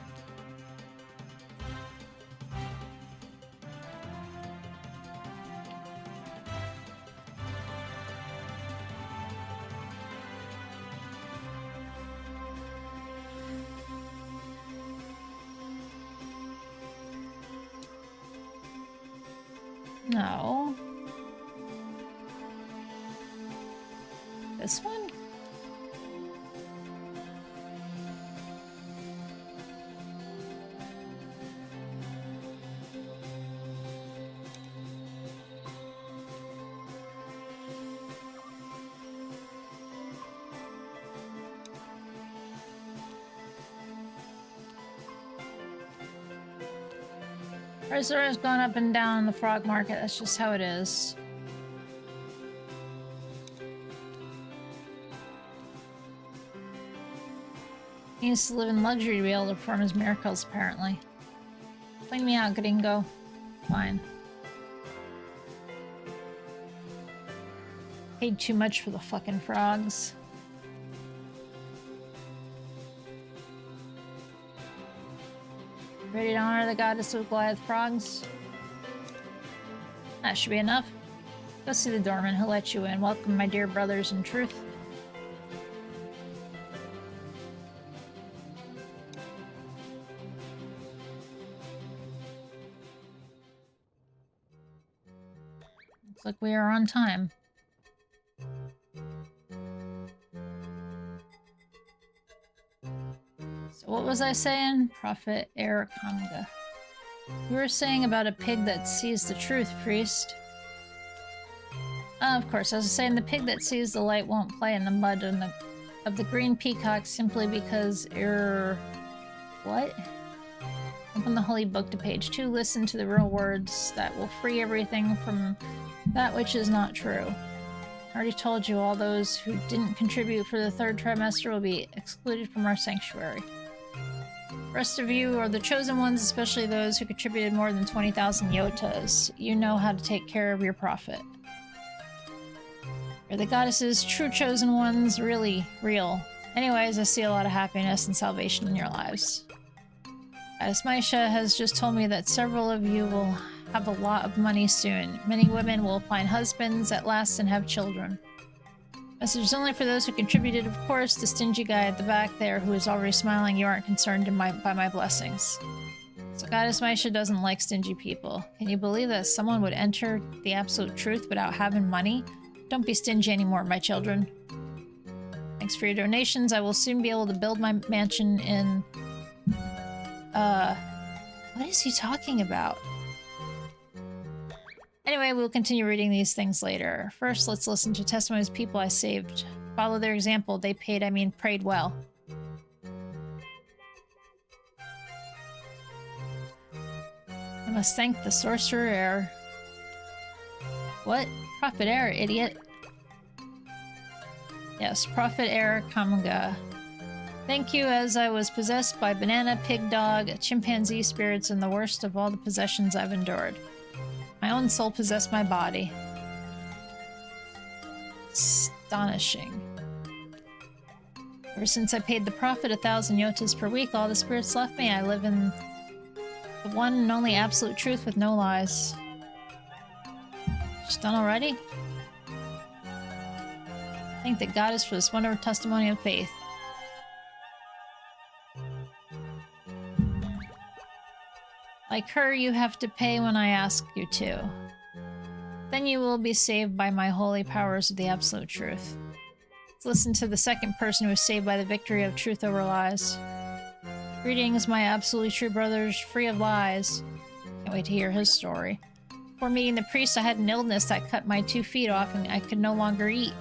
Speaker 5: No. This one? Prices are going up and down in the frog market. That's just how it is. He needs to live in luxury to be able to perform his miracles, apparently. Clean me out, Gringo. Fine. Paid too much for the fucking frogs. Ready to honor the goddess of Goliath frogs? That should be enough. Go see the doorman, he'll let you in. Welcome, my dear brothers in truth. Looks like we are on time. So what was I saying? Prophet Erikamga. You were saying about a pig that sees the truth, priest. Of course, I was saying the pig that sees the light won't play in the mud of the green peacock simply because what? Open the holy book to page 2. Listen to the real words that will free everything from that which is not true. I already told you all those who didn't contribute for the 3rd trimester will be excluded from our sanctuary. The rest of you are the chosen ones, especially those who contributed more than 20,000 yotas. You know how to take care of your prophet. You're the goddess's true chosen ones, really real. Anyways, I see a lot of happiness and salvation in your lives. Goddess Maisha has just told me that several of you will have a lot of money soon. Many women will find husbands at last and have children. Message is only for those who contributed, of course. The stingy guy at the back there who is already smiling, you aren't concerned by my blessings. So Goddess Maisha doesn't like stingy people. Can you believe that someone would enter the absolute truth without having money? Don't be stingy anymore, my children. Thanks for your donations. I will soon be able to build my mansion in... What is he talking about? Anyway, we'll continue reading these things later. First, let's listen to testimonies of people I saved. Follow their example. They prayed well. I must thank the sorcerer Air. What? Prophet Air, idiot. Yes, Prophet Air Kamga. Thank you, as I was possessed by banana, pig dog, chimpanzee spirits, and the worst of all the possessions I've endured. My own soul possessed my body. Astonishing. Ever since I paid the prophet 1,000 yotas per week, all the spirits left me. I live in the one and only absolute truth with no lies. Just done already? Thank the goddess for this wonderful testimony of faith. Like her, you have to pay when I ask you to. Then you will be saved by my holy powers of the absolute truth. Let's listen to the second person who was saved by the victory of truth over lies. Greetings, my absolutely true brothers, free of lies. Can't wait to hear his story. Before meeting the priest, I had an illness that cut my 2 feet off and I could no longer eat.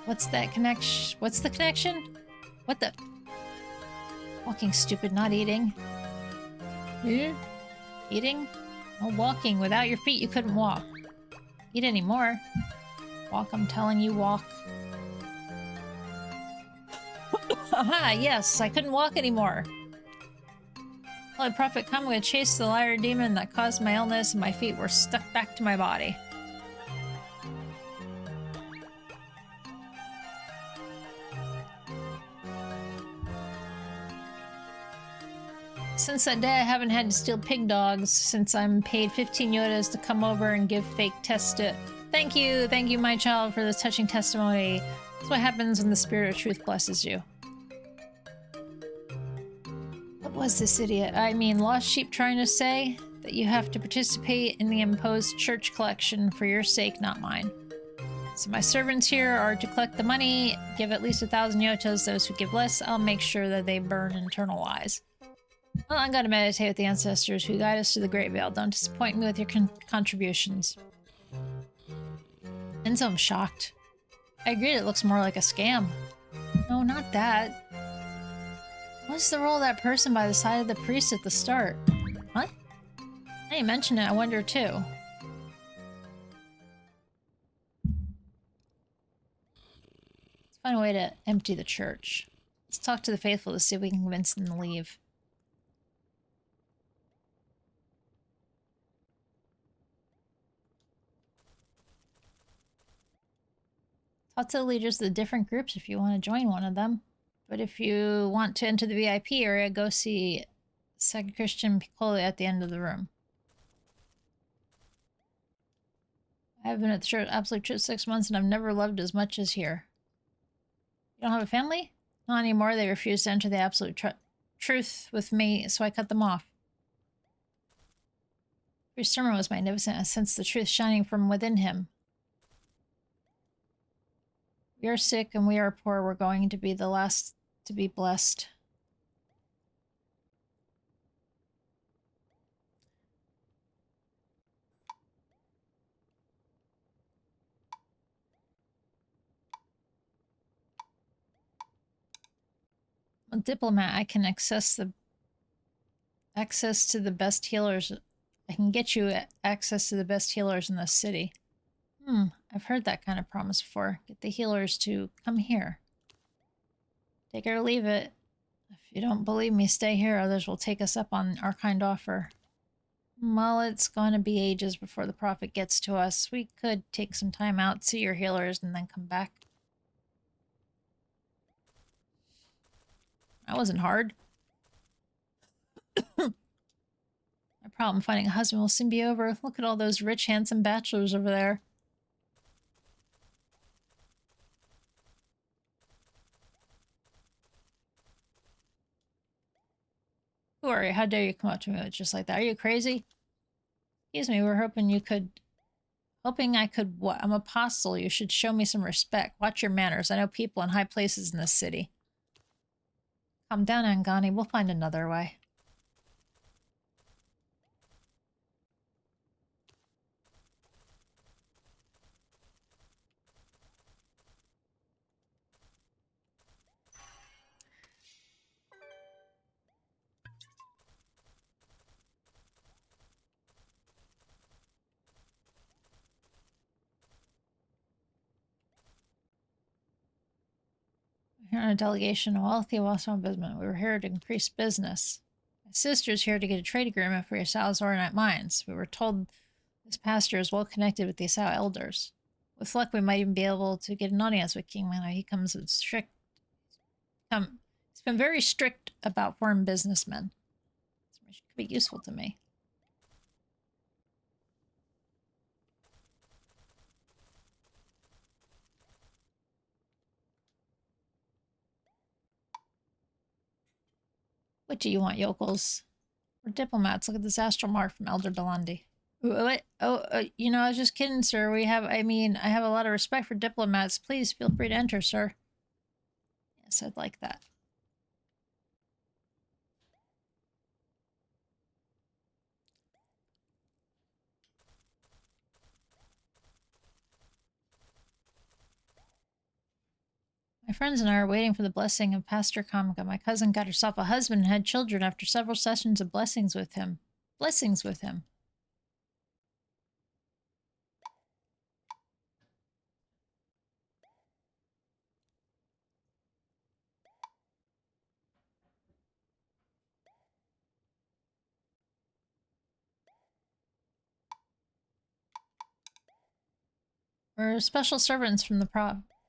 Speaker 5: What's that connection? What's the connection? What the? Walking stupid, not eating. Eating? Oh, walking. Without your feet, you couldn't walk. Eat anymore. Walk, I'm telling you, walk. Aha, yes, I couldn't walk anymore. Holy Prophet Kamga chased the liar demon that caused my illness, and my feet were stuck back to my body. Since that day, I haven't had to steal pig dogs since I'm paid 15 yotas to come over and give fake tests to... Thank you, my child, for this touching testimony. That's what happens when the spirit of truth blesses you. What was this idiot, lost sheep trying to say? That you have to participate in the imposed church collection for your sake, not mine. So my servants here are to collect the money, give at least 1,000 yotas. Those who give less, I'll make sure that they burn in eternal lies. Well, I'm going to meditate with the ancestors who guide us to the Great Veil. Don't disappoint me with your contributions. Enzo, I'm shocked. I agree, it looks more like a scam. No, not that. What's the role of that person by the side of the priest at the start? What? Now you mention it, I wonder too. Let's find a way to empty the church. Let's talk to the faithful to see if we can convince them to leave. Talk to the leaders of the different groups if you want to join one of them. But if you want to enter the VIP area, go see Second Christian Piccolo at the end of the room. I have been at the church, Absolute Truth 6 months and I've never loved as much as here. You don't have a family? Not anymore. They refused to enter the Absolute Truth with me, so I cut them off. Your sermon was magnificent. I sensed the truth shining from within him. We are sick and we are poor. We're going to be the last to be blessed. A diplomat, I can access to the best healers. I can get you access to the best healers in the city. I've heard that kind of promise before. Get the healers to come here. Take it or leave it. If you don't believe me, stay here. Others will take us up on our kind offer. Well, it's going to be ages before the prophet gets to us. We could take some time out, see your healers, and then come back. That wasn't hard. My problem finding a husband will soon be over. Look at all those rich, handsome bachelors over there. Who are you? How dare you come up to me with just like that? Are you crazy? Excuse me, we're hoping you could... Hoping I could what? I'm apostle. You should show me some respect. Watch your manners. I know people in high places in this city. Calm down, Angani. We'll find another way. We're on a delegation of wealthy Wasson business. We were here to increase business. My sister's here to get a trade agreement for Yasau's Ornate mines. We were told this pastor is well connected with the Yasau elders. With luck, we might even be able to get an audience with King Mano. He comes with strict... He's been very strict about foreign businessmen. This could be useful to me. What do you want, yokels? We're diplomats. Look at this astral mark from Elder Belandi. What? Oh, you know, I was just kidding, sir. I have a lot of respect for diplomats. Please feel free to enter, sir. Yes, I'd like that. My friends and I are waiting for the blessing of Pastor Kamika. My cousin got herself a husband and had children after several sessions of blessings with him. Blessings with him. We're special servants from the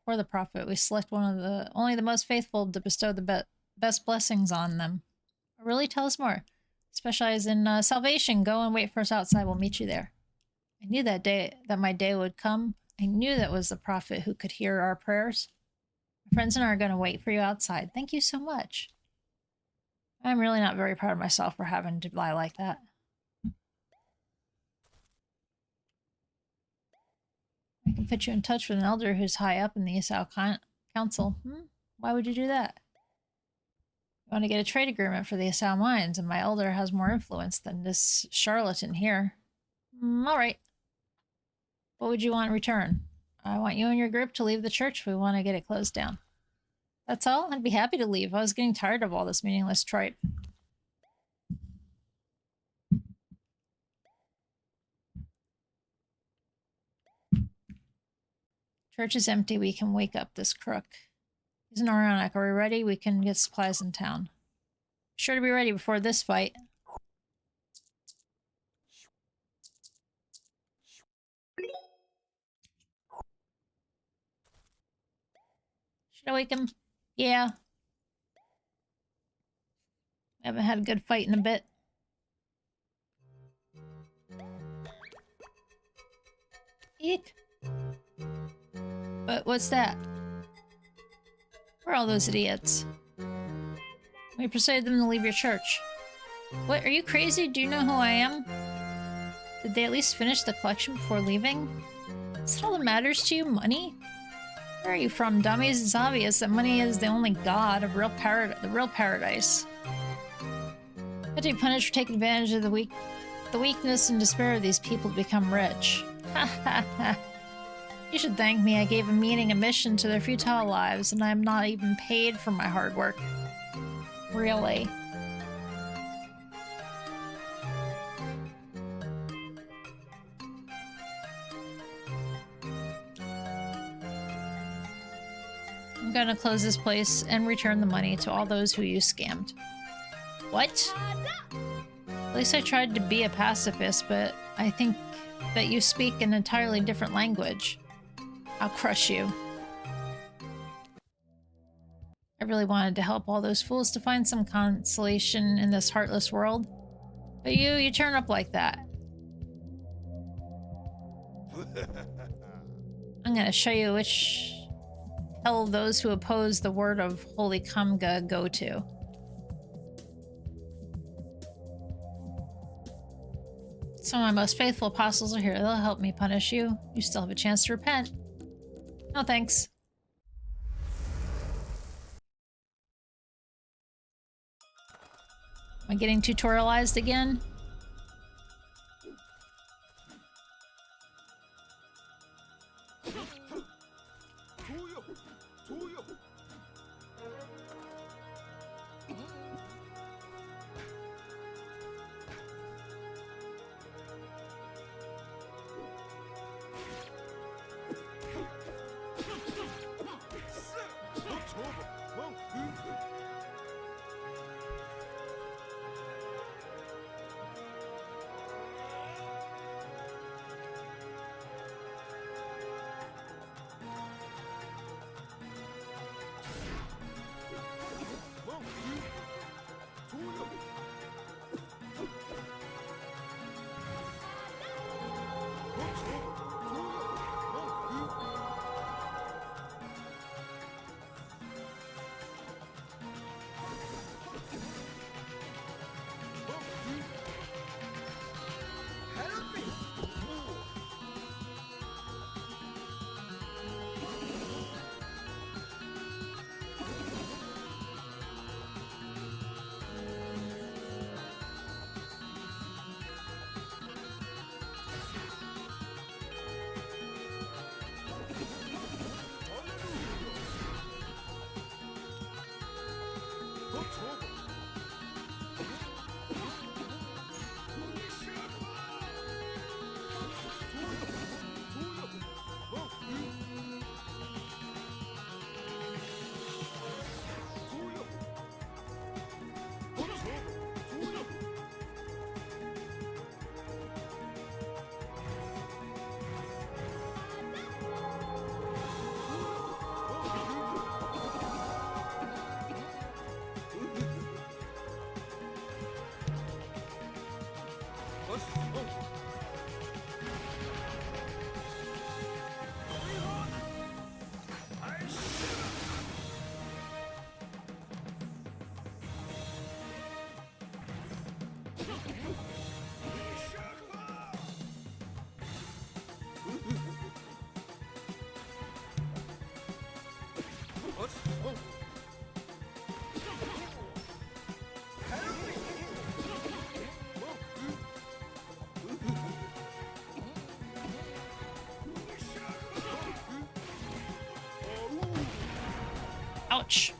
Speaker 5: for the prophet. We select only the most faithful to bestow the best blessings on them. Really? Tell us more. Specialize in salvation. Go and wait for us outside. We'll meet you there. I knew that my day would come. I knew that was the prophet who could hear our prayers. My friends and I are going to wait for you outside. Thank you so much. I'm really not very proud of myself for having to lie like that. I can put you in touch with an elder who's high up in the Yasau Council. Why would you do that? I want to get a trade agreement for the Yasau mines, and my elder has more influence than this charlatan here. All right. What would you want in return? I want you and your group to leave the church. We want to get it closed down. That's all? I'd be happy to leave. I was getting tired of all this meaningless tripe. Church is empty. We can wake up this crook. He's an Aurionic. Are we ready? We can get supplies in town. Sure to be ready before this fight. Should I wake him? Yeah. I haven't had a good fight in a bit. Eek. But what's that? Where are all those idiots? We persuaded them to leave your church. What, are you crazy? Do you know who I am? Did they at least finish the collection before leaving? Is that all that matters to you? Money? Where are you from, dummies? It's obvious that money is the only god of the real paradise. Had to be punished for taking advantage of the weakness and despair of these people to become rich. Ha ha ha. You should thank me. I gave a meaning and mission to their futile lives, and I am not even paid for my hard work. Really? I'm gonna close this place and return the money to all those who you scammed. What? At least I tried to be a pacifist, but I think that you speak an entirely different language. I'll crush you. I really wanted to help all those fools to find some consolation in this heartless world. But you turn up like that. I'm gonna show you which hell those who oppose the word of Holy Kamga go to. Some of my most faithful apostles are here. They'll help me punish you. You still have a chance to repent. No thanks. Am I getting tutorialized again? Ouch.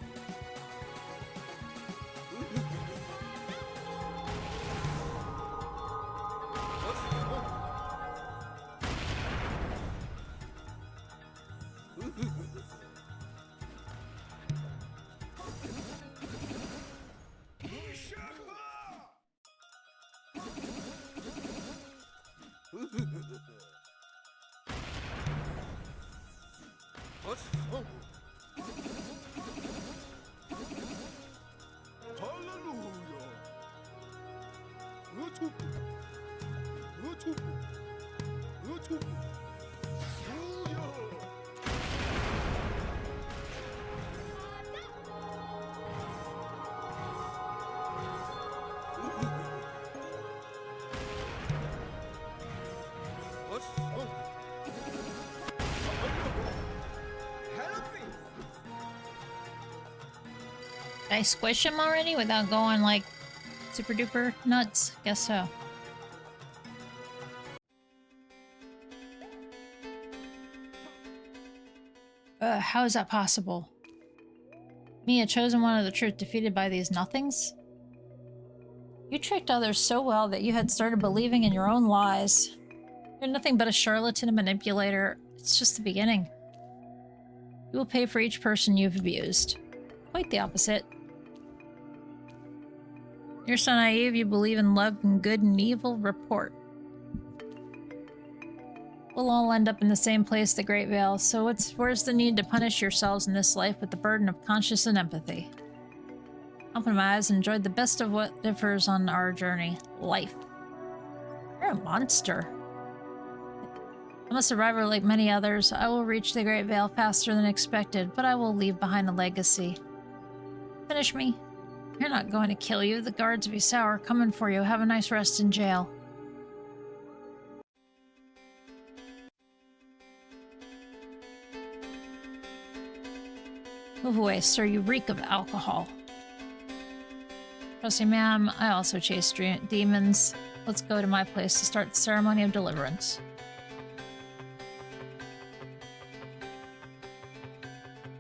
Speaker 5: Did I squish him already without going like super duper nuts? Guess so. How is that possible? Me, a chosen one of the truth, defeated by these nothings? You tricked others so well that you had started believing in your own lies. You're nothing but a charlatan and manipulator. It's just the beginning. You will pay for each person you've abused. Quite the opposite. You're so naive you believe in love and good and evil. Report. We'll all end up in the same place, the Great Vale, so where's the need to punish yourselves in this life with the burden of conscience and empathy? Open my eyes and enjoyed the best of what differs on our journey. Life. You're a monster. I'm a survivor like many others. I will reach the Great Vale faster than expected, but I will leave behind a legacy. Finish me. You're not going to kill you. The guards of Isao are coming for you. Have a nice rest in jail. Move away, sir. You reek of alcohol. Trust me, ma'am. I also chase demons. Let's go to my place to start the ceremony of deliverance.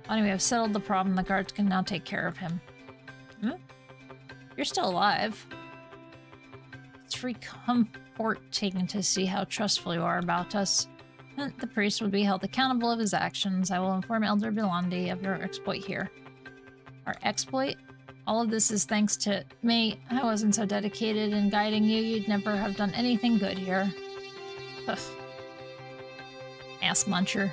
Speaker 5: Finally, we have settled the problem. The guards can now take care of him. Hmm? You're still alive. It's reconforting to see how trustful you are about us. The priest would be held accountable of his actions. I will inform Elder Bilandi of your exploit here. Our exploit? All of this is thanks to me. I wasn't so dedicated in guiding you. You'd never have done anything good here. Ugh. Ass muncher.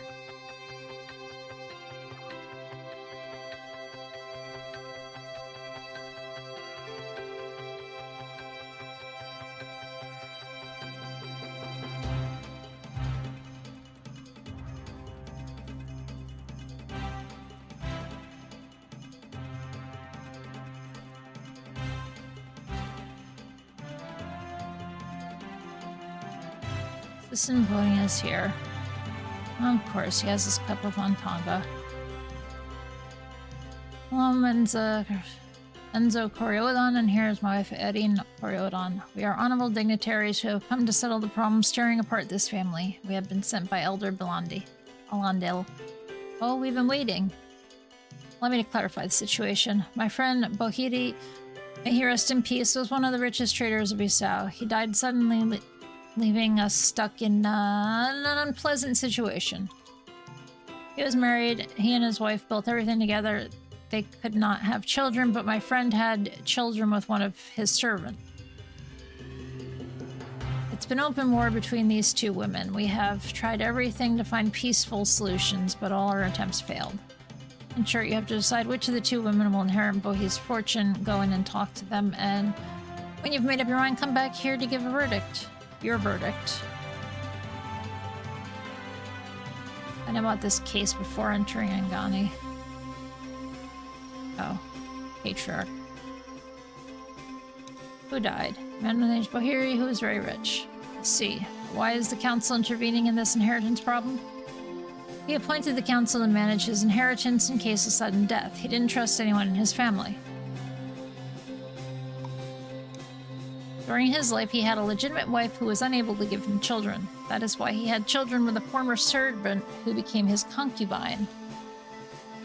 Speaker 5: Citizen voting is here. Of course, he has his cup of Ontanga. Enzo Kori-Odan, and here is my wife, Erin Kori-Odan. We are honorable dignitaries who have come to settle the problems tearing apart this family. We have been sent by Elder Bilandi. Alandil. Oh, we've been waiting. Allow me to clarify the situation. My friend Bohiri, may he rest in peace, was one of the richest traders of Isao. He died suddenly, leaving us stuck in an unpleasant situation. He was married. He and his wife built everything together. They could not have children, but my friend had children with one of his servants. It's been open war between these two women. We have tried everything to find peaceful solutions, but all our attempts failed. In short, you have to decide which of the two women will inherit Bohi's fortune. Go in and talk to them, and when you've made up your mind, come back here to give a verdict. Your verdict. I know about this case before entering Angani. Oh, patriarch. Who died? A man named Bohiri, who was very rich. Let's see. Why is the council intervening in this inheritance problem? He appointed the council to manage his inheritance in case of sudden death. He didn't trust anyone in his family. During his life, he had a legitimate wife who was unable to give him children. That is why he had children with a former servant who became his concubine.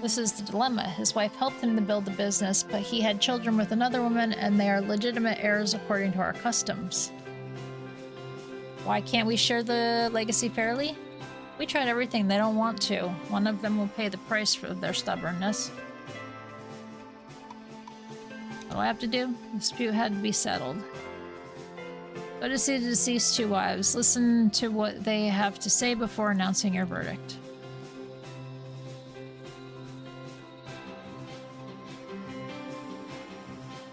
Speaker 5: This is the dilemma. His wife helped him to build the business, but he had children with another woman, and they are legitimate heirs according to our customs. Why can't we share the legacy fairly? We tried everything. They don't want to. One of them will pay the price for their stubbornness. What do I have to do? The dispute had to be settled. Go to see the deceased two wives. Listen to what they have to say before announcing your verdict.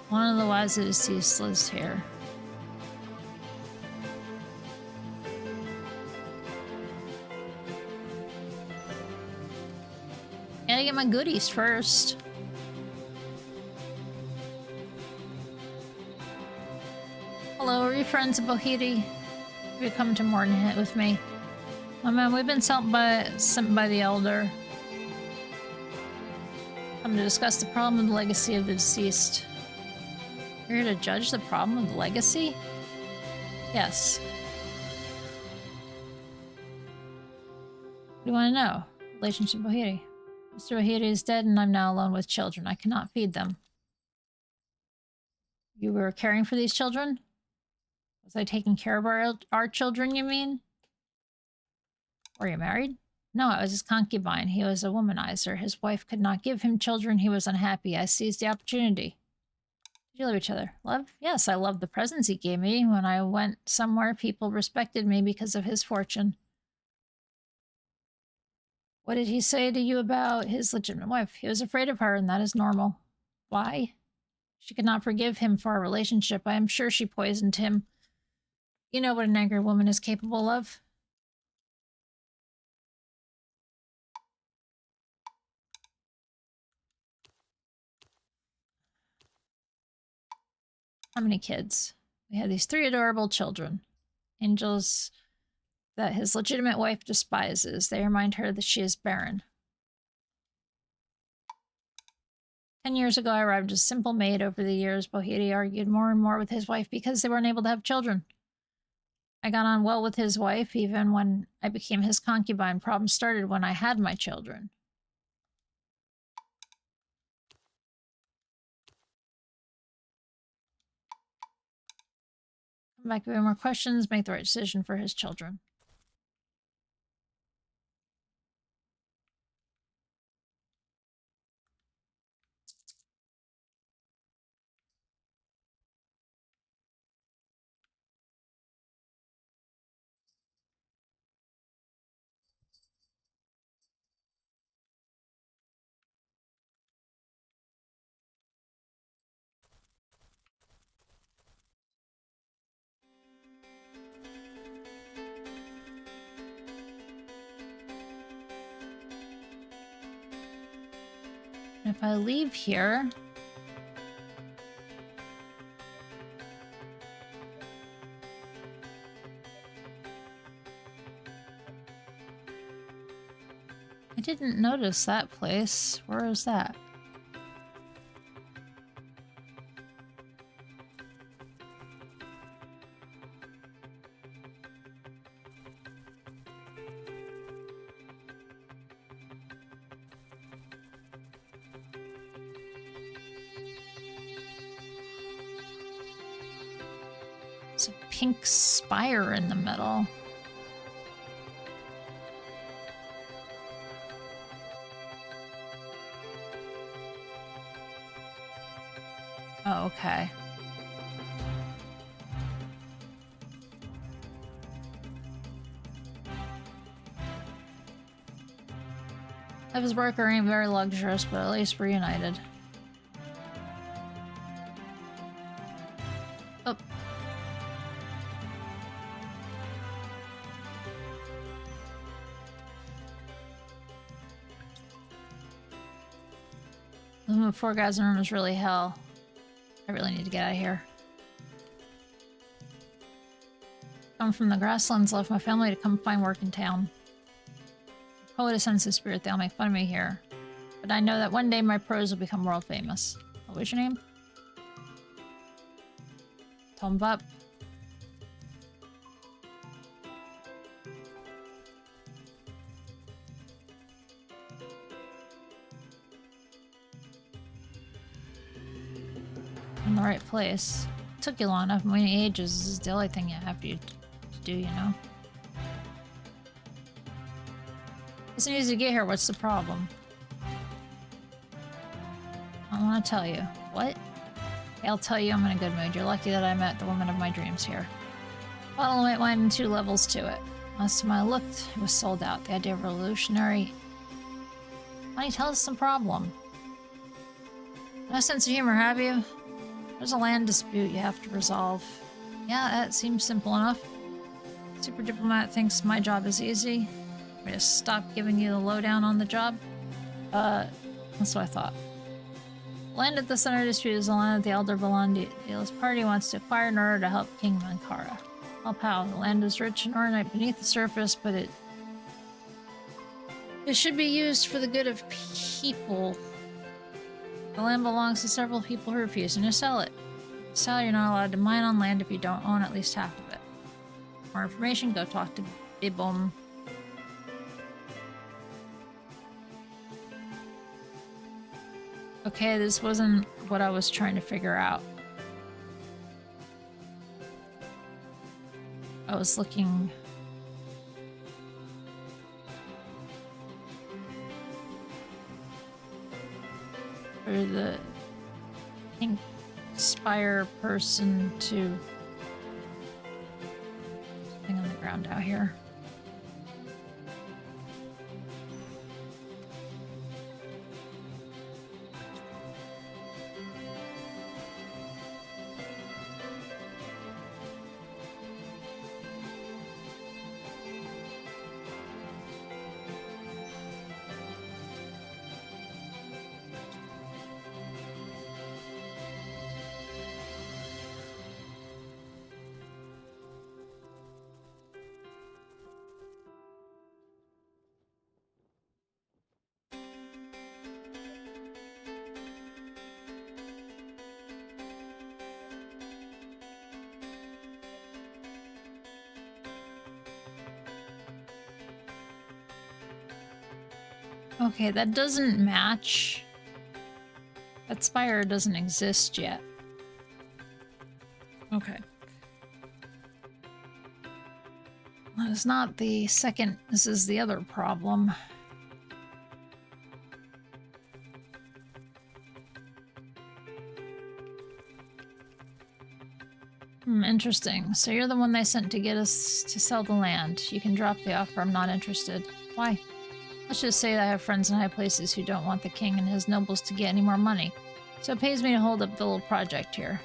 Speaker 5: One of the wives of the deceased lives here. Gotta get my goodies first. Hello, are you friends of Bohidi? Have you come to Mordenhit with me? Oh man, we've been sent by the Elder. Come to discuss the problem of the legacy of the deceased. You're here to judge the problem of the legacy? Yes. What do you want to know? Relationship with Bohidi. Mr. Bohidi is dead and I'm now alone with children. I cannot feed them. You were caring for these children? Was I taking care of our children, you mean? Were you married? No, I was his concubine. He was a womanizer. His wife could not give him children. He was unhappy. I seized the opportunity. Did you love each other? Love? Yes, I loved the presents he gave me. When I went somewhere, people respected me because of his fortune. What did he say to you about his legitimate wife? He was afraid of her, and that is normal. Why? She could not forgive him for our relationship. I am sure she poisoned him. You know what an angry woman is capable of. How many kids? We had these 3 adorable children. Angels that his legitimate wife despises. They remind her that she is barren. 10 years ago, I arrived as a simple maid. Over the years, Bohidi argued more and more with his wife because they weren't able to have children. I got on well with his wife, even when I became his concubine. Problems started when I had my children. Come back with more questions, make the right decision for his children. If I leave here... I didn't notice that place. Where is that? It's a pink spire in the middle. Oh, okay. Life as worker ain't very luxurious, but at least we're united. Oh. Living with 4 guys in a room is really hell. I really need to get out of here. Come from the grasslands, left my family to come find work in town. Poet a sense of spirit, they'll make fun of me here. But I know that one day my prose will become world famous. What was your name? Tombup. In the right place. It took you long enough. Waiting ages is the only thing you have to do, you know? It's easy to get here. What's the problem? I want to tell you. What? I'll tell you I'm in a good mood. You're lucky that I met the woman of my dreams here. Bottle of white wine and 2 levels to it. Last time I looked, it was sold out. The idea of revolutionary. Money tells us some problem. No sense of humor, have you? There's a land dispute you have to resolve. Yeah, that seems simple enough. Super diplomat thinks my job is easy. I'm gonna stop giving you the lowdown on the job. That's what I thought. Land at the center dispute is the land of the Elder Valandi's party wants to acquire in order to help King Mankara. Well, pal, the land is rich and ornate beneath the surface, but it should be used for the good of people. The land belongs to several people who refuse to sell it. So you're not allowed to mine on land if you don't own at least half of it. For more information, go talk to Bibum. Okay, this wasn't what I was trying to figure out. I was looking... for the inspire person to... something on the ground out here. Okay, that doesn't match. That spire doesn't exist yet. Okay. That is not the second. This is the other problem. Interesting. So you're the one they sent to get us to sell the land. You can drop the offer. I'm not interested. Why? Let's just say that I have friends in high places who don't want the king and his nobles to get any more money. So it pays me to hold up the little project here.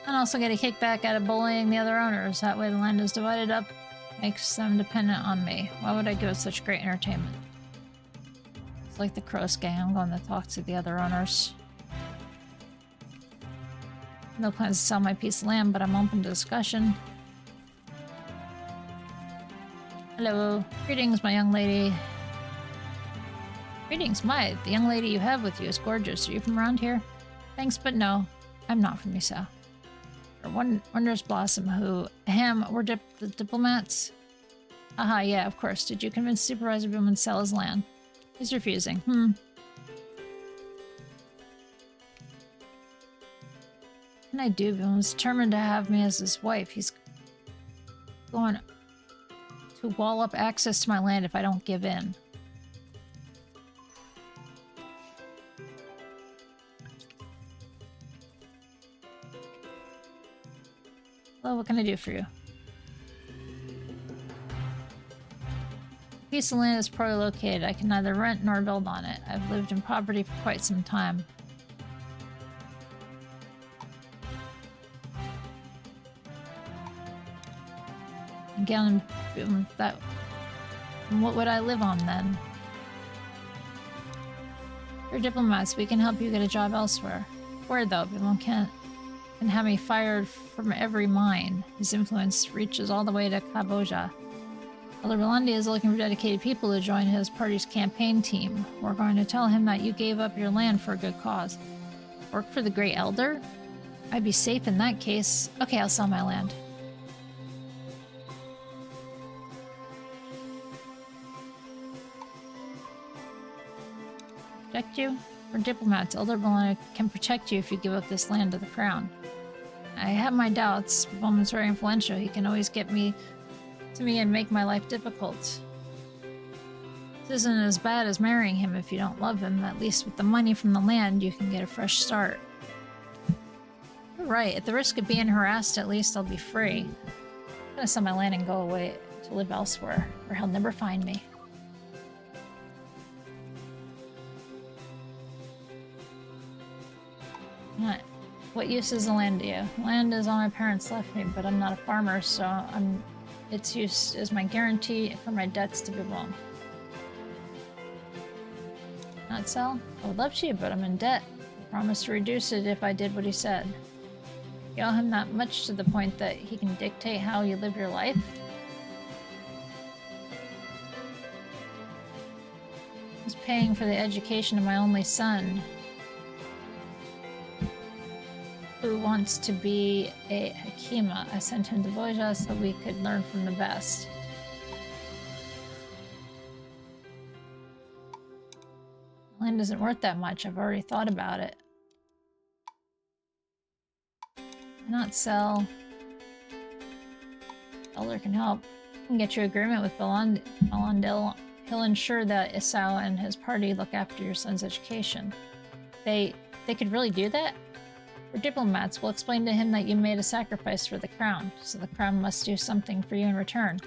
Speaker 5: And also get a kickback out of bullying the other owners. That way the land is divided up, makes them dependent on me. Why would I give it such great entertainment? It's like the Crows gang. I'm going to talk to the other owners. No plans to sell my piece of land, but I'm open to discussion. Hello. Greetings, my young lady. Greetings, the young lady you have with you is gorgeous. Are you from around here? Thanks, but no. I'm not from Misa. Or Wondrous Blossom, who... we're the diplomats? Aha, yeah, of course. Did you convince Supervisor Bowman to sell his land? He's refusing. What can I do? Bowman's determined to have me as his wife. He's going to wall up access to my land if I don't give in. Well, what can I do for you? Piece of land is poorly located. I can neither rent nor build on it. I've lived in poverty for quite some time. Again, what would I live on then? You're diplomats. We can help you get a job elsewhere. Where though? Bimon can't have me fired from every mine. His influence reaches all the way to Kaboja. Elder Belandi is looking for dedicated people to join his party's campaign team. We're going to tell him that you gave up your land for a good cause. Work for the Great Elder? I'd be safe in that case. Okay, I'll sell my land. Protect you? We're diplomats. Elder Belandi can protect you if you give up this land to the crown. I have my doubts. Bowman's very influential. He can always get me to me and make my life difficult. This isn't as bad as marrying him if you don't love him. At least with the money from the land, you can get a fresh start. You're right. At the risk of being harassed, at least I'll be free. I'm gonna sell my land and go away to live elsewhere, where he'll never find me. What use is the land to you? Land is all my parents left me, but I'm not a farmer, so its use is my guarantee for my debts to Bibon. Not sell? I would love to, but I'm in debt. I promised to reduce it if I did what he said. You owe him that much to the point that he can dictate how you live your life? I was paying for the education of my only son, who wants to be a Hakima. I sent him to Voja so we could learn from the best. Land isn't worth that much. I've already thought about it. Not sell. Elder can help. I can get you agreement with Balandil. He'll ensure that Isao and his party look after your son's education. They could really do that? We're diplomats. We'll explain to him that you made a sacrifice for the crown, so the crown must do something for you in return.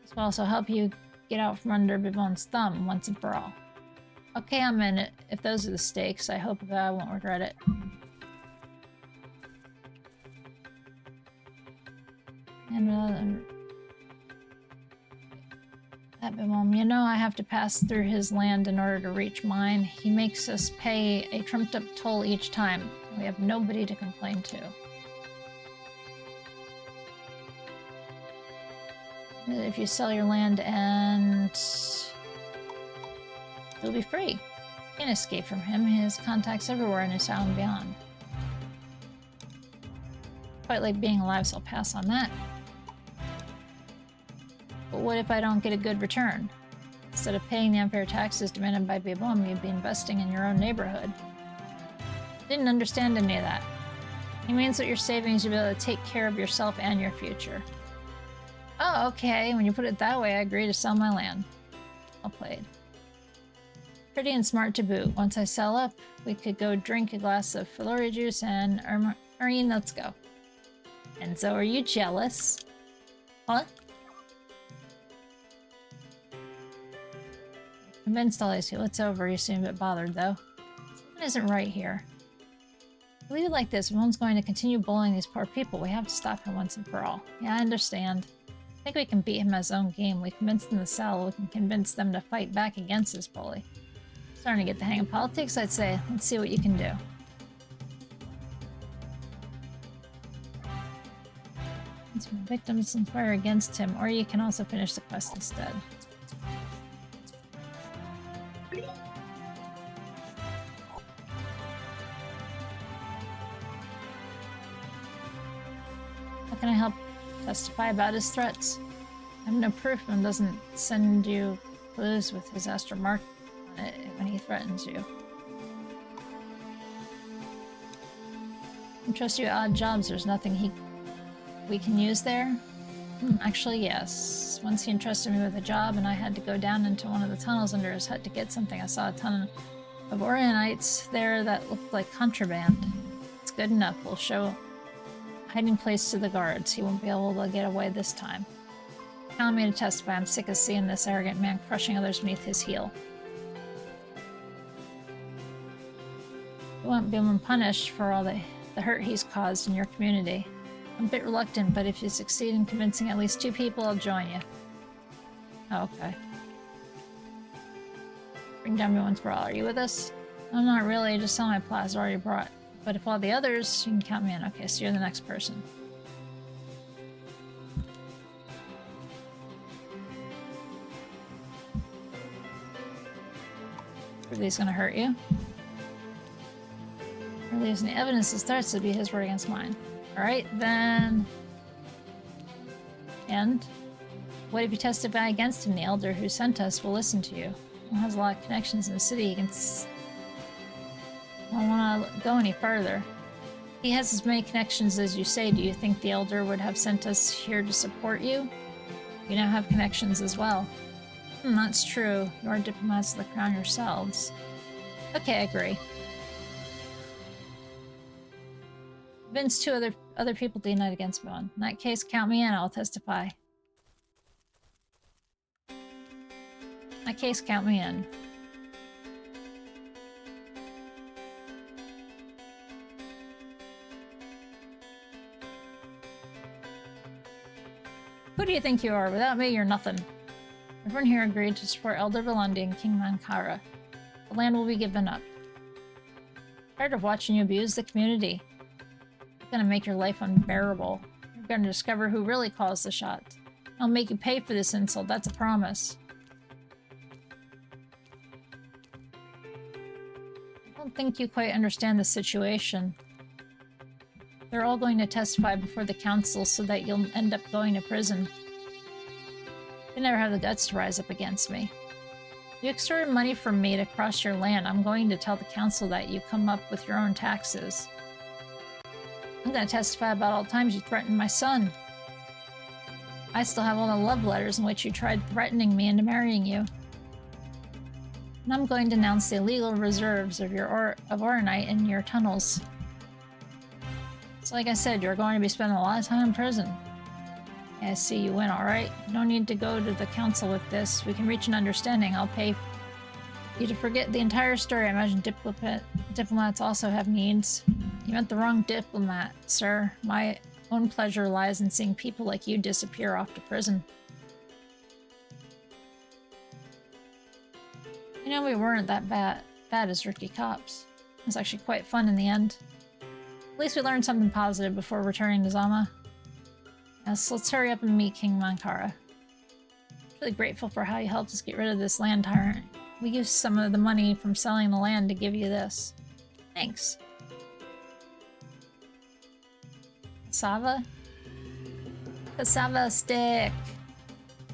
Speaker 5: This will also help you get out from under Bibon's thumb once and for all. Okay, I'm in it. If those are the stakes, I hope that I won't regret it. And that Bibon, you know I have to pass through his land in order to reach mine. He makes us pay a trumped-up toll each time. We have nobody to complain to. If you sell your land and you'll be free. You can't escape from him. He has contacts everywhere in Isao and beyond. Quite like being alive, so I'll pass on that. But what if I don't get a good return? Instead of paying the unfair taxes demanded by Bibon, you'd be investing in your own neighborhood. Didn't understand any of that. He means that your savings you'll be able to take care of yourself and your future. Oh, okay. When you put it that way, I agree to sell my land. Well played. Pretty and smart to boot. Once I sell up, we could go drink a glass of Filori juice and Aurion, let's go. And so are you jealous? Huh? Convinced all these people it's over. You seem a bit bothered, though. Something isn't right here. Leave it like this. One's going to continue bullying these poor people. We have to stop him once and for all. Yeah, I understand. I think we can beat him at his own game. We convinced them to sell. We can convince them to fight back against this bully. Starting to get the hang of politics, I'd say. Let's see what you can do. Some victims and fire against him, or you can also finish the quest instead. How can I help testify about his threats? I have no proof and doesn't send you clues with his astral mark on it when he threatens you. I trust you odd jobs. There's nothing we can use there? Actually, yes. Once he entrusted me with a job and I had to go down into one of the tunnels under his hut to get something. I saw a ton of Aurionites there that looked like contraband. It's good enough. We'll show hiding place to the guards. He won't be able to get away this time. Count me to testify. I'm sick of seeing this arrogant man crushing others beneath his heel. You won't be punished for all the hurt he's caused in your community. I'm a bit reluctant, but if you succeed in convincing at least 2 people, I'll join you. Oh, okay. Bring down me once for all. Are you with us? I'm not really, just some of my plots already brought. But if all the others, you can count me in. Okay, so you're the next person. Are these gonna hurt you? Or leaves any evidence that starts to be his word against mine. Alright, then... And? What if you testify against him? The elder who sent us will listen to you. He has a lot of connections in the city. He can... I don't want to go any further. He has as many connections as you say. Do you think the elder would have sent us here to support you? You now have connections as well. That's true. You are diplomats of the crown yourselves. Okay, I agree. Convince two other people to unite against me. In that case, count me in. I'll testify. In that case, count me in. Who do you think you are? Without me, you're nothing. Everyone here agreed to support Elder Belandi and King Mankara. The land will be given up. Tired of watching you abuse the community. It's gonna make your life unbearable. You're gonna discover who really caused the shot. I'll make you pay for this insult, that's a promise. I don't think you quite understand the situation. They're all going to testify before the council so that you'll end up going to prison. You never have the guts to rise up against me. You extorted money from me to cross your land. I'm going to tell the council that you come up with your own taxes. I'm going to testify about all the times you threatened my son. I still have all the love letters in which you tried threatening me into marrying you. And I'm going to announce the illegal reserves of Auronite in your tunnels. So like I said, you're going to be spending a lot of time in prison. Yeah, I see you win, alright? No need to go to the council with this. We can reach an understanding. I'll pay you to forget the entire story. I imagine diplomats also have needs. You meant the wrong diplomat, sir. My own pleasure lies in seeing people like you disappear off to prison. You know, we weren't that bad as rookie cops. It was actually quite fun in the end. At least we learned something positive before returning to Zama. Yes, let's hurry up and meet King Mankara. I'm really grateful for how you helped us get rid of this land tyrant. We used some of the money from selling the land to give you this. Thanks. Cassava? Cassava stick!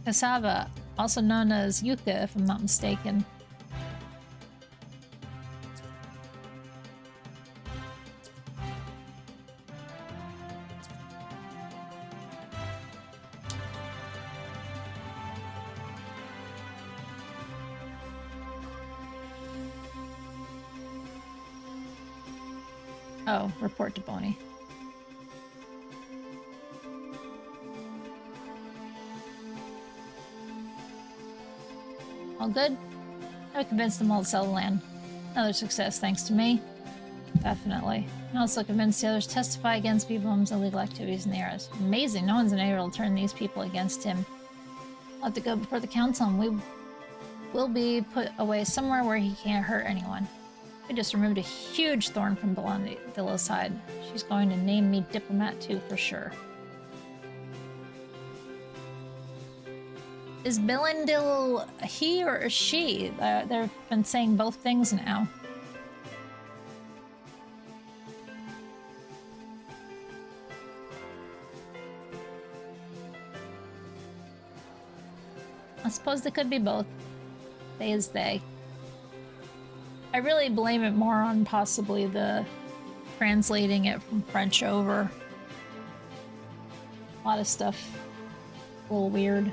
Speaker 5: Cassava, also known as yucca if I'm not mistaken. Oh, report to Boney. All good? I convinced them all to sell the land. Another success thanks to me. Definitely. I also convinced the others to testify against Bebum's illegal activities in the area. Amazing, no one's been able to turn these people against him. I'll have to go before the council and we will be put away somewhere where he can't hurt anyone. We just removed a huge thorn from Belandilla's side. She's going to name me diplomat too, for sure. Is Belandil a he or a she? They've been saying both things now. I suppose they could be both. They is they. I really blame it more on possibly the translating it from French over. A lot of stuff a little weird.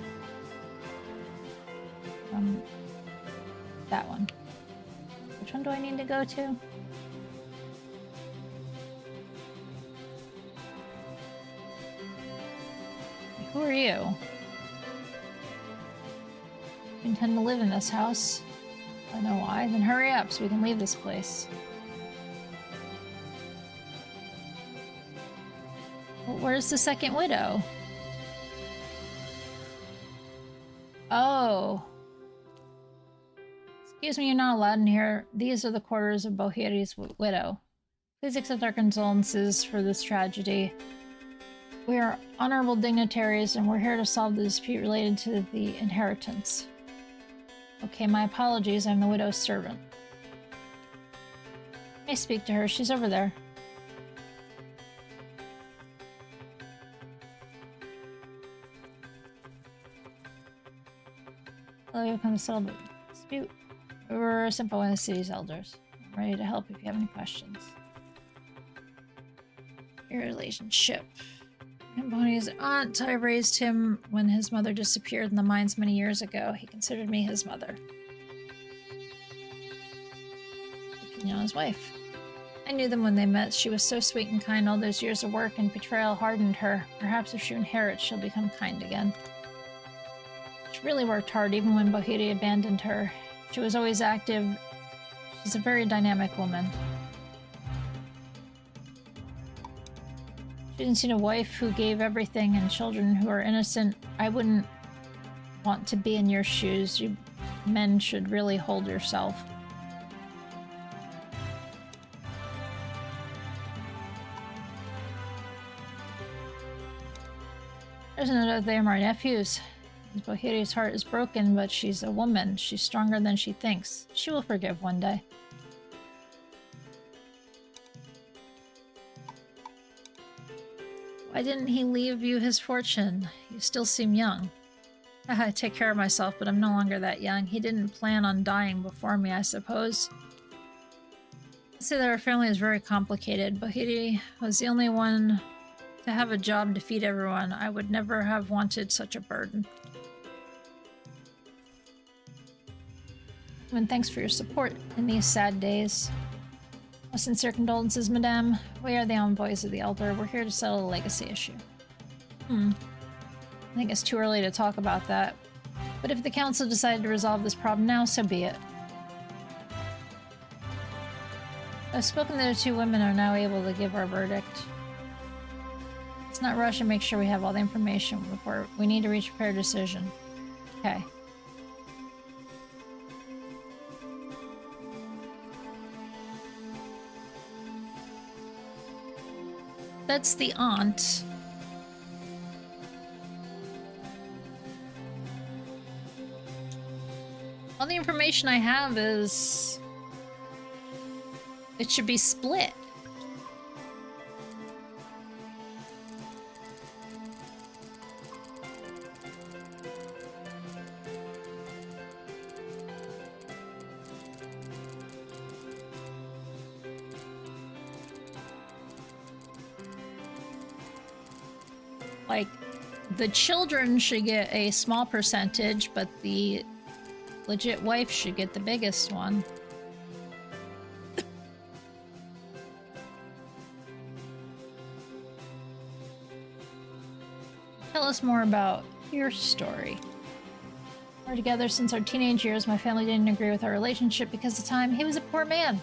Speaker 5: That one. Which one do I need to go to? Who are you? You intend to live in this house? I know why. Then hurry up so we can leave this place. Well, where's the second widow? Oh. Excuse me, you're not allowed in here. These are the quarters of Bohiri's widow. Please accept our condolences for this tragedy. We are honorable dignitaries and we're here to solve the dispute related to the inheritance. Okay, my apologies. I'm the widow's servant. May I speak to her? She's over there. Hello, you've come to settle the dispute. We're simple one of the city's elders. I'm ready to help if you have any questions. Your relationship. Ginpu is an aunt. I raised him when his mother disappeared in the mines many years ago. He considered me his mother. You know, his wife. I knew them when they met. She was so sweet and kind. All those years of work and betrayal hardened her. Perhaps if she inherits, she'll become kind again. She really worked hard, even when Bohiri abandoned her. She was always active. She's a very dynamic woman. She didn't see a wife who gave everything and children who are innocent. I wouldn't want to be in your shoes. You men should really hold yourself. There's another they are my nephews. Bohiri's heart is broken, but she's a woman. She's stronger than she thinks. She will forgive one day. Why didn't he leave you his fortune? You still seem young. I take care of myself, but I'm no longer that young. He didn't plan on dying before me, I suppose. I'd say that our family is very complicated. Bohiri was the only one to have a job to feed everyone. I would never have wanted such a burden. And thanks for your support in these sad days. Most sincere condolences, Madame. We are the envoys of the Elder. We're here to settle the legacy issue. I think it's too early to talk about that. But if the Council decided to resolve this problem now, so be it. I've spoken to the two women are now able to give our verdict. Let's not rush and make sure we have all the information before we need to reach a fair decision. Okay. That's the aunt. All the information I have is it should be split. Like, the children should get a small percentage, but the legit wife should get the biggest one. Tell us more about your story. We're together since our teenage years. My family didn't agree with our relationship because at the time he was a poor man.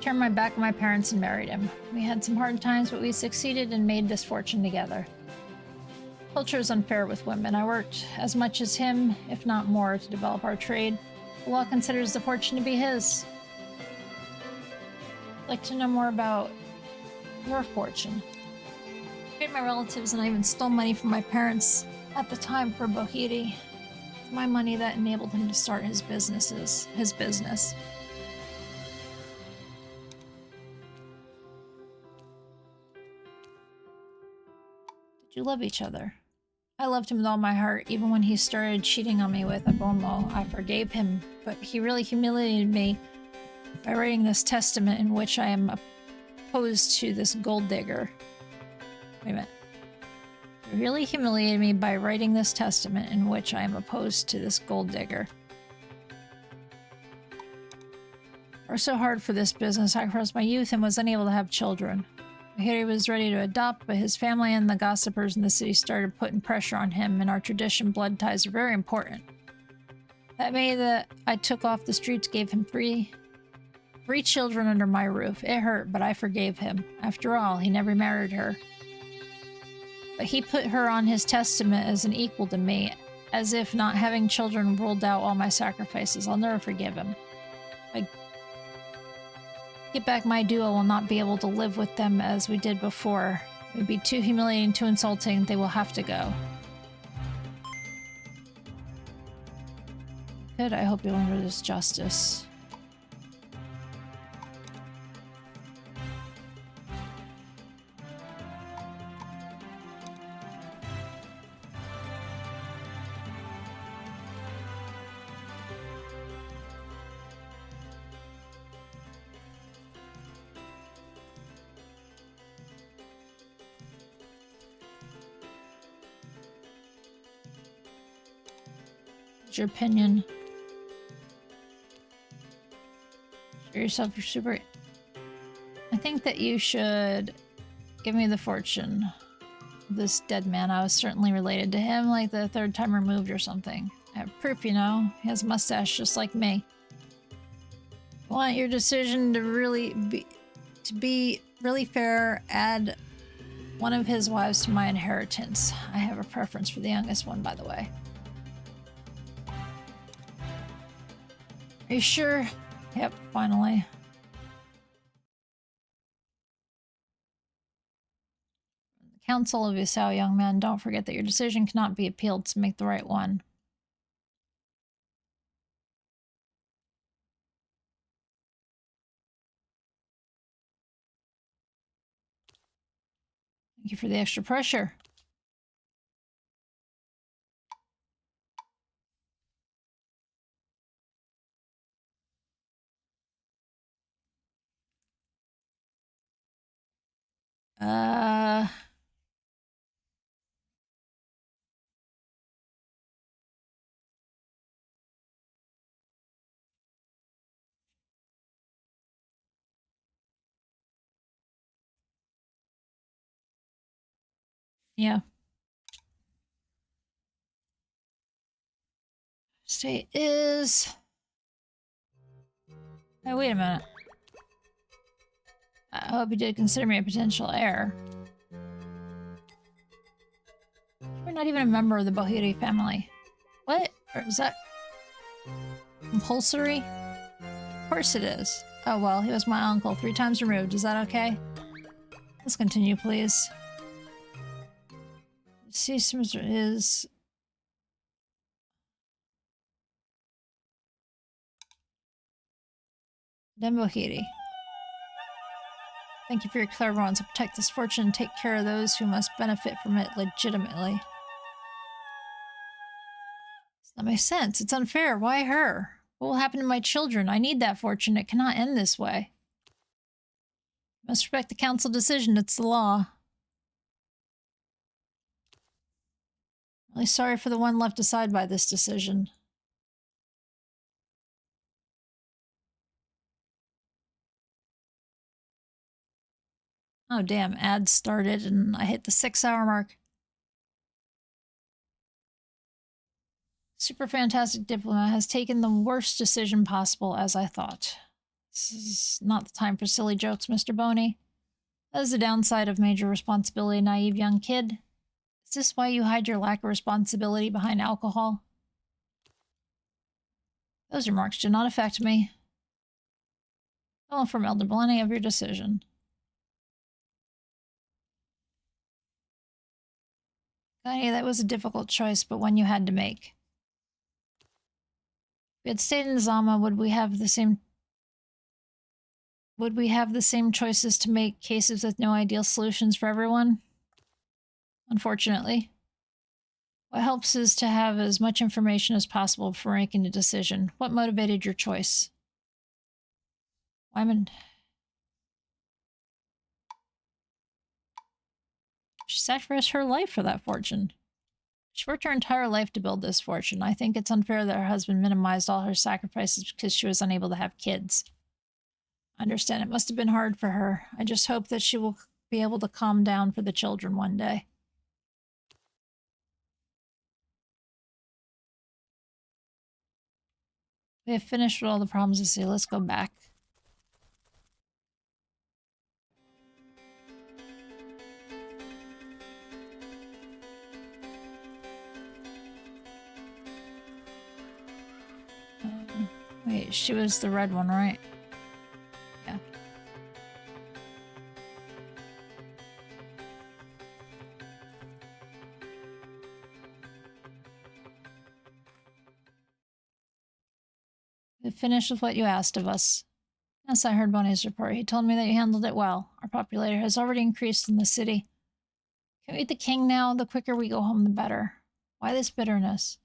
Speaker 5: Turned my back on my parents and married him. We had some hard times, but we succeeded and made this fortune together. Culture is unfair with women. I worked as much as him, if not more, to develop our trade. The law considers the fortune to be his. I'd like to know more about your fortune. I paid my relatives and I even stole money from my parents at the time for Bohiri. It's my money that enabled him to start his business. Did you love each other? I loved him with all my heart, even when he started cheating on me with Abomo. I forgave him, but he really humiliated me by writing this testament in which I am opposed to this gold digger. Wait a minute. He really humiliated me by writing this testament in which I am opposed to this gold digger. I worked so hard for this business, I crossed my youth and was unable to have children. Harry was ready to adopt, but his family and the gossipers in the city started putting pressure on him, and our tradition blood ties are very important. That May that I took off the streets gave him three children under my roof. It hurt, but I forgave him. After all, he never married her. But he put her on his testament as an equal to me, as if not having children ruled out all my sacrifices. I'll never forgive him. Get back my duo, I will not be able to live with them as we did before. It would be too humiliating, too insulting. They will have to go. Good, I hope you'll render this justice. Your opinion. Share yourself, you're super. think that you should give me the fortune of this dead man. I was certainly related to him, like the third time removed or something. I have proof, you know. He has a mustache just like me. I want your decision to be really fair. Add one of his wives to my inheritance. I have a preference for the youngest one, by the way. Are you sure? Yep, finally. The Council of Isao, young man, don't forget that your decision cannot be appealed to make the right one. Thank you for the extra pressure. Yeah. State is... Hey, wait a minute. I hope you did consider me a potential heir. You're not even a member of the Bohiri family. What? Or is that compulsory? Of course it is. Oh well, he was my uncle 3 times removed. Is that okay? Let's continue, please. Systems is... Bohiri. Thank you for your clairvoyance to protect this fortune and take care of those who must benefit from it legitimately. That makes sense. It's unfair. Why her? What will happen to my children? I need that fortune. It cannot end this way. Must respect the council decision. It's the law. Really sorry for the one left aside by this decision. Oh damn, ads started and I hit the 6-hour mark. Super Fantastic Diplomat has taken the worst decision possible, as I thought. This is not the time for silly jokes, Mr. Boney. That is the downside of major responsibility, naive young kid. Is this why you hide your lack of responsibility behind alcohol? Those remarks do not affect me. I'll inform Elder Blenny of your decision. Connie, that was a difficult choice, but one you had to make. If we had stayed in Zama, would we have the same choices to make cases with no ideal solutions for everyone? Unfortunately. What helps is to have as much information as possible before making a decision. What motivated your choice? Wyman. She sacrificed her life for that fortune. She worked her entire life to build this fortune. I think it's unfair that her husband minimized all her sacrifices because she was unable to have kids. I understand it must have been hard for her. I just hope that she will be able to calm down for the children one day. We have finished with all the problems to see. Let's go back. Wait, she was the red one, right? Yeah. We finished with what you asked of us. Yes, I heard Bonnie's report. He told me that you handled it well. Our populator has already increased in the city. Can we meet the king now? The quicker we go home, the better. Why this bitterness?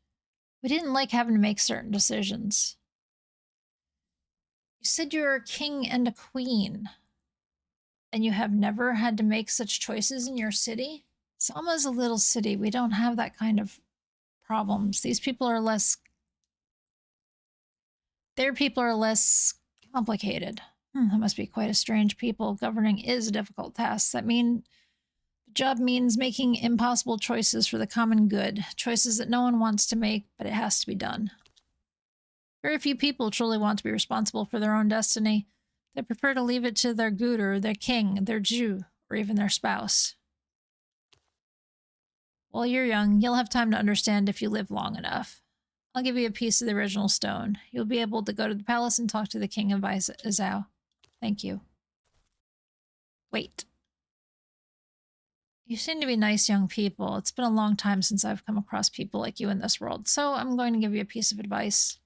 Speaker 5: We didn't like having to make certain decisions. You said you're a king and a queen, and you have never had to make such choices in your city? Sama's a little city. We don't have that kind of problems. These people are less... Their people are less complicated. That must be quite a strange people. Governing is a difficult task. The job means making impossible choices for the common good. Choices that no one wants to make, but it has to be done. Very few people truly want to be responsible for their own destiny. They prefer to leave it to their guru, their king, their Jew, or even their spouse. While you're young, you'll have time to understand if you live long enough. I'll give you a piece of the original stone. You'll be able to go to the palace and talk to the king of Izao. Thank you. Wait. You seem to be nice young people. It's been a long time since I've come across people like you in this world, so I'm going to give you a piece of advice.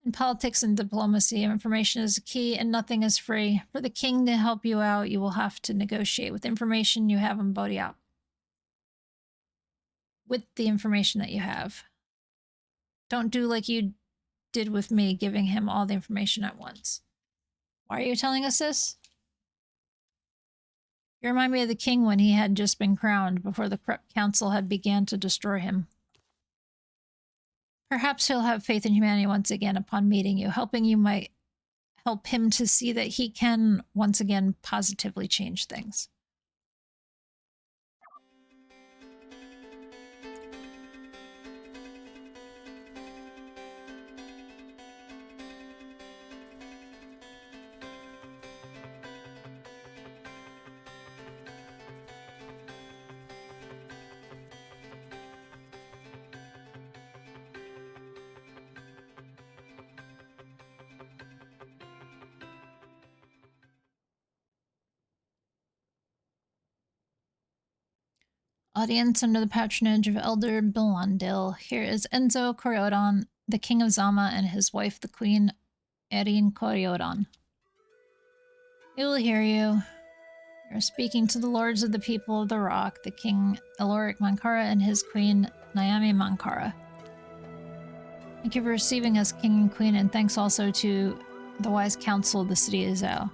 Speaker 5: In politics and diplomacy, information is key and nothing is free. For the king to help you out, you will have to negotiate with information you have on Bodiap. With the information that you have. Don't do like you did with me, giving him all the information at once. Why are you telling us this? You remind me of the king when he had just been crowned, before the corrupt council had began to destroy him. Perhaps he'll have faith in humanity once again upon meeting you. Helping you might help him to see that he can once again positively change things. Audience under the patronage of Elder Bilandil. Here is Enzo Kori-Odan, the king of Zama, and his wife, the queen Erin Kori-Odan. He will hear you. You're speaking to the lords of the people of the rock, the king Eloric Mankara and his queen Naomi Mankara. Thank you for receiving us, king and queen, and thanks also to the wise council of the city of Izao.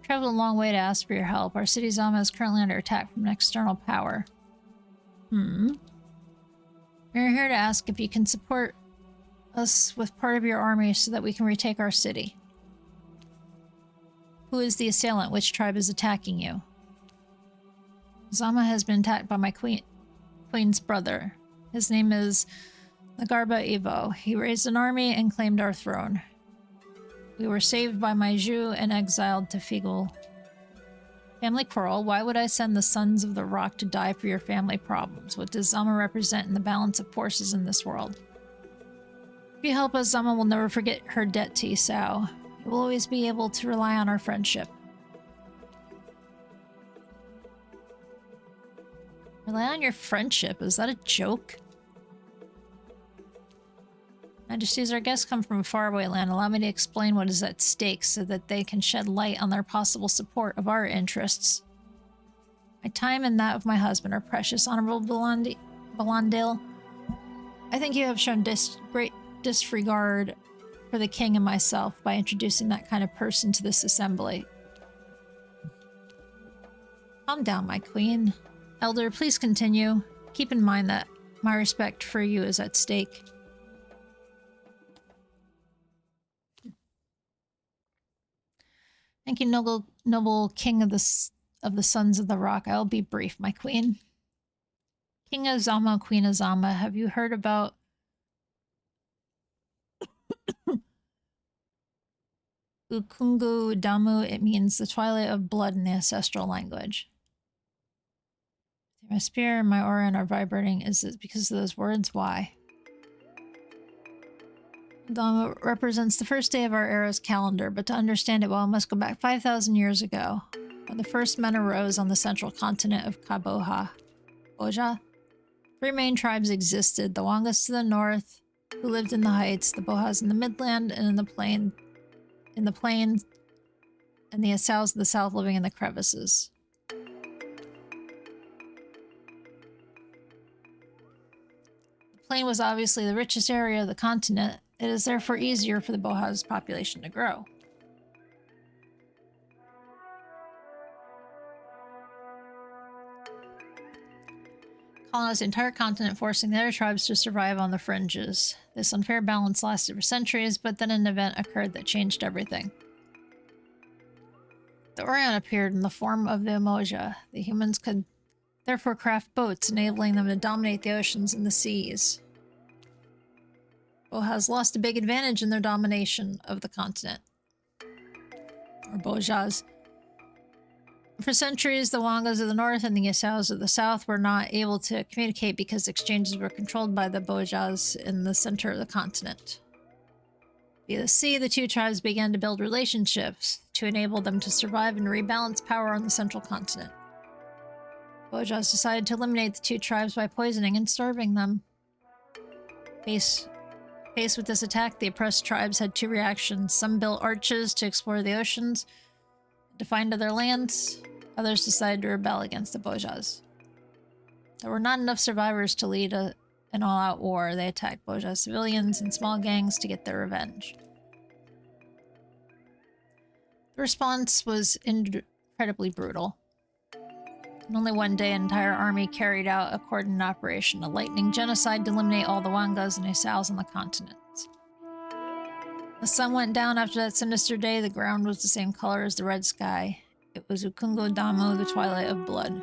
Speaker 5: Traveled a long way to ask for your help. Our city Zama is currently under attack from an external power. We're here to ask if you can support us with part of your army so that we can retake our city. Who is the assailant? Which tribe is attacking you? Zama has been attacked by my queen's brother. His name is Nagarba Evo. He raised an army and claimed our throne. We were saved by my Zhu and exiled to Figel. Family quarrel. Why would I send the sons of the rock to die for your family problems? What does Zama represent in the balance of forces in this world? If you help us, Zama will never forget her debt to Isao. You will always be able to rely on our friendship. Rely on your friendship? Is that a joke? Majesties, our guests come from a faraway land. Allow me to explain what is at stake so that they can shed light on their possible support of our interests. My time and that of my husband are precious, Honorable Bilandil. I think you have shown great disregard for the king and myself by introducing that kind of person to this assembly. Calm down, my queen. Elder, please continue. Keep in mind that my respect for you is at stake. Thank you, noble king of the sons of the rock. I'll be brief, my queen. King of Zama, queen of Zama, have you heard about Ukungu Damu? It means the twilight of blood in the ancestral language. My spear and my Aurion are vibrating. Is it because of those words? Why? Damu represents the first day of our era's calendar, but to understand it well, I must go back 5,000 years ago, when the first men arose on the central continent of Kaboja. Boja? 3 main tribes existed, the Wangas to the north, who lived in the heights, the Bohas in the midland and in the plains, and the Asaus of the south living in the crevices. The plain was obviously the richest area of the continent. It is therefore easier for the Bohas population to grow. colonized the entire continent, forcing the other tribes to survive on the fringes. This unfair balance lasted for centuries, but then an event occurred that changed everything. The Aurion appeared in the form of the Umoja. The humans could therefore craft boats, enabling them to dominate the oceans and the seas. Bojas lost a big advantage in their domination of the continent. Or Bojas. For centuries, the Wangas of the north and the Yasaos of the south were not able to communicate because exchanges were controlled by the Bojas in the center of the continent. Via the sea, the two tribes began to build relationships to enable them to survive and rebalance power on the central continent. Bojas decided to eliminate the two tribes by poisoning and starving them. Faced with this attack, the oppressed tribes had two reactions. Some built arches to explore the oceans, to find other lands. Others decided to rebel against the Bojas. There were not enough survivors to lead an all-out war. They attacked Bojas civilians and small gangs to get their revenge. The response was incredibly brutal. In only one day, an entire army carried out a coordinated operation, a lightning genocide to eliminate all the Wangas and Yasaos on the continent. The sun went down after that sinister day. The ground was the same color as the red sky. It was Ukungo Damu, the twilight of blood.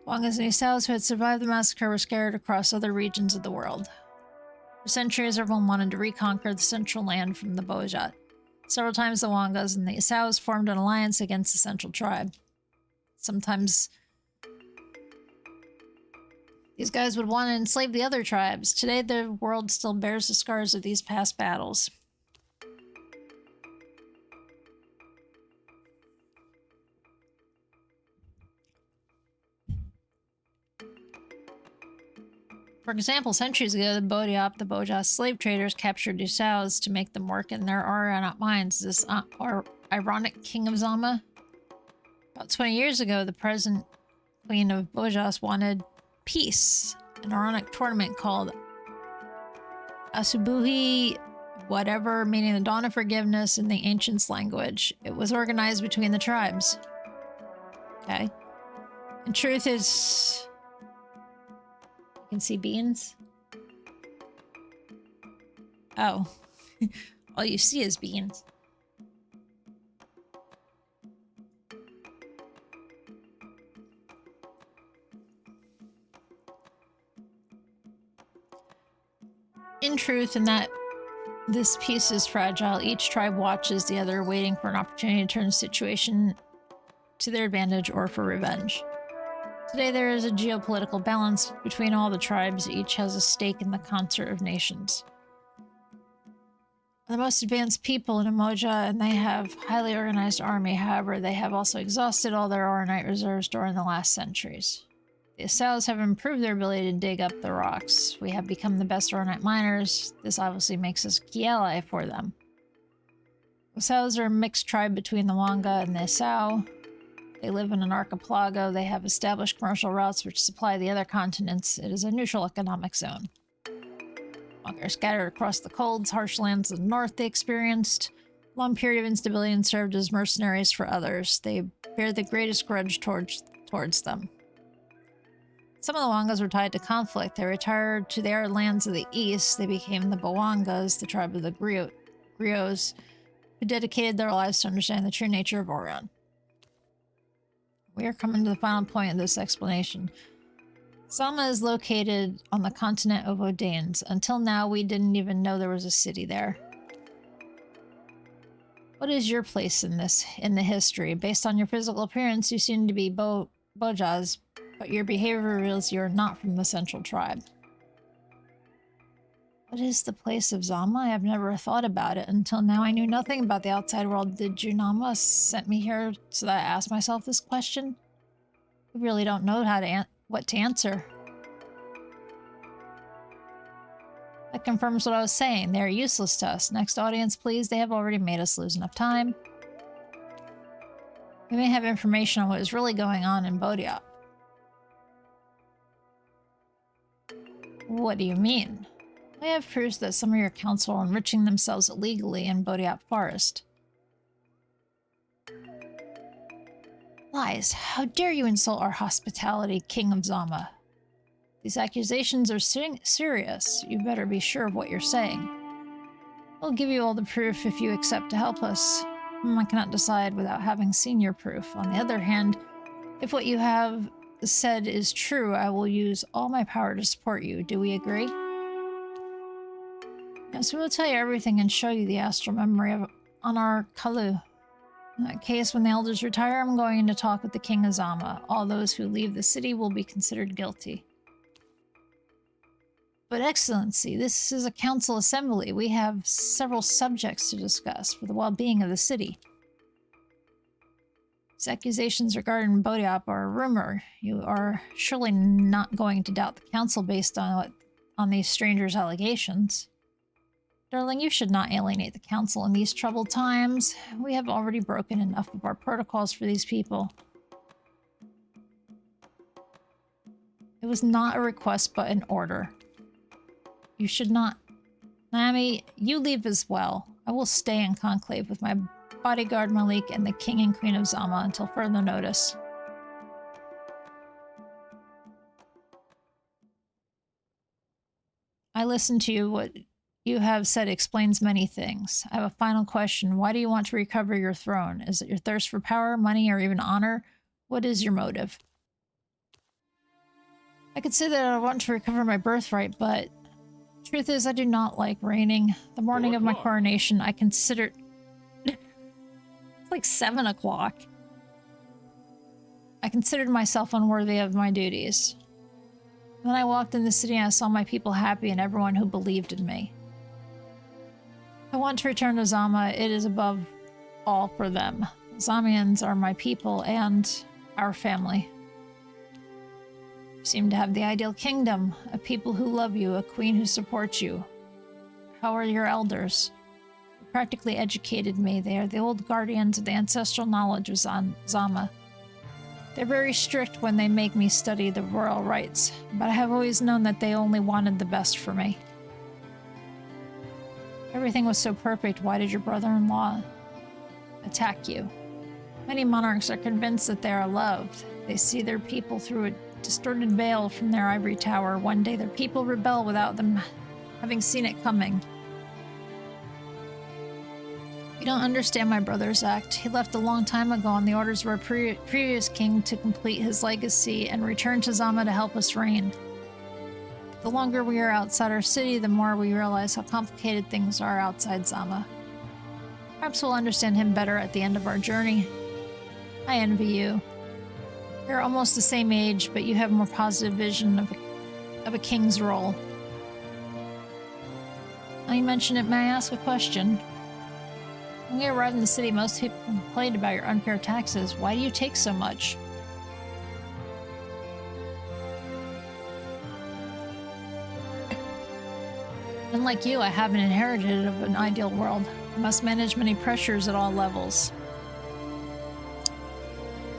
Speaker 5: Wangas and Yasaos who had survived the massacre were scattered across other regions of the world. For centuries, everyone wanted to reconquer the central land from the Bojat. Several times the Wangas and the Yasaos formed an alliance against the central tribe. Sometimes these guys would want to enslave the other tribes. Today, the world still bears the scars of these past battles. For example, centuries ago, the Bojas slave traders captured Yasaos to make them work in their Aurion mines. This ironic king of Zama. About 20 years ago, the present queen of Bojas wanted peace. An Aurionic tournament called Asubuhi whatever, meaning the dawn of forgiveness in the ancients' language. It was organized between the tribes. Okay. And truth is... You can see beans? Oh. All you see is beans. In truth, in that this peace is fragile, each tribe watches the other, waiting for an opportunity to turn the situation to their advantage or for revenge. Today there is a geopolitical balance between all the tribes. Each has a stake in the concert of nations. The most advanced people in Umoja, and they have highly organized army. However, they have also exhausted all their Auronite reserves during the last centuries. The Yasaos have improved their ability to dig up the rocks. We have become the best Auronite miners. This obviously makes us a key ally for them. The Yasaos are a mixed tribe between the Wanga and the Yasao. They live in an archipelago. They have established commercial routes which supply the other continents. It is a neutral economic zone. Wanga are scattered across the cold, harsh lands of the north they experienced. Long period of instability and served as mercenaries for others. They bear the greatest grudge towards them. Some of the Wangas were tied to conflict. They retired to the arid lands of the east. They became the Bowangas, the tribe of the griots, who dedicated their lives to understanding the true nature of Aurion. We are coming to the final point of this explanation. Zama is located on the continent of Odanes. Until now, we didn't even know there was a city there. What is your place in the history? Based on your physical appearance, you seem to be Bojas, but your behavior reveals you are not from the central tribe. What is the place of Zama? I have never thought about it. Until now, I knew nothing about the outside world. Did Junama sent me here so that I asked myself this question? We really don't know what to answer. That confirms what I was saying. They are useless to us. Next audience, please. They have already made us lose enough time. We may have information on what is really going on in Bodiop. What do you mean? I have proofs that some of your council are enriching themselves illegally in Bodiop Forest. Lies. How dare you insult our hospitality, King of Zama? These accusations are serious. You better be sure of what you're saying. We'll give you all the proof if you accept to help us. I cannot decide without having seen your proof. On the other hand, if what you have said is true, I will use all my power to support you. Do we agree? Yes, we will tell you everything and show you the astral memory on our Kalu. In that case, when the elders retire, I'm going to talk with the King of Zama. All those who leave the city will be considered guilty. But Excellency, this is a council assembly. We have several subjects to discuss for the well-being of the city. These accusations regarding Bodiop are a rumor. You are surely not going to doubt the council based on these strangers' allegations. Darling, you should not alienate the council in these troubled times. We have already broken enough of our protocols for these people. It was not a request, but an order. You should not... Naomi, you leave as well. I will stay in conclave with my bodyguard Malik and the King and Queen of Zama until further notice. I listen to you. What you have said explains many things. I have a final question. Why do you want to recover your throne? Is it your thirst for power, money, or even honor? What is your motive? I could say that I want to recover my birthright, but... Truth is, I do not like reigning. The morning of my coronation, I considered... It's like 7 o'clock. I considered myself unworthy of my duties. Then I walked in the city and I saw my people happy and everyone who believed in me. I want to return to Zama. It is above all for them. Zamians are my people and our family. You seem to have the ideal kingdom, a people who love you, a queen who supports you. How are your elders? They practically educated me. They are the old guardians of the ancestral knowledge of Zama. They're very strict when they make me study the royal rites, but I have always known that they only wanted the best for me. Everything was so perfect. Why did your brother-in-law attack you? Many monarchs are convinced that they are loved. They see their people through a distorted veil from their ivory tower. One day their people rebel without them having seen it coming. You don't understand my brother's act. He left a long time ago on the orders of our previous king to complete his legacy and return to Zama to help us reign. The longer we are outside our city, the more we realize how complicated things are outside Zama. Perhaps we'll understand him better at the end of our journey. I envy you. You're almost the same age, but you have a more positive vision of a king's role. Now you mention it, may I ask a question? When we arrived in the city, most people complained about your unfair taxes. Why do you take so much? Unlike you, I haven't inherited of an ideal world. I must manage many pressures at all levels.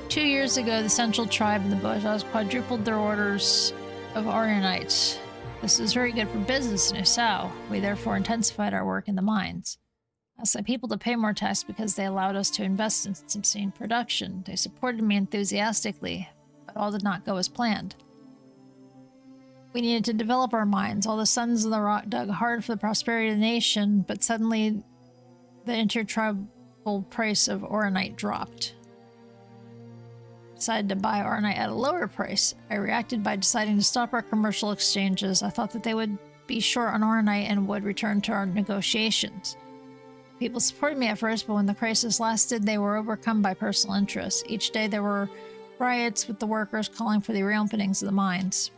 Speaker 5: 2 years ago, the Central Tribe and the Bojas quadrupled their orders of Aurionites. This is very good for business in Usao. We therefore intensified our work in the mines. I asked my people to pay more tax because they allowed us to invest in subsistence production. They supported me enthusiastically, but all did not go as planned. We needed to develop our mines. All the sons of the rock dug hard for the prosperity of the nation, but suddenly the intertribal price of Aurionite dropped. Decided to buy Aurionites at a lower price. I reacted by deciding to stop our commercial exchanges. I thought that they would be short on Aurionites and would return to our negotiations. People supported me at first, but when the crisis lasted, they were overcome by personal interests. Each day there were riots with the workers calling for the reopenings of the mines.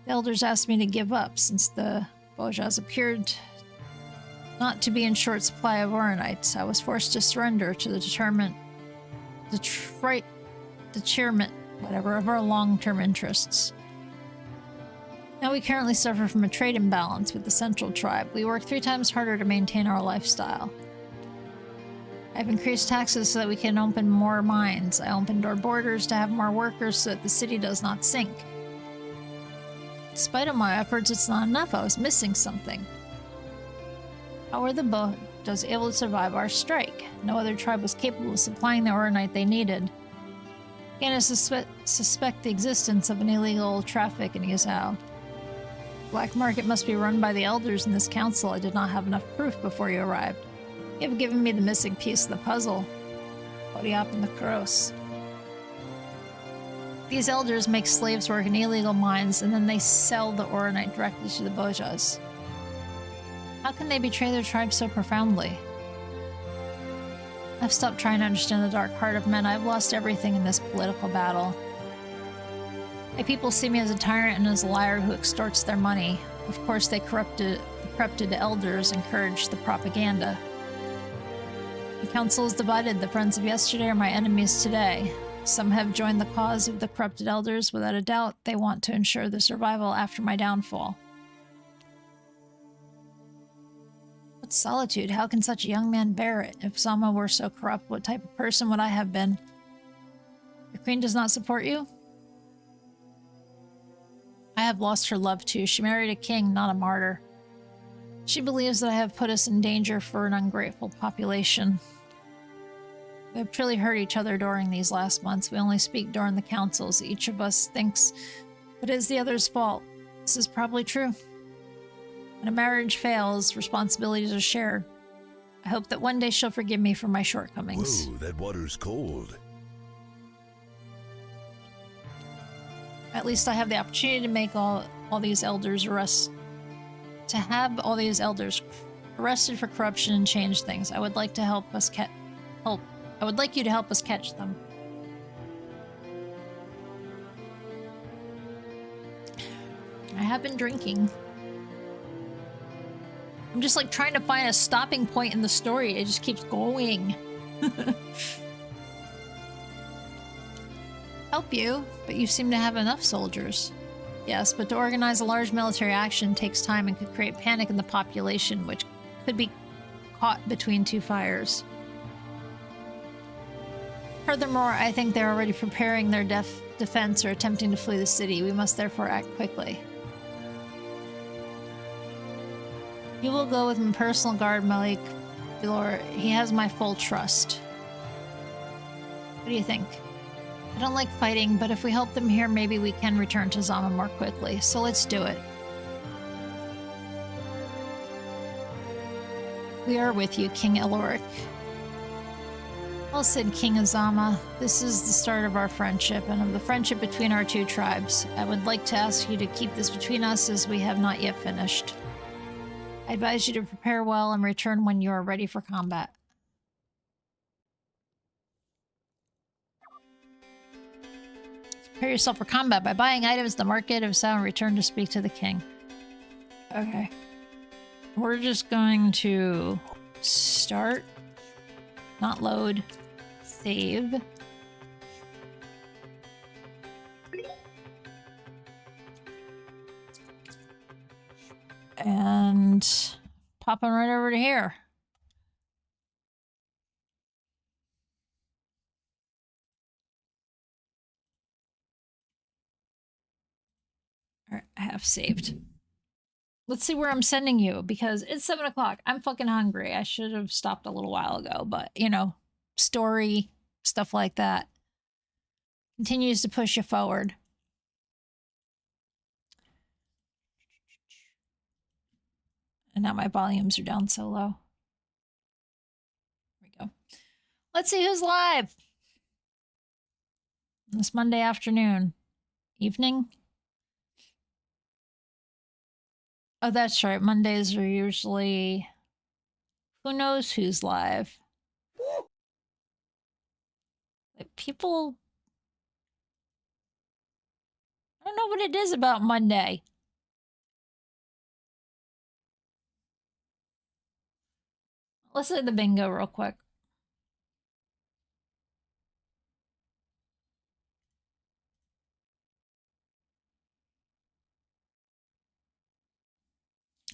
Speaker 5: The elders asked me to give up since the Bojas appeared not to be in short supply of Aurionites. I was forced to surrender to the detriment of our long-term interests. Now we currently suffer from a trade imbalance with the Central Tribe. We work 3 times harder to maintain our lifestyle. I've increased taxes so that we can open more mines. I opened our borders to have more workers so that the city does not sink. Despite all my efforts, it's not enough. I was missing something. How were the Bojas able to survive our strike? No other tribe was capable of supplying the Aurionites they needed. Began to suspect the existence of an illegal traffic in Yuzhou. Black market must be run by the elders in this council. I did not have enough proof before you arrived. You have given me the missing piece of the puzzle. Kori-Odan and the Cross. These elders make slaves work in illegal mines, and then they sell the Oronite directly to the Bojas. How can they betray their tribe so profoundly? I've stopped trying to understand the dark heart of men. I've lost everything in this political battle. My people see me as a tyrant and as a liar who extorts their money. Of course, the corrupted elders encourage the propaganda. The council is divided. The friends of yesterday are my enemies today. Some have joined the cause of the corrupted elders. Without a doubt, they want to ensure the survival after my downfall. What solitude? How can such a young man bear it? If Zama were so corrupt, what type of person would I have been? Your queen does not support you? I have lost her love too. She married a king, not a martyr. She believes that I have put us in danger for an ungrateful population. We have truly hurt each other during these last months. We only speak during the councils. Each of us thinks it is the other's fault. This is probably true. When a marriage fails, responsibilities are shared. I hope that one day she'll forgive me for my shortcomings.
Speaker 1: Whoa, that water's cold.
Speaker 5: At least I have the opportunity to make all these elders arrested for corruption and change things. I would like to help us I would like you to help us catch them. I have been drinking. I'm just like trying to find a stopping point in the story. It just keeps going. Help you, but you seem to have enough soldiers. Yes, but to organize a large military action takes time and could create panic in the population, which could be caught between two fires. Furthermore, I think they're already preparing their defense or attempting to flee the city. We must therefore act quickly. You will go with my personal guard, Malik Bilor. He has my full trust. What do you think? I don't like fighting, but if we help them here, maybe we can return to Zama more quickly. So let's do it. We are with you, King Eloric. Well said, King Azama. This is the start of our friendship and of the friendship between our two tribes. I would like to ask you to keep this between us as we have not yet finished. I advise you to prepare well and return when you are ready for combat. Prepare yourself for combat by buying items in the market of Sao and return to speak to the king. Okay. We're just going to start, not load, save. And popping right over to here. All right, I have saved. Let's see where I'm sending you because it's 7 o'clock. I'm fucking hungry. I should have stopped a little while ago, but you know, story, stuff like that continues to push you forward. And now my volumes are down so low. There we go. Let's see who's live. This Monday afternoon. Evening? Oh, that's right. Mondays are usually... Who knows who's live? Like, people... I don't know what it is about Monday. Let's say the bingo real quick.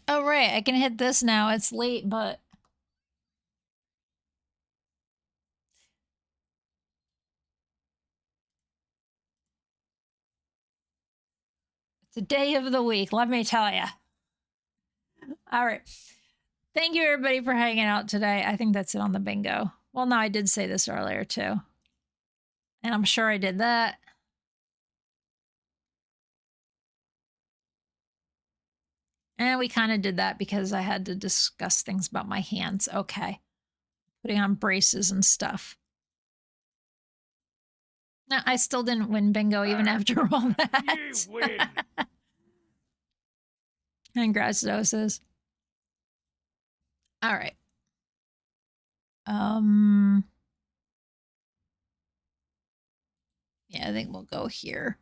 Speaker 5: Oh, right. I can hit this now. It's late, but... It's a day of the week, let me tell you. All right. Thank you, everybody, for hanging out today. I think that's it on the bingo. Well, no, I did say this earlier, too. And I'm sure I did that. And we kind of did that because I had to discuss things about my hands. Okay. Putting on braces and stuff. No, I still didn't win bingo even after all that.
Speaker 6: You win.
Speaker 5: Congrats, doses. All right. Yeah, I think we'll go here.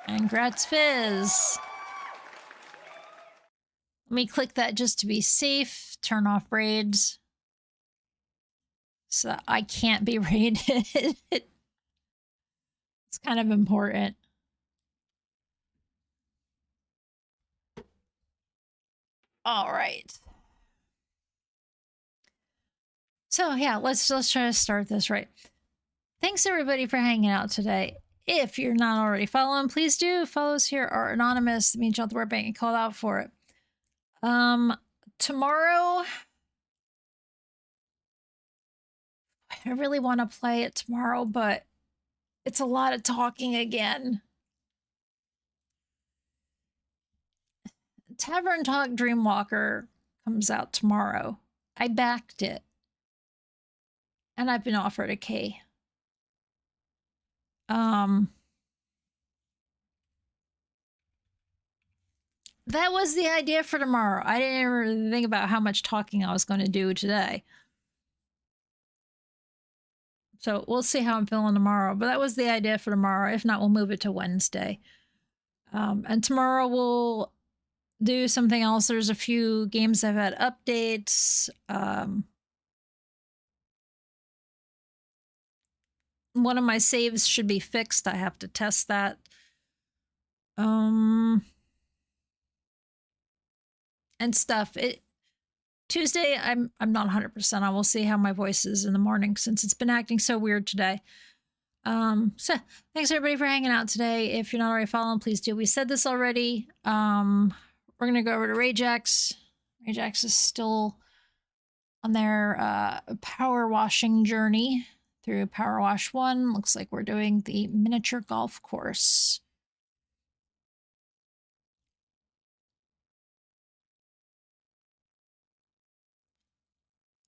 Speaker 5: Congrats, Fizz. Let me click that just to be safe. Turn off raids. So I can't be raided. It's kind of important. All right. So yeah, let's try to start this right. Thanks everybody for hanging out today. If you're not already following, please do. Follows here are anonymous. That means you don't have to worry about getting called out for it. Tomorrow, I really want to play it tomorrow, but it's a lot of talking again. Tavern Talk Dreamwalker comes out tomorrow. I backed it. And I've been offered a K. That was the idea for tomorrow. I didn't really think about how much talking I was going to do today. So we'll see how I'm feeling tomorrow. But that was the idea for tomorrow. If not, we'll move it to Wednesday. And tomorrow we'll do something else. There's a few games that have had updates. One of my saves should be fixed. I have to test that. And stuff. Tuesday, I'm not 100%. I will see how my voice is in the morning since it's been acting so weird today. So thanks everybody for hanging out today. If you're not already following, please do. We said this already. We're gonna go over to Rajax. Rajax is still on their power washing journey through Power Wash 1. Looks like we're doing the miniature golf course.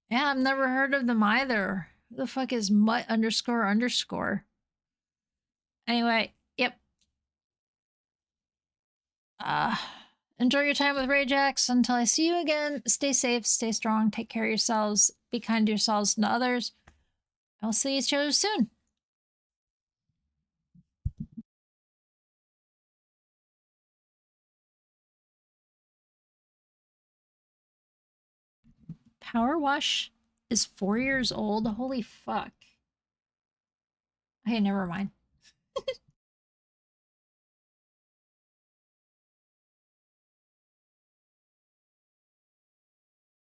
Speaker 5: Yeah, I've never heard of them either. Who the fuck is mutt __? Anyway, yep. Enjoy your time with Rajax. Until I see you again, stay safe, stay strong, take care of yourselves, be kind to yourselves and to others. I'll see each other soon. Power Wash is 4 years old. Holy fuck. Okay, never mind.